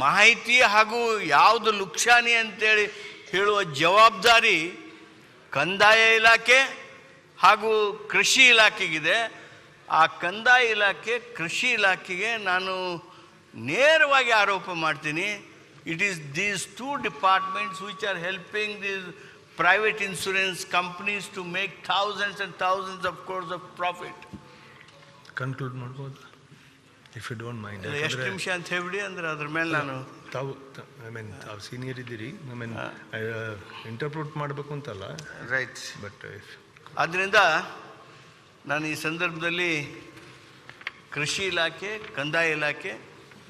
ಮಾಹಿತಿ ಹಾಗೂ ಯಾವುದು ಲುಕ್ಷಾನಿ ಅಂತೇಳಿ ಹೇಳುವ ಜವಾಬ್ದಾರಿ ಕಂದಾಯ ಇಲಾಖೆ ಹಾಗೂ ಕೃಷಿ ಇಲಾಖೆಗಿದೆ. ಆ ಕಂದಾಯ ಇಲಾಖೆ ಕೃಷಿ ಇಲಾಖೆಗೆ ನಾನು ನೇರವಾಗಿ ಆರೋಪ ಮಾಡ್ತೀನಿ. It is these 2 departments which are helping these private insurance companies to make thousands and thousands of crores of profit. Conclude ಮಾಡ್ಬೋದು ಇಫ್ ಯು ಡೋಂಟ್ ಮೈಂಡ್. ಎಷ್ಟು ನಿಮಿಷ ಅಂತ ಹೇಳ್ಬಿಡಿ, ಅಂದರೆ ಅದ್ರ ಮೇಲೆ ನಾನು ತಾವು ತಾವು ಸೀನಿಯರ್ ಇದ್ದೀರಿ, ಇಂಟರ್ಪ್ರೂಟ್ ಮಾಡಬೇಕು ಅಂತಲ್ಲ. ರೈಟ್. ಬಟ್ ಆದ್ದರಿಂದ ನಾನು ಈ ಸಂದರ್ಭದಲ್ಲಿ ಕೃಷಿ ಇಲಾಖೆ, ಕಂದಾಯ ಇಲಾಖೆ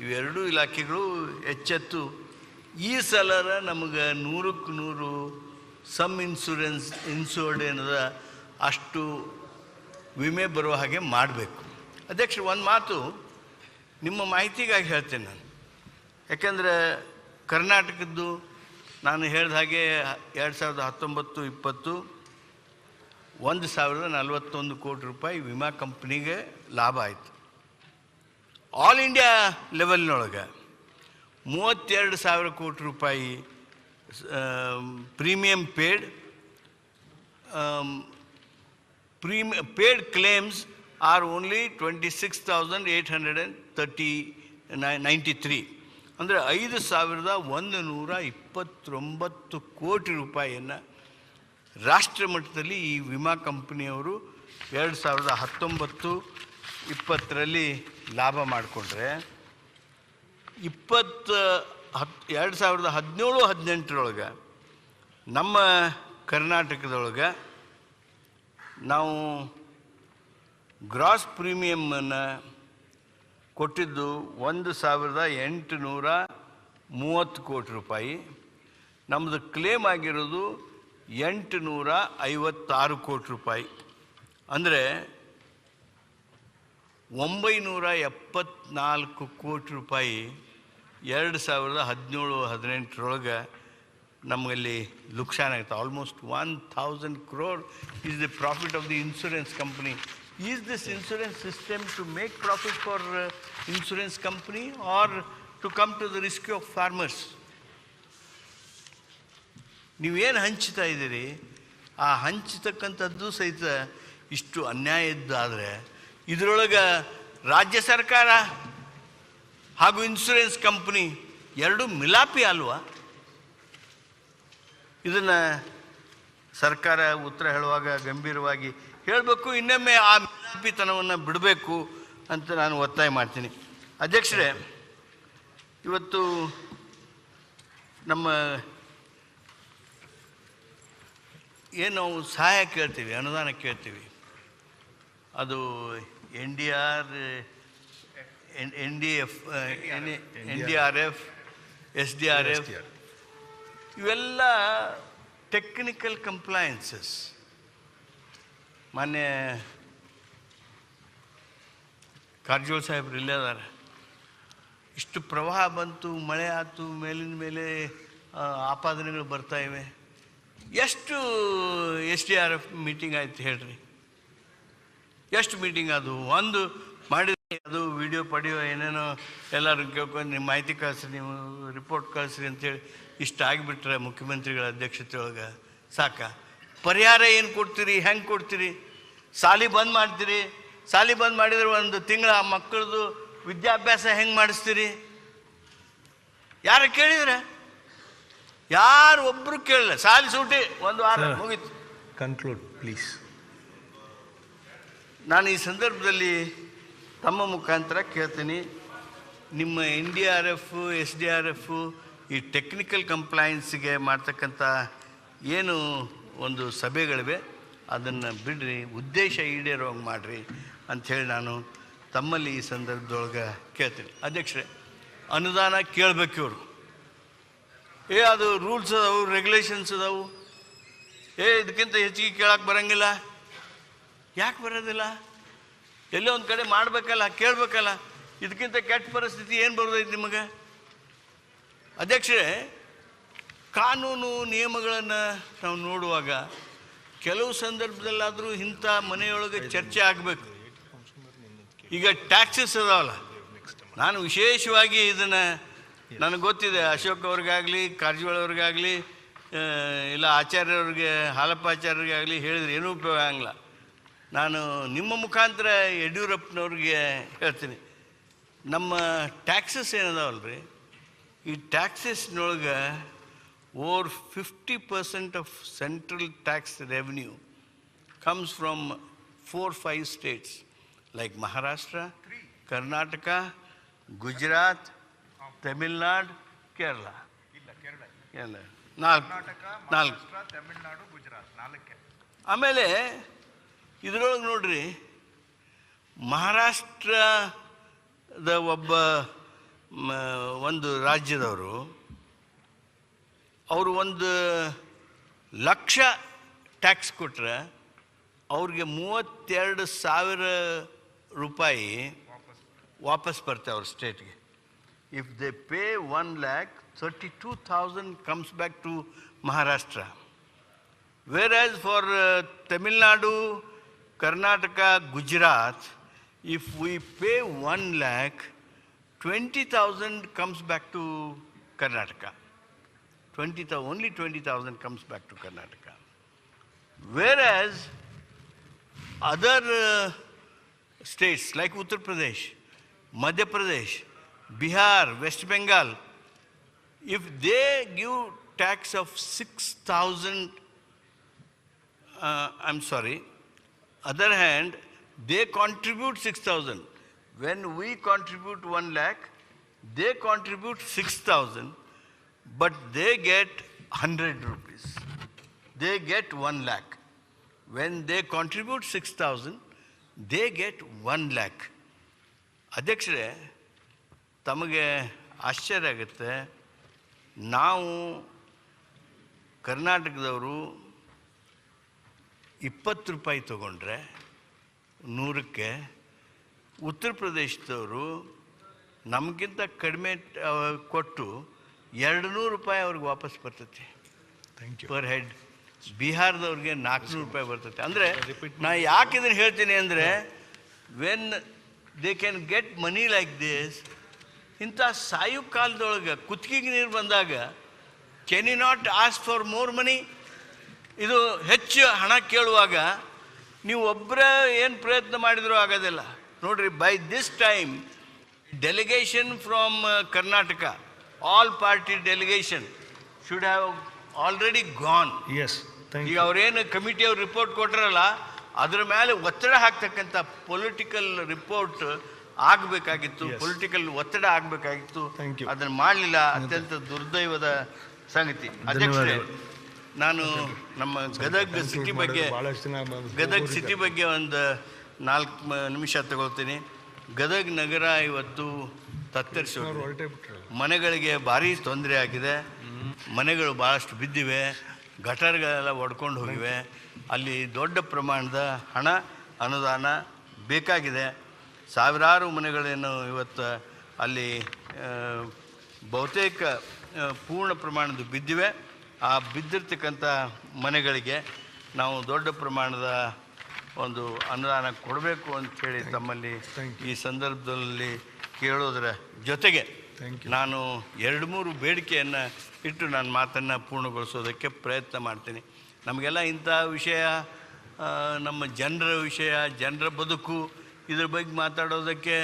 ಇವೆರಡೂ ಇಲಾಖೆಗಳು ಎಚ್ಚೆತ್ತು ಈ ಸಲರ ನಮಗೆ 100ಕ್ಕೆ 100 ಸಮ್ ಇನ್ಶೂರ್ಡ್ ಏನದ ಅಷ್ಟು ವಿಮೆ ಬರುವ ಹಾಗೆ ಮಾಡಬೇಕು. ಅಧ್ಯಕ್ಷ, ಒಂದು ಮಾತು ನಿಮ್ಮ ಮಾಹಿತಿಗಾಗಿ ಹೇಳ್ತೇನೆ ನಾನು. ಯಾಕೆಂದರೆ ಕರ್ನಾಟಕದ್ದು ನಾನು ಹೇಳಿದ ಹಾಗೆ 2019-20 1,041 ಕೋಟಿ ರೂಪಾಯಿ ವಿಮಾ ಕಂಪ್ನಿಗೆ ಲಾಭ ಆಯಿತು. ಆಲ್ ಇಂಡಿಯಾ ಲೆವೆಲ್ನೊಳಗೆ 32,000 ಕೋಟಿ ರೂಪಾಯಿ premium paid. Paid claims are only 26,893. ಅಂದರೆ 5,129 ಕೋಟಿ ರೂಪಾಯಿಯನ್ನು ರಾಷ್ಟ್ರ ಮಟ್ಟದಲ್ಲಿ ಈ ವಿಮಾ ಕಂಪನಿಯವರು 2019-20 ಲಾಭ ಮಾಡಿಕೊಂಡ್ರೆ 2017-18 ನಮ್ಮ ಕರ್ನಾಟಕದೊಳಗೆ ನಾವು ಗ್ರಾಸ್ ಪ್ರೀಮಿಯಮನ್ನು ಕೊಟ್ಟಿದ್ದು 1,830 ಕೋಟಿ ರೂಪಾಯಿ. ನಮ್ಮದು ಕ್ಲೇಮ್ ಆಗಿರೋದು 856 ಕೋಟಿ ರೂಪಾಯಿ. ಅಂದರೆ 974 ಕೋಟಿ ರೂಪಾಯಿ 2017-18 ನಮ್ಮಲ್ಲಿ ಲುಕ್ಸಾನ್ ಆಗುತ್ತೆ. Almost 1,000 crore is the profit of the insurance company. Is this insurance system to make profit for insurance company or to come to the rescue of farmers? ನೀವೇನು ಹಂಚ್ತಾ ಇದ್ದೀರಿ, ಆ ಹಂಚತಕ್ಕಂಥದ್ದು ಸಹಿತ ಇಷ್ಟು ಅನ್ಯಾಯ ಇದ್ದಾದರೆ ಇದರೊಳಗೆ ರಾಜ್ಯ ಸರ್ಕಾರ ಹಾಗೂ ಇನ್ಶೂರೆನ್ಸ್ ಕಂಪ್ನಿ ಎರಡೂ ಮಿಲಾಪಿ ಅಲ್ವಾ? ಇದನ್ನು ಸರ್ಕಾರ ಉತ್ತರ ಹೇಳುವಾಗ ಗಂಭೀರವಾಗಿ ಹೇಳಬೇಕು, ಇನ್ನೊಮ್ಮೆ ಆ ಮಿಲಾಪಿತನವನ್ನು ಬಿಡಬೇಕು ಅಂತ ನಾನು ಒತ್ತಾಯ ಮಾಡ್ತೀನಿ. ಅಧ್ಯಕ್ಷರೇ, ಇವತ್ತು ನಮ್ಮ ಏನು ನಾವು ಸಹಾಯ ಕೇಳ್ತೀವಿ, ಅನುದಾನ ಕೇಳ್ತೀವಿ, ಅದು NDRF, SDRF ಇವೆಲ್ಲ ಟೆಕ್ನಿಕಲ್ ಕಂಪ್ಲೈನ್ಸಸ್. ಮಾನ್ಯ ಕಾರಜೋಳ ಸಾಹೇಬ್ರು ಇಲ್ಲೇ ಅದಾರೆ. ಇಷ್ಟು ಪ್ರವಾಹ ಬಂತು, ಮಳೆ ಆಯ್ತು, ಮೇಲಿನ ಮೇಲೆ ಆಪಾದನೆಗಳು ಬರ್ತಾ ಇವೆ. ಎಷ್ಟು SDRF ಮೀಟಿಂಗ್ ಆಯ್ತು ಹೇಳ್ರಿ? ಎಷ್ಟು ಮೀಟಿಂಗ್ ಅದು? ಒಂದು ಮಾಡಿದ್ರೆ ಅದು ವಿಡಿಯೋ ಪಡೆಯೋ ಏನೇನೋ ಎಲ್ಲರೂ ಕೇಳ್ಕೊಂಡು ನಿಮ್ಮ ಮಾಹಿತಿ ಕಳಿಸ್ರಿ, ನೀವು ರಿಪೋರ್ಟ್ ಕಳಿಸ್ರಿ ಅಂತೇಳಿ ಇಷ್ಟ ಆಗಿಬಿಟ್ರೆ ಮುಖ್ಯಮಂತ್ರಿಗಳ ಅಧ್ಯಕ್ಷತೆ ಒಳಗೆ ಸಾಕ? ಪರಿಹಾರ ಏನು ಕೊಡ್ತೀರಿ? ಹೆಂಗೆ ಕೊಡ್ತೀರಿ? ಶಾಲೆ ಬಂದ್ ಮಾಡ್ತೀರಿ, ಶಾಲೆ ಬಂದ್ ಮಾಡಿದ್ರೆ ಒಂದು ತಿಂಗಳ ಆ ಮಕ್ಕಳದು ವಿದ್ಯಾಭ್ಯಾಸ ಹೆಂಗೆ ಮಾಡಿಸ್ತೀರಿ? ಯಾರು ಕೇಳಿದ್ರೆ? ಯಾರು ಒಬ್ಬರು ಕೇಳಲ್ಲ. ಶಾಲೆ ಸೂಟಿ ಒಂದು ವಾರ ಮುಗೀತು. Conclude please. ನಾನು ಈ ಸಂದರ್ಭದಲ್ಲಿ ತಮ್ಮ ಮುಖಾಂತರ ಕೇಳ್ತೀನಿ, ನಿಮ್ಮ NDRF, SDRF ಈ ಟೆಕ್ನಿಕಲ್ ಕಂಪ್ಲೈನ್ಸ್ಗೆ ಮಾಡ್ತಕ್ಕಂಥ ಏನು ಒಂದು ಸಭೆಗಳಿವೆ ಅದನ್ನು ಬಿಡ್ರಿ, ಉದ್ದೇಶ ಈಡೇರೋಂಗೆ ಮಾಡಿರಿ ಅಂಥೇಳಿ ನಾನು ತಮ್ಮಲ್ಲಿ ಈ ಸಂದರ್ಭದೊಳಗೆ ಕೇಳ್ತೀನಿ. ಅಧ್ಯಕ್ಷರೇ, ಅನುದಾನ ಕೇಳಬೇಕು ಇವರು. ಅದು ರೂಲ್ಸ್ ಅದಾವು, ರೆಗ್ಯುಲೇಷನ್ಸ್ ಅದಾವು. ಇದಕ್ಕಿಂತ ಹೆಚ್ಚಿಗೆ ಕೇಳಕ್ಕೆ ಬರೋಂಗಿಲ್ಲ. ಯಾಕೆ ಬರೋದಿಲ್ಲ? ಎಲ್ಲೋ ಒಂದು ಕಡೆ ಮಾಡಬೇಕಲ್ಲ, ಕೇಳಬೇಕಲ್ಲ. ಇದಕ್ಕಿಂತ ಕೆಟ್ಟ ಪರಿಸ್ಥಿತಿ ಏನು ಬರೋದೈತೆ ನಿಮಗೆ? ಅಧ್ಯಕ್ಷರೇ, ಕಾನೂನು ನಿಯಮಗಳನ್ನು ನಾವು ನೋಡುವಾಗ ಕೆಲವು ಸಂದರ್ಭದಲ್ಲಾದರೂ ಇಂಥ ಮನೆಯೊಳಗೆ ಚರ್ಚೆ ಆಗಬೇಕು. ಈಗ ಟ್ಯಾಕ್ಸಸ್ ಅದಾವಲ್ಲ, ನಾನು ವಿಶೇಷವಾಗಿ ಇದನ್ನು ನನಗೆ ಗೊತ್ತಿದೆ, ಅಶೋಕ್ ಅವ್ರಿಗಾಗಲಿ, ಕಾರಜೋಳ ಅವ್ರಿಗಾಗಲಿ, ಇಲ್ಲ ಆಚಾರ್ಯವ್ರಿಗೆ, ಹಾಲಪ್ಪ ಆಚಾರ್ಯರಿಗಾಗಲಿ ಹೇಳಿದ್ರೆ ಏನೂ ಉಪಯೋಗ ಆಗಲ್ಲ. ನಾನು ನಿಮ್ಮ ಮುಖಾಂತರ ಯಡಿಯೂರಪ್ಪನವ್ರಿಗೆ ಹೇಳ್ತೀನಿ, ನಮ್ಮ ಟ್ಯಾಕ್ಸಸ್ ಏನದಾವಲ್ರಿ, ಈ ಟ್ಯಾಕ್ಸಸ್ನೊಳಗೆ over 50% of central tax revenue comes from 4-5 states like Maharashtra, Karnataka, Gujarat, Tamil Nadu, Kerala. ನಾಲ್ಕು. ತಮಿಳುನಾಡು, ಗುಜರಾತ್, 4. ಆಮೇಲೆ ಇದರೊಳಗೆ ನೋಡ್ರಿ, ಮಹಾರಾಷ್ಟ್ರದ ಒಂದು ರಾಜ್ಯದವರು ಅವರು 1,00,000 ಟ್ಯಾಕ್ಸ್ ಕೊಟ್ಟರೆ ಅವ್ರಿಗೆ 32,000 ರೂಪಾಯಿ ವಾಪಸ್ ಬರ್ತವೆ ಅವ್ರ ಸ್ಟೇಟ್ಗೆ. If they pay 1,32,000 comes back to Maharashtra. Whereas for Tamil Nadu, Karnataka, Gujarat, if we pay 1,00,000, 20,000 comes back to Karnataka. only 20,000 comes back to Karnataka. Whereas other states like Uttar Pradesh, Madhya Pradesh, Bihar, West Bengal, if they give tax of 6,000, other hand, they contribute 6,000. When we contribute 1 lakh, they contribute 6,000, but they get 100 rupees. They get 1 lakh. When they contribute 6,000, they get 1 lakh. ಅಧ್ಯಕ್ಷರೇ, ತಮಗೆ ಆಶ್ಚರ್ಯ ಆಗುತ್ತೆ. ನಾವು ಕರ್ನಾಟಕದವರು 20 ರೂಪಾಯಿ ತಗೊಂಡ್ರೆ 100ಕ್ಕೆ, ಉತ್ತರ ಪ್ರದೇಶದವರು ನಮಗಿಂತ ಕಡಿಮೆ ಕೊಟ್ಟು 200 ರೂಪಾಯಿ ಅವ್ರಿಗೆ ವಾಪಸ್ ಬರ್ತೈತಿ ಪರ್ ಹೆಡ್. ಬಿಹಾರದವ್ರಿಗೆ 400 ರೂಪಾಯಿ ಬರ್ತೈತೆ. ಅಂದರೆ ನಾ ಯಾಕೆ ಇದನ್ನು ಹೇಳ್ತೀನಿ ಅಂದರೆ, when they can get money like this, ಇಂಥ ಸಾಯು ಕಾಲದೊಳಗೆ ಕುತ್ತಿಗೆಗೆ ನೀರು ಬಂದಾಗ can you not ask for more money? ಇದು ಹೆಚ್ಚು ಹಣ ಕೇಳುವಾಗ ನೀವು ಒಬ್ಬರೇ ಏನು ಪ್ರಯತ್ನ ಮಾಡಿದರೂ ಆಗೋದಿಲ್ಲ. ನೋಡ್ರಿ, by this time delegation from Karnataka, all party delegation should have already gone. ಈಗ ಅವರೇನು ಕಮಿಟಿ ಅವ್ರು ರಿಪೋರ್ಟ್ ಕೊಟ್ಟರಲ್ಲ, ಅದ್ರ ಮೇಲೆ ಒತ್ತಡ ಹಾಕ್ತಕ್ಕಂಥ ಪೊಲಿಟಿಕಲ್ ರಿಪೋರ್ಟ್ ಆಗಬೇಕಾಗಿತ್ತು, ಪೊಲಿಟಿಕಲ್ ಒತ್ತಡ ಆಗಬೇಕಾಗಿತ್ತು. ಅದನ್ನು ಮಾಡಲಿಲ್ಲ. ಅತ್ಯಂತ ದುರ್ದೈವದ ಸಂಗತಿ. ಅಧ್ಯಕ್ಷರೇ, ನಾನು ನಮ್ಮ ಗದಗ್ ಸಿಟಿ ಬಗ್ಗೆ ಒಂದು 4 ನಿಮಿಷ ತಗೊಳ್ತೀನಿ. ಗದಗ್ ನಗರ ಇವತ್ತು ತತ್ತರಿಸಿ ಮನೆಗಳಿಗೆ ಭಾರಿ ತೊಂದರೆ ಆಗಿದೆ. ಮನೆಗಳು ಭಾಳಷ್ಟು ಬಿದ್ದಿವೆ, ಗಟರ್ಗಳೆಲ್ಲ ಒಡ್ಕೊಂಡು ಹೋಗಿವೆ. ಅಲ್ಲಿ ದೊಡ್ಡ ಪ್ರಮಾಣದ ಹಣ ಅನುದಾನ ಬೇಕಾಗಿದೆ. ಸಾವಿರಾರು ಮನೆಗಳೇನು ಇವತ್ತು ಅಲ್ಲಿ ಬಹುತೇಕ ಪೂರ್ಣ ಪ್ರಮಾಣದ ಬಿದ್ದಿವೆ. ಆ ಬಿದ್ದಿರ್ತಕ್ಕಂಥ ಮನೆಗಳಿಗೆ ನಾವು ದೊಡ್ಡ ಪ್ರಮಾಣದ ಒಂದು ಅನುದಾನ ಕೊಡಬೇಕು ಅಂಥೇಳಿ ತಮ್ಮಲ್ಲಿ ಈ ಸಂದರ್ಭದಲ್ಲಿ ಕೇಳೋದರ ಜೊತೆಗೆ ನಾನು 2-3 ಬೇಡಿಕೆಯನ್ನು ಇಟ್ಟು ನಾನು ಮಾತನ್ನು ಪೂರ್ಣಗೊಳಿಸೋದಕ್ಕೆ ಪ್ರಯತ್ನ ಮಾಡ್ತೀನಿ. ನಮಗೆಲ್ಲ ಇಂಥ ವಿಷಯ, ನಮ್ಮ ಜನರ ವಿಷಯ, ಜನರ ಬದುಕು, ಇದ್ರ ಬಗ್ಗೆ ಮಾತಾಡೋದಕ್ಕೆ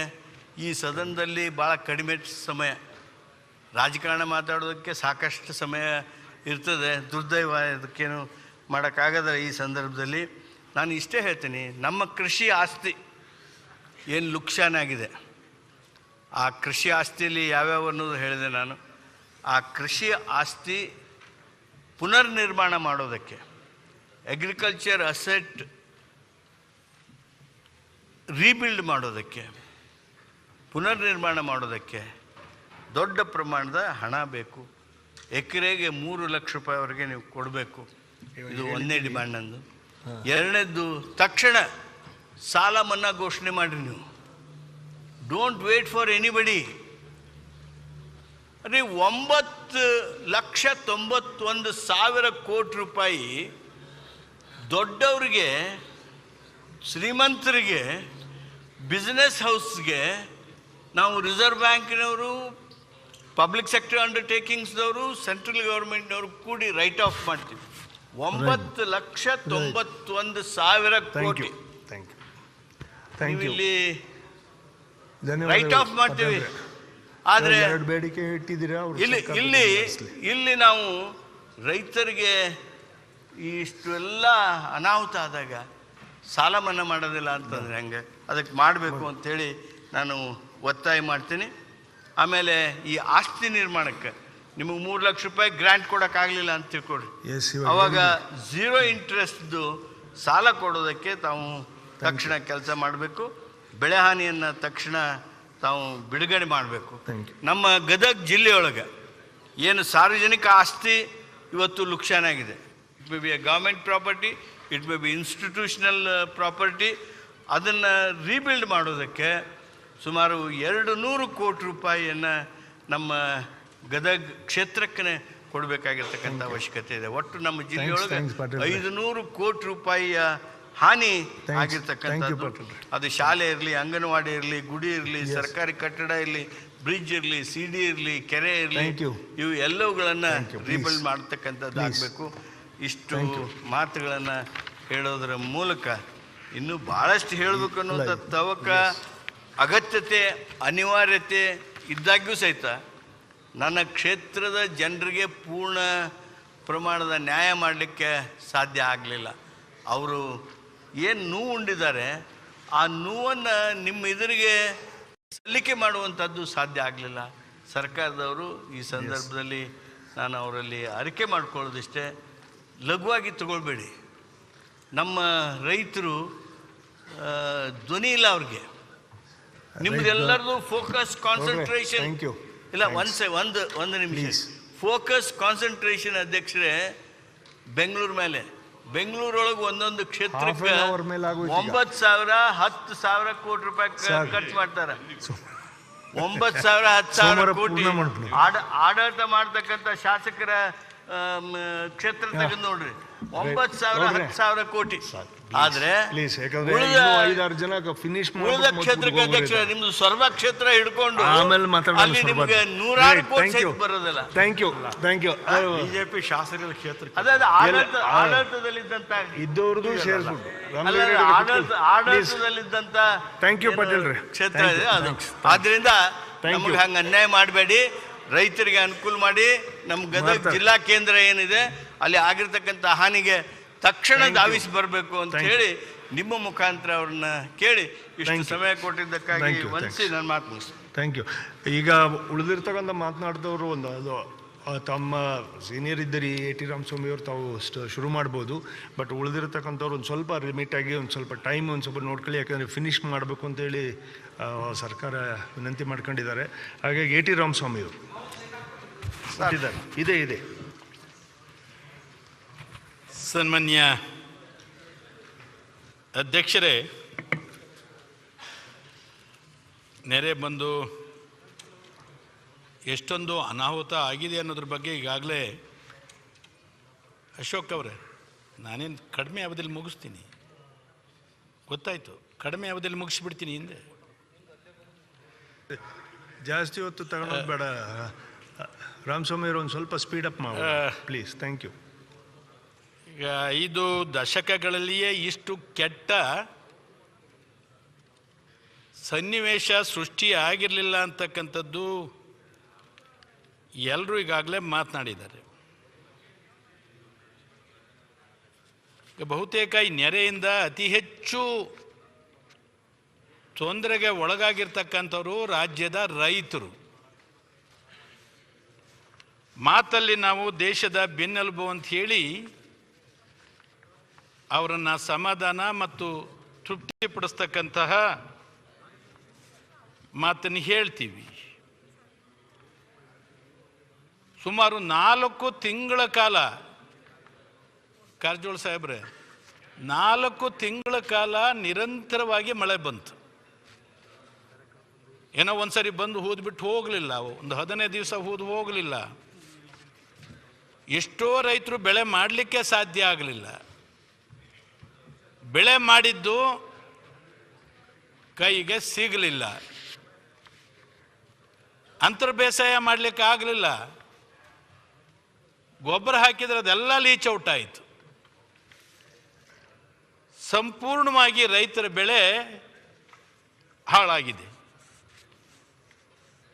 ಈ ಸದನದಲ್ಲಿ ಭಾಳ ಕಡಿಮೆ ಸಮಯ, ರಾಜಕಾರಣ ಮಾತಾಡೋದಕ್ಕೆ ಸಾಕಷ್ಟು ಸಮಯ ಇರ್ತದೆ. ದುರ್ದೈವ, ಅದಕ್ಕೇನು ಮಾಡೋಕ್ಕಾಗದ. ಈ ಸಂದರ್ಭದಲ್ಲಿ ನಾನು ಇಷ್ಟೇ ಹೇಳ್ತೀನಿ, ನಮ್ಮ ಕೃಷಿ ಆಸ್ತಿ ಏನು ಲುಕ್ಷಾನಾಗಿದೆ, ಆ ಕೃಷಿ ಆಸ್ತಿಯಲ್ಲಿ ಯಾವ್ಯಾವ ಅನ್ನೋದು ಹೇಳಿದೆ ನಾನು. ಆ ಕೃಷಿ ಆಸ್ತಿ ಪುನರ್ನಿರ್ಮಾಣ ಮಾಡೋದಕ್ಕೆ, ಅಗ್ರಿಕಲ್ಚರ್ ಅಸೆಟ್ ರೀಬಿಲ್ಡ್ ಮಾಡೋದಕ್ಕೆ, ಪುನರ್ನಿರ್ಮಾಣ ಮಾಡೋದಕ್ಕೆ ದೊಡ್ಡ ಪ್ರಮಾಣದ ಹಣ ಬೇಕು. ಎಕರೆಗೆ 3 ಲಕ್ಷ ರೂಪಾಯಿವರೆಗೆ ನೀವು ಕೊಡಬೇಕು. ಇದು ಒಂದನೇ ಡಿಮ್ಯಾಂಡ್ ನಂದು. ಎರಡನೇದ್ದು, ತಕ್ಷಣ ಸಾಲ ಮನ್ನಾ ಘೋಷಣೆ ಮಾಡಿರಿ ನೀವು. Don't wait for anybody. ಅದೇ 9,91,000 ಕೋಟಿ ರೂಪಾಯಿ ದೊಡ್ಡವರಿಗೆ, ಶ್ರೀಮಂತರಿಗೆ, ಬಿಸ್ನೆಸ್ ಹೌಸ್ಗೆ ನಾವು ರಿಸರ್ವ್ ಬ್ಯಾಂಕಿನವರು, ಪಬ್ಲಿಕ್ ಸೆಕ್ಟರ್ ಅಂಡರ್ಟೇಕಿಂಗ್ಸ್ದವರು, ಸೆಂಟ್ರಲ್ ಗೌರ್ಮೆಂಟ್ನವರು ಕೂಡಿ ರೈಟ್ ಆಫ್ ಮಾಡ್ತೀವಿ. 9,91,000 ಕೋಟಿ ಇಲ್ಲಿ ರೈಟ್ ಆಫ್ ಮಾಡ್ತೀವಿ. ಆದರೆ ಬೇಡಿಕೆ ಇಟ್ಟಿದ್ದೀರಾ? ಇಲ್ಲಿ ನಾವು ರೈತರಿಗೆ ಇಷ್ಟೆಲ್ಲ ಅನಾಹುತ ಆದಾಗ ಸಾಲ ಮನ್ನಾ ಮಾಡೋದಿಲ್ಲ ಅಂತಂದರೆ ಹೆಂಗೆ? ಅದಕ್ಕೆ ಮಾಡಬೇಕು ಅಂಥೇಳಿ ನಾನು ಒತ್ತಾಯ ಮಾಡ್ತೀನಿ. ಆಮೇಲೆ ಈ ಆಸ್ತಿ ನಿರ್ಮಾಣಕ್ಕೆ ನಿಮಗೆ 3 ಲಕ್ಷ ರೂಪಾಯಿ ಗ್ರ್ಯಾಂಟ್ ಕೊಡೋಕ್ಕಾಗಲಿಲ್ಲ ಅಂತ ತಿಳ್ಕೊಡ್ರಿ. ಅವಾಗ 0 ಇಂಟ್ರೆಸ್ಟ್ದು ಸಾಲ ಕೊಡೋದಕ್ಕೆ ತಾವು ತಕ್ಷಣ ಕೆಲಸ ಮಾಡಬೇಕು. ಬೆಳೆ ಹಾನಿಯನ್ನು ತಕ್ಷಣ ತಾವು ಬಿಡುಗಡೆ ಮಾಡಬೇಕು. ನಮ್ಮ ಗದಗ ಜಿಲ್ಲೆಯೊಳಗೆ ಏನು ಸಾರ್ವಜನಿಕ ಆಸ್ತಿ ಇವತ್ತು ಲುಕ್ಷಾನಾಗಿದೆ. It may be a government property, it may be institutional property. ಅದನ್ನು ರೀಬಿಲ್ಡ್ ಮಾಡೋದಕ್ಕೆ ಸುಮಾರು 200 ಕೋಟಿ ರೂಪಾಯಿಯನ್ನು ನಮ್ಮ ಗದಗ ಕ್ಷೇತ್ರಕ್ಕೆ ಕೊಡಬೇಕಾಗಿರ್ತಕ್ಕಂಥ ಅವಶ್ಯಕತೆ ಇದೆ. ಒಟ್ಟು ನಮ್ಮ ಜಿಲ್ಲೆಯೊಳಗೆ 500 ಕೋಟಿ ರೂಪಾಯಿಯ ಹಾನಿ ಆಗಿರ್ತಕ್ಕಂಥದ್ದು, ಅದು ಶಾಲೆ ಇರಲಿ, ಅಂಗನವಾಡಿ ಇರಲಿ, ಗುಡಿ ಇರಲಿ, ಸರ್ಕಾರಿ ಕಟ್ಟಡ ಇರಲಿ, ಬ್ರಿಡ್ಜ್ ಇರಲಿ, CD ಇರಲಿ, ಕೆರೆ ಇರಲಿ, ಇವು ಎಲ್ಲವುಗಳನ್ನು ರೀಬಿಲ್ಡ್ ಮಾಡ್ತಕ್ಕಂಥದ್ದು ಆಗಬೇಕು. ಇಷ್ಟು ಮಾತುಗಳನ್ನು ಹೇಳೋದರ ಮೂಲಕ ಇನ್ನೂ ಭಾಳಷ್ಟು ಹೇಳಬೇಕು ಅನ್ನುವಂಥ ತವಕ, ಅಗತ್ಯತೆ, ಅನಿವಾರ್ಯತೆ ಇದ್ದಾಗ್ಯೂ ಸಹಿತ ನನ್ನ ಕ್ಷೇತ್ರದ ಜನರಿಗೆ ಪೂರ್ಣ ಪ್ರಮಾಣದ ನ್ಯಾಯ ಮಾಡಲಿಕ್ಕೆ ಸಾಧ್ಯ ಆಗಲಿಲ್ಲ. ಅವರು ಏನು ನೋವು ಉಂಡಿದ್ದಾರೆ ಆ ನೋವನ್ನು ನಿಮ್ಮ ಎದುರಿಗೆ ಸಲ್ಲಿಕೆ ಮಾಡುವಂಥದ್ದು ಸಾಧ್ಯ ಆಗಲಿಲ್ಲ. ಸರ್ಕಾರದವರು ಈ ಸಂದರ್ಭದಲ್ಲಿ ನಾನು ಅವರಲ್ಲಿ ಅರಿಕೆ ಮಾಡ್ಕೊಳ್ಳೋದಿಷ್ಟೇ, ಲಘುವಾಗಿ ತಗೊಳ್ಬೇಡಿ. ನಮ್ಮ ರೈತರು ಧ್ವನಿ ಇಲ್ಲ ಅವ್ರಿಗೆ. ನಿಮ್ದೆಲ್ಲರದು ಫೋಕಸ್, ಕಾನ್ಸಂಟ್ರೇಷನ್ ಇಲ್ಲ. ಒಂದು ನಿಮಿಷ. ಫೋಕಸ್, ಕಾನ್ಸಂಟ್ರೇಷನ್ ಅಧ್ಯಕ್ಷರೇ ಬೆಂಗಳೂರು ಮೇಲೆ. ಬೆಂಗಳೂರೊಳಗೆ ಒಂದೊಂದು ಕ್ಷೇತ್ರಕ್ಕೆ 9,000 10,000 ಕೋಟಿ ರೂಪಾಯಿ ಖರ್ಚು ಮಾಡ್ತಾರೆ. 9,000 10,000 ಕೋಟಿ ಆಡಳಿತ ಮಾಡ್ತಕ್ಕಂಥ ಶಾಸಕರ ಕ್ಷೇತ್ರ ತೆಗೆದು ನೋಡ್ರಿ, 9,000 10,000 ಕೋಟಿ. ಆದ್ರೆ ಉಳಿದ ಕ್ಷೇತ್ರಕ್ಕೆ ಅಧ್ಯಕ್ಷ ನಿಮ್ದು ಸ್ವರ್ವ ಕ್ಷೇತ್ರ ಹಿಡ್ಕೊಂಡು ಅಲ್ಲಿ ನಿಮ್ಗೆ 100 ಕೋಟಿ ಬರೋದಿಲ್ಲ. ಬಿಜೆಪಿ ಶಾಸಕರ ಕ್ಷೇತ್ರ ಅದಾದ ಆಡಳಿತದಲ್ಲಿದ್ದಂತ ಇದ್ದವ್ರದ್ದು ಆಡಳಿತದಲ್ಲಿದ್ದಂತ ಕ್ಷೇತ್ರ ಇದೆ ಅದು. ಆದ್ರಿಂದ ನಮ್ಗೆ ಹಂಗೆ ಅನ್ಯಾಯ ಮಾಡಬೇಡಿ, ರೈತರಿಗೆ ಅನುಕೂಲ ಮಾಡಿ. ನಮ್ಮ ಗದಗ ಜಿಲ್ಲಾ ಕೇಂದ್ರ ಏನಿದೆ ಅಲ್ಲಿ ಆಗಿರ್ತಕ್ಕಂಥ ಹಾನಿಗೆ ತಕ್ಷಣ ಧಾವಿಸಿ ಬರಬೇಕು ಅಂತ ಹೇಳಿ ನಿಮ್ಮ ಮುಖಾಂತರ ಅವ್ರನ್ನ ಕೇಳಿ ಇಷ್ಟು ಸಮಯ ಕೊಟ್ಟಿದ್ದಕ್ಕಾಗಿ ವಂದಿಸಿ ನನ್ನ ಮಾತು ಮುಗಿಸ್ತೀನಿ. Thank you. ಈಗ ಉಳಿದಿರ್ತಕ್ಕಂಥ ಮಾತನಾಡಿದವರು ಅದು ತಮ್ಮ ಸೀನಿಯರ್ ಇದ್ದರಿ AT ರಾಮಸ್ವಾಮಿ ಅವರು ತಾವು ಶುರು ಮಾಡ್ಬೋದು. ಬಟ್ ಉಳಿದಿರ್ತಕ್ಕಂಥವ್ರು ಒಂದು ಸ್ವಲ್ಪ ಲಿಮಿಟಾಗಿ ಒಂದು ಸ್ವಲ್ಪ ಟೈಮ್ ಒಂದು ಸ್ವಲ್ಪ ನೋಡ್ಕೊಳ್ಳಿ, ಯಾಕಂದರೆ ಫಿನಿಷ್ ಮಾಡಬೇಕು ಅಂತೇಳಿ ಸರ್ಕಾರ ವಿನಂತಿ ಮಾಡ್ಕೊಂಡಿದ್ದಾರೆ. ಹಾಗಾಗಿ AT ರಾಮಸ್ವಾಮಿ ಅವರು ಇದೆ. ಸನ್ಮಾನ್ಯ ಅಧ್ಯಕ್ಷರೇ, ನೆರೆ ಬಂದು ಎಷ್ಟೊಂದು ಅನಾಹುತ ಆಗಿದೆ ಅನ್ನೋದ್ರ ಬಗ್ಗೆ ಈಗಾಗಲೇ ಅಶೋಕ್ ಅವರೇ, ನಾನೇನು ಕಡಿಮೆ ಅವಧಿಯಲ್ಲಿ ಮುಗಿಸ್ತೀನಿ, ಗೊತ್ತಾಯಿತು, ಕಡಿಮೆ ಅವಧಿಯಲ್ಲಿ ಮುಗಿಸ್ಬಿಡ್ತೀನಿ. ಹಿಂದೆ ಜಾಸ್ತಿ ಹೊತ್ತು ತಗೊಳೋದು ಬೇಡ. ರಾಮಸ್ವಾಮಿ ಅವರು ಒಂದು ಸ್ವಲ್ಪ ಸ್ಪೀಡಪ್ ಮಾಡಿ ಪ್ಲೀಸ್. Thank you. ಈಗ 5 ದಶಕಗಳಲ್ಲಿಯೇ ಇಷ್ಟು ಕೆಟ್ಟ ಸನ್ನಿವೇಶ ಸೃಷ್ಟಿ ಆಗಿರಲಿಲ್ಲ ಅಂತಕ್ಕಂಥದ್ದು ಎಲ್ಲರೂ ಈಗಾಗಲೇ ಮಾತನಾಡಿದ್ದಾರೆ. ಬಹುತೇಕ ಈ ನೆರೆಯಿಂದ ಅತಿ ಹೆಚ್ಚು ತೊಂದರೆಗೆ ಒಳಗಾಗಿರ್ತಕ್ಕಂಥವರು ರಾಜ್ಯದ ರೈತರು. ಮಾತಲ್ಲಿ ನಾವು ದೇಶದ ಬೆನ್ನೆಲುಬು ಅಂತ ಹೇಳಿ ಅವರನ್ನು ಸಮಾಧಾನ ಮತ್ತು ತೃಪ್ತಿಪಡಿಸ್ತಕ್ಕಂತಹ ಮಾತನ್ನು ಹೇಳ್ತೀವಿ. ಸುಮಾರು 4 ತಿಂಗಳ ಕಾಲ, ಕಾರಜೋಳ ಸಾಹೇಬ್ರೆ, 4 ತಿಂಗಳ ಕಾಲ ನಿರಂತರವಾಗಿ ಮಳೆ ಬಂತು. ಏನೋ ಒಂದ್ಸರಿ ಬಂದು ಹೂದ್ಬಿಟ್ಟು ಹೋಗಲಿಲ್ಲ, ಒಂದು 15 ದಿವಸ ಹೂದು ಹೋಗಲಿಲ್ಲ. ಎಷ್ಟೋ ರೈತರು ಬೆಳೆ ಮಾಡಲಿಕ್ಕೆ ಸಾಧ್ಯ ಆಗಲಿಲ್ಲ. ಬೆಳೆ ಮಾಡಿದ್ದು ಕೈಗೆ ಸಿಗಲಿಲ್ಲ, ಅಂತರ್ ಬೇಸಾಯ ಮಾಡಲಿಕ್ಕೆ ಆಗಲಿಲ್ಲ, ಗೊಬ್ಬರ ಹಾಕಿದರೆ ಅದೆಲ್ಲ ಲೀಚ್ ಔಟ್ ಆಯಿತು. ಸಂಪೂರ್ಣವಾಗಿ ರೈತರ ಬೆಳೆ ಹಾಳಾಗಿದೆ.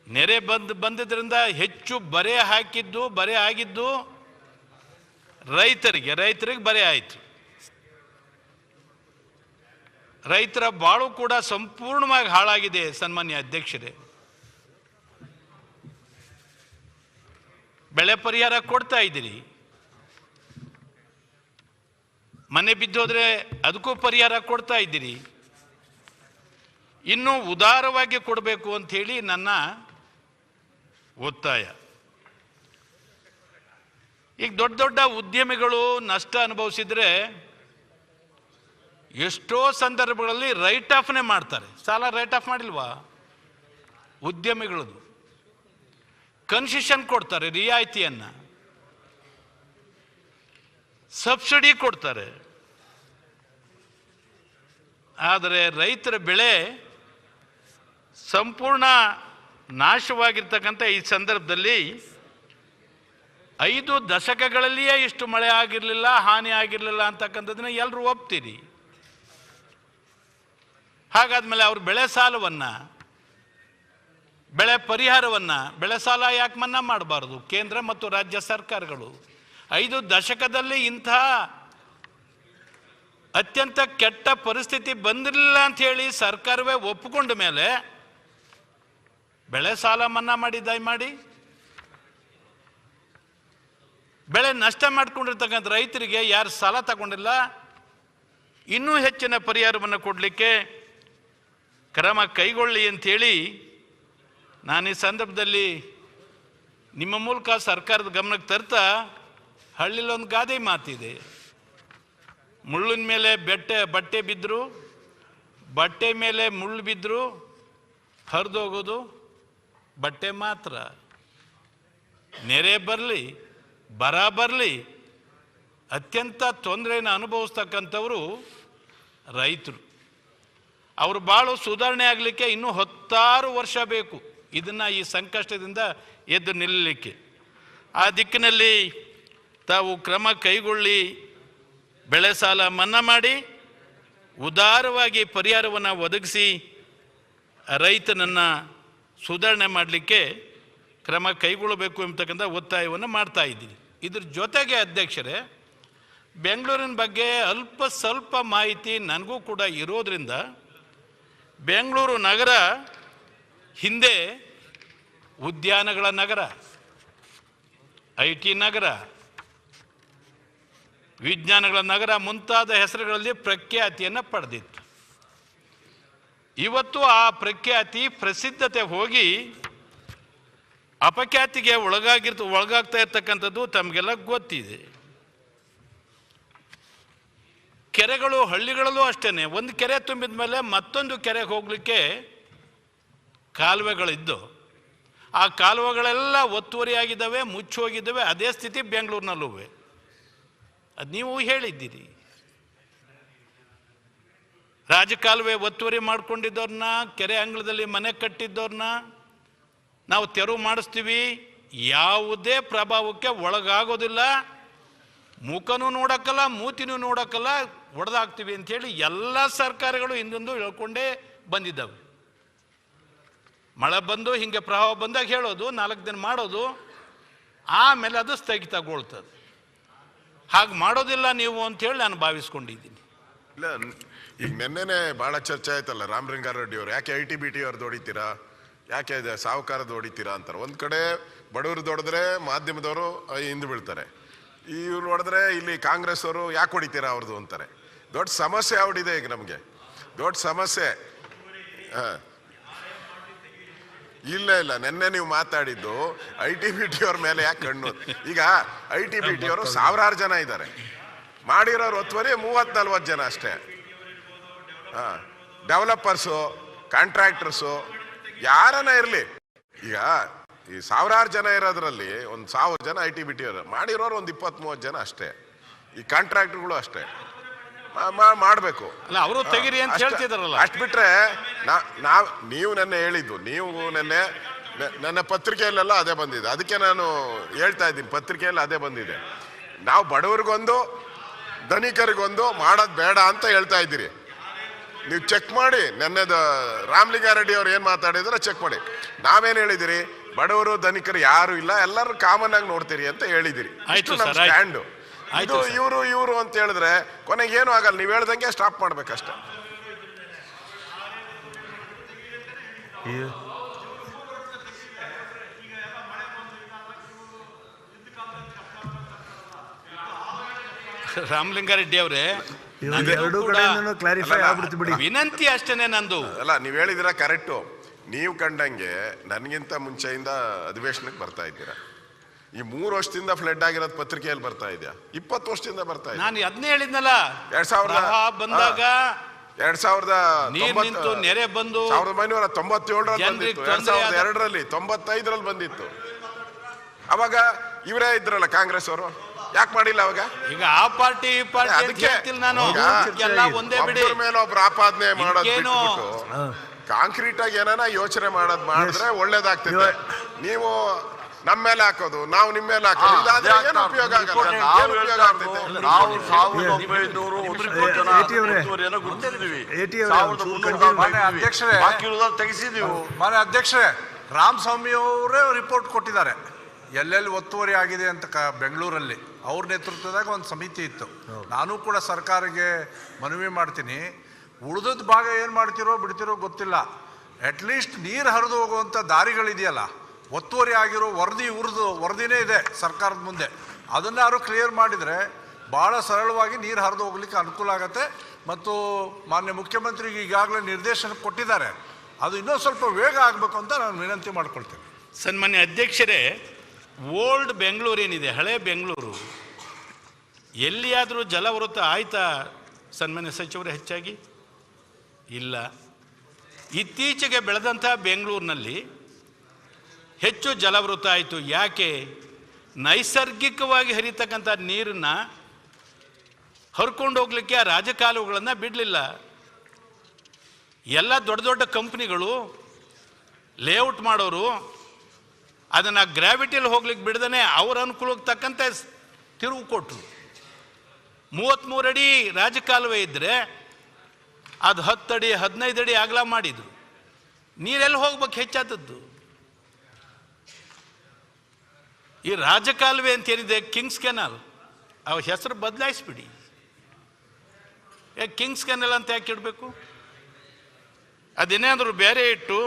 ನೆರೆ ಬಂದಿದ್ದರಿಂದ ಹೆಚ್ಚು ಬರೆ ಆಗಿದ್ದು ರೈತರಿಗೆ ಬರೆ ಆಯಿತು. ರೈತರ ಬಾಳು ಕೂಡ ಸಂಪೂರ್ಣವಾಗಿ ಹಾಳಾಗಿದೆ. ಸನ್ಮಾನ್ಯ ಅಧ್ಯಕ್ಷರೇ, ಬೆಳೆ ಪರಿಹಾರ ಕೊಡ್ತಾ ಇದ್ದೀರಿ, ಮನೆ ಬಿದ್ದೋದ್ರೆ ಅದಕ್ಕೂ ಪರಿಹಾರ ಕೊಡ್ತಾ ಇದ್ದೀರಿ, ಇನ್ನೂ ಉದಾರವಾಗಿ ಕೊಡಬೇಕು ಅಂಥೇಳಿ ನನ್ನ ಒತ್ತಾಯ. ಈಗ ದೊಡ್ಡ ದೊಡ್ಡ ಉದ್ಯಮಿಗಳು ನಷ್ಟ ಅನುಭವಿಸಿದ್ರೆ ಎಷ್ಟೋ ಸಂದರ್ಭಗಳಲ್ಲಿ ರೈಟ್ ಆಫ್ನೇ ಮಾಡ್ತಾರೆ. ಸಾಲ ರೈಟ್ ಆಫ್ ಮಾಡಿಲ್ವಾ? ಉದ್ಯಮಿಗಳದು ಕನ್ಸೆಷನ್ ಕೊಡ್ತಾರೆ, ರಿಯಾಯಿತಿಯನ್ನು, ಸಬ್ಸಿಡಿ ಕೊಡ್ತಾರೆ. ಆದರೆ ರೈತರ ಬೆಳೆ ಸಂಪೂರ್ಣ ನಾಶವಾಗಿರ್ತಕ್ಕಂಥ ಈ ಸಂದರ್ಭದಲ್ಲಿ 5 ದಶಕಗಳಲ್ಲಿಯೇ ಇಷ್ಟು ಮಳೆ ಆಗಿರಲಿಲ್ಲ, ಹಾನಿ ಆಗಿರಲಿಲ್ಲ ಅಂತಕ್ಕಂಥದ್ದನ್ನ ಎಲ್ಲರೂ ಒಪ್ತೀರಿ. ಹಾಗಾದ್ಮೇಲೆ ಅವ್ರ ಬೆಳೆ ಸಾಲವನ್ನು, ಬೆಳೆ ಪರಿಹಾರವನ್ನು, ಬೆಳೆ ಸಾಲ ಯಾಕೆ ಮನ್ನಾ ಮಾಡಬಾರ್ದು ಕೇಂದ್ರ ಮತ್ತು ರಾಜ್ಯ ಸರ್ಕಾರಗಳು? 5 ದಶಕದಲ್ಲಿ ಇಂಥ ಅತ್ಯಂತ ಕೆಟ್ಟ ಪರಿಸ್ಥಿತಿ ಬಂದಿರಲಿಲ್ಲ ಅಂಥೇಳಿ ಸರ್ಕಾರವೇ ಒಪ್ಪಿಕೊಂಡ ಮೇಲೆ ಬೆಳೆ ಸಾಲ ಮನ್ನಾ ಮಾಡಿ ದಯಮಾಡಿ. ಬೆಳೆ ನಷ್ಟ ಮಾಡ್ಕೊಂಡಿರ್ತಕ್ಕಂಥ ರೈತರಿಗೆ ಯಾರು ಸಾಲ ತಗೊಂಡಿಲ್ಲ ಇನ್ನೂ ಹೆಚ್ಚಿನ ಪರಿಹಾರವನ್ನು ಕೊಡಲಿಕ್ಕೆ ಕ್ರಮ ಕೈಗೊಳ್ಳಿ ಅಂಥೇಳಿ ನಾನು ಈ ಸಂದರ್ಭದಲ್ಲಿ ನಿಮ್ಮ ಮೂಲಕ ಸರ್ಕಾರದ ಗಮನಕ್ಕೆ ತರ್ತಾ, ಹಳ್ಳಿಲೊಂದು ಗಾದೆ ಮಾತಿದೆ, ಮುಳ್ಳಿನ ಮೇಲೆ ಬಟ್ಟೆ ಬಿದ್ದರೂ, ಬಟ್ಟೆ ಮೇಲೆ ಮುಳ್ಳು ಬಿದ್ದರೂ ಹರಿದೋಗೋದು ಬಟ್ಟೆ ಮಾತ್ರ. ನೆರೆ ಬರಲಿ, ಬರ ಬರಲಿ, ಅತ್ಯಂತ ತೊಂದರೆಯನ್ನು ಅನುಭವಿಸ್ತಕ್ಕಂಥವರು ರೈತರು. ಅವರು ಬಾಳು ಸುಧಾರಣೆ ಆಗಲಿಕ್ಕೆ ಇನ್ನೂ 10 ವರ್ಷ ಬೇಕು ಇದನ್ನು, ಈ ಸಂಕಷ್ಟದಿಂದ ಎದ್ದು ನಿಲ್ಲಲಿಕ್ಕೆ. ಆ ದಿಕ್ಕಿನಲ್ಲಿ ತಾವು ಕ್ರಮ ಕೈಗೊಳ್ಳಿ, ಬೆಳೆ ಸಾಲ ಮನ್ನಾ ಮಾಡಿ ಉದಾರವಾಗಿ ಪರಿಹಾರವನ್ನು ಒದಗಿಸಿ ರೈತನನ್ನು ಸುಧಾರಣೆ ಮಾಡಲಿಕ್ಕೆ ಕ್ರಮ ಕೈಗೊಳ್ಳಬೇಕು ಎಂಬತಕ್ಕಂಥ ಒತ್ತಾಯವನ್ನು ಮಾಡ್ತಾ ಇದ್ದೀನಿ. ಇದ್ರ ಜೊತೆಗೆ ಅಧ್ಯಕ್ಷರೇ, ಬೆಂಗಳೂರಿನ ಬಗ್ಗೆ ಅಲ್ಪ ಸ್ವಲ್ಪ ಮಾಹಿತಿ ನನಗೂ ಕೂಡ ಇರೋದ್ರಿಂದ, ಬೆಂಗಳೂರು ನಗರ ಹಿಂದೆ ಉದ್ಯಾನಗಳ ನಗರ, IT ನಗರ, ವಿಜ್ಞಾನಗಳ ನಗರ ಮುಂತಾದ ಹೆಸರುಗಳಲ್ಲಿ ಪ್ರಖ್ಯಾತಿಯನ್ನು ಪಡೆದಿತ್ತು. ಇವತ್ತು ಆ ಪ್ರಖ್ಯಾತಿ, ಪ್ರಸಿದ್ಧತೆ ಹೋಗಿ ಅಪಖ್ಯಾತಿಗೆ ಒಳಗಾಗ್ತಾ ಇರ್ತಕ್ಕಂಥದ್ದು ತಮಗೆಲ್ಲ ಗೊತ್ತಿದೆ. ಕೆರೆಗಳು, ಹಳ್ಳಿಗಳಲ್ಲೂ ಅಷ್ಟೇ, ಒಂದು ಕೆರೆ ತುಂಬಿದ ಮೇಲೆ ಮತ್ತೊಂದು ಕೆರೆಗೆ ಹೋಗಲಿಕ್ಕೆ ಕಾಲುವೆಗಳಿದ್ದು ಆ ಕಾಲುವೆಗಳೆಲ್ಲ ಒತ್ತುವರಿಯಾಗಿದ್ದಾವೆ, ಮುಚ್ಚೋಗಿದ್ದಾವೆ. ಅದೇ ಸ್ಥಿತಿ ಬೆಂಗಳೂರಿನಲ್ಲೂ. ಅದು ನೀವು ಹೇಳಿದ್ದೀರಿ. ರಾಜಕಾಲುವೆ ಒತ್ತುವರಿ ಮಾಡ್ಕೊಂಡಿದ್ದವ್ರನ್ನ, ಕೆರೆ ಅಂಗಳದಲ್ಲಿ ಮನೆ ಕಟ್ಟಿದ್ದವ್ರನ್ನ ನಾವು ತೆರವು ಮಾಡಿಸ್ತೀವಿ, ಯಾವುದೇ ಪ್ರಭಾವಕ್ಕೆ ಒಳಗಾಗೋದಿಲ್ಲ, ಮುಖನೂ ನೋಡೋಕ್ಕಲ್ಲ, ಮೂತಿನೂ ನೋಡೋಕ್ಕಲ್ಲ, ಹೊಡೆದಾಕ್ತೀವಿ ಅಂಥೇಳಿ ಎಲ್ಲ ಸರ್ಕಾರಗಳು ಹಿಂದೊಂದು ಹೇಳ್ಕೊಂಡೇ ಬಂದಿದ್ದಾವೆ. ಮಳೆ ಬಂದು ಹಿಂಗೆ ಪ್ರವಾಹ ಬಂದಾಗ ಹೇಳೋದು, 4 ದಿನ ಮಾಡೋದು, ಆಮೇಲೆ ಅದು ಸ್ಥಗಿತಗೊಳ್ತದೆ. ಹಾಗೆ ಮಾಡೋದಿಲ್ಲ ನೀವು ಅಂಥೇಳಿ ನಾನು ಭಾವಿಸ್ಕೊಂಡಿದ್ದೀನಿ. ಇಲ್ಲ, ಈಗ ನೆನ್ನೆನೆ ಭಾಳ ಚರ್ಚೆ ಆಯ್ತಲ್ಲ, ರಾಮಲಿಂಗಾರೆಡ್ಡಿ ಅವರು ಯಾಕೆ ITBT ಅವ್ರದ್ದು ಹೊಡಿತೀರಾ, ಯಾಕೆ ಸಾಹುಕಾರದ್ದು ಹೊಡಿತೀರಾ ಅಂತಾರೆ. ಒಂದು ಕಡೆ ಬಡವ್ರದ್ದು ಹೊಡೆದ್ರೆ ಮಾಧ್ಯಮದವರು ಹಿಂದೆ ಬೀಳ್ತಾರೆ, ಇವ್ರು ಹೊಡೆದ್ರೆ ಇಲ್ಲಿ ಕಾಂಗ್ರೆಸ್ ಅವರು ಯಾಕೆ ಹೊಡಿತೀರಾ ಅವ್ರದ್ದು ಅಂತಾರೆ. ದೊಡ್ಡ ಸಮಸ್ಯೆ ಆಗ್ಬಿಟ್ಟಿದೆ ಈಗ ನಮಗೆ, ದೊಡ್ಡ ಸಮಸ್ಯೆ. ಇಲ್ಲ, ನೆನ್ನೆ ನೀವು ಮಾತಾಡಿದ್ದು ITBT ಅವ್ರ ಮೇಲೆ ಯಾಕೆ ಕಣ್ಣು. ಈಗ ITBT ಅವರು 1000 ಜನ ಇದ್ದಾರೆ, ಮಾಡಿರೋರು ಒತ್ತುವರಿ 30-40 ಜನ ಅಷ್ಟೇ. ಡೆವಲಪರ್ಸು, ಕಾಂಟ್ರಾಕ್ಟರ್ಸು ಯಾರನ್ನ ಇರಲಿ, ಈಗ ಈ 1000 ಜನ ಇರೋದ್ರಲ್ಲಿ ಒಂದು 1000 ಜನ ITBT ಅವರು, ಮಾಡಿರೋರು ಒಂದು 20-30 ಜನ ಅಷ್ಟೇ. ಈ ಕಾಂಟ್ರಾಕ್ಟರ್ಗಳು ಅಷ್ಟೇ ಮಾಡಬೇಕು. ಅವರು ತೆಗಿರಿ ಅಂತ ಹೇಳ್ತಿದಾರಲ್ಲ, ಅಷ್ಟು ಬಿಟ್ರೆ ನೀವು ನೆನ್ನೆ ಹೇಳಿದ್ದು, ನೀವು ನನ್ನ ಪತ್ರಿಕೆಯಲ್ಲೆಲ್ಲ ಅದೇ ಬಂದಿದೆ. ಅದಕ್ಕೆ ನಾನು ಹೇಳ್ತಾ ಇದ್ದೀನಿ, ಪತ್ರಿಕೆಯಲ್ಲಿ ಅದೇ ಬಂದಿದೆ. ನಾವು ಬಡವರಿಗೊಂದು ಧನಿಕರಿಗೊಂದು ಮಾಡೋದು ಬೇಡ ಅಂತ ಹೇಳ್ತಾ ಇದ್ದೀರಿ. ನೀವು ಚೆಕ್ ಮಾಡಿ, ನೆನ್ನೆದ ರಾಮಲಿಂಗಾರೆಡ್ಡಿ ಅವ್ರು ಏನು ಮಾತಾಡಿದ್ರೆ ಚೆಕ್ ಮಾಡಿ. ನಾವೇನು ಹೇಳಿದಿರಿ, ಬಡವರು ಧನಿಕರು ಯಾರು ಇಲ್ಲ, ಎಲ್ಲರೂ ಕಾಮನ್ ಆಗಿ ನೋಡ್ತೀರಿ ಅಂತ ಹೇಳಿದಿರಿ. ನಮ್ಮ ಸ್ಟ್ಯಾಂಡು. ಇದು ಇವರು ಅಂತ ಹೇಳಿದ್ರೆ ಕೊನೆಗೆ ಏನು ಆಗಲ್ಲ, ನೀವು ಹೇಳ್ದಂಗೆ ಸ್ಟಾಪ್ ಮಾಡ್ಬೇಕಷ್ಟೆ. ರಾಮಲಿಂಗಾರೆಡ್ಡಿ ಅವರೇ, ವಿನಂತಿ ಅಷ್ಟೇನೆ ನಂದು. ಅಲ್ಲ, ನೀವು ಹೇಳಿದಿರ ಕರೆಕ್ಟು. ನೀವು ಕಂಡಂಗೆ ನನಗಿಂತ ಮುಂಚೆಯಿಂದ ಅಧಿವೇಶನಕ್ಕೆ ಬರ್ತಾ ಇದ್ದೀರಾ. ಈ 3 ವರ್ಷದಿಂದ ಫ್ಲಡ್ ಆಗಿರೋದು ಪತ್ರಿಕೆಯಲ್ಲಿ ಬರ್ತಾ ಇದೆಯಾ? 20 ವರ್ಷದಿಂದ ಬರ್ತಾ ಇದೆ. ನಾನು ಅದನ್ನೇ ಹೇಳಿದ್ನಲ್ಲ, 2000 ಬಂದಾಗ 2000 ನೆರೆ ಬಂದು 1997ರಲ್ಲಿ ಬಂದಿತ್ತು, 2002ರಲ್ಲಿ 95ರಲ್ಲಿ ಬಂದಿತ್ತು. ಅವಾಗ ಇವರೇ ಇದ್ರಲ್ಲ ಕಾಂಗ್ರೆಸ್ ಅವರು, ಯಾಕೆ ಮಾಡಿಲ್ಲ ಅವಾಗ? ಈಗ ಆ ಪಾರ್ಟಿ ಈ ಪಾರ್ಟಿ ಅಂತ ಅದಕ್ಕೆ ಹೇಳ್ತಿಲ್ಲ ನಾನು, ಎಲ್ಲ ಒಂದೇ ಬಿಡಿ. ಒಬ್ಬರ ಮೇಲೆ ಒಬ್ರು ಆಪಾದನೆ ಮಾಡೋದು ಬಿಟ್ಬಿಟ್ಟು ಕಾಂಕ್ರೀಟ್ ಆಗಿ ಏನಾನ ಯೋಚನೆ ಮಾಡಿದ್ರೆ ಒಳ್ಳೇದಾಗ್ತದೆ. ನೀವು ನಮ್ಮ ಮೇಲೆ ಹಾಕೋದು, ನಾವು ನಿಮ್ಮ ಮೇಲೆ ಹಾಕೋದು, ಇದಾದ್ರೆ ಏನು ಉಪಯೋಗ ಆಗಲ್ಲ. ಏನು ಉಪಯೋಗ ಆಗ್ತೈತೆ? ನಾವು 1909 ಜನ ಒತ್ತುವರಿಯನ್ನು ಗುರುತಿಸಿದ್ವಿ. 1300 ಅಧ್ಯಕ್ಷರೇ, ಬಾಕಿ ಇರುವುದನ್ನು ತೆಗೆಸಿದೀವಿ. ಮಾನ್ಯ ಅಧ್ಯಕ್ಷರೇ, ರಾಮಸ್ವಾಮಿ ಅವರೇ ರಿಪೋರ್ಟ್ ಕೊಟ್ಟಿದ್ದಾರೆ ಎಲ್ಲೆಲ್ಲಿ ಒತ್ತುವರಿ ಆಗಿದೆ ಅಂತ ಬೆಂಗಳೂರಲ್ಲಿ. ಅವ್ರ ನೇತೃತ್ವದಾಗ ಒಂದು ಸಮಿತಿ ಇತ್ತು. ನಾನು ಕೂಡ ಸರ್ಕಾರಕ್ಕೆ ಮನವಿ ಮಾಡ್ತೀನಿ, ಉಳಿದದ ಭಾಗ ಏನು ಮಾಡ್ತಿರೋ ಬಿಡ್ತಿರೋ ಗೊತ್ತಿಲ್ಲ, ಅಟ್ಲೀಸ್ಟ್ ನೀರು ಹರಿದು ಹೋಗುವಂಥ ದಾರಿಗಳಿದೆಯಲ್ಲ, ಒತ್ತುವರಿ ಆಗಿರೋ ವರದಿನೇ ಇದೆ ಸರ್ಕಾರದ ಮುಂದೆ, ಅದನ್ನು ಯಾರು ಕ್ಲಿಯರ್ ಮಾಡಿದರೆ ಭಾಳ ಸರಳವಾಗಿ ನೀರು ಹರಿದು ಹೋಗ್ಲಿಕ್ಕೆ ಅನುಕೂಲ ಆಗುತ್ತೆ. ಮತ್ತು ಮಾನ್ಯ ಮುಖ್ಯಮಂತ್ರಿಗೆ ಈಗಾಗಲೇ ನಿರ್ದೇಶನ ಕೊಟ್ಟಿದ್ದಾರೆ, ಅದು ಇನ್ನೂ ಸ್ವಲ್ಪ ವೇಗ ಆಗಬೇಕು ಅಂತ ನಾನು ವಿನಂತಿ ಮಾಡ್ಕೊಳ್ತೇನೆ. ಸನ್ಮಾನ್ಯ ಅಧ್ಯಕ್ಷರೇ, ಓಲ್ಡ್ ಬೆಂಗಳೂರು ಏನಿದೆ, ಹಳೆ ಬೆಂಗಳೂರು, ಎಲ್ಲಿಯಾದರೂ ಜಲವೃತ ಆಯ್ತಾ ಸನ್ಮಾನ್ಯ ಸಚಿವರು? ಹೆಚ್ಚಾಗಿ ಇಲ್ಲ. ಇತ್ತೀಚೆಗೆ ಬೆಳೆದಂಥ ಬೆಂಗಳೂರಿನಲ್ಲಿ ಹೆಚ್ಚು ಜಲವೃತ ಆಯಿತು. ಯಾಕೆ? ನೈಸರ್ಗಿಕವಾಗಿ ಹರಿತಕ್ಕಂಥ ನೀರನ್ನು ಹರ್ಕೊಂಡು ಹೋಗ್ಲಿಕ್ಕೆ ಆ ರಾಜಕಾಲುವೆಗಳನ್ನು ಬಿಡಲಿಲ್ಲ. ಎಲ್ಲ ದೊಡ್ಡ ದೊಡ್ಡ ಕಂಪ್ನಿಗಳು, ಲೇಔಟ್ ಮಾಡೋರು ಅದನ್ನು ಗ್ರಾವಿಟಿಯಲ್ಲಿ ಹೋಗ್ಲಿಕ್ಕೆ ಬಿಡ್ದೇ ಅವ್ರ ಅನುಕೂಲಕ್ಕೆ ತಕ್ಕಂತೆ ತಿರುವು ಕೊಟ್ಟರು. 33 ಅಡಿ ರಾಜಕಾಲುವೆ ಇದ್ದರೆ ಅದು 10 ಅಡಿ 15 ಅಡಿ ಅಗಲ ಮಾಡಿದ್ರು. ನೀರೆಲ್ಲಿ ಹೋಗ್ಬೇಕು ಹೆಚ್ಚಾದದ್ದು? ಈ ರಾಜಕಾಲುವೆ ಅಂತೇನಿದೆ, ಕಿಂಗ್ಸ್ ಕೆನಾಲ್, ಅವ್ರ ಹೆಸರು ಬದಲಾಯಿಸ್ಬಿಡಿ. ಯಾಕೆ ಕಿಂಗ್ಸ್ ಕೆನಾಲ್ ಅಂತ ಯಾಕೆ ಇಡಬೇಕು? ಅದೇನಾದರೂ ಬೇರೆ ಇಟ್ಟು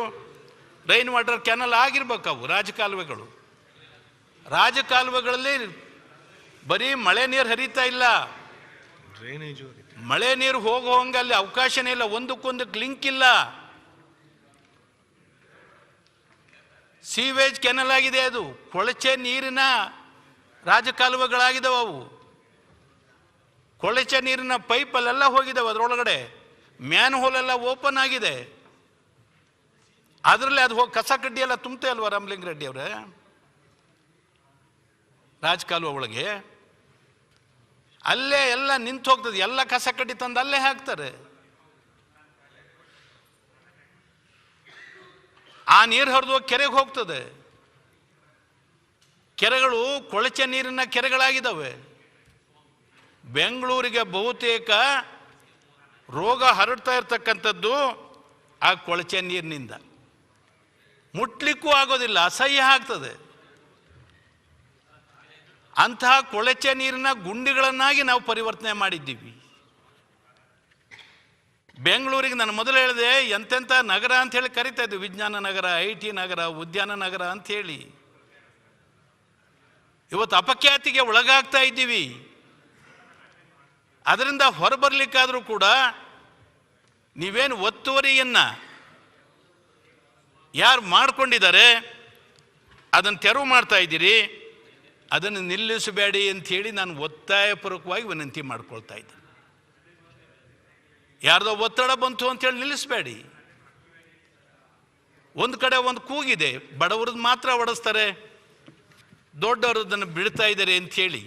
ರೈನ್ ವಾಟರ್ ಕ್ಯಾನಲ್ ಆಗಿರ್ಬೇಕು. ಅವು ರಾಜಕಾಲುವೆಗಳು, ರಾಜಕಾಲುವೆಗಳಲ್ಲಿ ಬರೀ ಮಳೆ ನೀರು ಹರಿತಾ ಇಲ್ಲ, ಮಳೆ ನೀರು ಹೋಗುವಂಗೆ ಅಲ್ಲಿ ಅವಕಾಶನೇ ಇಲ್ಲ, ಒಂದಕ್ಕೊಂದಕ್ಕೆ ಲಿಂಕ್ ಇಲ್ಲ. ಸೀವೇಜ್ ಕೆನಲ್ ಆಗಿದೆ, ಅದು ಕೊಳಚೆ ನೀರಿನ ರಾಜಕಾಲುವೆಗಳಾಗಿದ್ದಾವೆ. ಅವು ಕೊಳಚೆ ನೀರಿನ ಪೈಪಲ್ಲೆಲ್ಲ ಹೋಗಿದ್ದಾವೆ, ಅದರೊಳಗಡೆ ಮ್ಯಾನ್ ಹೋಲ್ ಎಲ್ಲ ಓಪನ್ ಆಗಿದೆ. ಅದರಲ್ಲಿ ಅದು ಹೋಗಿ ಕಸ ಕಡ್ಡಿ ಎಲ್ಲ ತುಂಬತೆ ಅಲ್ವಾ ರಾಮಲಿಂಗ ರೆಡ್ಡಿ ಅವರೇ? ರಾಜಕಾಲುವೆ ಒಳಗೆ ಅಲ್ಲೇ ಎಲ್ಲ ನಿಂತು ಹೋಗ್ತದೆ, ಎಲ್ಲ ಕಸ ಕಡ್ಡಿ ತಂದು ಅಲ್ಲೇ ಹಾಕ್ತಾರೆ. ಆ ನೀರು ಹರಿದು ಕೆರೆಗೆ ಹೋಗ್ತದೆ. ಕೆರೆಗಳು ಕೊಳಚೆ ನೀರಿನ ಕೆರೆಗಳಾಗಿದ್ದಾವೆ. ಬೆಂಗಳೂರಿಗೆ ಬಹುತೇಕ ರೋಗ ಹರಡ್ತಾ ಇರ್ತಕ್ಕಂಥದ್ದು ಆ ಕೊಳಚೆ ನೀರಿನಿಂದ. ಮುಟ್ಲಿಕ್ಕೂ ಆಗೋದಿಲ್ಲ, ಅಸಹ್ಯ ಆಗ್ತದೆ. ಅಂತಹ ಕೊಳಚೆ ನೀರಿನ ಗುಂಡಿಗಳನ್ನಾಗಿ ನಾವು ಪರಿವರ್ತನೆ ಮಾಡಿದ್ದೀವಿ. ಬೆಂಗಳೂರಿಗೆ ನಾನು ಮೊದಲು ಹೇಳಿದೆ, ಎಂತೆಂಥ ನಗರ ಅಂತ ಹೇಳಿ ಕರಿತಾ ಇದ್ವಿ, ವಿಜ್ಞಾನ ನಗರ, IT ನಗರ, ಉದ್ಯಾನ ನಗರ ಅಂಥೇಳಿ. ಇವತ್ತು ಅಪಖ್ಯಾತಿಗೆ ಒಳಗಾಗ್ತಾ ಇದ್ದೀವಿ. ಅದರಿಂದ ಹೊರಬರಲಿಕ್ಕಾದರೂ ಕೂಡ ನೀವೇನು ಒತ್ತುವರಿಯನ್ನು ಯಾರು ಮಾಡ್ಕೊಂಡಿದ್ದಾರೆ ಅದನ್ನು ತೆರವು ಮಾಡ್ತಾ ಇದ್ದೀರಿ, ಅದನ್ನು ನಿಲ್ಲಿಸಬೇಡಿ ಅಂಥೇಳಿ ನಾನು ಒತ್ತಾಯಪೂರ್ವಕವಾಗಿ ವಿನಂತಿ ಮಾಡ್ಕೊಳ್ತಾ ಇದ್ದೆ. ಯಾರ್ದೋ ಒತ್ತಡ ಬಂತು ಅಂತೇಳಿ ನಿಲ್ಲಿಸಬೇಡಿ. ಒಂದು ಕಡೆ ಒಂದು ಕೂಗಿದೆ, ಬಡವ್ರದ್ದು ಮಾತ್ರ ಒಡಿಸ್ತಾರೆ, ದೊಡ್ಡವ್ರದನ್ನು ಬಿಡ್ತಾ ಇದ್ದಾರೆ ಅಂಥೇಳಿ.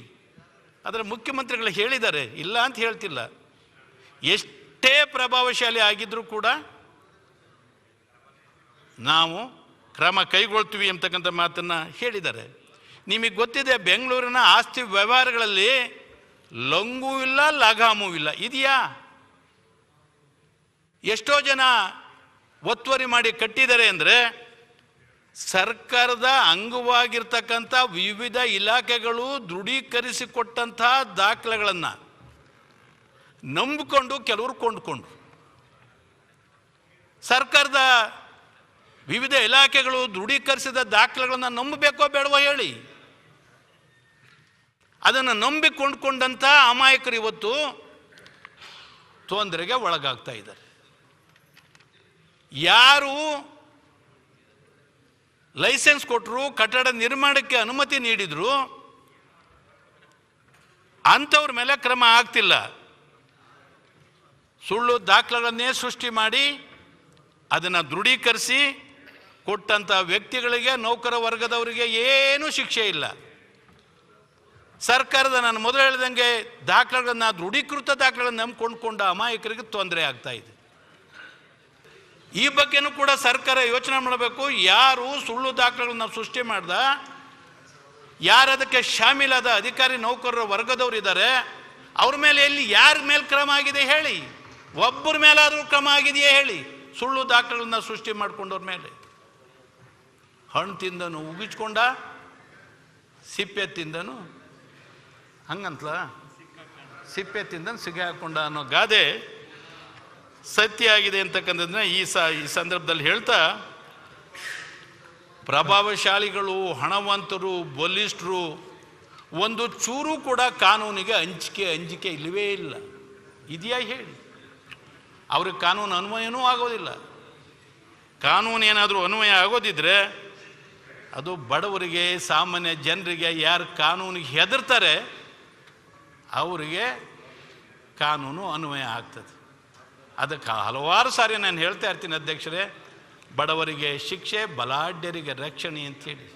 ಆದರೆ ಮುಖ್ಯಮಂತ್ರಿಗಳು ಹೇಳಿದ್ದಾರೆ, ಇಲ್ಲ ಅಂತ ಹೇಳ್ತಿಲ್ಲ. ಎಷ್ಟೇ ಪ್ರಭಾವಶಾಲಿ ಆಗಿದ್ರೂ ಕೂಡ ನಾವು ಕ್ರಮ ಕೈಗೊಳ್ತೀವಿ ಅಂತಕ್ಕಂಥ ಮಾತನ್ನು ಹೇಳಿದ್ದಾರೆ. ನಿಮಗೆ ಗೊತ್ತಿದೆ, ಬೆಂಗಳೂರಿನ ಆಸ್ತಿ ವ್ಯವಹಾರಗಳಲ್ಲಿ ಲಂಗೂ ಇಲ್ಲ, ಲಗಾಮೂ ಇಲ್ಲ. ಇದೆಯಾ? ಎಷ್ಟೋ ಜನ ಒತ್ತುವರಿ ಮಾಡಿ ಕಟ್ಟಿದ್ದಾರೆ ಅಂದರೆ ಸರ್ಕಾರದ ಅಂಗವಾಗಿರ್ತಕ್ಕಂಥ ವಿವಿಧ ಇಲಾಖೆಗಳು ದೃಢೀಕರಿಸಿಕೊಟ್ಟಂಥ ದಾಖಲೆಗಳನ್ನು ನಂಬಿಕೊಂಡು ಕೆಲವರು ಕೊಂಡುಕೊಂಡು, ಸರ್ಕಾರದ ವಿವಿಧ ಇಲಾಖೆಗಳು ದೃಢೀಕರಿಸಿದ ದಾಖಲೆಗಳನ್ನು ನಂಬಬೇಕೋ ಬೇಡವೋ ಹೇಳಿ. ಅದನ್ನು ನಂಬಿ ಕೊಂಡ್ಕೊಂಡಂಥ ಅಮಾಯಕರು ಇವತ್ತು ತೊಂದರೆಗೆ ಒಳಗಾಗ್ತಾ ಇದ್ದಾರೆ. ಯಾರು ಲೈಸೆನ್ಸ್ ಕೊಟ್ಟರು, ಕಟ್ಟಡ ನಿರ್ಮಾಣಕ್ಕೆ ಅನುಮತಿ ನೀಡಿದ್ರು, ಅಂಥವ್ರ ಮೇಲೆ ಕ್ರಮ ಆಗ್ತಿಲ್ಲ. ಸುಳ್ಳು ದಾಖಲೆಗಳನ್ನೇ ಸೃಷ್ಟಿ ಮಾಡಿ ಅದನ್ನು ದೃಢೀಕರಿಸಿ ಕೊಟ್ಟಂಥ ವ್ಯಕ್ತಿಗಳಿಗೆ, ನೌಕರ ವರ್ಗದವರಿಗೆ ಏನೂ ಶಿಕ್ಷೆ ಇಲ್ಲ. ಸರ್ಕಾರದ ನಾನು ಮೊದಲು ಹೇಳ್ದಂಗೆ ದಾಖಲೆಗಳನ್ನ ದೃಢೀಕೃತ ದಾಖಲೆಗಳನ್ನ ನಂಬ್ಕೊಂಡ್ಕೊಂಡ ಅಮಾಯಕರಿಗೆ ತೊಂದರೆ ಆಗ್ತಾ ಇದೆ. ಈ ಬಗ್ಗೆನೂ ಕೂಡ ಸರ್ಕಾರ ಯೋಚನೆ ಮಾಡಬೇಕು. ಯಾರು ಸುಳ್ಳು ದಾಖಲೆಗಳನ್ನ ಸೃಷ್ಟಿ ಮಾಡ್ದ, ಯಾರು ಅದಕ್ಕೆ ಶಾಮೀಲಾದ ಅಧಿಕಾರಿ ನೌಕರರ ವರ್ಗದವರು ಇದ್ದಾರೆ, ಅವ್ರ ಮೇಲೆ ಯಾರ ಮೇಲೆ ಕ್ರಮ ಆಗಿದೆ ಹೇಳಿ. ಒಬ್ಬರ ಮೇಲಾದರೂ ಕ್ರಮ ಆಗಿದೆಯೇ ಹೇಳಿ. ಸುಳ್ಳು ದಾಖಲೆಗಳನ್ನ ಸೃಷ್ಟಿ ಮಾಡ್ಕೊಂಡವ್ರ ಮೇಲೆ. ಹಣ್ಣು ತಿಂದನು ಉಗಿಸ್ಕೊಂಡ, ಸಿಪ್ಪೆ ತಿಂದನು ಹಂಗಂತಲ ಸಿಪ್ಪೆ ತಿಂದನು ಸಿಗೆ ಹಾಕೊಂಡ ಅನ್ನೋ ಗಾದೆ ಸತ್ಯ ಆಗಿದೆ ಅಂತಕ್ಕಂಥದ್ದನ್ನ ಈ ಸಂದರ್ಭದಲ್ಲಿ ಹೇಳ್ತಾ, ಪ್ರಭಾವಶಾಲಿಗಳು, ಹಣವಂತರು, ಬಲಿಷ್ಠರು ಒಂದು ಚೂರು ಕೂಡ ಕಾನೂನಿಗೆ ಅಂಜಿಕೆ ಇಲ್ಲವೇ ಇಲ್ಲ. ಇದೆಯಾ ಹೇಳಿ. ಅವ್ರಿಗೆ ಕಾನೂನು ಅನ್ವಯನೂ ಆಗೋದಿಲ್ಲ. ಕಾನೂನು ಏನಾದರೂ ಅನ್ವಯ ಆಗೋದಿದ್ರೆ ಅದು ಬಡವರಿಗೆ, ಸಾಮಾನ್ಯ ಜನರಿಗೆ, ಯಾರು ಕಾನೂನಿಗೆ ಹೆದರ್ತಾರೆ ಅವರಿಗೆ ಕಾನೂನು ಅನ್ವಯ ಆಗ್ತದೆ. ಅದಕ್ಕೆ ಹಲವಾರು ಸಾರಿ ನಾನು ಹೇಳ್ತಾ ಇರ್ತೀನಿ ಅಧ್ಯಕ್ಷರೇ, ಬಡವರಿಗೆ ಶಿಕ್ಷೆ, ಬಲಾಢ್ಯರಿಗೆ ರಕ್ಷಣೆ ಅಂಥೇಳಿ.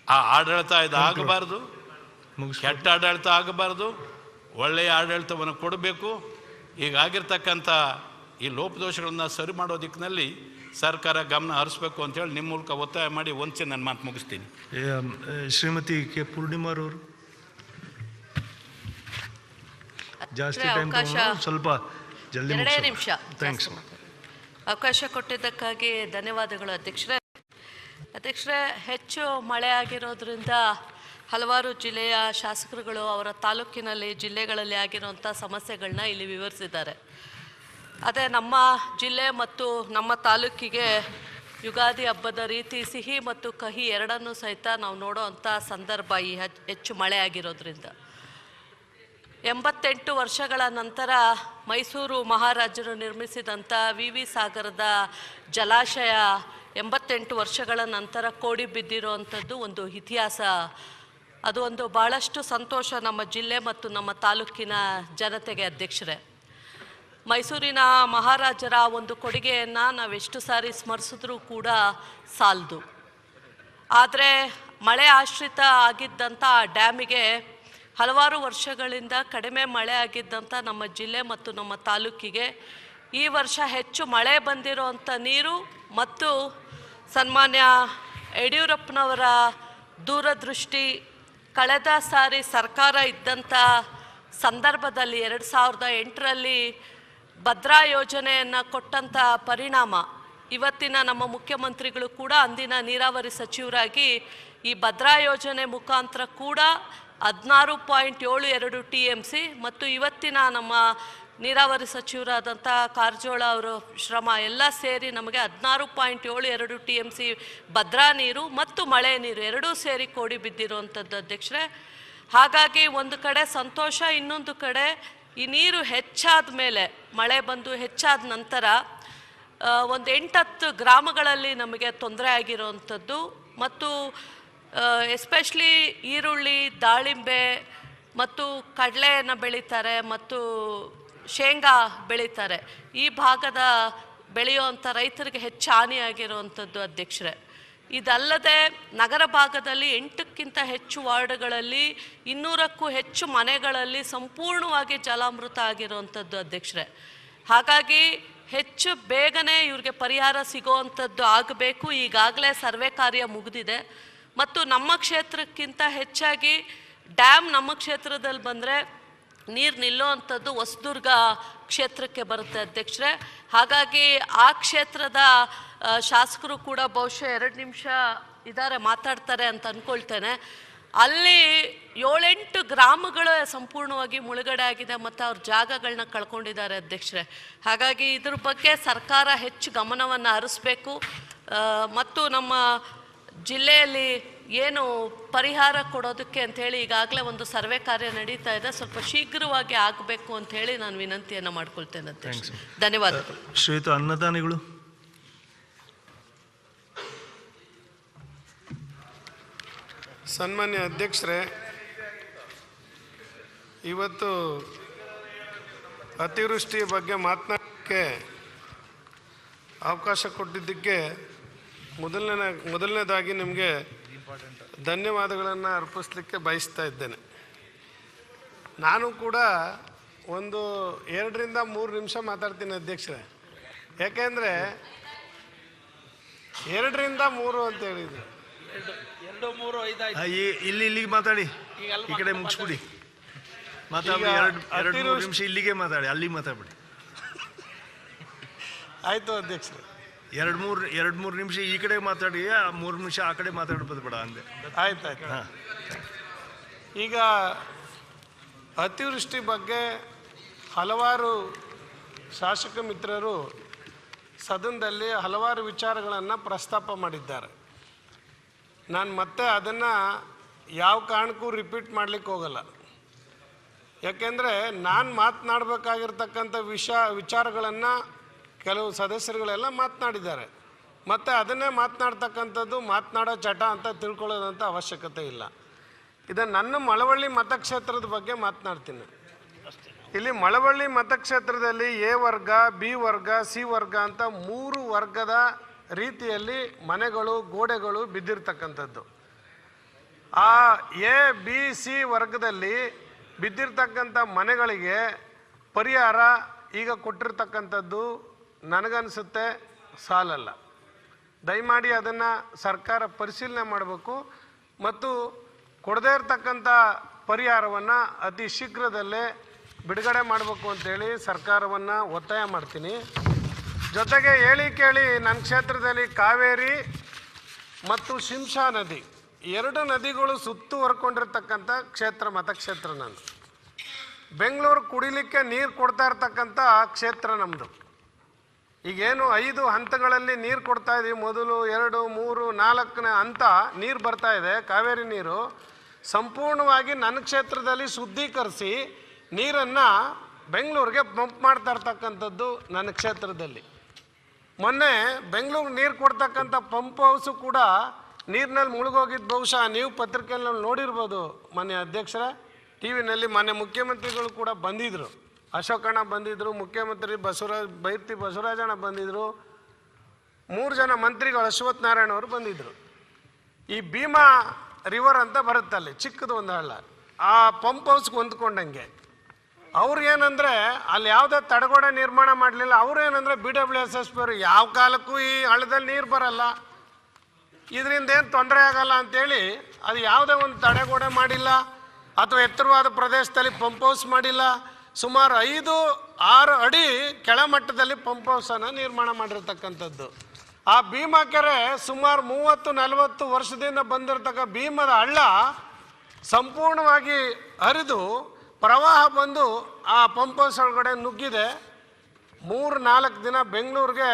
ಆ ಆಡಳಿತ ಇದು ಆಗಬಾರ್ದು, ಕೆಟ್ಟ ಆಡಳಿತ ಆಗಬಾರ್ದು, ಒಳ್ಳೆಯ ಆಡಳಿತವನ್ನು ಕೊಡಬೇಕು. ಈಗಾಗಿರ್ತಕ್ಕಂಥ ಈ ಲೋಪದೋಷಗಳನ್ನು ಸರಿ ಮಾಡೋ ದಿಕ್ಕಿನಲ್ಲಿ ಸರ್ಕಾರ ಗಮನ ಹರಿಸ್ಬೇಕು ಅಂತೇಳಿ ನಿಮ್ಮ ಮೂಲಕ ಒತ್ತಾಯ ಮಾಡಿ ಒಂದ್ಸೆ ನನ್ನ ಮಾತು ಮುಗಿಸ್ತೀನಿ. ಶ್ರೀಮತಿ ಕೆ ಪೂರ್ಣಿಮಾರವರು ಜಾಸ್ತಿ ಟೈಮ್ ಸ್ವಲ್ಪ ಜಲ್ದಿ ನಿಮಿಷ ಥ್ಯಾಂಕ್ಸ್. ಅವಕಾಶ ಕೊಟ್ಟಿದ್ದಕ್ಕಾಗಿ ಧನ್ಯವಾದಗಳು ಅಧ್ಯಕ್ಷರೇ. ಹೆಚ್ಚು ಮಳೆ ಆಗಿರೋದ್ರಿಂದ ಹಲವಾರು ಜಿಲ್ಲೆಯ ಶಾಸಕರುಗಳು ಅವರ ತಾಲೂಕಿನಲ್ಲಿ, ಜಿಲ್ಲೆಗಳಲ್ಲಿ ಆಗಿರುವಂಥ ಸಮಸ್ಯೆಗಳನ್ನ ಇಲ್ಲಿ ವಿವರಿಸಿದ್ದಾರೆ. ಅದೇ ನಮ್ಮ ಜಿಲ್ಲೆ ಮತ್ತು ನಮ್ಮ ತಾಲೂಕಿಗೆ ಯುಗಾದಿ ಹಬ್ಬದ ರೀತಿ ಸಿಹಿ ಮತ್ತು ಕಹಿ ಎರಡನ್ನೂ ಸಹಿತ ನಾವು ನೋಡೋವಂಥ ಸಂದರ್ಭ ಈ ಹೆಚ್ಚು ಮಳೆ ಆಗಿರೋದ್ರಿಂದ. 88 ವರ್ಷಗಳ ನಂತರ ಮೈಸೂರು ಮಹಾರಾಜರು ನಿರ್ಮಿಸಿದಂಥ ವಿ ಸಾಗರದ ಜಲಾಶಯ 88 ವರ್ಷಗಳ ನಂತರ ಕೋಡಿ ಬಿದ್ದಿರುವಂಥದ್ದು ಒಂದು ಇತಿಹಾಸ. ಅದು ಒಂದು ಭಾಳಷ್ಟು ಸಂತೋಷ ನಮ್ಮ ಜಿಲ್ಲೆ ಮತ್ತು ನಮ್ಮ ತಾಲೂಕಿನ ಜನತೆಗೆ ಅಧ್ಯಕ್ಷರೇ. ಮೈಸೂರಿನ ಮಹಾರಾಜರ ಒಂದು ಕೊಡುಗೆಯನ್ನು ನಾವೆಷ್ಟು ಸಾರಿ ಸ್ಮರಿಸಿದ್ರೂ ಕೂಡ ಸಾಲದು. ಆದರೆ ಮಳೆ ಆಶ್ರಿತ ಆಗಿದ್ದಂಥ ಆ ಡ್ಯಾಮಿಗೆ ಹಲವಾರು ವರ್ಷಗಳಿಂದ ಕಡಿಮೆ ಮಳೆ ಆಗಿದ್ದಂಥ ನಮ್ಮ ಜಿಲ್ಲೆ ಮತ್ತು ನಮ್ಮ ತಾಲೂಕಿಗೆ ಈ ವರ್ಷ ಹೆಚ್ಚು ಮಳೆ ಬಂದಿರೋವಂಥ ನೀರು ಮತ್ತು ಸನ್ಮಾನ್ಯ ಯಡಿಯೂರಪ್ಪನವರ ದೂರದೃಷ್ಟಿ, ಕಳೆದ ಸಾರಿ ಸರ್ಕಾರ ಇದ್ದಂಥ ಸಂದರ್ಭದಲ್ಲಿ 2008ರಲ್ಲಿ ಭದ್ರಾ ಯೋಜನೆಯನ್ನು ಕೊಟ್ಟಂಥ ಪರಿಣಾಮ ಇವತ್ತಿನ ನಮ್ಮ ಮುಖ್ಯಮಂತ್ರಿಗಳು ಕೂಡ ಅಂದಿನ ನೀರಾವರಿ ಸಚಿವರಾಗಿ ಈ ಭದ್ರಾ ಯೋಜನೆ ಮುಖಾಂತರ ಕೂಡ 16.72 TMC ಮತ್ತು ಇವತ್ತಿನ ನಮ್ಮ ನೀರಾವರಿ ಸಚಿವರಾದಂಥ ಕಾರಜೋಳ ಅವರು ಶ್ರಮ ಎಲ್ಲ ಸೇರಿ ನಮಗೆ 16.72 TMC ಭದ್ರಾ ನೀರು ಮತ್ತು ಮಳೆ ನೀರು ಎರಡೂ ಸೇರಿ ಕೋಡಿ ಬಿದ್ದಿರುವಂಥದ್ದು ಅಧ್ಯಕ್ಷರೇ. ಹಾಗಾಗಿ ಒಂದು ಕಡೆ ಸಂತೋಷ, ಇನ್ನೊಂದು ಕಡೆ ಈ ನೀರು ಹೆಚ್ಚಾದ ಮೇಲೆ, ಮಳೆ ಬಂದು ಹೆಚ್ಚಾದ ನಂತರ ಒಂದು 8-10 ಗ್ರಾಮಗಳಲ್ಲಿ ನಮಗೆ ತೊಂದರೆ ಆಗಿರೋವಂಥದ್ದು ಮತ್ತು ಎಸ್ಪೆಷಲಿ ಈರುಳ್ಳಿ, ದಾಳಿಂಬೆ ಮತ್ತು ಕಡಲೆಯನ್ನು ಬೆಳೀತಾರೆ ಮತ್ತು ಶೇಂಗಾ ಬೆಳೀತಾರೆ. ಈ ಭಾಗದ ಬೆಳೆಯುವಂಥ ರೈತರಿಗೆ ಹೆಚ್ಚು ಹಾನಿಯಾಗಿರುವಂಥದ್ದು ಅಧ್ಯಕ್ಷರೇ. ಇದಲ್ಲದೆ ನಗರ ಭಾಗದಲ್ಲಿ 8ಕ್ಕಿಂತ ಹೆಚ್ಚು ವಾರ್ಡ್ಗಳಲ್ಲಿ 200ಕ್ಕೂ ಹೆಚ್ಚು ಮನೆಗಳಲ್ಲಿ ಸಂಪೂರ್ಣವಾಗಿ ಜಲಾಮೃತ ಆಗಿರುವಂಥದ್ದು ಅಧ್ಯಕ್ಷರೇ. ಹಾಗಾಗಿ ಹೆಚ್ಚು ಬೇಗನೆ ಇವ್ರಿಗೆ ಪರಿಹಾರ ಸಿಗೋವಂಥದ್ದು ಆಗಬೇಕು. ಈಗಾಗಲೇ ಸರ್ವೆ ಕಾರ್ಯ ಮುಗಿದಿದೆ ಮತ್ತು ನಮ್ಮ ಕ್ಷೇತ್ರಕ್ಕಿಂತ ಹೆಚ್ಚಾಗಿ ಡ್ಯಾಮ್ ನಮ್ಮ ಕ್ಷೇತ್ರದಲ್ಲಿ ಬಂದರೆ ನೀರು ನಿಲ್ಲುವಂಥದ್ದು ಹೊಸದುರ್ಗ ಕ್ಷೇತ್ರಕ್ಕೆ ಬರುತ್ತೆ ಅಧ್ಯಕ್ಷರೇ. ಹಾಗಾಗಿ ಆ ಕ್ಷೇತ್ರದ ಶಾಸಕರು ಕೂಡ ಬಹುಶಃ 2 ನಿಮಿಷ ಇದ್ದಾರೆ, ಮಾತಾಡ್ತಾರೆ ಅಂತ ಅಂದ್ಕೊಳ್ತೇನೆ. ಅಲ್ಲಿ 7-8 ಗ್ರಾಮಗಳು ಸಂಪೂರ್ಣವಾಗಿ ಮುಳುಗಡೆ ಆಗಿದೆ ಮತ್ತು ಅವ್ರ ಜಾಗಗಳನ್ನ ಕಳ್ಕೊಂಡಿದ್ದಾರೆ ಅಧ್ಯಕ್ಷರೇ. ಹಾಗಾಗಿ ಇದ್ರ ಬಗ್ಗೆ ಸರ್ಕಾರ ಹೆಚ್ಚು ಗಮನವನ್ನು ಹರಿಸ್ಬೇಕು ಮತ್ತು ನಮ್ಮ ಜಿಲ್ಲೆಯಲ್ಲಿ ಏನು ಪರಿಹಾರ ಕೊಡೋದಕ್ಕೆ ಅಂಥೇಳಿ ಈಗಾಗಲೇ ಒಂದು ಸರ್ವೆ ಕಾರ್ಯ ನಡೀತಾ ಇದೆ, ಸ್ವಲ್ಪ ಶೀಘ್ರವಾಗಿ ಆಗಬೇಕು ಅಂಥೇಳಿ ನಾನು ವಿನಂತಿಯನ್ನು ಮಾಡ್ಕೊಳ್ತೇನೆ ಅಧ್ಯಕ್ಷ. ಧನ್ಯವಾದಗಳು. ಶ್ರೀಯುತ ಅನ್ನದಾನಿಗಳು. ಸನ್ಮಾನ್ಯ ಅಧ್ಯಕ್ಷರೇ, ಇವತ್ತು ಅತಿವೃಷ್ಟಿಯ ಬಗ್ಗೆ ಮಾತನಾಡೋಕ್ಕೆ ಅವಕಾಶ ಕೊಟ್ಟಿದ್ದಕ್ಕೆ ಮೊದಲನೇದಾಗಿ ನಿಮಗೆ ಧನ್ಯವಾದಗಳನ್ನು ಅರ್ಪಿಸಲಿಕ್ಕೆ ಬಯಸ್ತಾ ಇದ್ದೇನೆ. ನಾನು ಕೂಡ ಒಂದು 2 ರಿಂದ 3 ನಿಮಿಷ ಮಾತಾಡ್ತೀನಿ ಅಧ್ಯಕ್ಷರೇ. ಯಾಕೆಂದರೆ 2 ರಿಂದ 3 ಅಂತ ಹೇಳಿದ್ರು. 2, 3, 5 ಆಯ್ತು. ಇಲ್ಲಿಗೆ ಮಾತಾಡಿ, ಈ ಕಡೆ ಮುಗಿಸ್ಬಿಡಿ. ಮಾತಾಡಿ 2-3 ನಿಮಿಷ ಇಲ್ಲಿಗೆ ಮಾತಾಡಿ, ಅಲ್ಲಿ ಮಾತಾಡ್ಬಿಡಿ. ಆಯ್ತು ಅಧ್ಯಕ್ಷರೇ. 2-3 ನಿಮಿಷ ಈ ಕಡೆ ಮಾತಾಡಿ, 3 ನಿಮಿಷ ಆ ಕಡೆ ಮಾತಾಡ್ಬೋದು ಬೇಡ ಅಂದೆ. ಆಯ್ತಾಯ್ತು. ಈಗ ಅತಿವೃಷ್ಟಿ ಬಗ್ಗೆ ಹಲವಾರು ಶಾಸಕ ಮಿತ್ರರು ಸದನದಲ್ಲಿ ಹಲವಾರು ವಿಚಾರಗಳನ್ನು ಪ್ರಸ್ತಾಪ ಮಾಡಿದ್ದಾರೆ. ನಾನು ಮತ್ತೆ ಅದನ್ನು ಯಾವ ಕಾರಣಕ್ಕೂ ರಿಪೀಟ್ ಮಾಡಲಿಕ್ಕೆ ಹೋಗಲ್ಲ. ಯಾಕೆಂದರೆ ನಾನು ಮಾತನಾಡಬೇಕಾಗಿರ್ತಕ್ಕಂಥ ವಿಚಾರಗಳನ್ನು ಕೆಲವು ಸದಸ್ಯರುಗಳೆಲ್ಲ ಮಾತನಾಡಿದ್ದಾರೆ. ಮತ್ತು ಅದನ್ನೇ ಮಾತನಾಡ್ತಕ್ಕಂಥದ್ದು ಮಾತನಾಡೋ ಚಟ ಅಂತ ತಿಳ್ಕೊಳ್ಳೋದಂಥ ಅವಶ್ಯಕತೆ ಇಲ್ಲ. ಇದನ್ನು ನನ್ನ ಮಳವಳ್ಳಿ ಮತಕ್ಷೇತ್ರದ ಬಗ್ಗೆ ಮಾತನಾಡ್ತೀನಿ. ಇಲ್ಲಿ ಮಳವಳ್ಳಿ ಮತಕ್ಷೇತ್ರದಲ್ಲಿ ಎ ವರ್ಗ, ಬಿ ವರ್ಗ, ಸಿ ವರ್ಗ ಅಂತ 3 ವರ್ಗದ ರೀತಿಯಲ್ಲಿ ಮನೆಗಳು, ಗೋಡೆಗಳು ಬಿದ್ದಿರ್ತಕ್ಕಂಥದ್ದು. ಆ ಎ, ಬಿ, ಸಿ ವರ್ಗದಲ್ಲಿ ಬಿದ್ದಿರ್ತಕ್ಕಂಥ ಮನೆಗಳಿಗೆ ಪರಿಹಾರ ಈಗ ಕೊಟ್ಟಿರ್ತಕ್ಕಂಥದ್ದು ನನಗನ್ನಿಸುತ್ತೆ ಸಾಲಲ್ಲ. ದಯಮಾಡಿ ಅದನ್ನು ಸರ್ಕಾರ ಪರಿಶೀಲನೆ ಮಾಡಬೇಕು ಮತ್ತು ಕೊಡದೇ ಇರತಕ್ಕಂಥ ಪರಿಹಾರವನ್ನು ಅತಿ ಶೀಘ್ರದಲ್ಲೇ ಬಿಡುಗಡೆ ಮಾಡಬೇಕು ಅಂತೇಳಿ ಸರ್ಕಾರವನ್ನು ಒತ್ತಾಯ ಮಾಡ್ತೀನಿ. ಜೊತೆಗೆ ಹೇಳಿ ಕೇಳಿ ನನ್ನ ಕ್ಷೇತ್ರದಲ್ಲಿ ಕಾವೇರಿ ಮತ್ತು ಶಿಂಷಾ ನದಿ 2 ನದಿಗಳು ಸುತ್ತುವರ್ಕೊಂಡಿರ್ತಕ್ಕಂಥ ಮತಕ್ಷೇತ್ರ ನಂದು. ಬೆಂಗಳೂರು ಕುಡಿಲಿಕ್ಕೆ ನೀರು ಕೊಡ್ತಾ ಇರ್ತಕ್ಕಂಥ ಕ್ಷೇತ್ರ ನಮ್ಮದು. ಈಗೇನು 5 ಹಂತಗಳಲ್ಲಿ ನೀರು ಕೊಡ್ತಾ ಇದ್ದೀವಿ. ಮೊದಲು 2, 3, 4ನೇ ಹಂತ ನೀರು ಬರ್ತಾ ಇದೆ. ಕಾವೇರಿ ನೀರು ಸಂಪೂರ್ಣವಾಗಿ ನನ್ನ ಕ್ಷೇತ್ರದಲ್ಲಿ ಶುದ್ಧೀಕರಿಸಿ ನೀರನ್ನು ಬೆಂಗಳೂರಿಗೆ ಪಂಪ್ ಮಾಡ್ತಾ ಇರ್ತಕ್ಕಂಥದ್ದು ನನ್ನ ಕ್ಷೇತ್ರದಲ್ಲಿ. ಮೊನ್ನೆ ಬೆಂಗಳೂರು ನೀರು ಕೊಡ್ತಕ್ಕಂಥ ಪಂಪ್ ಹೌಸು ಕೂಡ ನೀರಿನಲ್ಲಿ ಮುಳುಗೋಗಿದ್ದು ಬಹುಶಃ ನೀವು ಪತ್ರಿಕೆಯಲ್ಲಿ ನೋಡಿರ್ಬೋದು. ಮಾನ್ಯ ಅಧ್ಯಕ್ಷರೇ, ಟಿ ವಿನಲ್ಲಿ ಮಾನ್ಯ ಮುಖ್ಯಮಂತ್ರಿಗಳು ಕೂಡ ಬಂದಿದ್ದರು. ಅಶೋಕಣ್ಣ ಬಂದಿದ್ದರು, ಮುಖ್ಯಮಂತ್ರಿ ಬೈರ್ತಿ ಬಸವರಾಜಣ್ಣ ಬಂದಿದ್ದರು, 3 ಜನ ಮಂತ್ರಿಗಳು ಅಶ್ವಥ್ ನಾರಾಯಣ ಅವರು ಬಂದಿದ್ದರು. ಈ ಭೀಮಾ ರಿವರ್ ಅಂತ ಬರುತ್ತಲ್ಲಿ, ಚಿಕ್ಕದು ಒಂದು ಹಳ್ಳ, ಆ ಪಂಪ್ ಹೌಸ್ಗೆ ಹೊಂದ್ಕೊಂಡಂಗೆ ಅವ್ರು ಏನಂದರೆ ಅಲ್ಲಿ ಯಾವುದೇ ತಡೆಗೋಡೆ ನಿರ್ಮಾಣ ಮಾಡಲಿಲ್ಲ. ಅವ್ರು ಏನಂದರೆ BWSSP ಅವರು ಯಾವ ಕಾಲಕ್ಕೂ ಈ ಹಳ್ಳದಲ್ಲಿ ನೀರು ಬರಲ್ಲ, ಇದರಿಂದ ಏನು ತೊಂದರೆ ಆಗಲ್ಲ ಅಂಥೇಳಿ ಅದು ಯಾವುದೇ ಒಂದು ತಡೆಗೋಡೆ ಮಾಡಿಲ್ಲ ಅಥವಾ ಎತ್ತರವಾದ ಪ್ರದೇಶದಲ್ಲಿ ಪಂಪ್ ಹೌಸ್ ಮಾಡಿಲ್ಲ. ಸುಮಾರು 5-6 ಅಡಿ ಕೆಳಮಟ್ಟದಲ್ಲಿ ಪಂಪ್ ಹೌಸನ್ನು ನಿರ್ಮಾಣ ಮಾಡಿರ್ತಕ್ಕಂಥದ್ದು. ಆ ಭೀಮಾ ಕೆರೆ ಸುಮಾರು 30-40 ವರ್ಷದಿಂದ ಬಂದಿರತಕ್ಕ ಭೀಮದ ಹಳ್ಳ ಸಂಪೂರ್ಣವಾಗಿ ಹರಿದು ಪ್ರವಾಹ ಬಂದು ಆ ಪಂಪ್ ಹೌಸ್ ಒಳಗಡೆ ನುಗ್ಗಿದೆ. 3-4 ದಿನ ಬೆಂಗಳೂರಿಗೆ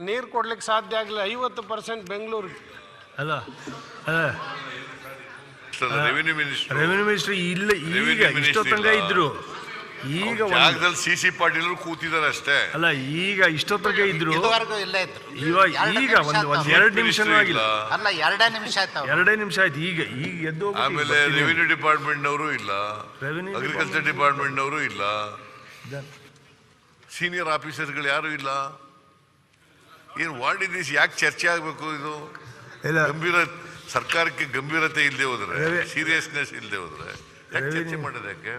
ನೀರು ಕೊಡ್ಲಿಕ್ಕೆ ಸಾಧ್ಯ ಆಗಲಿಲ್ಲ. 50% ಬೆಂಗಳೂರಿಗೆ ಅಲ್ಲ ರೆವಿನ್ಯೂ ಮಿನಿಸ್ಟರ್ ಇಲ್ಲ, ಈಗ ಇಷ್ಟೊತ್ತಂಗ ಇದ್ರು. ಈಗ CC ಪಾಟೀಲ್ ಕೂತಿದ್ದಾರೆ ಅಷ್ಟೇ. ಅಲ್ಲ, ಈಗ ಇಷ್ಟೊತ್ತಂಗ ಇದ್ರು. ಈಗ ಒಂದು 2 ನಿಮಿಷನೂ ಆಗಿಲ್ಲ. ಅಲ್ಲ, 2 ನಿಮಿಷ ಆಯ್ತು. 2 ನಿಮಿಷ ಆಯ್ತು. ಈಗ ಎದ್ದು ಆಮೇಲೆ ರೆವಿನ್ಯೂ ಡಿಪಾರ್ಟ್ಮೆಂಟ್ನವರು ಇಲ್ಲ, ಅಗ್ರಿಕಲ್ಚರ್ ಡಿಪಾರ್ಟ್ಮೆಂಟ್ನವರು ಇಲ್ಲ, ಸೀನಿಯರ್ ಆಫೀಸರ್ಗಳು ಯಾರು ಇಲ್ಲ. ಏನು ವಾಟ್ ಇಸ್ ದಿಸ್? ಯಾಕೆ ಚರ್ಚೆ ಆಗಬೇಕು? ಇದು ಗಂಭೀರ ಸರ್ಕಾರಕ್ಕೆ ಗಂಭೀರತೆ ಇಲ್ಲದೆ ಹೋದ್ರೆ, ಸೀರಿಯಸ್ನೆಸ್ ಇಲ್ಲದೆ ಹೋದ್ರೆ ಚರ್ಚೆ ಮಾಡೋದಕ್ಕೆ?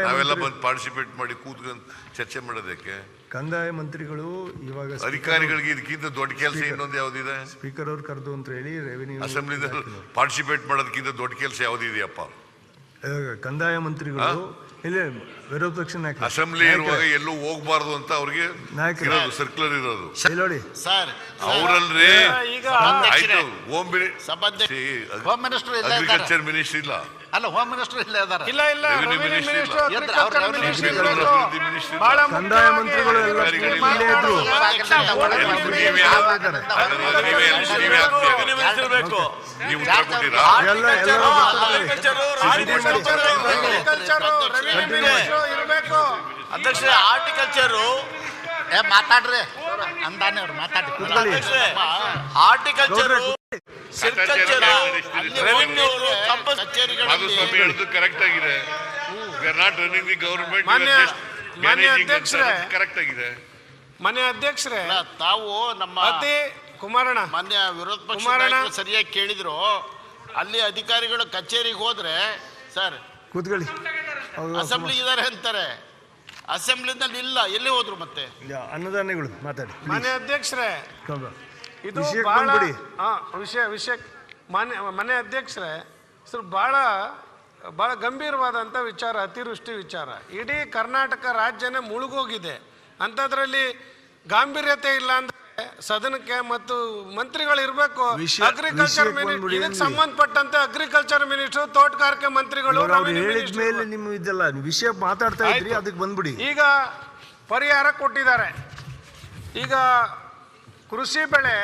ನಾವೆಲ್ಲ ಬಂದು ಪಾರ್ಟಿಸಿಪೇಟ್ ಮಾಡಿ ಕೂತ್ಕೊಂಡು ಚರ್ಚೆ ಮಾಡೋದಕ್ಕೆ ಕಂದಾಯ ಮಂತ್ರಿಗಳು ಇವಾಗ ಅಧಿಕಾರಿಗಳಿಗೆ ಇದಕ್ಕಿಂತ ದೊಡ್ಡ ಕೆಲಸ ಇನ್ನೊಂದು ಯಾವ್ದಿದೆ? ಸ್ಪೀಕರ್ ಅವ್ರು ಕರೆದು ಅಂತ ಹೇಳಿ ರೆವಿನ್ಯೂ ಅಸೆಂಬ್ಲಿದಲ್ಲಿ ಪಾರ್ಟಿಸಿಪೇಟ್ ಮಾಡೋದಕ್ಕಿಂತ ದೊಡ್ಡ ಕೆಲಸ ಯಾವ್ದಿದೆಯಪ್ಪ? ಕಂದಾಯ ಮಂತ್ರಿಗಳು ಇಲ್ಲಿ ವಿರೋಧ ಪಕ್ಷ ನಾಯಕ ಅಸೆಂಬ್ಲಿ ಇರುವಾಗ ಎಲ್ಲೂ ಹೋಗ್ಬಾರ್ದು ಅಂತ ಅವ್ರಿಗೆ ಸರ್ಕ್ಯುಲರ್ ಇರೋದು ನೋಡಿ ಸರ್. ಅವರಲ್ರಿ ಆಯ್ತು. ಹೋಮ್ ಮಿನಿಸ್ಟರ್ ಇಲ್ಲ, ಅಗ್ರಿಕಲ್ಚರ್ ಮಿನಿಸ್ಟರ್ ಇಲ್ಲ. ಅಲ್ಲ, ಹೋಮ್ ಮಿನಿಸ್ಟರ್ ಇಲ್ಲ ಇದ್ದಾರೆ. ಕಂದಾಯ ಮಂತ್ರಿಗಳು ಎಲ್ಲ ಇದ್ರು. ನೀವು ಉತ್ತರ ಕೊಟ್ಟಿರಾ? ಅಧ್ಯಕ್ಷ ಹಾರ್ಟಿಕಲ್ಚರು ಮಾತಾಡ್ರಿ ಅಂದಾನೆ ಅವ್ರು ಮಾತಾಡಿ. ಹಾರ್ಟಿಕಲ್ಚರ್ ಅದು ಸಮಯ ಹೇಳಿದ್ದು ಕರೆಕ್ಟ್ ಆಗಿದೆ. We are not running the government, ಮಾನ್ಯ ಅಧ್ಯಕ್ಷರೇ, ಕರೆಕ್ಟ್ ಆಗಿದೆ. ಮಾನ್ಯ ಅಧ್ಯಕ್ಷರೇ, ತಾವು ನಮ್ಮ ಕುಮಾರಣ್ಣ ಮಾನ್ಯ ವಿರೋಧ ಪಕ್ಷ ಸರಿಯಾಗಿ ಕೇಳಿದ್ರು. ಅಲ್ಲಿ ಅಧಿಕಾರಿಗಳು ಕಚೇರಿಗೆ ಹೋದ್ರೆ ಸರ್ ಕೂತ್ಕೊಳ್ಳಿ, ಅಸೆಂಬ್ಲಿ ಇದ್ದಾರೆ ಅಂತಾರೆ, ಅಸೆಂಬ್ಲಿನಲ್ಲಿ ಇಲ್ಲ, ಎಲ್ಲಿ ಹೋದ್ರು ಮತ್ತೆ ಅನ್ನದಾನಿಗಳು ಮಾತಾಡಿ. ಮಾನ್ಯ ಅಧ್ಯಕ್ಷರೇ, ಇದು ವಿಷಯಕ್ಕೆ ಬಹಳ ಬಂದ್ಬಿಡಿ. ವಿಷಯ ಮಾನ್ಯ ಅಧ್ಯಕ್ಷರೇ, ಸ್ವಲ್ಪ ಬಹಳ ಗಂಭೀರವಾದಂಥ ವಿಚಾರ, ಅತಿವೃಷ್ಟಿ ವಿಚಾರ. ಇಡೀ ಕರ್ನಾಟಕ ರಾಜ್ಯನೇ ಮುಳುಗೋಗಿದೆ. ಅಂಥದ್ರಲ್ಲಿ ಗಾಂಭೀರ್ಯತೆ ಇಲ್ಲ ಅಂದ್ರೆ ಸದನಕ್ಕೆ ಮತ್ತು ಮಂತ್ರಿಗಳು ಇರಬೇಕು. ಅಗ್ರಿಕಲ್ಚರ್ ಇದಕ್ಕೆ ಸಂಬಂಧಪಟ್ಟಂತೆ ಅಗ್ರಿಕಲ್ಚರ್ ಮಿನಿಸ್ಟರ್, ತೋಟಗಾರಿಕೆ ಮಂತ್ರಿಗಳು ಹೇಳಿದ ಮೇಲೆ ನಿಮ್ಮ ಇದೆಲ್ಲ ವಿಷಯ ಮಾತಾಡ್ತಾ ಇದ್ರಿ, ಅದಕ್ಕೆ ಬಂದ್ಬಿಡಿ. ಈಗ ಪರಿಹಾರ ಕೊಟ್ಟಿದ್ದಾರೆ. ಈಗ ಕೃಷಿ ಬೆಳೆ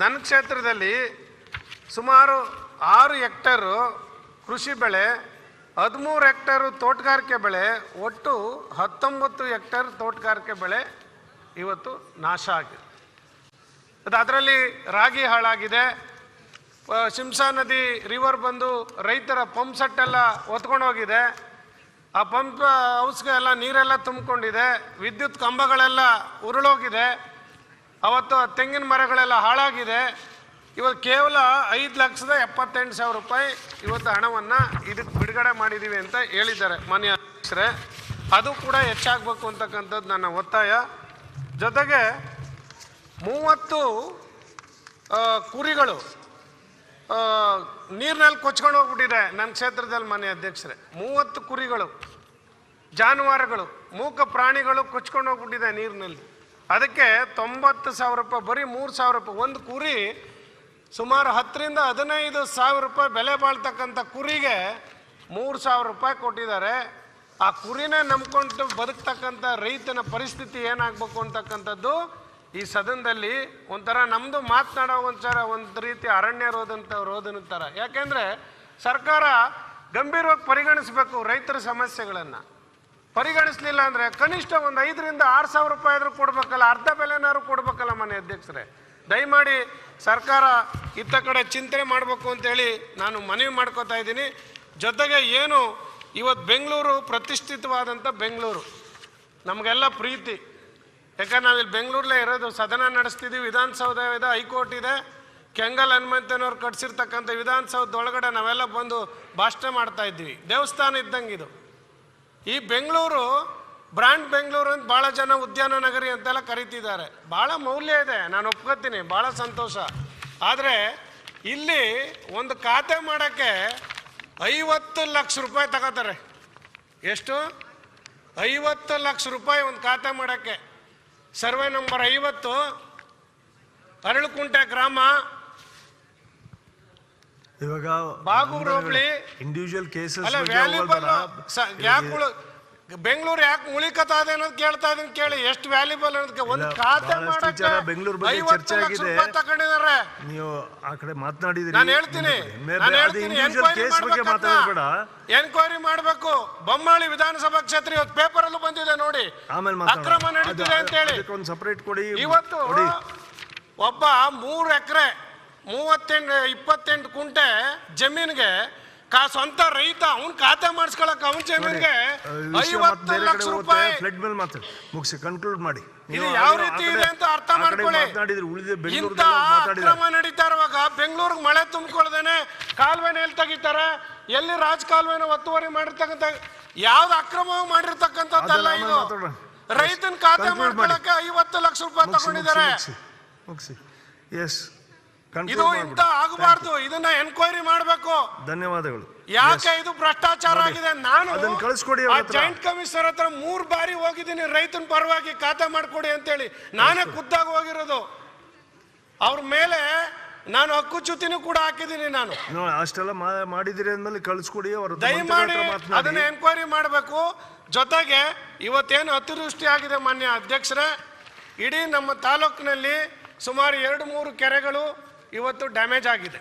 ನನ್ನ ಕ್ಷೇತ್ರದಲ್ಲಿ ಸುಮಾರು 6 ಹೆಕ್ಟೇರು ಕೃಷಿ ಬೆಳೆ, 13 ಹೆಕ್ಟೇರು ತೋಟಗಾರಿಕೆ ಬೆಳೆ, ಒಟ್ಟು 19 ಹೆಕ್ಟೇರ್ ತೋಟಗಾರಿಕೆ ಬೆಳೆ ಇವತ್ತು ನಾಶ ಆಗಿದೆ. ಅದರಲ್ಲಿ ರಾಗಿ ಹಾಳಾಗಿದೆ. ಶಿಂಸಾ ನದಿ ರಿವರ್ ಬಂದು ರೈತರ ಪಂಪ್ ಸೆಟ್ ಎಲ್ಲ ಹೊತ್ಕೊಂಡು ಹೋಗಿದೆ. ಆ ಪಂಪ್ ಹೌಸ್ಗೆ ಎಲ್ಲ ನೀರೆಲ್ಲ ತುಂಬಿಕೊಂಡಿದೆ. ವಿದ್ಯುತ್ ಕಂಬಗಳೆಲ್ಲ ಉರುಳೋಗಿದೆ. ಅವತ್ತು ತೆಂಗಿನ ಮರಗಳೆಲ್ಲ ಹಾಳಾಗಿದೆ. ಇವತ್ತು ಕೇವಲ 5,78,000 ರೂಪಾಯಿ ಇವತ್ತು ಹಣವನ್ನು ಇದಕ್ಕೆ ಬಿಡುಗಡೆ ಮಾಡಿದ್ದೀವಿ ಅಂತ ಹೇಳಿದ್ದಾರೆ ಮಾನ್ಯ ಅಧ್ಯಕ್ಷರೇ. ಅದು ಕೂಡ ಹೆಚ್ಚಾಗಬೇಕು ಅಂತಕ್ಕಂಥದ್ದು ನನ್ನ ಒತ್ತಾಯ. ಜೊತೆಗೆ 30 ಕುರಿಗಳು ನೀರಿನಲ್ಲಿ ಕೊಚ್ಕೊಂಡು ಹೋಗ್ಬಿಟ್ಟಿದೆ ನನ್ನ ಕ್ಷೇತ್ರದಲ್ಲಿ ಮಾನ್ಯ ಅಧ್ಯಕ್ಷರೇ. 30 ಕುರಿಗಳು, ಜಾನುವಾರುಗಳು, ಮೂಕ ಪ್ರಾಣಿಗಳು ಕೊಚ್ಕೊಂಡು ಹೋಗ್ಬಿಟ್ಟಿದೆ ನೀರಿನಲ್ಲಿ. ಅದಕ್ಕೆ 90,000 ರೂಪಾಯಿ, ಬರೀ 3,000 ರೂಪಾಯಿ ಒಂದು ಕುರಿ. ಸುಮಾರು 10,000 ರಿಂದ 15,000 ರೂಪಾಯಿ ಬೆಲೆ ಬಾಳ್ತಕ್ಕಂಥ ಕುರಿಗೆ 3,000 ರೂಪಾಯಿ ಕೊಟ್ಟಿದ್ದಾರೆ. ಆ ಕುರಿನೇ ನಂಬ್ಕೊಂಡು ಬದುಕ್ತಕ್ಕಂಥ ರೈತನ ಪರಿಸ್ಥಿತಿ ಏನಾಗಬೇಕು ಅಂತಕ್ಕಂಥದ್ದು ಈ ಸದನದಲ್ಲಿ ಒಂಥರ ನಮ್ಮದು ಮಾತನಾಡೋ ಒಂದು ರೀತಿ ಅರಣ್ಯ ರೋಧನ ಥರ. ಯಾಕೆಂದರೆ ಸರ್ಕಾರ ಗಂಭೀರವಾಗಿ ಪರಿಗಣಿಸಬೇಕು ರೈತರ ಸಮಸ್ಯೆಗಳನ್ನು. ಪರಿಗಣಿಸಲಿಲ್ಲ ಅಂದರೆ ಕನಿಷ್ಠ ಒಂದು 5,000 ರಿಂದ 6,000 ರೂಪಾಯಿ ಆದರೂ ಕೊಡಬೇಕಲ್ಲ, ಅರ್ಧ ಬೆಲೆನಾದ್ರು ಕೊಡಬೇಕಲ್ಲ ಮಾನ್ಯ ಅಧ್ಯಕ್ಷರೇ. ದಯಮಾಡಿ ಸರ್ಕಾರ ಇತ್ತ ಕಡೆ ಚಿಂತನೆ ಮಾಡಬೇಕು ಅಂತೇಳಿ ನಾನು ಮನವಿ ಮಾಡ್ಕೋತಾ ಇದ್ದೀನಿ. ಜೊತೆಗೆ ಏನು ಇವತ್ತು ಬೆಂಗಳೂರು ಪ್ರತಿಷ್ಠಿತವಾದಂಥ ಬೆಂಗಳೂರು ನಮಗೆಲ್ಲ ಪ್ರೀತಿ. ಯಾಕಂದ್ರೆ ನಾವಿಲ್ಲಿ ಬೆಂಗಳೂರಲ್ಲೇ ಇರೋದು, ಸದನ ನಡೆಸ್ತಿದ್ದೀವಿ, ವಿಧಾನಸೌಧ ಇದೆ, ಹೈಕೋರ್ಟ್ ಇದೆ. ಕೆಂಗಲ್ ಹನುಮಂತನವ್ರು ಕಟ್ಸಿರ್ತಕ್ಕಂಥ ವಿಧಾನಸೌಧದೊಳಗಡೆ ನಾವೆಲ್ಲ ಬಂದು ಭಾಷಣ ಮಾಡ್ತಾ ಇದ್ವಿ. ದೇವಸ್ಥಾನ ಇದ್ದಂಗೆ ಇದು. ಈ ಬೆಂಗಳೂರು ಬ್ರ್ಯಾಂಡ್ ಬೆಂಗಳೂರು ಅಂತ ಭಾಳ ಜನ ಉದ್ಯಾನ ನಗರಿ ಅಂತೆಲ್ಲ ಕರಿತಿದ್ದಾರೆ. ಭಾಳ ಮೌಲ್ಯ ಇದೆ, ನಾನು ಒಪ್ಕೋತೀನಿ, ಭಾಳ ಸಂತೋಷ. ಆದರೆ ಇಲ್ಲಿ ಒಂದು ಖಾತೆ ಮಾಡೋಕ್ಕೆ 50 ಲಕ್ಷ ರೂಪಾಯಿ ತಗೋತಾರೆ. ಎಷ್ಟು? 50 ಲಕ್ಷ ರೂಪಾಯಿ ಒಂದು ಖಾತೆ ಮಾಡೋಕ್ಕೆ. ಸರ್ವೆ ನಂಬರ್ 50, ಅರಳುಕುಂಟೆ ಗ್ರಾಮ, ಇವಾಗ ಬಾಗೂರು ಹೋಬಳಿ. ಇಂಡಿವಿಜುವಲ್ ಕೇಸಸ್ ಅಲ್ಲ, ವ್ಯಾಲ್ಯೂಬಲ್ ಯಾಕೆ ಬೆಂಗಳೂರು ಯಾಕೆ ಮುಳಿಕತಾ ಇದೆ ಅನ್ನೋದು ಕೇಳ್ತಾ ಇದೀನಿ. ಕೇಳಿ ಎಷ್ಟು ವ್ಯಾಲ್ಯೂಬಲ್ ಅನ್ನೋದಕ್ಕೆ. ಒಂದು ಖಾತೆ ಮಾಡಕ್ಕೆ ಬೆಂಗಳೂರು ಬಗ್ಗೆ ಚರ್ಚೆ ಆಗಿದೆ, ತಗೊಂಡಿದ್ದಾರೆ. ನೀವು ಆ ಕಡೆ ಮಾತನಾಡಿದ್ರಿ. ನಾನು ಹೇಳ್ತೀನಿ ಎನ್ಕ್ವೈರಿ ಮಾಡಬೇಕು. ಬೊಮ್ಮಾಳಿ ವಿಧಾನಸಭಾ ಕ್ಷೇತ್ರ ಇವತ್ತು ಪೇಪರ್ ಅಲ್ಲೂ ಬಂದಿದೆ ನೋಡಿ, ಅಕ್ರಮ ನಡೀತಿದೆ ಅಂತ ಹೇಳಿ. ಒಂದು ಸಪರೇಟ್ ಕೊಡಿ. ಇವತ್ತು ಒಬ್ಬ 3 ಎಕರೆ 28 ಕುಂಟೆ ಜಮೀನ್ಗೆ ಸ್ವಂತ ರೈತ ಅವ್ನು ಖಾತೆ ಮಾಡಿಸ್ಕೊಳಕ್ ಅವನ ಜಮೀನ್ಗೆ 50 ಲಕ್ಷ ರೂಪಾಯಿ. ಫ್ಲಡ್ ಮೇಲೆ ಮಾತಾಡಿ, ಮುಗಿಸಿ ಕನ್ಕ್ಲೂಡ್ ಮಾಡಿ. ಇದು ಯಾವ ರೀತಿ ಇದೆ ಅಂತ ಅರ್ಥ ಮಾಡ್ಕೊಳ್ಳಿ. ಇಂಥ ಅಕ್ರಮ ನಡೀತಾ ಇರುವಾಗ ಬೆಂಗಳೂರಿಗೆ ಮಳೆ ತುಂಬಿಕೊಳ್ಳದೇನೆ ಕಾಲುವೆನ ಎಲ್ಲಿ ತೆಗಿತಾರೆ? ಎಲ್ಲಿ ರಾಜ್ ಕಾಲುವೆನ ಒತ್ತುವರಿ ಮಾಡಿರ್ತಕ್ಕಂಥ ಯಾವ್ದು ಅಕ್ರಮ ಮಾಡಿರ್ತಕ್ಕಂಥದ್ದಲ್ಲ ಇದು. ರೈತನ ಖಾತೆ ಮಾಡ್ಕೊಳಕ್ಕೆ 50 ಲಕ್ಷ ರೂಪಾಯಿ ತಗೊಂಡಿದ್ದಾರೆ. ಇದು ಇಂತ ಆಗಬಾರ್ದು. ಇದನ್ನ ಎನ್ಕ್ವೈರಿ ಮಾಡಬೇಕು. ಧನ್ಯವಾದಗಳು. ಯಾಕೆ ಇದು ಭ್ರಷ್ಟಾಚಾರ ಆಗಿದೆ? ನಾನು ಕಳಿಸ್ಕೊಡಿ. ಜಾಯಿಂಟ್ ಕಮಿಷನರ್ ಹತ್ರ 3 ಬಾರಿ ಹೋಗಿದ್ದೀನಿ, ರೈತನ ಪರವಾಗಿ ಖಾತೆ ಮಾಡ್ಕೊಡಿ ಅಂತೇಳಿ. ನಾನೇ ಖುದ್ದಾಗಿ ಹೋಗಿರೋದು. ಅವ್ರ ಮೇಲೆ ನಾನು ಹಕ್ಕುಚ್ಯುತಿನೂ ಕೂಡ ಹಾಕಿದ್ದೀನಿ. ನಾನು ಅಷ್ಟೆಲ್ಲ ಮಾಡಿದಿರಿ ಅಂದ್ಮೇಲೆ ಕಳಿಸ್ಕೊಡಿ. ಅವರು ದಯಮಾಡಿ ಅದನ್ನ ಎನ್ಕ್ವೈರಿ ಮಾಡಬೇಕು. ಜೊತೆಗೆ ಇವತ್ತೇನು ಅತಿವೃಷ್ಟಿ ಆಗಿದೆ ಮಾನ್ಯ ಅಧ್ಯಕ್ಷರೇ, ಇಡೀ ನಮ್ಮ ತಾಲೂಕಿನಲ್ಲಿ ಸುಮಾರು 2-3 ಕೆರೆಗಳು ಇವತ್ತು ಡ್ಯಾಮೇಜ್ ಆಗಿದೆ.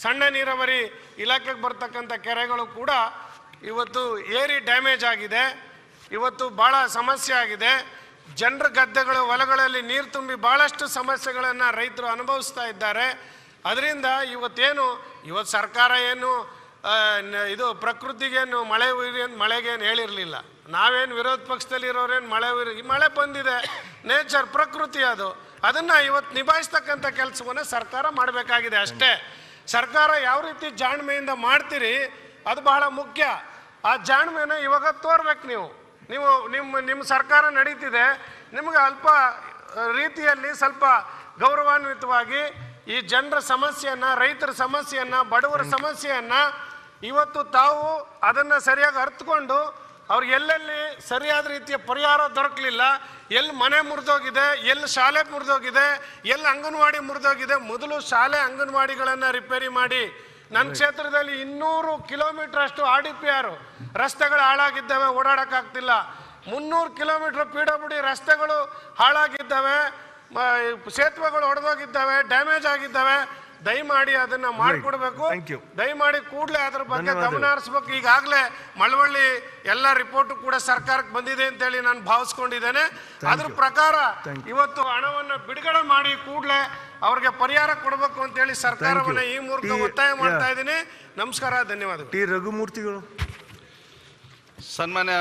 ಸಣ್ಣ ನೀರಾವರಿ ಇಲಾಖೆಗೆ ಬರ್ತಕ್ಕಂಥ ಕೆರೆಗಳು ಕೂಡ ಇವತ್ತು ಏರಿ ಡ್ಯಾಮೇಜ್ ಆಗಿದೆ. ಇವತ್ತು ಭಾಳ ಸಮಸ್ಯೆ ಆಗಿದೆ. ಜನರ ಗದ್ದೆಗಳು, ಹೊಲಗಳಲ್ಲಿ ನೀರು ತುಂಬಿ ಭಾಳಷ್ಟು ಸಮಸ್ಯೆಗಳನ್ನು ರೈತರು ಅನುಭವಿಸ್ತಾ ಇದ್ದಾರೆ. ಅದರಿಂದ ಇವತ್ತು ಸರ್ಕಾರ ಏನು ಇದು ಪ್ರಕೃತಿಗೇನು ಮಳೆಗೇನು ಹೇಳಿರಲಿಲ್ಲ. ನಾವೇನು ವಿರೋಧ ಪಕ್ಷದಲ್ಲಿ ಇರೋರೇನು ಮಳೆ ಬಂದಿದೆ, ನೇಚರ್ ಪ್ರಕೃತಿ ಅದನ್ನು ಇವತ್ತು ನಿಭಾಯಿಸ್ತಕ್ಕಂಥ ಕೆಲಸವನ್ನು ಸರ್ಕಾರ ಮಾಡಬೇಕಾಗಿದೆ ಅಷ್ಟೇ. ಸರ್ಕಾರ ಯಾವ ರೀತಿ ಜಾಣ್ಮೆಯಿಂದ ಮಾಡ್ತೀರಿ ಅದು ಬಹಳ ಮುಖ್ಯ. ಆ ಜಾಣ್ಮೆನ ಇವಾಗ ತೋರ್ಬೇಕು ನೀವು. ನಿಮ್ಮ ಸರ್ಕಾರ ನಡೀತಿದೆ, ನಿಮಗೆ ಅಲ್ಪ ರೀತಿಯಲ್ಲಿ ಸ್ವಲ್ಪ ಗೌರವಾನ್ವಿತವಾಗಿ ಈ ಜನರ ಸಮಸ್ಯೆಯನ್ನು, ರೈತರ ಸಮಸ್ಯೆಯನ್ನು, ಬಡವರ ಸಮಸ್ಯೆಯನ್ನು ಇವತ್ತು ತಾವು ಅದನ್ನು ಸರಿಯಾಗಿ ಅರ್ಥಕೊಂಡು ಅವ್ರಿಗೆ ಎಲ್ಲೆಲ್ಲಿ ಸರಿಯಾದ ರೀತಿಯ ಪರಿಹಾರ ದೊರಕಲಿಲ್ಲ, ಎಲ್ಲಿ ಮನೆ ಮುರಿದೋಗಿದೆ, ಎಲ್ಲಿ ಶಾಲೆ ಮುರಿದೋಗಿದೆ, ಎಲ್ಲಿ ಅಂಗನವಾಡಿ ಮುರಿದೋಗಿದೆ, ಮೊದಲು ಶಾಲೆ ಅಂಗನವಾಡಿಗಳನ್ನು ರಿಪೇರಿ ಮಾಡಿ. ನನ್ನ ಕ್ಷೇತ್ರದಲ್ಲಿ 200 ಕಿಲೋಮೀಟರ್ ಅಷ್ಟು RDPR ರಸ್ತೆಗಳು ಹಾಳಾಗಿದ್ದಾವೆ, ಓಡಾಡೋಕ್ಕಾಗ್ತಿಲ್ಲ. 300 ಕಿಲೋಮೀಟರ್ PWD ರಸ್ತೆಗಳು ಹಾಳಾಗಿದ್ದಾವೆ, ಸೇತುವೆಗಳು ಒಡೆದೋಗಿದ್ದಾವೆ, ಡ್ಯಾಮೇಜ್ ಆಗಿದ್ದಾವೆ. ದಯಮಾಡಿ ಅದನ್ನ ಮಾಡಿಕೊಡ್ಬೇಕು. ದಯಮಾಡಿ ಕೂಡಲೇ ಅದ್ರ ಬಗ್ಗೆ ಗಮನ ಹರಿಸ್ಬೇಕು. ಈಗಾಗಲೇ ಮಳವಳ್ಳಿ ಎಲ್ಲ ರಿಪೋರ್ಟ್ ಕೂಡ ಸರ್ಕಾರಕ್ಕೆ ಬಂದಿದೆ ಅಂತೇಳಿ ನಾನು ಭಾವಿಸ್ಕೊಂಡಿದ್ದೇನೆ. ಅದ್ರ ಪ್ರಕಾರ ಇವತ್ತು ಹಣವನ್ನು ಬಿಡುಗಡೆ ಮಾಡಿ ಕೂಡಲೇ ಅವ್ರಿಗೆ ಪರಿಹಾರ ಕೊಡಬೇಕು ಅಂತೇಳಿ ಸರ್ಕಾರವನ್ನ ಈ ಮೂಲಕ ಒತ್ತಾಯ ಮಾಡ್ತಾ ಇದ್ದೀನಿ. ನಮಸ್ಕಾರ, ಧನ್ಯವಾದಗಳು. ಟಿ ರಘುಮೂರ್ತಿಗಳು. ಸನ್ಮಾನ್ಯ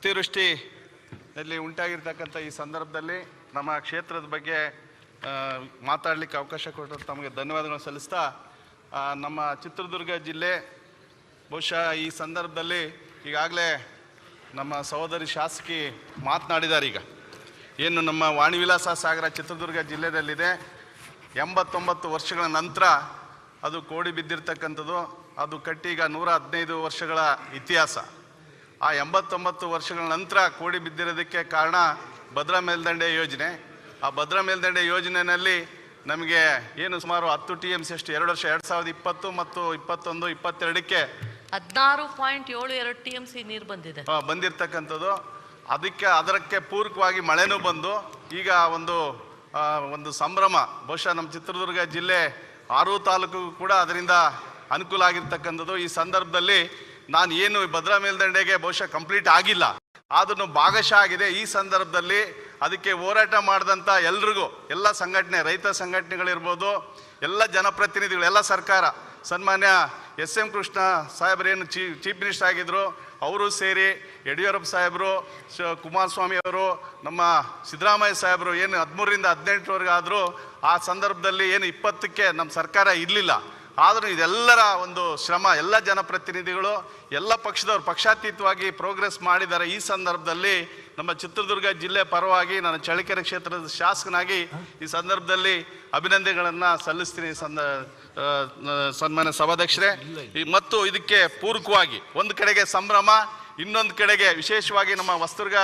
ಅತಿವೃಷ್ಟಿಯಲ್ಲಿ ಉಂಟಾಗಿರ್ತಕ್ಕಂಥ ಈ ಸಂದರ್ಭದಲ್ಲಿ ನಮ್ಮ ಕ್ಷೇತ್ರದ ಬಗ್ಗೆ ಮಾತಾಡಲಿಕ್ಕೆ ಅವಕಾಶ ಕೊಟ್ಟು ತಮಗೆ ಧನ್ಯವಾದಗಳನ್ನು ಸಲ್ಲಿಸ್ತಾ, ನಮ್ಮ ಚಿತ್ರದುರ್ಗ ಜಿಲ್ಲೆ ಬಹುಶಃ ಈ ಸಂದರ್ಭದಲ್ಲಿ ಈಗಾಗಲೇ ನಮ್ಮ ಸಹೋದರಿ ಶಾಸಕಿ ಮಾತನಾಡಿದ್ದಾರೆ. ಈಗ ಏನು ನಮ್ಮ ವಾಣಿವಿಲಾಸ ಸಾಗರ ಚಿತ್ರದುರ್ಗ ಜಿಲ್ಲೆಯಲ್ಲಿದೆ, 89 ವರ್ಷಗಳ ನಂತರ ಅದು ಕೋಡಿ ಬಿದ್ದಿರ್ತಕ್ಕಂಥದ್ದು. ಅದು ಕಟ್ಟಿ ಈಗ 115 ವರ್ಷಗಳ ಇತಿಹಾಸ. ಆ 89 ವರ್ಷಗಳ ನಂತರ ಕೋಡಿ ಬಿದ್ದಿರೋದಕ್ಕೆ ಕಾರಣ ಭದ್ರಾ ಮೇಲ್ದಂಡೆ ಯೋಜನೆ. ಆ ಭದ್ರಾ ಮೇಲ್ದಂಡೆ ಯೋಜನೆಯಲ್ಲಿ ನಮಗೆ ಏನು ಸುಮಾರು 10 TMC ಅಷ್ಟು 2 ವರ್ಷ 2020 ಮತ್ತು 21, 22ಕ್ಕೆ 16.72 TMC ನೀರು ಬಂದಿರ್ತಕ್ಕಂಥದ್ದು. ಅದಕ್ಕೆ ಪೂರಕವಾಗಿ ಮಳೆನೂ ಬಂದು ಈಗ ಒಂದು ಸಂಭ್ರಮ. ಬಹುಶಃ ನಮ್ಮ ಚಿತ್ರದುರ್ಗ ಜಿಲ್ಲೆ 6 ತಾಲೂಕು ಕೂಡ ಅದರಿಂದ ಅನುಕೂಲ ಆಗಿರ್ತಕ್ಕಂಥದ್ದು. ಈ ಸಂದರ್ಭದಲ್ಲಿ ನಾನು ಏನು ಭದ್ರಾ ಮೇಲ್ದಂಡೆಗೆ ಬಹುಶಃ ಕಂಪ್ಲೀಟ್ ಆಗಿಲ್ಲ, ಆದ್ರೂ ಭಾಗಶಃ ಆಗಿದೆ. ಈ ಸಂದರ್ಭದಲ್ಲಿ ಅದಕ್ಕೆ ಹೋರಾಟ ಮಾಡಿದಂಥ ಎಲ್ರಿಗೂ, ಎಲ್ಲ ಸಂಘಟನೆ, ರೈತ ಸಂಘಟನೆಗಳಿರ್ಬೋದು, ಎಲ್ಲ ಜನಪ್ರತಿನಿಧಿಗಳು, ಎಲ್ಲ ಸರ್ಕಾರ, ಸನ್ಮಾನ್ಯ SM ಕೃಷ್ಣ ಸಾಹೇಬರು ಏನು ಚೀಫ್ ಮಿನಿಸ್ಟರ್ ಆಗಿದ್ರು, ಅವರು ಸೇರಿ, ಯಡಿಯೂರಪ್ಪ ಸಾಹೇಬರು, ಕುಮಾರಸ್ವಾಮಿ ಅವರು, ನಮ್ಮ ಸಿದ್ದರಾಮಯ್ಯ ಸಾಹೇಬರು ಏನು 13ರಿಂದ 18ರವರೆಗೆ ಆದರೂ ಆ ಸಂದರ್ಭದಲ್ಲಿ ಏನು 20ಕ್ಕೆ ನಮ್ಮ ಸರ್ಕಾರ ಇರಲಿಲ್ಲ. ಆದರೂ ಇದೆಲ್ಲರ ಒಂದು ಶ್ರಮ, ಎಲ್ಲ ಜನಪ್ರತಿನಿಧಿಗಳು, ಎಲ್ಲ ಪಕ್ಷದವರು ಪಕ್ಷಾತೀತವಾಗಿ ಪ್ರೋಗ್ರೆಸ್ ಮಾಡಿದ್ದಾರೆ. ಈ ಸಂದರ್ಭದಲ್ಲಿ ನಮ್ಮ ಚಿತ್ರದುರ್ಗ ಜಿಲ್ಲೆ ಪರವಾಗಿ ನಾನು ಚಳ್ಳಕೆರೆ ಕ್ಷೇತ್ರದ ಶಾಸಕನಾಗಿ ಈ ಸಂದರ್ಭದಲ್ಲಿ ಅಭಿನಂದನೆಗಳನ್ನು ಸಲ್ಲಿಸ್ತೀನಿ ಸನ್ಮಾನ್ಯ ಸಭಾಧ್ಯಕ್ಷರೇ. ಮತ್ತು ಇದಕ್ಕೆ ಪೂರಕವಾಗಿ ಒಂದು ಕಡೆಗೆ ಸಂಭ್ರಮ, ಇನ್ನೊಂದು ಕಡೆಗೆ ವಿಶೇಷವಾಗಿ ನಮ್ಮ ಹೊಸದುರ್ಗ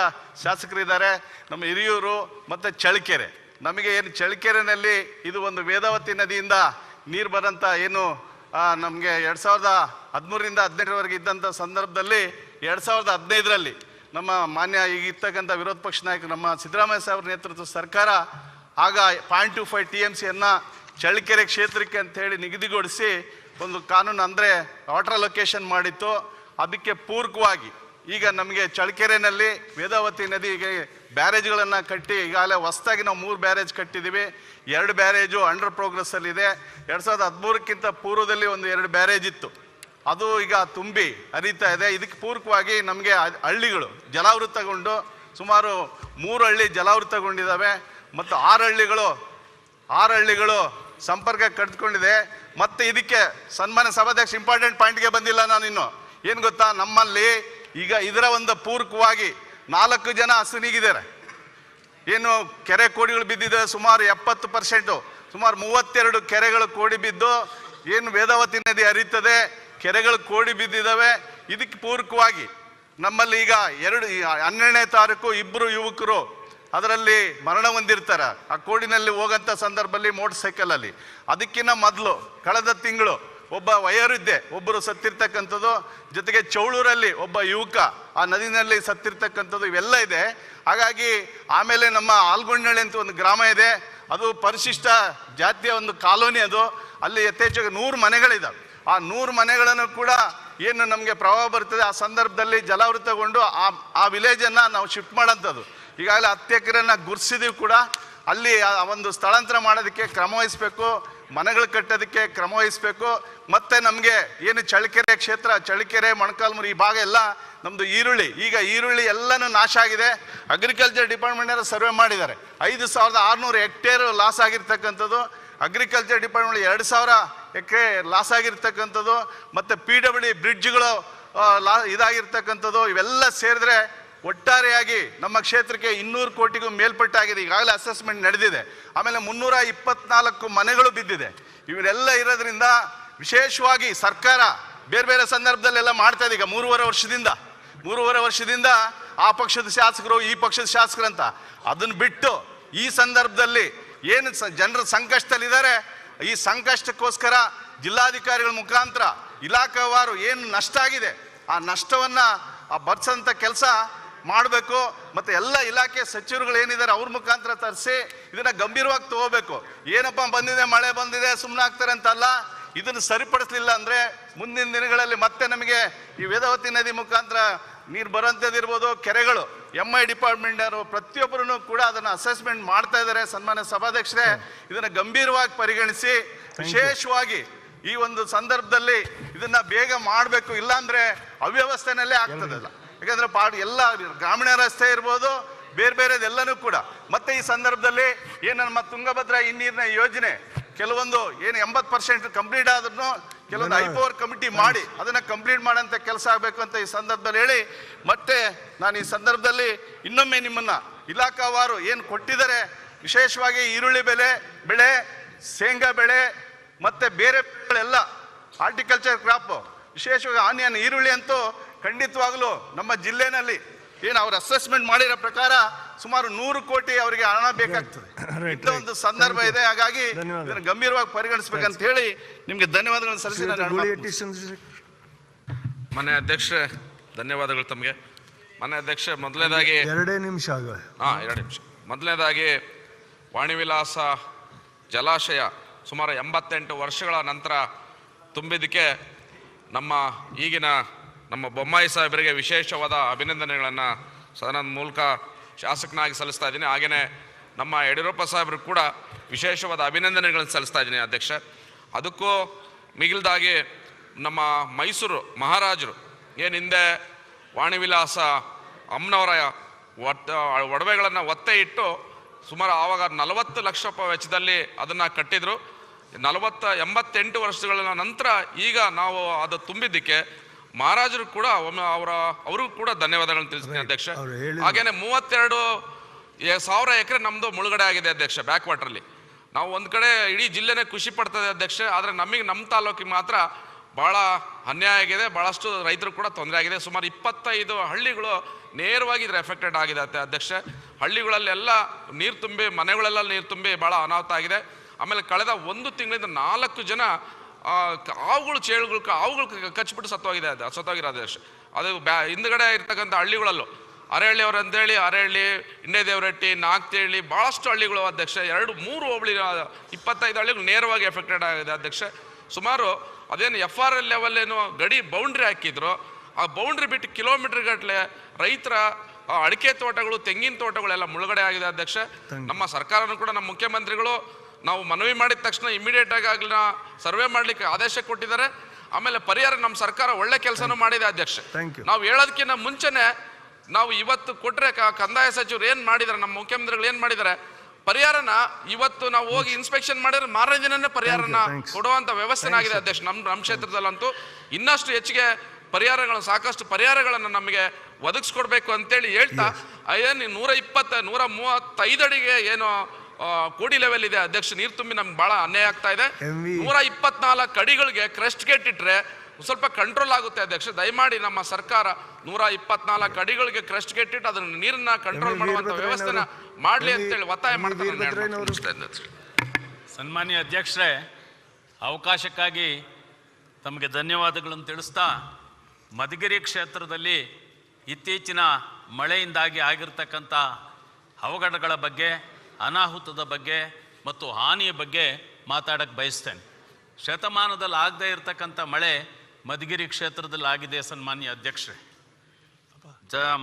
ಶಾಸಕರಿದ್ದಾರೆ, ನಮ್ಮ ಹಿರಿಯೂರು ಮತ್ತು ಚಳ್ಳಕೆರೆ. ನಮಗೆ ಏನು ಚಳ್ಳಕೆರೆಯಲ್ಲಿ ಇದು ಒಂದು ವೇದಾವತಿ ನದಿಯಿಂದ ನೀರು ಬರೋಂಥ ಏನು ನಮಗೆ 2013ರಿಂದ 18ರವರೆಗೆ ಇದ್ದಂಥ ಸಂದರ್ಭದಲ್ಲಿ 2015ರಲ್ಲಿ ನಮ್ಮ ಮಾನ್ಯ ಈಗ ಇರ್ತಕ್ಕಂಥ ವಿರೋಧ ಪಕ್ಷ ನಾಯಕರು ನಮ್ಮ ಸಿದ್ದರಾಮಯ್ಯ ಸಾಹೇಬ್ರ ನೇತೃತ್ವದ ಸರ್ಕಾರ ಆಗ 0.25 TMCಯನ್ನು ಚಳ್ಳಕೆರೆ ಕ್ಷೇತ್ರಕ್ಕೆ ಅಂಥೇಳಿ ನಿಗದಿಗೊಳಿಸಿ ಒಂದು ಕಾನೂನು ಅಂದರೆ ವಾಟರ್ ಅಲೋಕೇಶನ್ ಮಾಡಿತ್ತು. ಅದಕ್ಕೆ ಪೂರಕವಾಗಿ ಈಗ ನಮಗೆ ಚಳ್ಳಕೆರೆಯಲ್ಲಿ ವೇದಾವತಿ ನದಿಗೆ ಬ್ಯಾರೇಜ್ಗಳನ್ನು ಕಟ್ಟಿ ಈಗಾಗಲೇ ಹೊಸದಾಗಿ ನಾವು 3 ಬ್ಯಾರೇಜ್ ಕಟ್ಟಿದ್ದೀವಿ. 2 ಬ್ಯಾರೇಜು ಅಂಡರ್ ಪ್ರೋಗ್ರೆಸ್ಸಲ್ಲಿದೆ. 2013ಕ್ಕಿಂತ ಪೂರ್ವದಲ್ಲಿ ಒಂದು 2 ಬ್ಯಾರೇಜ್ ಇತ್ತು, ಅದು ಈಗ ತುಂಬಿ ಹರಿತಾ ಇದೆ. ಇದಕ್ಕೆ ಪೂರಕವಾಗಿ ನಮಗೆ ಹಳ್ಳಿಗಳು ಜಲಾವೃತಗೊಂಡು ಸುಮಾರು 3 ಹಳ್ಳಿ ಜಲಾವೃತಗೊಂಡಿದ್ದಾವೆ ಮತ್ತು 6 ಹಳ್ಳಿಗಳು ಸಂಪರ್ಕ ಕಡಿದುಕೊಂಡಿದೆ. ಮತ್ತು ಇದಕ್ಕೆ ಸನ್ಮಾನ್ಯ ಸಭಾಧ್ಯಕ್ಷ ಇಂಪಾರ್ಟೆಂಟ್ ಪಾಯಿಂಟ್ಗೆ ಬಂದಿಲ್ಲ ನಾನು ಇನ್ನು. ಏನು ಗೊತ್ತಾ, ನಮ್ಮಲ್ಲಿ ಈಗ ಇದರ ಒಂದು ಪೂರಕವಾಗಿ 4 ಜನ ಹಸುನಿಗಿದ್ದಾರೆ. ಏನು ಕೆರೆ ಕೋಡಿಗಳು ಬಿದ್ದಿದೆ ಸುಮಾರು 70%, ಸುಮಾರು 32 ಕೆರೆಗಳು ಕೋಡಿ ಬಿದ್ದು ಏನು ವೇದಾವತಿ ನದಿ ಹರಿತದೆ, ಕೆರೆಗಳು ಕೋಡಿ ಬಿದ್ದಿದ್ದಾವೆ. ಇದಕ್ಕೆ ಪೂರಕವಾಗಿ ನಮ್ಮಲ್ಲಿ ಈಗ 12ನೇ ತಾರೀಕು 2 ಯುವಕರು ಅದರಲ್ಲಿ ಮರಣ ಹೊಂದಿರ್ತಾರೆ ಆ ಕೋಡಿನಲ್ಲಿ ಹೋಗೋಂಥ ಸಂದರ್ಭದಲ್ಲಿ ಮೋಟರ್ ಸೈಕಲಲ್ಲಿ. ಅದಕ್ಕಿಂತ ಮೊದಲು ಕಳೆದ ತಿಂಗಳು ಒಬ್ಬ ವಯೋವೃದ್ಧೆ ಒಬ್ಬರು ಸತ್ತಿರ್ತಕ್ಕಂಥದ್ದು, ಜೊತೆಗೆ ಚೌಳೂರಲ್ಲಿ ಒಬ್ಬ ಯುವಕ ಆ ನದಿನಲ್ಲಿ ಸತ್ತಿರ್ತಕ್ಕಂಥದ್ದು, ಇವೆಲ್ಲ ಇದೆ. ಹಾಗಾಗಿ ಆಮೇಲೆ ನಮ್ಮ ಆಲ್ಗೊಂಡಳ್ಳಿ ಅಂತ ಒಂದು ಗ್ರಾಮ ಇದೆ, ಅದು ಪರಿಶಿಷ್ಟ ಜಾತಿಯ ಒಂದು ಕಾಲೋನಿ. ಅದು ಅಲ್ಲಿ ಯಥೇಚ್ಛವಾಗಿ 100 ಮನೆಗಳಿದ್ದಾವೆ. ಆ 100 ಮನೆಗಳನ್ನು ಕೂಡ ಏನು ನಮಗೆ ಪ್ರವಾಹ ಬರ್ತದೆ ಆ ಸಂದರ್ಭದಲ್ಲಿ ಜಲಾವೃತಗೊಂಡು ಆ ವಿಲೇಜನ್ನು ನಾವು ಶಿಫ್ಟ್ ಮಾಡೋಂಥದ್ದು. ಈಗಾಗಲೇ 10 ಎಕರೆನ ಗುರ್ಸಿದೀವಿ ಕೂಡ. ಅಲ್ಲಿ ಆ ಒಂದು ಸ್ಥಳಾಂತರ ಮಾಡೋದಕ್ಕೆ ಕ್ರಮ ವಹಿಸ್ಬೇಕು, ಮನೆಗಳು ಕಟ್ಟೋದಕ್ಕೆ ಕ್ರಮ ವಹಿಸ್ಬೇಕು. ಮತ್ತೆ ನಮಗೆ ಏನು ಚಳ್ಳಕೆರೆ ಕ್ಷೇತ್ರ, ಚಳ್ಳಕೆರೆ, ಮೊಣಕಾಲ್ಮೂರು ಈ ಭಾಗ ಎಲ್ಲ ನಮ್ಮದು ಈರುಳ್ಳಿ, ಈಗ ಈರುಳ್ಳಿ ಎಲ್ಲನೂ ನಾಶ ಆಗಿದೆ. ಅಗ್ರಿಕಲ್ಚರ್ ಡಿಪಾರ್ಟ್ಮೆಂಟ್ನವರು ಸರ್ವೆ ಮಾಡಿದ್ದಾರೆ, 5,600 ಹೆಕ್ಟೇರ್ ಲಾಸ್ ಆಗಿರ್ತಕ್ಕಂಥದ್ದು. ಅಗ್ರಿಕಲ್ಚರ್ ಡಿಪಾರ್ಟ್ಮೆಂಟ್ 2,000 ಎಕರೆ ಲಾಸ್ ಆಗಿರ್ತಕ್ಕಂಥದ್ದು. ಮತ್ತು PWD ಬ್ರಿಡ್ಜ್ಗಳು ಇದಾಗಿರ್ತಕ್ಕಂಥದ್ದು. ಇವೆಲ್ಲ ಸೇರಿದ್ರೆ ಒಟ್ಟಾರೆಯಾಗಿ ನಮ್ಮ ಕ್ಷೇತ್ರಕ್ಕೆ 200 ಕೋಟಿಗೂ ಮೇಲ್ಪಟ್ಟಾಗಿದೆ. ಈಗಾಗಲೇ ಅಸೆಸ್ಮೆಂಟ್ ನಡೆದಿದೆ. ಆಮೇಲೆ 324 ಮನೆಗಳು ಬಿದ್ದಿದೆ. ಇವೆಲ್ಲ ಇರೋದ್ರಿಂದ ವಿಶೇಷವಾಗಿ ಸರ್ಕಾರ ಬೇರೆ ಬೇರೆ ಸಂದರ್ಭದಲ್ಲೆಲ್ಲ ಮಾಡ್ತಾ ಇದೆ. ಈಗ 3.5 ವರ್ಷದಿಂದ ಆ ಪಕ್ಷದ ಶಾಸಕರು, ಈ ಪಕ್ಷದ ಶಾಸಕರು ಅಂತ, ಅದನ್ನು ಬಿಟ್ಟು ಈ ಸಂದರ್ಭದಲ್ಲಿ ಏನು ಜನರ ಸಂಕಷ್ಟದಲ್ಲಿದ್ದಾರೆ, ಈ ಸಂಕಷ್ಟಕ್ಕೋಸ್ಕರ ಜಿಲ್ಲಾಧಿಕಾರಿಗಳ ಮುಖಾಂತರ ಇಲಾಖಾವಾರು ಏನು ನಷ್ಟ ಆಗಿದೆ ಆ ನಷ್ಟವನ್ನು ಭರಿಸೋಂಥ ಕೆಲಸ ಮಾಡಬೇಕು. ಮತ್ತು ಎಲ್ಲ ಇಲಾಖೆ ಸಚಿವರುಗಳು ಏನಿದ್ದಾರೆ ಅವ್ರ ಮುಖಾಂತರ ತರಿಸಿ ಇದನ್ನು ಗಂಭೀರವಾಗಿ ತಗೋಬೇಕು. ಏನಪ್ಪ ಬಂದಿದೆ, ಮಳೆ ಬಂದಿದೆ, ಸುಮ್ಮನೆ ಆಗ್ತಾರೆ ಅಂತಲ್ಲ. ಇದನ್ನು ಸರಿಪಡಿಸಲಿಲ್ಲ ಅಂದರೆ ಮುಂದಿನ ದಿನಗಳಲ್ಲಿ ಮತ್ತೆ ನಮಗೆ ಈ ವೇದಾವತಿ ನದಿ ಮುಖಾಂತರ ನೀರು ಬರೋಂಥದ್ದಿರ್ಬೋದು, ಕೆರೆಗಳು, MI ಡಿಪಾರ್ಟ್ಮೆಂಟರು ಪ್ರತಿಯೊಬ್ಬರೂ ಕೂಡ ಅದನ್ನು ಅಸೆಸ್ಮೆಂಟ್ ಮಾಡ್ತಾ ಇದ್ದಾರೆ. ಸನ್ಮಾನ್ಯ ಸಭಾಧ್ಯಕ್ಷರೇ, ಇದನ್ನು ಗಂಭೀರವಾಗಿ ಪರಿಗಣಿಸಿ ವಿಶೇಷವಾಗಿ ಈ ಒಂದು ಸಂದರ್ಭದಲ್ಲಿ ಇದನ್ನ ಬೇಗ ಮಾಡಬೇಕು. ಇಲ್ಲಾಂದ್ರೆ ಅವ್ಯವಸ್ಥೆನಲ್ಲೇ ಆಗ್ತದಲ್ಲ. ಯಾಕಂದ್ರೆ ಎಲ್ಲ ಗ್ರಾಮೀಣ ರಸ್ತೆ ಇರ್ಬೋದು, ಬೇರೆ ಬೇರೆದೆಲ್ಲನೂ ಕೂಡ. ಮತ್ತೆ ಈ ಸಂದರ್ಭದಲ್ಲಿ ಏನು ನಮ್ಮ ತುಂಗಭದ್ರಾ ಹಿನ್ನೀರಿನ ಯೋಜನೆ ಕೆಲವೊಂದು ಏನು 80% ಕಂಪ್ಲೀಟ್ ಆದ್ರೂ ಕೆಲವೊಂದು ಹೈಪವರ್ ಕಮಿಟಿ ಮಾಡಿ ಅದನ್ನ ಕಂಪ್ಲೀಟ್ ಮಾಡೋಂಥ ಕೆಲಸ ಆಗಬೇಕು ಅಂತ ಈ ಸಂದರ್ಭದಲ್ಲಿ ಹೇಳಿ, ಮತ್ತೆ ನಾನು ಈ ಸಂದರ್ಭದಲ್ಲಿ ಇನ್ನೊಮ್ಮೆ ನಿಮ್ಮನ್ನ ಇಲಾಖಾವಾರು ಏನು ಕೊಟ್ಟಿದ್ದಾರೆ, ವಿಶೇಷವಾಗಿ ಈರುಳ್ಳಿ ಬೆಳೆ, ಶೇಂಗಾ ಬೆಳೆ ಮತ್ತೆ ಬೇರೆ ಎಲ್ಲ ಹಾರ್ಟಿಕಲ್ಚರ್ ಕ್ರಾಪ್, ವಿಶೇಷವಾಗಿ ಆನಿಯನ್, ಈರುಳ್ಳಿ ಅಂತೂ ಖಂಡಿತವಾಗ್ಲೂ ನಮ್ಮ ಜಿಲ್ಲೆನಲ್ಲಿ ಏನು ಅವ್ರು ಅಸೆಸ್ಮೆಂಟ್ ಮಾಡಿರೋ ಪ್ರಕಾರ ಸುಮಾರು 100 ಕೋಟಿ ಅವರಿಗೆ ಹಣ ಬೇಕಾಗ್ತದೆ. ಇಂಥ ಒಂದು ಸಂದರ್ಭ ಇದೆ. ಹಾಗಾಗಿ ಇದನ್ನು ಗಂಭೀರವಾಗಿ ಪರಿಗಣಿಸಬೇಕಂತ ಹೇಳಿ ನಿಮ್ಗೆ ಧನ್ಯವಾದಗಳನ್ನು ಸಲ್ಲಿಸಿ ಮನೆ ಅಧ್ಯಕ್ಷರೇ, ಧನ್ಯವಾದಗಳು ತಮಗೆ. ಮನೆ ಅಧ್ಯಕ್ಷ, ಮೊದಲನೇದಾಗಿ 2 ನಿಮಿಷ 2 ನಿಮಿಷ. ಮೊದಲನೇದಾಗಿ ವಾಣಿವಿಲಾಸ ಜಲಾಶಯ ಸುಮಾರು 88 ವರ್ಷಗಳ ನಂತರ ತುಂಬಿದ್ದಕ್ಕೆ ಈಗಿನ ನಮ್ಮ ಬೊಮ್ಮಾಯಿ ಸಾಹೇಬರಿಗೆ ವಿಶೇಷವಾದ ಅಭಿನಂದನೆಗಳನ್ನು ಸದನದ ಮೂಲಕ ಶಾಸಕನಾಗಿ ಸಲ್ಲಿಸ್ತಾ ಇದ್ದೀನಿ. ಹಾಗೆಯೇ ನಮ್ಮ ಯಡಿಯೂರಪ್ಪ ಸಾಹೇಬರು ಕೂಡ ವಿಶೇಷವಾದ ಅಭಿನಂದನೆಗಳನ್ನು ಸಲ್ಲಿಸ್ತಾ ಇದ್ದೀನಿ ಅಧ್ಯಕ್ಷ. ಅದಕ್ಕೂ ಮಿಗಿಲ್ದಾಗಿ ನಮ್ಮ ಮೈಸೂರು ಮಹಾರಾಜರು ಏನು ಹಿಂದೆ ವಾಣಿವಿಲಾಸ ಅಮ್ಮನವರ ಒಡವೆಗಳನ್ನು ಒತ್ತೆ ಇಟ್ಟು ಸುಮಾರು ಆವಾಗ 40 ಲಕ್ಷ ರೂಪಾಯಿ ವೆಚ್ಚದಲ್ಲಿ ಅದನ್ನು ಕಟ್ಟಿದರು. 88 ವರ್ಷಗಳ ನಂತರ ಈಗ ನಾವು ಅದು ತುಂಬಿದ್ದಕ್ಕೆ ಮಹಾರಾಜರು ಕೂಡ ಅವ್ರಿಗೂ ಕೂಡ ಧನ್ಯವಾದಗಳನ್ನು ತಿಳಿಸ್ತೀನಿ ಅಧ್ಯಕ್ಷ. ಹಾಗೇನೆ 32,000 ಎಕರೆ ನಮ್ಮದು ಮುಳುಗಡೆ ಆಗಿದೆ ಅಧ್ಯಕ್ಷ, ಬ್ಯಾಕ್ ವಾಟ್ರಲ್ಲಿ. ನಾವು ಒಂದು ಕಡೆ ಇಡೀ ಜಿಲ್ಲೆನೇ ಖುಷಿ ಪಡ್ತದೆ ಅಧ್ಯಕ್ಷ. ಆದರೆ ನಮ್ಮ ತಾಲೂಕಿಗೆ ಮಾತ್ರ ಭಾಳ ಅನ್ಯಾಯ ಆಗಿದೆ, ಭಾಳಷ್ಟು ರೈತರು ಕೂಡ ತೊಂದರೆ ಆಗಿದೆ. ಸುಮಾರು 25 ಹಳ್ಳಿಗಳು ನೇರವಾಗಿ ಇದ್ರ ಎಫೆಕ್ಟೆಡ್ ಆಗಿದೆ ಅಧ್ಯಕ್ಷ. ಹಳ್ಳಿಗಳಲ್ಲೆಲ್ಲ ನೀರು ತುಂಬಿ, ಮನೆಗಳೆಲ್ಲ ನೀರು ತುಂಬಿ ಭಾಳ ಅನಾಹುತ ಆಗಿದೆ. ಆಮೇಲೆ ಕಳೆದ 1 ತಿಂಗಳಿಂದ 4 ಜನ ಹಾವುಗಳು ಕಚ್ಚಿಬಿಟ್ಟು ಸತ್ತೋಗಿರೋ ಅಧ್ಯಕ್ಷ. ಅದು ಹಿಂದ್ಗಡೆ ಇರ್ತಕ್ಕಂಥ ಹಳ್ಳಿಗಳಲ್ಲೂ ಅರೆಹಳ್ಳಿಯವರು ಅಂತೇಳಿ, ಅರೆಹಳ್ಳಿ, ಇಂಡೇದೇವರಟ್ಟಿ, ನಾಗ್ತಿಹಳ್ಳಿ, ಭಾಳಷ್ಟು ಹಳ್ಳಿಗಳು ಅಧ್ಯಕ್ಷ. 2-3 ಹೋಬಳಿ 25 ಹಳ್ಳಿಗಳು ನೇರವಾಗಿ ಎಫೆಕ್ಟೆಡ್ ಆಗಿದೆ ಅಧ್ಯಕ್ಷ. ಸುಮಾರು ಅದೇನು FRL ಲೆವೆಲ್ ಏನು ಗಡಿ ಬೌಂಡ್ರಿ ಹಾಕಿದ್ರು, ಆ ಬೌಂಡ್ರಿ ಬಿಟ್ಟು ಕಿಲೋಮೀಟರ್ ಗಟ್ಟಲೆ ರೈತರ ಅಡಿಕೆ ತೋಟಗಳು, ತೆಂಗಿನ ತೋಟಗಳೆಲ್ಲ ಮುಳುಗಡೆ ಆಗಿದೆ ಅಧ್ಯಕ್ಷ. ನಮ್ಮ ಸರ್ಕಾರನೂ ಕೂಡ, ನಮ್ಮ ಮುಖ್ಯಮಂತ್ರಿಗಳು ನಾವು ಮನವಿ ಮಾಡಿದ ತಕ್ಷಣ ಇಮಿಡಿಯೇಟ್ ಆಗಿ ಸರ್ವೆ ಮಾಡಲಿಕ್ಕೆ ಆದೇಶ ಕೊಟ್ಟಿದ್ದಾರೆ. ಆಮೇಲೆ ಪರಿಹಾರ ನಮ್ಮ ಸರ್ಕಾರ ಒಳ್ಳೆ ಕೆಲಸನೂ ಮಾಡಿದೆ ಅಧ್ಯಕ್ಷ. ನಾವು ಹೇಳೋದಕ್ಕಿಂತ ಮುಂಚೆನೆ ನಾವು ಇವತ್ತು ಕೊಟ್ಟರೆ ಕಂದಾಯ ಸಚಿವರು ಏನು ಮಾಡಿದ್ದಾರೆ, ನಮ್ಮ ಮುಖ್ಯಮಂತ್ರಿಗಳು ಏನು ಮಾಡಿದ್ದಾರೆ, ಪರಿಹಾರನ ಇವತ್ತು ನಾವು ಹೋಗಿ ಇನ್ಸ್ಪೆಕ್ಷನ್ ಮಾಡಿದ್ರೆ ಮಾರನೇ ದಿನನೇ ಪರಿಹಾರನ ಕೊಡುವಂಥ ವ್ಯವಸ್ಥೆನಾಗಿದೆ ಅಧ್ಯಕ್ಷ. ನಮ್ಮ ಕ್ಷೇತ್ರದಲ್ಲಂತೂ ಇನ್ನಷ್ಟು ಹೆಚ್ಚಿಗೆ ಸಾಕಷ್ಟು ಪರಿಹಾರಗಳನ್ನು ನಮಗೆ ಒದಗಿಸ್ಕೊಡ್ಬೇಕು ಅಂತೇಳಿ ಹೇಳ್ತಾ, ಏನು 135 ಅಡಿಗೆ ಏನು ಕೋಡಿ ಲೆವೆಲ್ ಇದೆ ಅಧ್ಯಕ್ಷ, ನೀರು ತುಂಬಿ ನಮ್ಗೆ ಬಹಳ ಅನ್ಯಾಯ ಆಗ್ತಾ ಇದೆ. 124 ಅಡಿಗಳಿಗೆ ಕ್ರೆಸ್ಟ್ ಗೇಟ್ ಇಟ್ಟರೆ ಸ್ವಲ್ಪ ಕಂಟ್ರೋಲ್ ಆಗುತ್ತೆ ಅಧ್ಯಕ್ಷ. ದಯಮಾಡಿ ನಮ್ಮ ಸರ್ಕಾರ 124 ಅಡಿಗಳಿಗೆ ಕ್ರೆಸ್ಟ್ ಗೇಟ್ ಇಟ್ಟು ಅದನ್ನ ನೀರನ್ನ ಕಂಟ್ರೋಲ್ ಮಾಡುವಂತ ವ್ಯವಸ್ಥೆನ ಮಾಡಲಿ ಅಂತೇಳಿ ಒತ್ತಾಯ ಮಾಡ್ತಾರೆ. ಸನ್ಮಾನ್ಯ ಅಧ್ಯಕ್ಷರೇ, ಅವಕಾಶಕ್ಕಾಗಿ ತಮಗೆ ಧನ್ಯವಾದಗಳನ್ನು ತಿಳಿಸ್ತಾ, ಮಧುಗಿರಿ ಕ್ಷೇತ್ರದಲ್ಲಿ ಇತ್ತೀಚಿನ ಮಳೆಯಿಂದಾಗಿ ಆಗಿರ್ತಕ್ಕಂಥ ಅವಘಡಗಳ ಬಗ್ಗೆ, ಅನಾಹುತದ ಬಗ್ಗೆ ಮತ್ತು ಹಾನಿಯ ಬಗ್ಗೆ ಮಾತಾಡಕ್ಕೆ ಬಯಸ್ತೇನೆ. ಶತಮಾನದಲ್ಲಿ ಆಗದೇ ಇರತಕ್ಕಂಥ ಮಳೆ ಮಧುಗಿರಿ ಕ್ಷೇತ್ರದಲ್ಲಿ ಆಗಿದೆ ಸನ್ಮಾನ್ಯ ಅಧ್ಯಕ್ಷರೇ.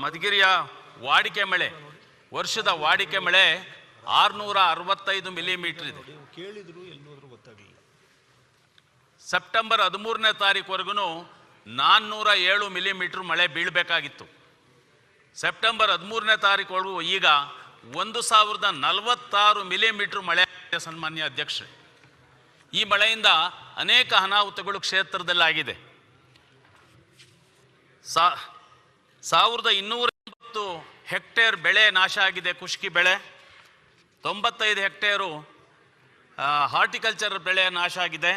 ಮಧುಗಿರಿಯ ವಾಡಿಕೆ ಮಳೆ, ವರ್ಷದ ವಾಡಿಕೆ ಮಳೆ 665 ಮಿಲಿಮೀಟರ್ ಇದೆ. ಕೇಳಿದ್ರು ಎಲ್ಲೋದ್ರೂ ಗೊತ್ತಾಗಲಿಲ್ಲ. ಸೆಪ್ಟೆಂಬರ್ 13ನೇ ತಾರೀಕುವರೆಗೂ 407 ಮಿಲಿಮೀಟರ್ ಮಳೆ ಬೀಳಬೇಕಾಗಿತ್ತು. ಸೆಪ್ಟೆಂಬರ್ 13ನೇ ತಾರೀಕುವರೆಗೂ ಈಗ 1046 ಮಿಲಿಮೀಟರ್ ಮಳೆ ಆಗಿದೆ ಸನ್ಮಾನ್ಯ ಅಧ್ಯಕ್ಷರೇ. ಈ ಮಳೆಯಿಂದ ಅನೇಕ ಅನಾಹುತಗಳು ಕ್ಷೇತ್ರದಲ್ಲಾಗಿದೆ. 1280 ಹೆಕ್ಟೇರ್ ಬೆಳೆ ನಾಶ ಆಗಿದೆ, ಕುಷ್ಕಿ ಬೆಳೆ. 95 ಹೆಕ್ಟೇರು ಹಾರ್ಟಿಕಲ್ಚರ್ ಬೆಳೆ ನಾಶ ಆಗಿದೆ.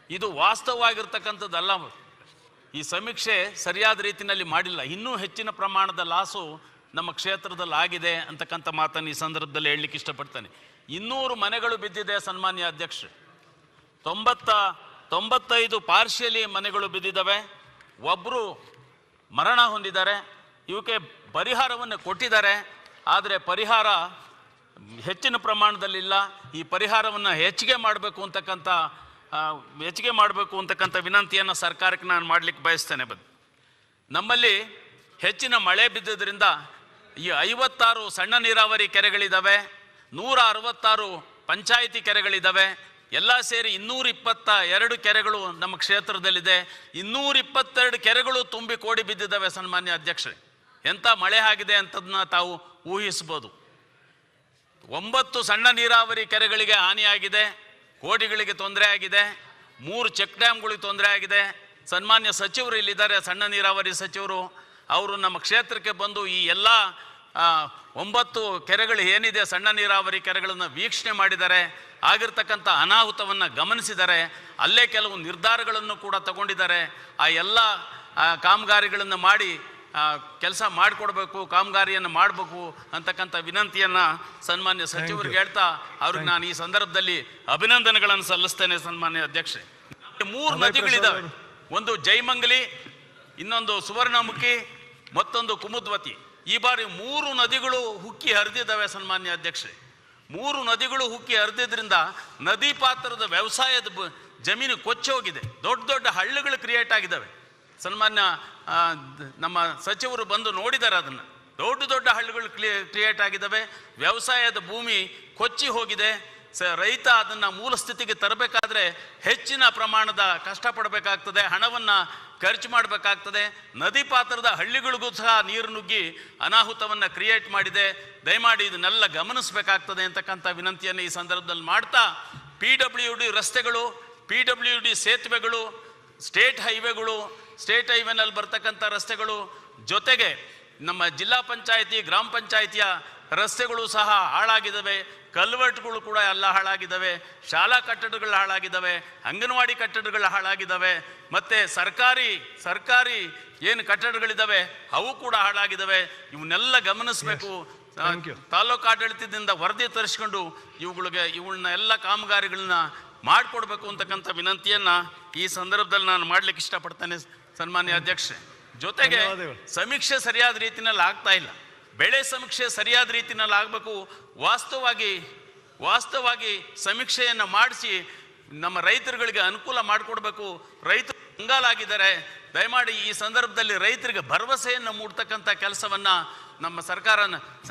ಇದು ವಾಸ್ತವವಾಗಿರ್ತಕ್ಕಂಥದ್ದಲ್ಲ. ಈ ಸಮೀಕ್ಷೆ ಸರಿಯಾದ ರೀತಿಯಲ್ಲಿ ಮಾಡಿಲ್ಲ. ಇನ್ನೂ ಹೆಚ್ಚಿನ ಪ್ರಮಾಣದ ಲಾಸು ನಮ್ಮ ಕ್ಷೇತ್ರದಲ್ಲಿ ಆಗಿದೆ ಅಂತಕ್ಕಂಥ ಮಾತನ್ನು ಈ ಸಂದರ್ಭದಲ್ಲಿ ಹೇಳಲಿಕ್ಕೆ ಇಷ್ಟಪಡ್ತೇನೆ. 200 ಮನೆಗಳು ಬಿದ್ದಿದೆ ಸನ್ಮಾನ್ಯ ಅಧ್ಯಕ್ಷರೇ. 95 ಪಾರ್ಷಿಯಲಿ ಮನೆಗಳು ಬಿದ್ದಿದ್ದಾವೆ. ಒಬ್ಬರು ಮರಣ ಹೊಂದಿದ್ದಾರೆ. ಇವಕ್ಕೆ ಪರಿಹಾರವನ್ನು ಕೊಟ್ಟಿದ್ದಾರೆ, ಆದರೆ ಪರಿಹಾರ ಹೆಚ್ಚಿನ ಪ್ರಮಾಣದಲ್ಲಿಲ್ಲ. ಈ ಪರಿಹಾರವನ್ನು ಹೆಚ್ಚಿಗೆ ಮಾಡಬೇಕು ಅಂತಕ್ಕಂಥ ವಿನಂತಿಯನ್ನು ಸರ್ಕಾರಕ್ಕೆ ನಾನು ಮಾಡಲಿಕ್ಕೆ ಬಯಸ್ತೇನೆ. ನಮ್ಮಲ್ಲಿ ಹೆಚ್ಚಿನ ಮಳೆ ಬಿದ್ದಿದ್ದರಿಂದ ಈ 56 ಸಣ್ಣ ನೀರಾವರಿ ಕೆರೆಗಳಿದ್ದಾವೆ, 166 ಪಂಚಾಯಿತಿ ಕೆರೆಗಳಿದ್ದಾವೆ. ಎಲ್ಲ ಸೇರಿ 222 ಕೆರೆಗಳು ನಮ್ಮ ಕ್ಷೇತ್ರದಲ್ಲಿದೆ. 222 ಕೆರೆಗಳು ತುಂಬಿ ಕೋಡಿ ಬಿದ್ದಿದ್ದಾವೆ ಸನ್ಮಾನ್ಯ ಅಧ್ಯಕ್ಷರೇ. ಎಂಥ ಮಳೆ ಆಗಿದೆ ಅಂತದನ್ನ ತಾವು ಊಹಿಸ್ಬೋದು. 9 ಸಣ್ಣ ನೀರಾವರಿ ಕೆರೆಗಳಿಗೆ ಹಾನಿಯಾಗಿದೆ, ಕೋಡಿಗಳಿಗೆ ತೊಂದರೆ ಆಗಿದೆ. 3 ಚೆಕ್ ಡ್ಯಾಮ್ಗಳಿಗೆ ತೊಂದರೆ ಆಗಿದೆ. ಸನ್ಮಾನ್ಯ ಸಚಿವರು ಇಲ್ಲಿದ್ದಾರೆ, ಸಣ್ಣ ನೀರಾವರಿ ಸಚಿವರು. ಅವರು ನಮ್ಮ ಕ್ಷೇತ್ರಕ್ಕೆ ಬಂದು ಈ ಎಲ್ಲ 9 ಕೆರೆಗಳು ಏನಿದೆ ಸಣ್ಣ ನೀರಾವರಿ ಕೆರೆಗಳನ್ನು ವೀಕ್ಷಣೆ ಮಾಡಿದ್ದಾರೆ. ಆಗಿರ್ತಕ್ಕಂಥ ಅನಾಹುತವನ್ನು ಗಮನಿಸಿದ್ದಾರೆ. ಅಲ್ಲೇ ಕೆಲವು ನಿರ್ಧಾರಗಳನ್ನು ಕೂಡ ತಗೊಂಡಿದ್ದಾರೆ. ಆ ಎಲ್ಲ ಕಾಮಗಾರಿಗಳನ್ನು ಮಾಡಿ ಕೆಲಸ ಮಾಡಿಕೊಡ್ಬೇಕು, ಕಾಮಗಾರಿಯನ್ನು ಮಾಡಬೇಕು ಅಂತಕ್ಕಂಥ ವಿನಂತಿಯನ್ನು ಸನ್ಮಾನ್ಯ ಸಚಿವರಿಗೆ ಹೇಳ್ತಾ ಅವ್ರಿಗೆ ನಾನು ಈ ಸಂದರ್ಭದಲ್ಲಿ ಅಭಿನಂದನೆಗಳನ್ನು ಸಲ್ಲಿಸ್ತೇನೆ ಸನ್ಮಾನ್ಯ ಅಧ್ಯಕ್ಷರೇ. 3 ನದಿಗಳಿದ್ದಾವೆ. ಒಂದು ಜೈಮಂಗಲಿ, ಇನ್ನೊಂದು ಸುವರ್ಣಮುಖಿ, ಮತ್ತೊಂದು ಕುಮುದ್ವತಿ. ಈ ಬಾರಿ 3 ನದಿಗಳು ಹುಕ್ಕಿ ಹರಿದಿದ್ದಾವೆ ಸನ್ಮಾನ್ಯ ಅಧ್ಯಕ್ಷರೇ. 3 ನದಿಗಳು ಹುಕ್ಕಿ ಹರಿದಿದ್ರಿಂದ ನದಿ ಪಾತ್ರದ ವ್ಯವಸಾಯದ ಜಮೀನು ಕೊಚ್ಚಿ ಹೋಗಿದೆ. ದೊಡ್ಡ ದೊಡ್ಡ ಹಳ್ಳಗಳು ಕ್ರಿಯೇಟ್ ಆಗಿದ್ದಾವೆ. ಸನ್ಮಾನ್ಯ ನಮ್ಮ ಸಚಿವರು ಬಂದು ನೋಡಿದ್ದಾರೆ ಅದನ್ನು. ದೊಡ್ಡ ದೊಡ್ಡ ಹಳ್ಳಗಳು ಕ್ರಿಯೇಟ್ ಆಗಿದ್ದಾವೆ. ವ್ಯವಸಾಯದ ಭೂಮಿ ಕೊಚ್ಚಿ ಹೋಗಿದೆ. ರೈತ ಅದನ್ನು ಮೂಲ ಸ್ಥಿತಿಗೆ ತರಬೇಕಾದ್ರೆ ಹೆಚ್ಚಿನ ಪ್ರಮಾಣದ ಕಷ್ಟಪಡಬೇಕಾಗ್ತದೆ, ಹಣವನ್ನು ಖರ್ಚು ಮಾಡಬೇಕಾಗ್ತದೆ. ನದಿ ಪಾತ್ರದ ಹಳ್ಳಿಗಳಿಗೂ ಸಹ ನೀರು ನುಗ್ಗಿ ಅನಾಹುತವನ್ನು ಕ್ರಿಯೇಟ್ ಮಾಡಿದೆ. ದಯಮಾಡಿ ಇದನ್ನೆಲ್ಲ ಗಮನಿಸಬೇಕಾಗ್ತದೆ ಅಂತಕ್ಕಂಥ ವಿನಂತಿಯನ್ನು ಈ ಸಂದರ್ಭದಲ್ಲಿ ಮಾಡ್ತಾ, PWD ರಸ್ತೆಗಳು, PWD ಸೇತುವೆಗಳು, ಸ್ಟೇಟ್ ಹೈವೇಗಳು, ಸ್ಟೇಟ್ ಹೈವೇನಲ್ಲಿ ಬರ್ತಕ್ಕಂಥ ರಸ್ತೆಗಳು, ಜೊತೆಗೆ ನಮ್ಮ ಜಿಲ್ಲಾ ಪಂಚಾಯಿತಿ, ಗ್ರಾಮ ಪಂಚಾಯಿತಿಯ ರಸ್ತೆಗಳು ಸಹ ಹಾಳಾಗಿದ್ದಾವೆ. ಕಲ್ವರ್ಟ್ಗಳು ಕೂಡ ಎಲ್ಲ ಹಾಳಾಗಿದ್ದಾವೆ. ಶಾಲಾ ಕಟ್ಟಡಗಳು ಹಾಳಾಗಿದ್ದಾವೆ. ಅಂಗನವಾಡಿ ಕಟ್ಟಡಗಳು ಹಾಳಾಗಿದ್ದಾವೆ. ಮತ್ತು ಸರ್ಕಾರಿ ಏನು ಕಟ್ಟಡಗಳಿದ್ದಾವೆ ಅವು ಕೂಡ ಹಾಳಾಗಿದ್ದಾವೆ. ಇವನ್ನೆಲ್ಲ ಗಮನಿಸಬೇಕು. ತಾಲೂಕು ಆಡಳಿತದಿಂದ ವರದಿ ತರಿಸ್ಕೊಂಡು ಇವುಗಳನ್ನ ಎಲ್ಲ ಕಾಮಗಾರಿಗಳನ್ನ ಮಾಡಿಕೊಡ್ಬೇಕು ಅಂತಕ್ಕಂಥ ವಿನಂತಿಯನ್ನು ಈ ಸಂದರ್ಭದಲ್ಲಿ ನಾನು ಮಾಡಲಿಕ್ಕೆ ಇಷ್ಟಪಡ್ತೇನೆ ಸನ್ಮಾನ್ಯ ಅಧ್ಯಕ್ಷೆ. ಜೊತೆಗೆ ಸಮೀಕ್ಷೆ ಸರಿಯಾದ ರೀತಿಯಲ್ಲಿ ಆಗ್ತಾ ಇಲ್ಲ. ಬೆಳೆ ಸಮೀಕ್ಷೆ ಸರಿಯಾದ ರೀತಿಯಲ್ಲಿ ಆಗಬೇಕು. ವಾಸ್ತವವಾಗಿ ಸಮೀಕ್ಷೆಯನ್ನು ಮಾಡಿಸಿ ನಮ್ಮ ರೈತರುಗಳಿಗೆ ಅನುಕೂಲ ಮಾಡಿಕೊಡ್ಬೇಕು. ರೈತರು ಕಂಗಾಲಾಗಿದ್ದಾರೆ. ದಯಮಾಡಿ ಈ ಸಂದರ್ಭದಲ್ಲಿ ರೈತರಿಗೆ ಭರವಸೆಯನ್ನು ಮೂಡ್ತಕ್ಕಂಥ ಕೆಲಸವನ್ನು ನಮ್ಮ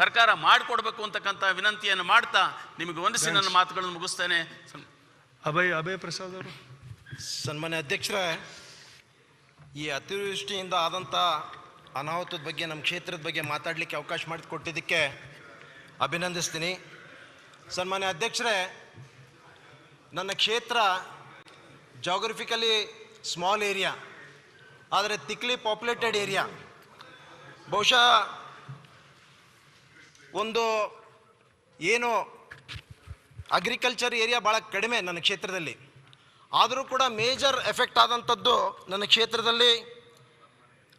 ಸರ್ಕಾರ ಮಾಡಿಕೊಡ್ಬೇಕು ಅಂತಕ್ಕಂಥ ವಿನಂತಿಯನ್ನು ಮಾಡ್ತಾ ನಿಮಗೆ ವಂದಿಸಿ ನನ್ನ ಮಾತುಗಳನ್ನು ಮುಗಿಸ್ತೇನೆ. ಅಭಯ ಪ್ರಸಾದ್ ಅವರು. ಸನ್ಮಾನ್ಯ ಅಧ್ಯಕ್ಷರ, ಈ ಅತಿವೃಷ್ಟಿಯಿಂದ ಆದಂಥ ಅನಾಹುತದ ಬಗ್ಗೆ, ನಮ್ಮ ಕ್ಷೇತ್ರದ ಬಗ್ಗೆ ಮಾತಾಡಲಿಕ್ಕೆ ಅವಕಾಶ ಮಾಡಿಕೊಟ್ಟಿದ್ದಕ್ಕೆ ಅಭಿನಂದಿಸ್ತೀನಿ. ಸನ್ಮಾನ್ಯ ಅಧ್ಯಕ್ಷರೇ, ನನ್ನ ಕ್ಷೇತ್ರ ಜಾಗ್ರಫಿಕಲಿ ಸ್ಮಾಲ್ ಏರಿಯಾ, ಆದರೆ ಥಿಕ್ಲಿ ಪಾಪ್ಯುಲೇಟೆಡ್ ಏರಿಯಾ. ಬಹುಶಃ ಒಂದು ಏನು ಅಗ್ರಿಕಲ್ಚರ್ ಏರಿಯಾ ಭಾಳ ಕಡಿಮೆ ನನ್ನ ಕ್ಷೇತ್ರದಲ್ಲಿ. ಆದರೂ ಕೂಡ ಮೇಜರ್ ಎಫೆಕ್ಟ್ ಆದಂಥದ್ದು ನನ್ನ ಕ್ಷೇತ್ರದಲ್ಲಿ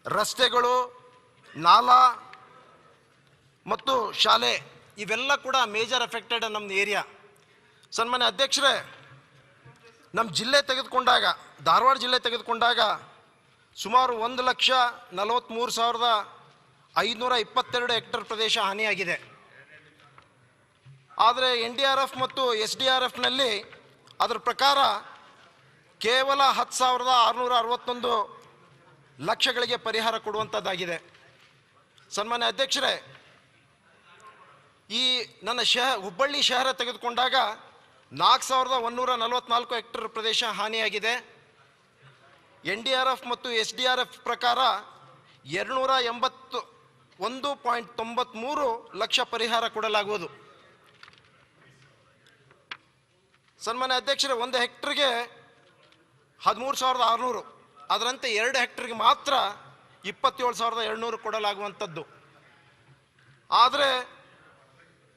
ರಸ್ತೆಗಳು, ನಾಲಾ ಮತ್ತು ಶಾಲೆ, ಇವೆಲ್ಲ ಕೂಡ ಮೇಜರ್ ಎಫೆಕ್ಟೆಡ್ ನಮ್ಮದು ಏರಿಯಾ. ಸನ್ಮಾನ್ಯ ಅಧ್ಯಕ್ಷರೇ, ನಮ್ಮ ಜಿಲ್ಲೆ ತೆಗೆದುಕೊಂಡಾಗ, ಧಾರವಾಡ ಜಿಲ್ಲೆ ತೆಗೆದುಕೊಂಡಾಗ ಸುಮಾರು 1,43,522 ಹೆಕ್ಟೇರ್ ಪ್ರದೇಶ ಹಾನಿಯಾಗಿದೆ. ಆದರೆ NDRF ಮತ್ತು SDRFನಲ್ಲಿ ಅದರ ಪ್ರಕಾರ ಕೇವಲ 10,661 ಲಕ್ಷಗಳಿಗೆ ಪರಿಹಾರ ಕೊಡುವಂಥದ್ದಾಗಿದೆ. ಸನ್ಮಾನ್ಯ ಅಧ್ಯಕ್ಷರೇ, ಈ ನನ್ನ ಹುಬ್ಬಳ್ಳಿ ಶಹರ ತೆಗೆದುಕೊಂಡಾಗ 4144 ಹೆಕ್ಟೇರ್ ಪ್ರದೇಶ ಹಾನಿಯಾಗಿದೆ. NDRF ಮತ್ತು SDRF ಪ್ರಕಾರ 281.93 ಲಕ್ಷ ಪರಿಹಾರ ಕೊಡಲಾಗುವುದು. ಸನ್ಮಾನ್ಯ ಅಧ್ಯಕ್ಷರೇ, 1 ಹೆಕ್ಟರ್ಗೆ 13,600, ಅದರಂತೆ 2 ಹೆಕ್ಟರ್ಗೆ ಮಾತ್ರ 27,200 ಕೊಡಲಾಗುವಂಥದ್ದು. ಆದರೆ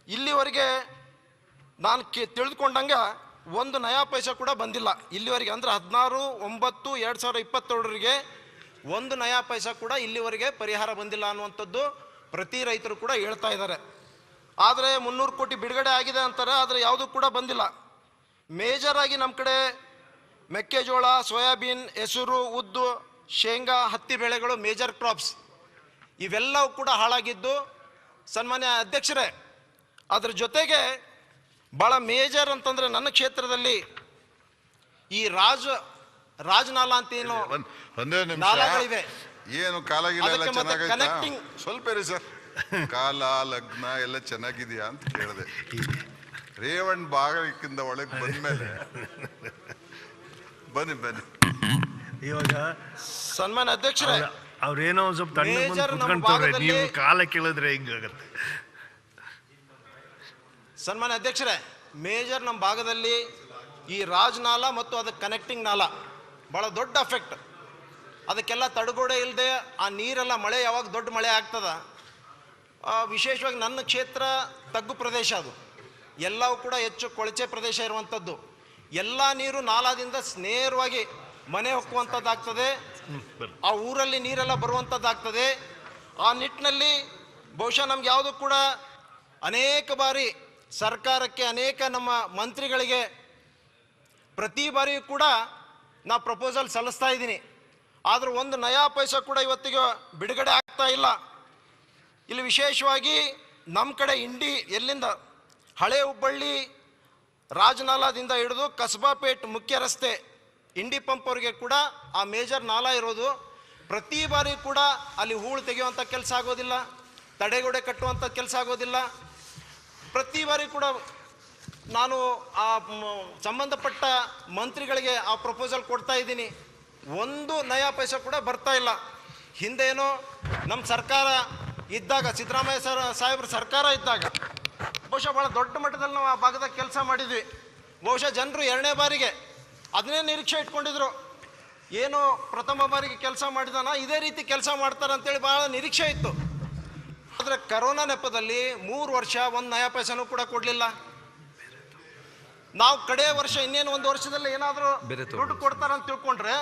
ಇಲ್ಲಿವರೆಗೆ ನಾನು ತಿಳಿದುಕೊಂಡಂಗೆ 1 ನಯಾ ಪೈಸೆ ಕೂಡ ಬಂದಿಲ್ಲ ಇಲ್ಲಿವರೆಗೆ. ಅಂದರೆ 16/9/2022 1 ನಯಾ ಪೈಸೆ ಕೂಡ ಇಲ್ಲಿವರೆಗೆ ಪರಿಹಾರ ಬಂದಿಲ್ಲ ಅನ್ನುವಂಥದ್ದು ಪ್ರತಿ ರೈತರು ಕೂಡ ಹೇಳ್ತಾ ಇದ್ದಾರೆ. ಆದರೆ 300 ಕೋಟಿ ಬಿಡುಗಡೆ ಆಗಿದೆ ಅಂತಾರೆ, ಆದರೆ ಯಾವುದೂ ಕೂಡ ಬಂದಿಲ್ಲ. ಮೇಜರ್ ಆಗಿ ನಮ್ಮ ಕಡೆ ಮೆಕ್ಕೆಜೋಳ, ಸೋಯಾಬೀನ್, ಹೆಸರು, ಉದ್ದು, ಶೇಂಗಾ, ಹತ್ತಿ ಬೆಳೆಗಳು ಮೇಜರ್ ಕ್ರಾಪ್ಸ್ ಇವೆಲ್ಲವೂ ಕೂಡ ಹಾಳಾಗಿದ್ದು. ಸನ್ಮಾನ್ಯ ಅಧ್ಯಕ್ಷರೇ, ಅದ್ರ ಜೊತೆಗೆ ಭಾಳ ಮೇಜರ್ ಅಂತಂದರೆ ನನ್ನ ಕ್ಷೇತ್ರದಲ್ಲಿ ಈ ರಾಜನಾಲ ಅಂತ ಏನು ಒಂದೇ ನಿಮಿಷ, ನಾಲಗಳಿವೆ, ಏನು ಕಾಲಗಿಲ್ಲ ಎಲ್ಲ ಚೆನ್ನಾಗೈತಾ? ಕನೆಕ್ಟಿಂಗ್ ಸ್ವಲ್ಪ ಇರಿ ಸರ್. ಕಾಲ ಲಗ್ನ ಎಲ್ಲ ಚೆನ್ನಾಗಿದೆಯಾ ಅಂತ ಕೇಳಿದೆ. ರೇವಣ್ ಭಾಗಕ್ಕಿಂದ ಒಳಗೆ ಬಂದ್ಮೇಲೆ ಬನ್ನಿ ಇವಾಗ ಸನ್ಮಾನ್ಯ ಅಧ್ಯಕ್ಷರೇ, ಅವ್ರೇನೋ ಒಂದು ಸ್ವಲ್ಪ ತಣ್ಣಗೆ ಕುತ್ಕೊಂತವ್ರೆ, ನೀವು ಕಾಲ ಕೇಳಿದ್ರೆ ಹಿಂಗಾಗತ್ತೆ. ಸನ್ಮಾನ್ಯ ಅಧ್ಯಕ್ಷರೇ, ಮೇಜರ್ ನಮ್ಮ ಭಾಗದಲ್ಲಿ ಈ ರಾಜನಾಲ ಮತ್ತು ಅದಕ್ಕೆ ಕನೆಕ್ಟಿಂಗ್ ನಾಲ ಭಾಳ ದೊಡ್ಡ ಅಫೆಕ್ಟ್. ಅದಕ್ಕೆಲ್ಲ ತಡೆಗೋಡೆ ಇಲ್ಲದೆ ಆ ನೀರೆಲ್ಲ ಮಳೆ ಯಾವಾಗ ದೊಡ್ಡ ಮಳೆ ಆಗ್ತದ, ವಿಶೇಷವಾಗಿ ನನ್ನ ಕ್ಷೇತ್ರ ತಗ್ಗು ಪ್ರದೇಶ, ಅದು ಎಲ್ಲವೂ ಕೂಡ ಹೆಚ್ಚು ಕೊಳಚೆ ಪ್ರದೇಶ ಇರುವಂಥದ್ದು. ಎಲ್ಲ ನೀರು ನಾಲಾದಿಂದ ನೇರವಾಗಿ ಮನೆ ಹೊಕ್ಕುವಂಥದ್ದಾಗ್ತದೆ, ಆ ಊರಲ್ಲಿ ನೀರೆಲ್ಲ ಬರುವಂಥದ್ದಾಗ್ತದೆ. ಆ ನಿಟ್ಟಿನಲ್ಲಿ ಬಹುಶಃ ನಮ್ಗೆ ಯಾವುದು ಕೂಡ ಅನೇಕ ಬಾರಿ ಸರ್ಕಾರಕ್ಕೆ, ಅನೇಕ ನಮ್ಮ ಮಂತ್ರಿಗಳಿಗೆ ಪ್ರತಿ ಬಾರಿಯೂ ಕೂಡ ನಾ ಪ್ರಪೋಸಲ್ ಸಲ್ಲಿಸ್ತಾ ಇದ್ದೀನಿ. ಆದರೂ 1 ನಯಾ ಪೈಸೆ ಕೂಡ ಇವತ್ತಿಗೆ ಬಿಡುಗಡೆ ಆಗ್ತಾ ಇಲ್ಲ. ಇಲ್ಲಿ ವಿಶೇಷವಾಗಿ ನಮ್ಮ ಕಡೆ ಎಲ್ಲಿಂದ ಹಳೆ ಹುಬ್ಬಳ್ಳಿ ರಾಜನಾಲದಿಂದ ಹಿಡಿದು ಕಸ್ಬಾಪೇಟ್ ಮುಖ್ಯ ರಸ್ತೆ ಇಂಡಿ ಪಂಪ್ವರೆಗೆ ಕೂಡ ಆ ಮೇಜರ್ ನಾಲ ಇರೋದು. ಪ್ರತಿ ಬಾರಿ ಕೂಡ ಅಲ್ಲಿ ಹೂಳು ತೆಗೆಯುವಂಥ ಕೆಲಸ ಆಗೋದಿಲ್ಲ, ತಡೆಗೋಡೆ ಕಟ್ಟುವಂಥ ಕೆಲಸ ಆಗೋದಿಲ್ಲ. ಪ್ರತಿ ಬಾರಿ ಕೂಡ ನಾನು ಆ ಸಂಬಂಧಪಟ್ಟ ಮಂತ್ರಿಗಳಿಗೆ ಆ ಪ್ರಪೋಸಲ್ ಕೊಡ್ತಾ ಇದ್ದೀನಿ. 1 ನಯಾ ಪೈಸೆ ಕೂಡ ಬರ್ತಾ ಇಲ್ಲ. ಹಿಂದೇನೋ ನಮ್ಮ ಸರ್ಕಾರ ಇದ್ದಾಗ, ಸಿದ್ದರಾಮಯ್ಯ ಸಾಹೇಬ್ರ ಸರ್ಕಾರ ಇದ್ದಾಗ ಬಹುಶಃ ಭಾಳ ದೊಡ್ಡ ಮಟ್ಟದಲ್ಲಿ ನಾವು ಆ ಭಾಗದಾಗ ಕೆಲಸ ಮಾಡಿದ್ವಿ. ಬಹುಶಃ ಜನರು 2ನೇ ಬಾರಿಗೆ ಅದನ್ನೇ ನಿರೀಕ್ಷೆ ಇಟ್ಕೊಂಡಿದ್ರು. ಏನು ಪ್ರಥಮ ಬಾರಿಗೆ ಕೆಲಸ ಮಾಡಿದಾನ ಇದೇ ರೀತಿ ಕೆಲಸ ಮಾಡ್ತಾರೆ ಅಂತೇಳಿ ಭಾಳ ನಿರೀಕ್ಷೆ ಇತ್ತು. ಆದರೆ ಕರೋನಾ ನೆಪದಲ್ಲಿ 3 ವರ್ಷ 1 ನಯಾ ಪೈಸೆನೂ ಕೂಡ ಕೊಡಲಿಲ್ಲ. ನಾವು ಕಡೆ ವರ್ಷ ಇನ್ನೇನು 1 ವರ್ಷದಲ್ಲಿ ಏನಾದರೂ ದುಡ್ಡು ಕೊಡ್ತಾರಂತ ತಿಳ್ಕೊಂಡ್ರೆ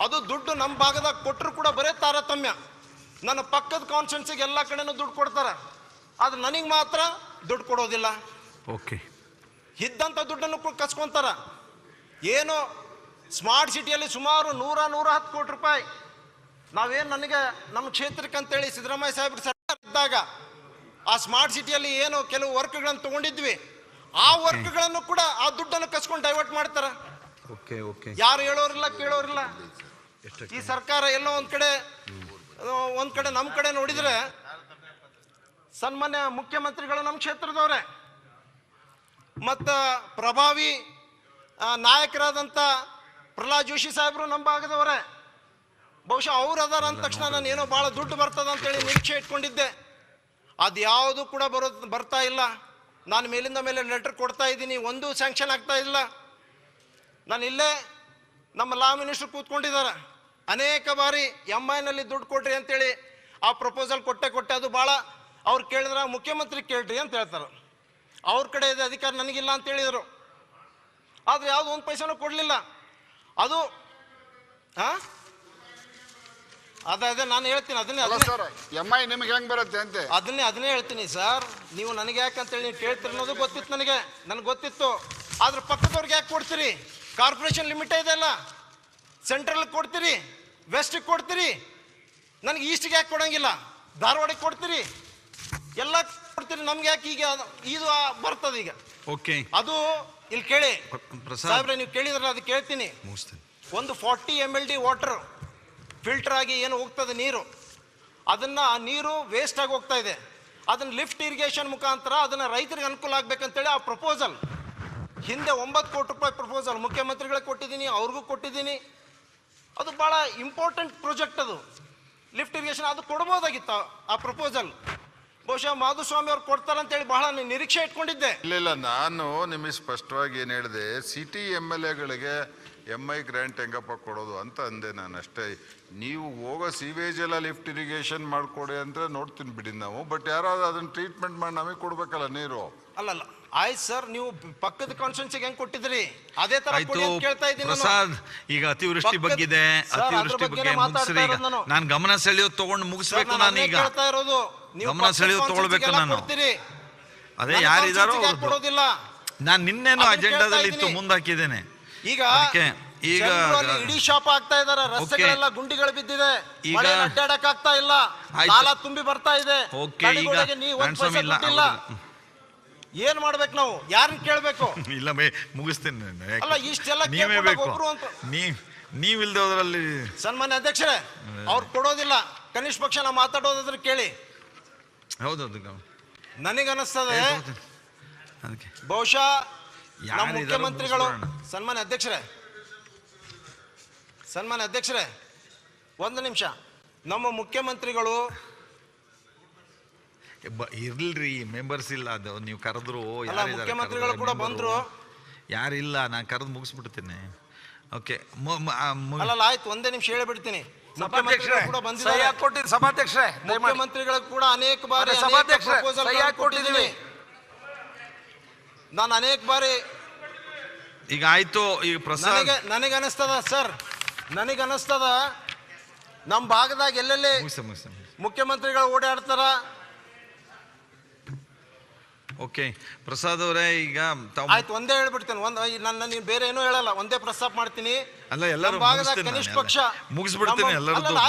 ಅದು ದುಡ್ಡು ನಮ್ಮ ಭಾಗದಾಗ ಕೊಟ್ಟರು ಕೂಡ ಬರೇ ತಾರತಮ್ಯ. ನನ್ನ ಪಕ್ಕದ ಕಾನ್ಸ್ಟಿಟ್ಯೂನ್ಸಿಗೆ ಎಲ್ಲ ಕಡೆನೂ ದುಡ್ಡು ಕೊಡ್ತಾರೆ, ಆದ್ರೆ ನನಗೆ ಮಾತ್ರ ದುಡ್ಡು ಕೊಡೋದಿಲ್ಲ. ಓಕೆ, ಇದ್ದಂಥ ದುಡ್ಡನ್ನು ಕಸ್ಕೊಂತಾರ. ಏನು ಸ್ಮಾರ್ಟ್ ಸಿಟಿಯಲ್ಲಿ ಸುಮಾರು 100-110 ಕೋಟಿ ರೂಪಾಯಿ ನಾವೇನು ನನಗೆ ನಮ್ಮ ಕ್ಷೇತ್ರಕ್ಕೆ ಅಂತೇಳಿ ಸಿದ್ದರಾಮಯ್ಯ ಸಾಹೇಬ್ರ ಸರ್ಕಾರ ಇದ್ದಾಗ ಆ ಸ್ಮಾರ್ಟ್ ಸಿಟಿಯಲ್ಲಿ ಏನು ಕೆಲವು ವರ್ಕ್ಗಳನ್ನು ತಗೊಂಡಿದ್ವಿ, ಆ ವರ್ಕ್ಗಳನ್ನು ಕೂಡ ಆ ದುಡ್ಡನ್ನು ಕಸ್ಕೊಂಡು ಡೈವರ್ಟ್ ಮಾಡ್ತಾರೆ. ಯಾರು ಹೇಳೋರಿಲ್ಲ, ಕೇಳೋರಿಲ್ಲ. ಈ ಸರ್ಕಾರ ಎಲ್ಲೋ ಒಂದ್ ಕಡೆ ನಮ್ಮ ಕಡೆ ನೋಡಿದ್ರೆ ಸನ್ಮಾನ್ಯ ಮುಖ್ಯಮಂತ್ರಿಗಳು ನಮ್ಮ ಕ್ಷೇತ್ರದವ್ರೆ, ಮತ್ತು ಪ್ರಭಾವಿ ನಾಯಕರಾದಂಥ ಪ್ರಹ್ಲಾದ್ ಜೋಶಿ ಸಾಹೇಬರು ನಮ್ಮ ಭಾಗದವರೇ. ಬಹುಶಃ ಅವ್ರು ಅದಾರ ಅಂದ ತಕ್ಷಣ ನಾನು ಏನೋ ಭಾಳ ದುಡ್ಡು ಬರ್ತದ ಅಂತೇಳಿ ನಿರೀಕ್ಷೆ ಇಟ್ಕೊಂಡಿದ್ದೆ. ಅದು ಯಾವುದು ಕೂಡ ಬರ್ತಾ ಇಲ್ಲ. ನಾನು ಮೇಲಿಂದ ಮೇಲೆ ಲೆಟರ್ ಕೊಡ್ತಾ ಇದ್ದೀನಿ, ಒಂದು ಸ್ಯಾಂಕ್ಷನ್ ಆಗ್ತಾ ಇಲ್ಲ. ನಾನು ಇಲ್ಲೇ ನಮ್ಮ ಲಾ ಮಿನಿಸ್ಟರ್ ಕೂತ್ಕೊಂಡಿದ್ದಾರೆ, ಅನೇಕ ಬಾರಿ MIನಲ್ಲಿ ದುಡ್ಡು ಕೊಡ್ರಿ ಅಂತೇಳಿ ಆ ಪ್ರಪೋಸಲ್ ಕೊಟ್ಟೆ ಅದು ಭಾಳ ಅವ್ರು ಕೇಳಿದ್ರೆ ಮುಖ್ಯಮಂತ್ರಿ ಕೇಳ್ರಿ ಅಂತ ಹೇಳ್ತಾರೆ. ಅವ್ರ ಕಡೆ ಇದೆ ಅಧಿಕಾರ, ನನಗಿಲ್ಲ ಅಂತ ಹೇಳಿದರು. ಆದರೆ ಯಾವುದು 1 ಪೈಸೆನೂ ಕೊಡಲಿಲ್ಲ. ಅದು ಅದೇ ನಾನು ಹೇಳ್ತೀನಿ, ಅದನ್ನೇ MI ನಿಮ್ಗೆ ಹೆಂಗೆ ಬರುತ್ತೆ ಅಂತ ಅದನ್ನೇ ಹೇಳ್ತೀನಿ ಸರ್. ನೀವು ನನಗೆ ಯಾಕಂತೇಳಿ ನೀವು ಕೇಳ್ತೀರಿ ಅನ್ನೋದು ಗೊತ್ತಿತ್ತು, ನನಗೆ ಗೊತ್ತಿತ್ತು. ಆದ್ರೆ ಪಕ್ಕದವ್ರಿಗೆ ಯಾಕೆ ಕೊಡ್ತೀರಿ? ಕಾರ್ಪೊರೇಷನ್ ಲಿಮಿಟ್ ಇದೆಲ್ಲ, ಸೆಂಟ್ರಲ್ ಕೊಡ್ತೀರಿ, ವೆಸ್ಟಿಗೆ ಕೊಡ್ತೀರಿ, ನನಗೆ ಈಸ್ಟ್ಗೆ ಯಾಕೆ ಕೊಡಂಗಿಲ್ಲ? ಧಾರವಾಡಕ್ಕೆ ಕೊಡ್ತೀರಿ, ಎಲ್ಲ ಕೊಡ್ತೀರಿ, ನಮ್ಗೆ ಯಾಕೆ ಈಗ ಇದು ಬರ್ತದೆ ಈಗ? ಓಕೆ, ಅದು ಇಲ್ಲಿ ಕೇಳಿ ಸಾಹೇಬ್ರೆ, ನೀವು ಕೇಳಿದ್ರಲ್ಲ, ಅದು ಕೇಳ್ತೀನಿ. ಒಂದು 40 mld ವಾಟರ್ ಫಿಲ್ಟರ್ ಆಗಿ ಏನು ಹೋಗ್ತದೆ ನೀರು, ಅದನ್ನು ಆ ನೀರು ವೇಸ್ಟ್ ಆಗಿ ಹೋಗ್ತಾ ಇದೆ. ಅದನ್ನ ಲಿಫ್ಟ್ ಇರಿಗೇಷನ್ ಮುಖಾಂತರ ಅದನ್ನ ರೈತರಿಗೆ ಅನುಕೂಲ ಆಗ್ಬೇಕಂತೇಳಿ ಆ ಪ್ರಪೋಸಲ್ ಹಿಂದೆ 9 ಕೋಟಿ ರೂಪಾಯಿ ಪ್ರಪೋಸಲ್ ಮುಖ್ಯಮಂತ್ರಿಗಳಿಗೆ ಕೊಟ್ಟಿದ್ದೀನಿ, ಅವ್ರಿಗೂ ಕೊಟ್ಟಿದ್ದೀನಿ. ಅದು ಭಾಳ ಇಂಪಾರ್ಟೆಂಟ್ ಪ್ರಾಜೆಕ್ಟ್, ಅದು ಲಿಫ್ಟ್ ಇರಿಗೇಷನ್. ಅದು ಕೊಡ್ಬೋದಾಗಿತ್ತು ಆ ಪ್ರಪೋಸಲ್. ಬಹುಶಃ ಮಾಧುಸ್ವಾಮಿ ಅವ್ರು ಕೊಡ್ತಾರಂತೇಳಿ ಬಹಳ ನಿರೀಕ್ಷೆ ಇಟ್ಕೊಂಡಿದ್ದೆ. ಇಲ್ಲ, ನಾನು ನಿಮಗೆ ಸ್ಪಷ್ಟವಾಗಿ ಏನು ಹೇಳಿದೆ, ಸಿಟಿ MLAಗಳಿಗೆ MI ಗ್ರ್ಯಾಂಟ್ ಹೆಂಗಪ್ಪ ಕೊಡೋದು ಅಂತ ಅಂದೆ ನಾನು ಅಷ್ಟೇ. ನೀವು ಹೋಗೋ ಸೀವೇಜ್ ಎಲ್ಲ ಲಿಫ್ಟ್ ಇರಿಗೇಷನ್ ಮಾಡಿಕೊಡಿ ಅಂತ ನೋಡ್ತೀನಿ ಬಿಡಿ ನಾವು. ಬಟ್ ಯಾರಾದ್ರೂ ಅದನ್ನ ಟ್ರೀಟ್ಮೆಂಟ್ ಮಾಡಿ ನಮಗೆ ಕೊಡ್ಬೇಕಲ್ಲ ನೀರು. ಅಲ್ಲಲ್ಲ, ಆಯ್ತು ಸರ್, ನೀವು ಪಕ್ಕದ ಕಾನ್ಸ್ಟಿಟ್ಯೂನ್ಸಿಗೆ ಹೆಂಗ್ ಕೊಟ್ಟಿದ್ರಿ ಅದೇ ತರ ಕೇಳ್ತಾ ಇದ್ದೀನಿ ಪ್ರಸಾದ್. ಈಗ ಅತಿವೃಷ್ಟಿ ಬಗ್ಗೆ ಅತಿವೃಷ್ಟಿ ಬಗ್ಗೆ ಮುಗಿಸ್ರಿ. ಈಗ ನಾನು ಗಮನ ಸೆಳೆಯೋದು ತಗೊಂಡು ಮುಗಿಸ್ಬೇಕು. ನಾನು ಈಗ ಗಮನ ಸೆಳೆಯೋದು ತಗೊಳ್ಬೇಕು ನಾನು. ಅದೇ ಯಾರಿದಾರೋ ಕೊಡೋದಿಲ್ಲ. ನಾನು ನಿನ್ನೇನು ಅಜೆಂಡಾದಲ್ಲಿ ಇತ್ತು, ಮುಂದಾಕಿದ್ದೇನೆ. ಈಗ ಇಡೀ ಶಾಪ್ ಆಗ್ತಾ ಇದಾರೆ, ರಸ್ತೆಗಳೆಲ್ಲ ಗುಂಡಿಗಳು ಬಿದ್ದಿದೆ, ಅಡ್ಡಾಡಕ್ ಆಗ್ತಾ ಇಲ್ಲ, ಸಾಲ ತುಂಬಿ ಬರ್ತಾ ಇದೆ. ಏನ್ ಮಾಡ್ಬೇಕು ನಾವು? ಯಾರನ್ನ ಕೇಳ್ಬೇಕು? ಇಲ್ಲ ಮುಗಿಸ್ತೇನೆ. ಅಲ್ಲ, ಇಷ್ಟೆಲ್ಲ ನೀವೇ ಬೇಕು. ನೀವಿಲ್ದೆ ಹೋದ್ರಲ್ಲಿ ಸನ್ಮಾನ್ಯ ಅಧ್ಯಕ್ಷರೇ, ಅವ್ರು ಕೊಡೋದಿಲ್ಲ. ಕನಿಷ್ಠ ಪಕ್ಷ ನಾವು ಮಾತಾಡೋದಾದ್ರೆ ಕೇಳಿ. ಹೌದೌದು, ನನಗನ್ನಿಸ್ತದೆ ಬಹುಶಃ ನಮ್ಮ ಮುಖ್ಯಮಂತ್ರಿಗಳು, ಸನ್ಮಾನ್ಯ ಅಧ್ಯಕ್ಷರೇ ಒಂದು ನಿಮಿಷ, ನಮ್ಮ ಮುಖ್ಯಮಂತ್ರಿಗಳು ಇರ್ಲ್ರಿ, ಮೆಂಬರ್ಸ್ ಇಲ್ಲ. ಅದು ನೀವು ಕರೆದ್ರು ಮುಖ್ಯಮಂತ್ರಿಗಳು ಕೂಡ ಬಂದ್ರು, ಯಾರಿಲ್ಲ. ನಾನು ಕರೆದು ಮುಗಿಸ್ಬಿಡ್ತೀನಿ. ಓಕೆ, ಆಯ್ತು, ಒಂದೇ ನಿಮಿಷ ಹೇಳಿಬಿಡ್ತೀನಿ. ಮುಖ್ಯಮಂತ್ರಿಗಳು ಕೂಡ ಬಂದಿದ್ದಾರೆ. ಸಭಾಧ್ಯಕ್ಷರೇ, ಮುಖ್ಯಮಂತ್ರಿಗಳಿಗೆ ಕೂಡ ಅನೇಕ ಬಾರಿ ಪ್ರಪೋಸಲ್ ಕೊಟ್ಟಿದ್ದೀವಿ. ನಾನು ಅನೇಕ ಬಾರಿ ಈಗ ಆಯ್ತು. ಈಗ ಪ್ರಸಾದ್, ನನಗನ್ನಿಸ್ತದ ಸರ್, ನನಗನ್ನಿಸ್ತದ ನಮ್ಮ ಭಾಗದಾಗ ಎಲ್ಲೆಲ್ಲಿ ಮುಖ್ಯಮಂತ್ರಿಗಳು ಓಡಾಡ್ತಾರ. ಓಕೆ ಪ್ರಸಾದ್ ಅವರೇ, ಈಗ ಆಯ್ತು, ಒಂದೇ ಹೇಳ್ಬಿಡ್ತೇನೆ. ನೀವು ಬೇರೆ ಏನೂ ಹೇಳಲ್ಲ, ಒಂದೇ ಪ್ರಸ್ತಾಪ ಮಾಡ್ತೀನಿ. ಅಲ್ಲ, ಎಲ್ಲರೂ ಭಾಗದಾಗ ಕನಿಷ್ಠ ಪಕ್ಷ ಮುಗಿಸ್ಬಿಡ್ತೀನಿ, ಎಲ್ಲರೂ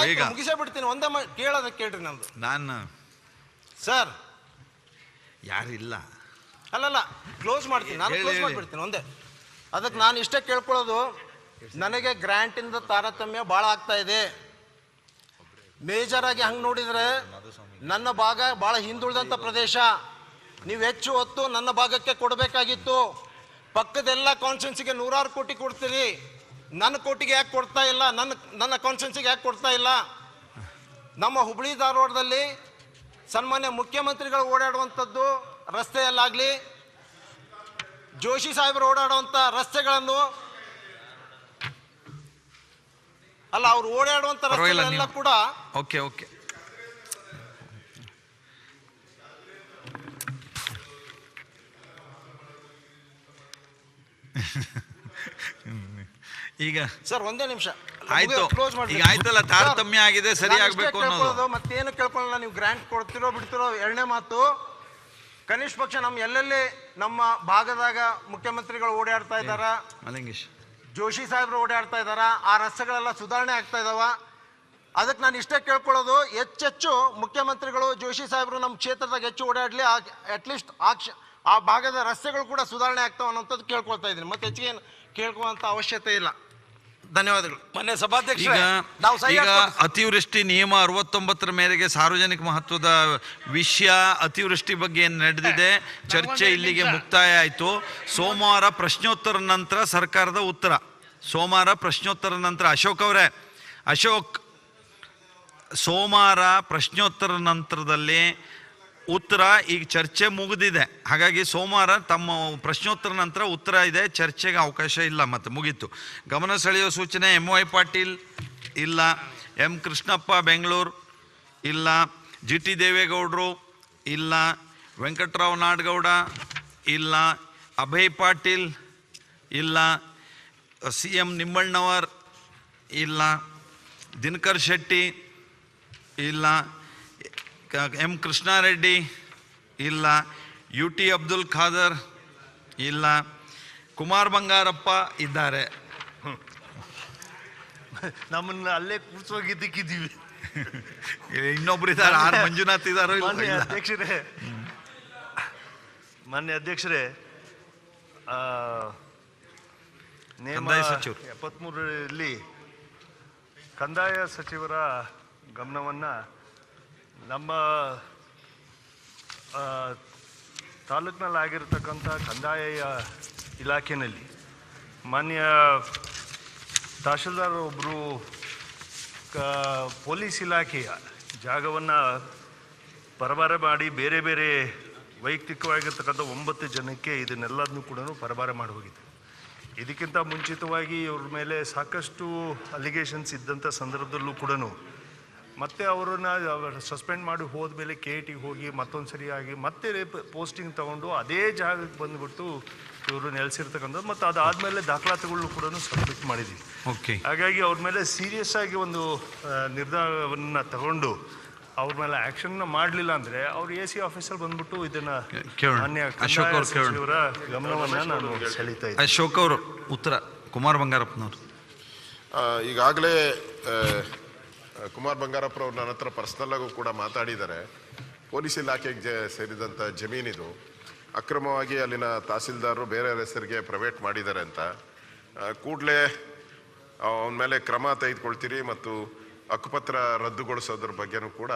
ಮುಗಿಸೇ ಬಿಡ್ತೀನಿ. ಒಂದೇ ಕೇಳ್ರಿ ನಮ್ದು. ನಾನು ಸರ್ ಯಾರಿಲ್ಲ, ಅಲ್ಲಲ್ಲ, ಕ್ಲೋಸ್ ಮಾಡ್ತೀನಿ, ನಾನು ಕ್ಲೋಸ್ ಮಾಡ್ಬಿಡ್ತೀನಿ ಒಂದೇ. ಅದಕ್ಕೆ ನಾನು ಇಷ್ಟೇ ಕೇಳ್ಕೊಳ್ಳೋದು, ನನಗೆ ಗ್ರ್ಯಾಂಟಿಂದ ತಾರತಮ್ಯ ಭಾಳ ಆಗ್ತಾ ಇದೆ. ಮೇಜರ್ ಆಗಿ ಹಂಗೆ ನೋಡಿದರೆ ನನ್ನ ಭಾಗ ಭಾಳ ಹಿಂದುಳಿದಂಥ ಪ್ರದೇಶ. ನೀವು ಹೆಚ್ಚು ಹೊತ್ತು ನನ್ನ ಭಾಗಕ್ಕೆ ಕೊಡಬೇಕಾಗಿತ್ತು. ಪಕ್ಕದೆಲ್ಲ ಕಾನ್ಸ್ಟಿಟ್ಯೂನ್ಸಿಗೆ 100 ಕೋಟಿ ಕೊಡ್ತೀರಿ, ನನ್ನ ಕೋಟಿಗೆ ಯಾಕೆ ಕೊಡ್ತಾ ಇಲ್ಲ? ನನ್ನ ಕಾನ್ಸ್ಟಿಟ್ಯೂನ್ಸಿಗೆ ಯಾಕೆ ಕೊಡ್ತಾ ಇಲ್ಲ? ನಮ್ಮ ಹುಬ್ಳಿ ಧಾರವಾಡದಲ್ಲಿ ಸನ್ಮಾನ್ಯ ಮುಖ್ಯಮಂತ್ರಿಗಳು ಓಡಾಡುವಂಥದ್ದು ರಸ್ತೆಯಲ್ಲಾಗಲಿ, ಜೋಶಿ ಸಾಹೇಬರು ಓಡಾಡುವಂಥ ರಸ್ತೆಗಳನ್ನು ಅಲ್ಲ, ಅವ್ರು ಓಡಾಡುವಂಥ ರಸ್ತೆಗಳೆಲ್ಲ ಕೂಡ ಓಕೆ ಓಕೆ ಈಗ ಸರ್ ಒಂದೇ ನಿಮಿಷ ಆಯ್ತು. ಈಗ ಆಯ್ತಲ್ಲ, ತಾರತಮ್ಯ ಆಗಿದೆ, ಸರಿ ಆಗ್ಬೇಕು ಅನ್ನೋದು. ಮತ್ತೇನು ಕೇಳ್ಕೊಳ್ಳಲ್ಲ. ನೀವು ಗ್ರಾಂಟ್ ಕೊಡ್ತಿರೋ ಬಿಡ್ತಿರೋ ಎರಡನೇ ಮಾತು. ಕನಿಷ್ಠ ಪಕ್ಷ ನಮ್ಮ ಎಲ್ಲೆಲ್ಲಿ ನಮ್ಮ ಭಾಗದಾಗ ಮುಖ್ಯಮಂತ್ರಿಗಳು ಓಡಾಡ್ತಾ ಇದ್ದಾರ, ಜೋಶಿ ಸಾಹೇಬ್ರು ಓಡಾಡ್ತಾ ಇದ್ದಾರ, ಆ ರಸ್ತೆಗಳೆಲ್ಲ ಸುಧಾರಣೆ ಆಗ್ತಾ ಇದಾವ. ಅದಕ್ಕೆ ನಾನು ಇಷ್ಟೇ ಕೇಳ್ಕೊಳ್ಳೋದು, ಹೆಚ್ಚೆಚ್ಚು ಮುಖ್ಯಮಂತ್ರಿಗಳು ಜೋಶಿ ಸಾಹೇಬ್ರು ನಮ್ಮ ಕ್ಷೇತ್ರದಾಗ ಹೆಚ್ಚು ಓಡಾಡ್ಲಿ, ಅಟ್ಲೀಸ್ಟ್ ಆ ಭಾಗದ ರಸ್ತೆಗಳು ಕೂಡ ಸುಧಾರಣೆ ಆಗ್ತಾವ ಅನ್ನೋಂಥದ್ದು ಕೇಳ್ಕೊಳ್ತಾ ಇದ್ದೀನಿ. ಮತ್ತೆ ಹೆಚ್ಚಿಗೆ ಏನು ಕೇಳ್ಕೊಳ್ಳುವಂಥ ಅವಶ್ಯಕತೆ ಇಲ್ಲ. ಧನ್ಯವಾದಗಳು. ಮೊನ್ನೆ ಸಭಾಧ್ಯಕ್ಷ, ಈಗ ಅತಿವೃಷ್ಟಿ ನಿಯಮ 69 ಮೇರೆಗೆ ಸಾರ್ವಜನಿಕ ಮಹತ್ವದ ವಿಷಯ ಅತಿವೃಷ್ಟಿ ಬಗ್ಗೆ ಏನು ನಡೆದಿದೆ ಚರ್ಚೆ ಇಲ್ಲಿಗೆ ಮುಕ್ತಾಯ ಆಯಿತು. ಸೋಮವಾರ ಪ್ರಶ್ನೋತ್ತರ ನಂತರ ಸರ್ಕಾರದ ಉತ್ತರ. ಸೋಮವಾರ ಪ್ರಶ್ನೋತ್ತರ ನಂತರ ಅಶೋಕ್ ಸೋಮವಾರ ಪ್ರಶ್ನೋತ್ತರ ನಂತರದಲ್ಲಿ ಉತ್ತರ. ಈಗ ಚರ್ಚೆ ಮುಗಿದಿದೆ, ಹಾಗಾಗಿ ಸೋಮವಾರ ತಮ್ಮ ಪ್ರಶ್ನೋತ್ತರ ನಂತರ ಉತ್ತರ ಇದೆ, ಚರ್ಚೆಗೆ ಅವಕಾಶ ಇಲ್ಲ, ಮತ್ತು ಮುಗೀತು. ಗಮನ ಸೆಳೆಯುವ ಸೂಚನೆ MY ಪಾಟೀಲ್ ಇಲ್ಲ, M ಕೃಷ್ಣಪ್ಪ ಬೆಂಗಳೂರು ಇಲ್ಲ, GT ದೇವೇಗೌಡರು ಇಲ್ಲ, ವೆಂಕಟರಾವ್ ನಾಡಗೌಡ ಇಲ್ಲ, ಅಭಯ್ ಪಾಟೀಲ್ ಇಲ್ಲ, CM ನಿಂಬಣ್ಣವರ್ ಇಲ್ಲ, ದಿನಕರ್ ಶೆಟ್ಟಿ ಇಲ್ಲ, M ಕೃಷ್ಣಾರೆಡ್ಡಿ ಇಲ್ಲ, UT ಅಬ್ದುಲ್ ಖಾದರ್ ಇಲ್ಲ, ಕುಮಾರ್ ಬಂಗಾರಪ್ಪ ಇದ್ದಾರೆ. ನಮ್ಮನ್ನ ಅಲ್ಲೇ ಕೂರ್ಸೋಗಿದ್ದಕ್ಕಿದ್ದೀವಿ. ಇನ್ನೊಬ್ರು ಇದ್ದಾರೆ, ಆರ್ ಮಂಜುನಾಥ್ ಇದ್ದಾರೋ ಇಲ್ಲ. ಮಾನ್ಯ ಅಧ್ಯಕ್ಷರೇ, ಕಂದಾಯ ಸಚಿವರು 73ರಲ್ಲಿ ಕಂದಾಯ ಸಚಿವರ ಗಮನವನ್ನು ನಮ್ಮ ತಾಲೂಕಿನಲ್ಲಿ ಆಗಿರ್ತಕ್ಕಂಥ ಕಂದಾಯ ಇಲಾಖೆಯಲ್ಲಿ ಮಾನ್ಯ ತಹಶೀಲ್ದಾರ್ ಒಬ್ಬರು ಪೊಲೀಸ್ ಇಲಾಖೆಯ ಜಾಗವನ್ನು ಪರಭಾರ ಮಾಡಿ ಬೇರೆ ಬೇರೆ ವೈಯಕ್ತಿಕವಾಗಿರ್ತಕ್ಕಂಥ 9 ಜನಕ್ಕೆ ಇದನ್ನೆಲ್ಲದನ್ನು ಕೂಡ ಪರಭಾರ ಮಾಡಿ ಹೋಗಿದೆ. ಇದಕ್ಕಿಂತ ಮುಂಚಿತವಾಗಿ ಇವ್ರ ಮೇಲೆ ಸಾಕಷ್ಟು ಅಲಿಗೇಷನ್ಸ್ ಇದ್ದಂಥ ಸಂದರ್ಭದಲ್ಲೂ ಕೂಡ ಮತ್ತೆ ಅವರನ್ನು ಸಸ್ಪೆಂಡ್ ಮಾಡಿ ಹೋದ್ಮೇಲೆ KITಗೆ ಹೋಗಿ ಮತ್ತೊಂದು ಸರಿಯಾಗಿ ಮತ್ತೆ ಪೋಸ್ಟಿಂಗ್ ತಗೊಂಡು ಅದೇ ಜಾಗಕ್ಕೆ ಬಂದುಬಿಟ್ಟು ಇವರು ನೆಲೆಸಿರ್ತಕ್ಕಂಥದ್ದು ಮತ್ತು ಅದಾದಮೇಲೆ ದಾಖಲಾತಿಗಳನ್ನು ಕೂಡ ಸಬ್ಮಿಟ್ ಮಾಡಿದ್ದೀವಿ. ಹಾಗಾಗಿ ಅವ್ರ ಮೇಲೆ ಸೀರಿಯಸ್ ಆಗಿ ಒಂದು ನಿರ್ಧಾರವನ್ನು ತಗೊಂಡು ಅವ್ರ ಮೇಲೆ ಆ್ಯಕ್ಷನ್ನ ಮಾಡಲಿಲ್ಲ ಅಂದರೆ ಅವ್ರು AC ಆಫೀಸಲ್ಲಿ ಬಂದ್ಬಿಟ್ಟು ಇದನ್ನು ಮಾನ್ಯ ಸಚಿವರ ಗಮನವನ್ನು ನಾನು ಸೆಳೀತಾ ಇದ್ದೀನಿ. ಅಶೋಕ್ ಅವರು ಉತ್ತರ. ಕುಮಾರ್ ಬಂಗಾರಪ್ಪನವರು ಈಗಾಗಲೇ ಕುಮಾರ್ ಬಂಗಾರಪ್ಪನವ್ರು ನನ್ನ ಹತ್ರ ಪರ್ಸ್ನಲ್ಲಾಗೂ ಕೂಡ ಮಾತಾಡಿದ್ದಾರೆ. ಪೊಲೀಸ್ ಇಲಾಖೆಗೆ ಸೇರಿದಂಥ ಜಮೀನಿದು ಅಕ್ರಮವಾಗಿ ಅಲ್ಲಿನ ತಹಸೀಲ್ದಾರರು ಬೇರೆ ಹೆಸರಿಗೆ ಪ್ರೈವೇಟ್ ಮಾಡಿದ್ದಾರೆ ಅಂತ ಕೂಡಲೇ ಅವನ ಮೇಲೆ ಕ್ರಮ ತೆಗೆದುಕೊಳ್ತೀರಿ ಮತ್ತು ಹಕ್ಕುಪತ್ರ ರದ್ದುಗೊಳಿಸೋದ್ರ ಬಗ್ಗೆನೂ ಕೂಡ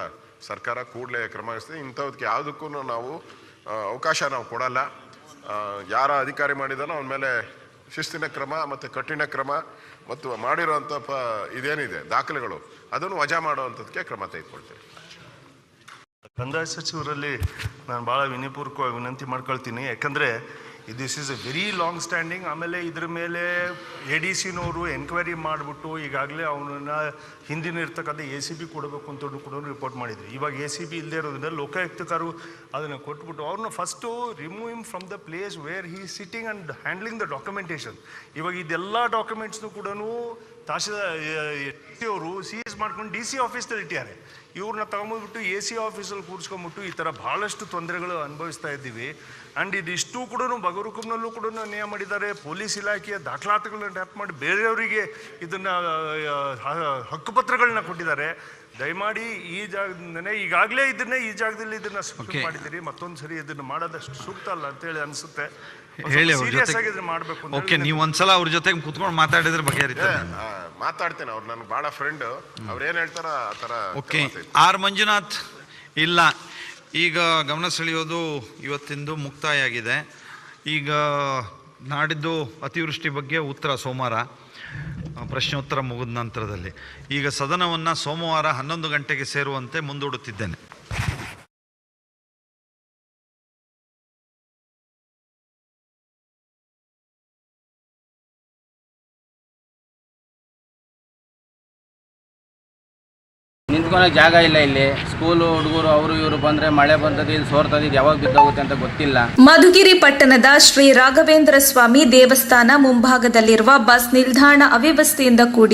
ಸರ್ಕಾರ ಕೂಡಲೇ ಕ್ರಮ ವಹಿಸ್ತೀವಿ. ಇಂಥದಕ್ಕೆ ಯಾವುದಕ್ಕೂ ನಾವು ಅವಕಾಶ ನಾವು ಕೊಡಲ್ಲ. ಯಾರ ಅಧಿಕಾರಿ ಮಾಡಿದಾನೋ ಅವನ ಮೇಲೆ ಶಿಸ್ತಿನ ಕ್ರಮ ಮತ್ತು ಕಠಿಣ ಕ್ರಮ ಮತ್ತು ಮಾಡಿರೋಂಥ ಇದೇನಿದೆ ದಾಖಲೆಗಳು ಅದನ್ನು ವಜಾ ಮಾಡುವಂಥದ್ದಕ್ಕೆ ಕ್ರಮ ತೆಗೆದುಕೊಳ್ತೇವೆ. ಕಂದಾಯ ಸಚಿವರಲ್ಲಿ ನಾನು ಭಾಳ ವಿನಯಪೂರ್ವಕವಾಗಿ ವಿನಂತಿ ಮಾಡ್ಕೊಳ್ತೀನಿ. ಯಾಕಂದರೆ this is A very long standing. ಆಮೇಲೆ ಇದ್ರ ಮೇಲೆ ADCನವರು ಎನ್ಕ್ವೈರಿ ಮಾಡಿಬಿಟ್ಟು ಈಗಾಗಲೇ ಅವನನ್ನು ಹಿಂದಿನ ಇರ್ತಕ್ಕಂಥ ACB ಕೊಡಬೇಕು ಅಂತ ಕೂಡ ರಿಪೋರ್ಟ್ ಮಾಡಿದ್ವಿ. ಇವಾಗ ACB ಇಲ್ಲದೆ ಇರೋದ್ರಿಂದ ಲೋಕಾಯುಕ್ತರು ಅದನ್ನು ಕೊಟ್ಬಿಟ್ಟು ಅವ್ರನ್ನ first remove him from the place where he sitting and handling the documentation. ಇವಾಗ ಇದೆಲ್ಲ ಡಾಕ್ಯುಮೆಂಟ್ಸ್ನು ಕೂಡ ಅವರು ಸೀಸ್ ಮಾಡ್ಕೊಂಡು DC ಆಫೀಸ್ನಲ್ಲಿ ಇಟ್ಟಿದ್ದಾರೆ. ಇವ್ರನ್ನ ತಗೊಂಡ್ಬಿಟ್ಟು AC ಆಫೀಸಲ್ಲಿ ಕೂರಿಸ್ಕೊಂಡ್ಬಿಟ್ಟು ಈ ಥರ ಭಾಳಷ್ಟು ತೊಂದರೆಗಳು ಅನುಭವಿಸ್ತಾ ಇದ್ದೀವಿ. ಆ್ಯಂಡ್ ಇದಿಷ್ಟು ಕೂಡ ಬಗರುಕುಂನಲ್ಲೂ ಕೂಡ ಅನ್ಯಾಯ ಮಾಡಿದ್ದಾರೆ. ಪೊಲೀಸ್ ಇಲಾಖೆಯ ದಾಖಲಾತಿಗಳನ್ನ ಟ್ಯಾಪ್ ಮಾಡಿ ಬೇರೆಯವರಿಗೆ ಇದನ್ನು ಹಕ್ಕುಪತ್ರಗಳನ್ನ ಕೊಟ್ಟಿದ್ದಾರೆ. ದಯಮಾಡಿ ಈ ಜಾಗದಿಂದನೇ ಈಗಾಗಲೇ ಈ ಜಾಗದಲ್ಲಿ ಇದನ್ನು ಮಾಡಿದ್ದೀರಿ. ಮತ್ತೊಂದು ಸರಿ ಇದನ್ನು ಮಾಡೋದಷ್ಟು ಸೂಕ್ತ ಅಲ್ಲ ಅಂತೇಳಿ ಅನಿಸುತ್ತೆ. ಹೇಳಿ ಸೀರಿಯಸ್ ಆಗಿ ಇದನ್ನು ಮಾಡಬೇಕು. ಓಕೆ, ನೀವು ಒಂದ್ಸಲ ಅವ್ರ ಜೊತೆಗೆ ಕುತ್ಕೊಂಡು ಮಾತಾಡಿದ್ರೆ ಬಗೆಹರಿತದೆ. ಮಾತಾಡ್ತೇನೆ, ಅವ್ರು ನನಗೆ ಭಾಳ ಫ್ರೆಂಡ್, ಅವ್ರು ಏನು ಹೇಳ್ತಾರ ಆ ಥರ. ಓಕೆ, ಆರ್ ಮಂಜುನಾಥ್ ಇಲ್ಲ. ಈಗ ಗಮನ ಸೆಳೆಯೋದು ಇವತ್ತಿಂದು ಮುಕ್ತಾಯ ಆಗಿದೆ. ಈಗ ನಾಡಿದ್ದು ಅತಿವೃಷ್ಟಿ ಬಗ್ಗೆ ಉತ್ತರ ಸೋಮವಾರ, ಪ್ರಶ್ನೋತ್ತರ ಮುಗಿದ ನಂತರದಲ್ಲಿ. ಈಗ ಸದನವನ್ನು ಸೋಮವಾರ 11 ಗಂಟೆಗೆ ಸೇರುವಂತೆ ಮುಂದೂಡುತ್ತಿದ್ದೇನೆ. ನಿಂತ್ಕೊಳಕ್ಕೆ ಜಾಗ ಇಲ್ಲ. ಇಲ್ಲಿ ಸ್ಕೂಲು ಹುಡುಗರು ಅವರು ಇವರು ಬಂದರೆ ಮಳೆ ಬಂದದ್ದು ಇದು ಸೋರ್ತದ್ದು ಇದು ಯಾವಾಗ ಬಿದ್ದೋಗುತ್ತೆ ಅಂತ ಗೊತ್ತಿಲ್ಲ. ಮಧುಗಿರಿ ಪಟ್ಟಣದ ಶ್ರೀ ರಾಘವೇಂದ್ರ ಸ್ವಾಮಿ ದೇವಸ್ಥಾನ ಮುಂಭಾಗದಲ್ಲಿರುವ ಬಸ್ ನಿಲ್ದಾಣ ಅವ್ಯವಸ್ಥೆಯಿಂದ ಕೂಡಿ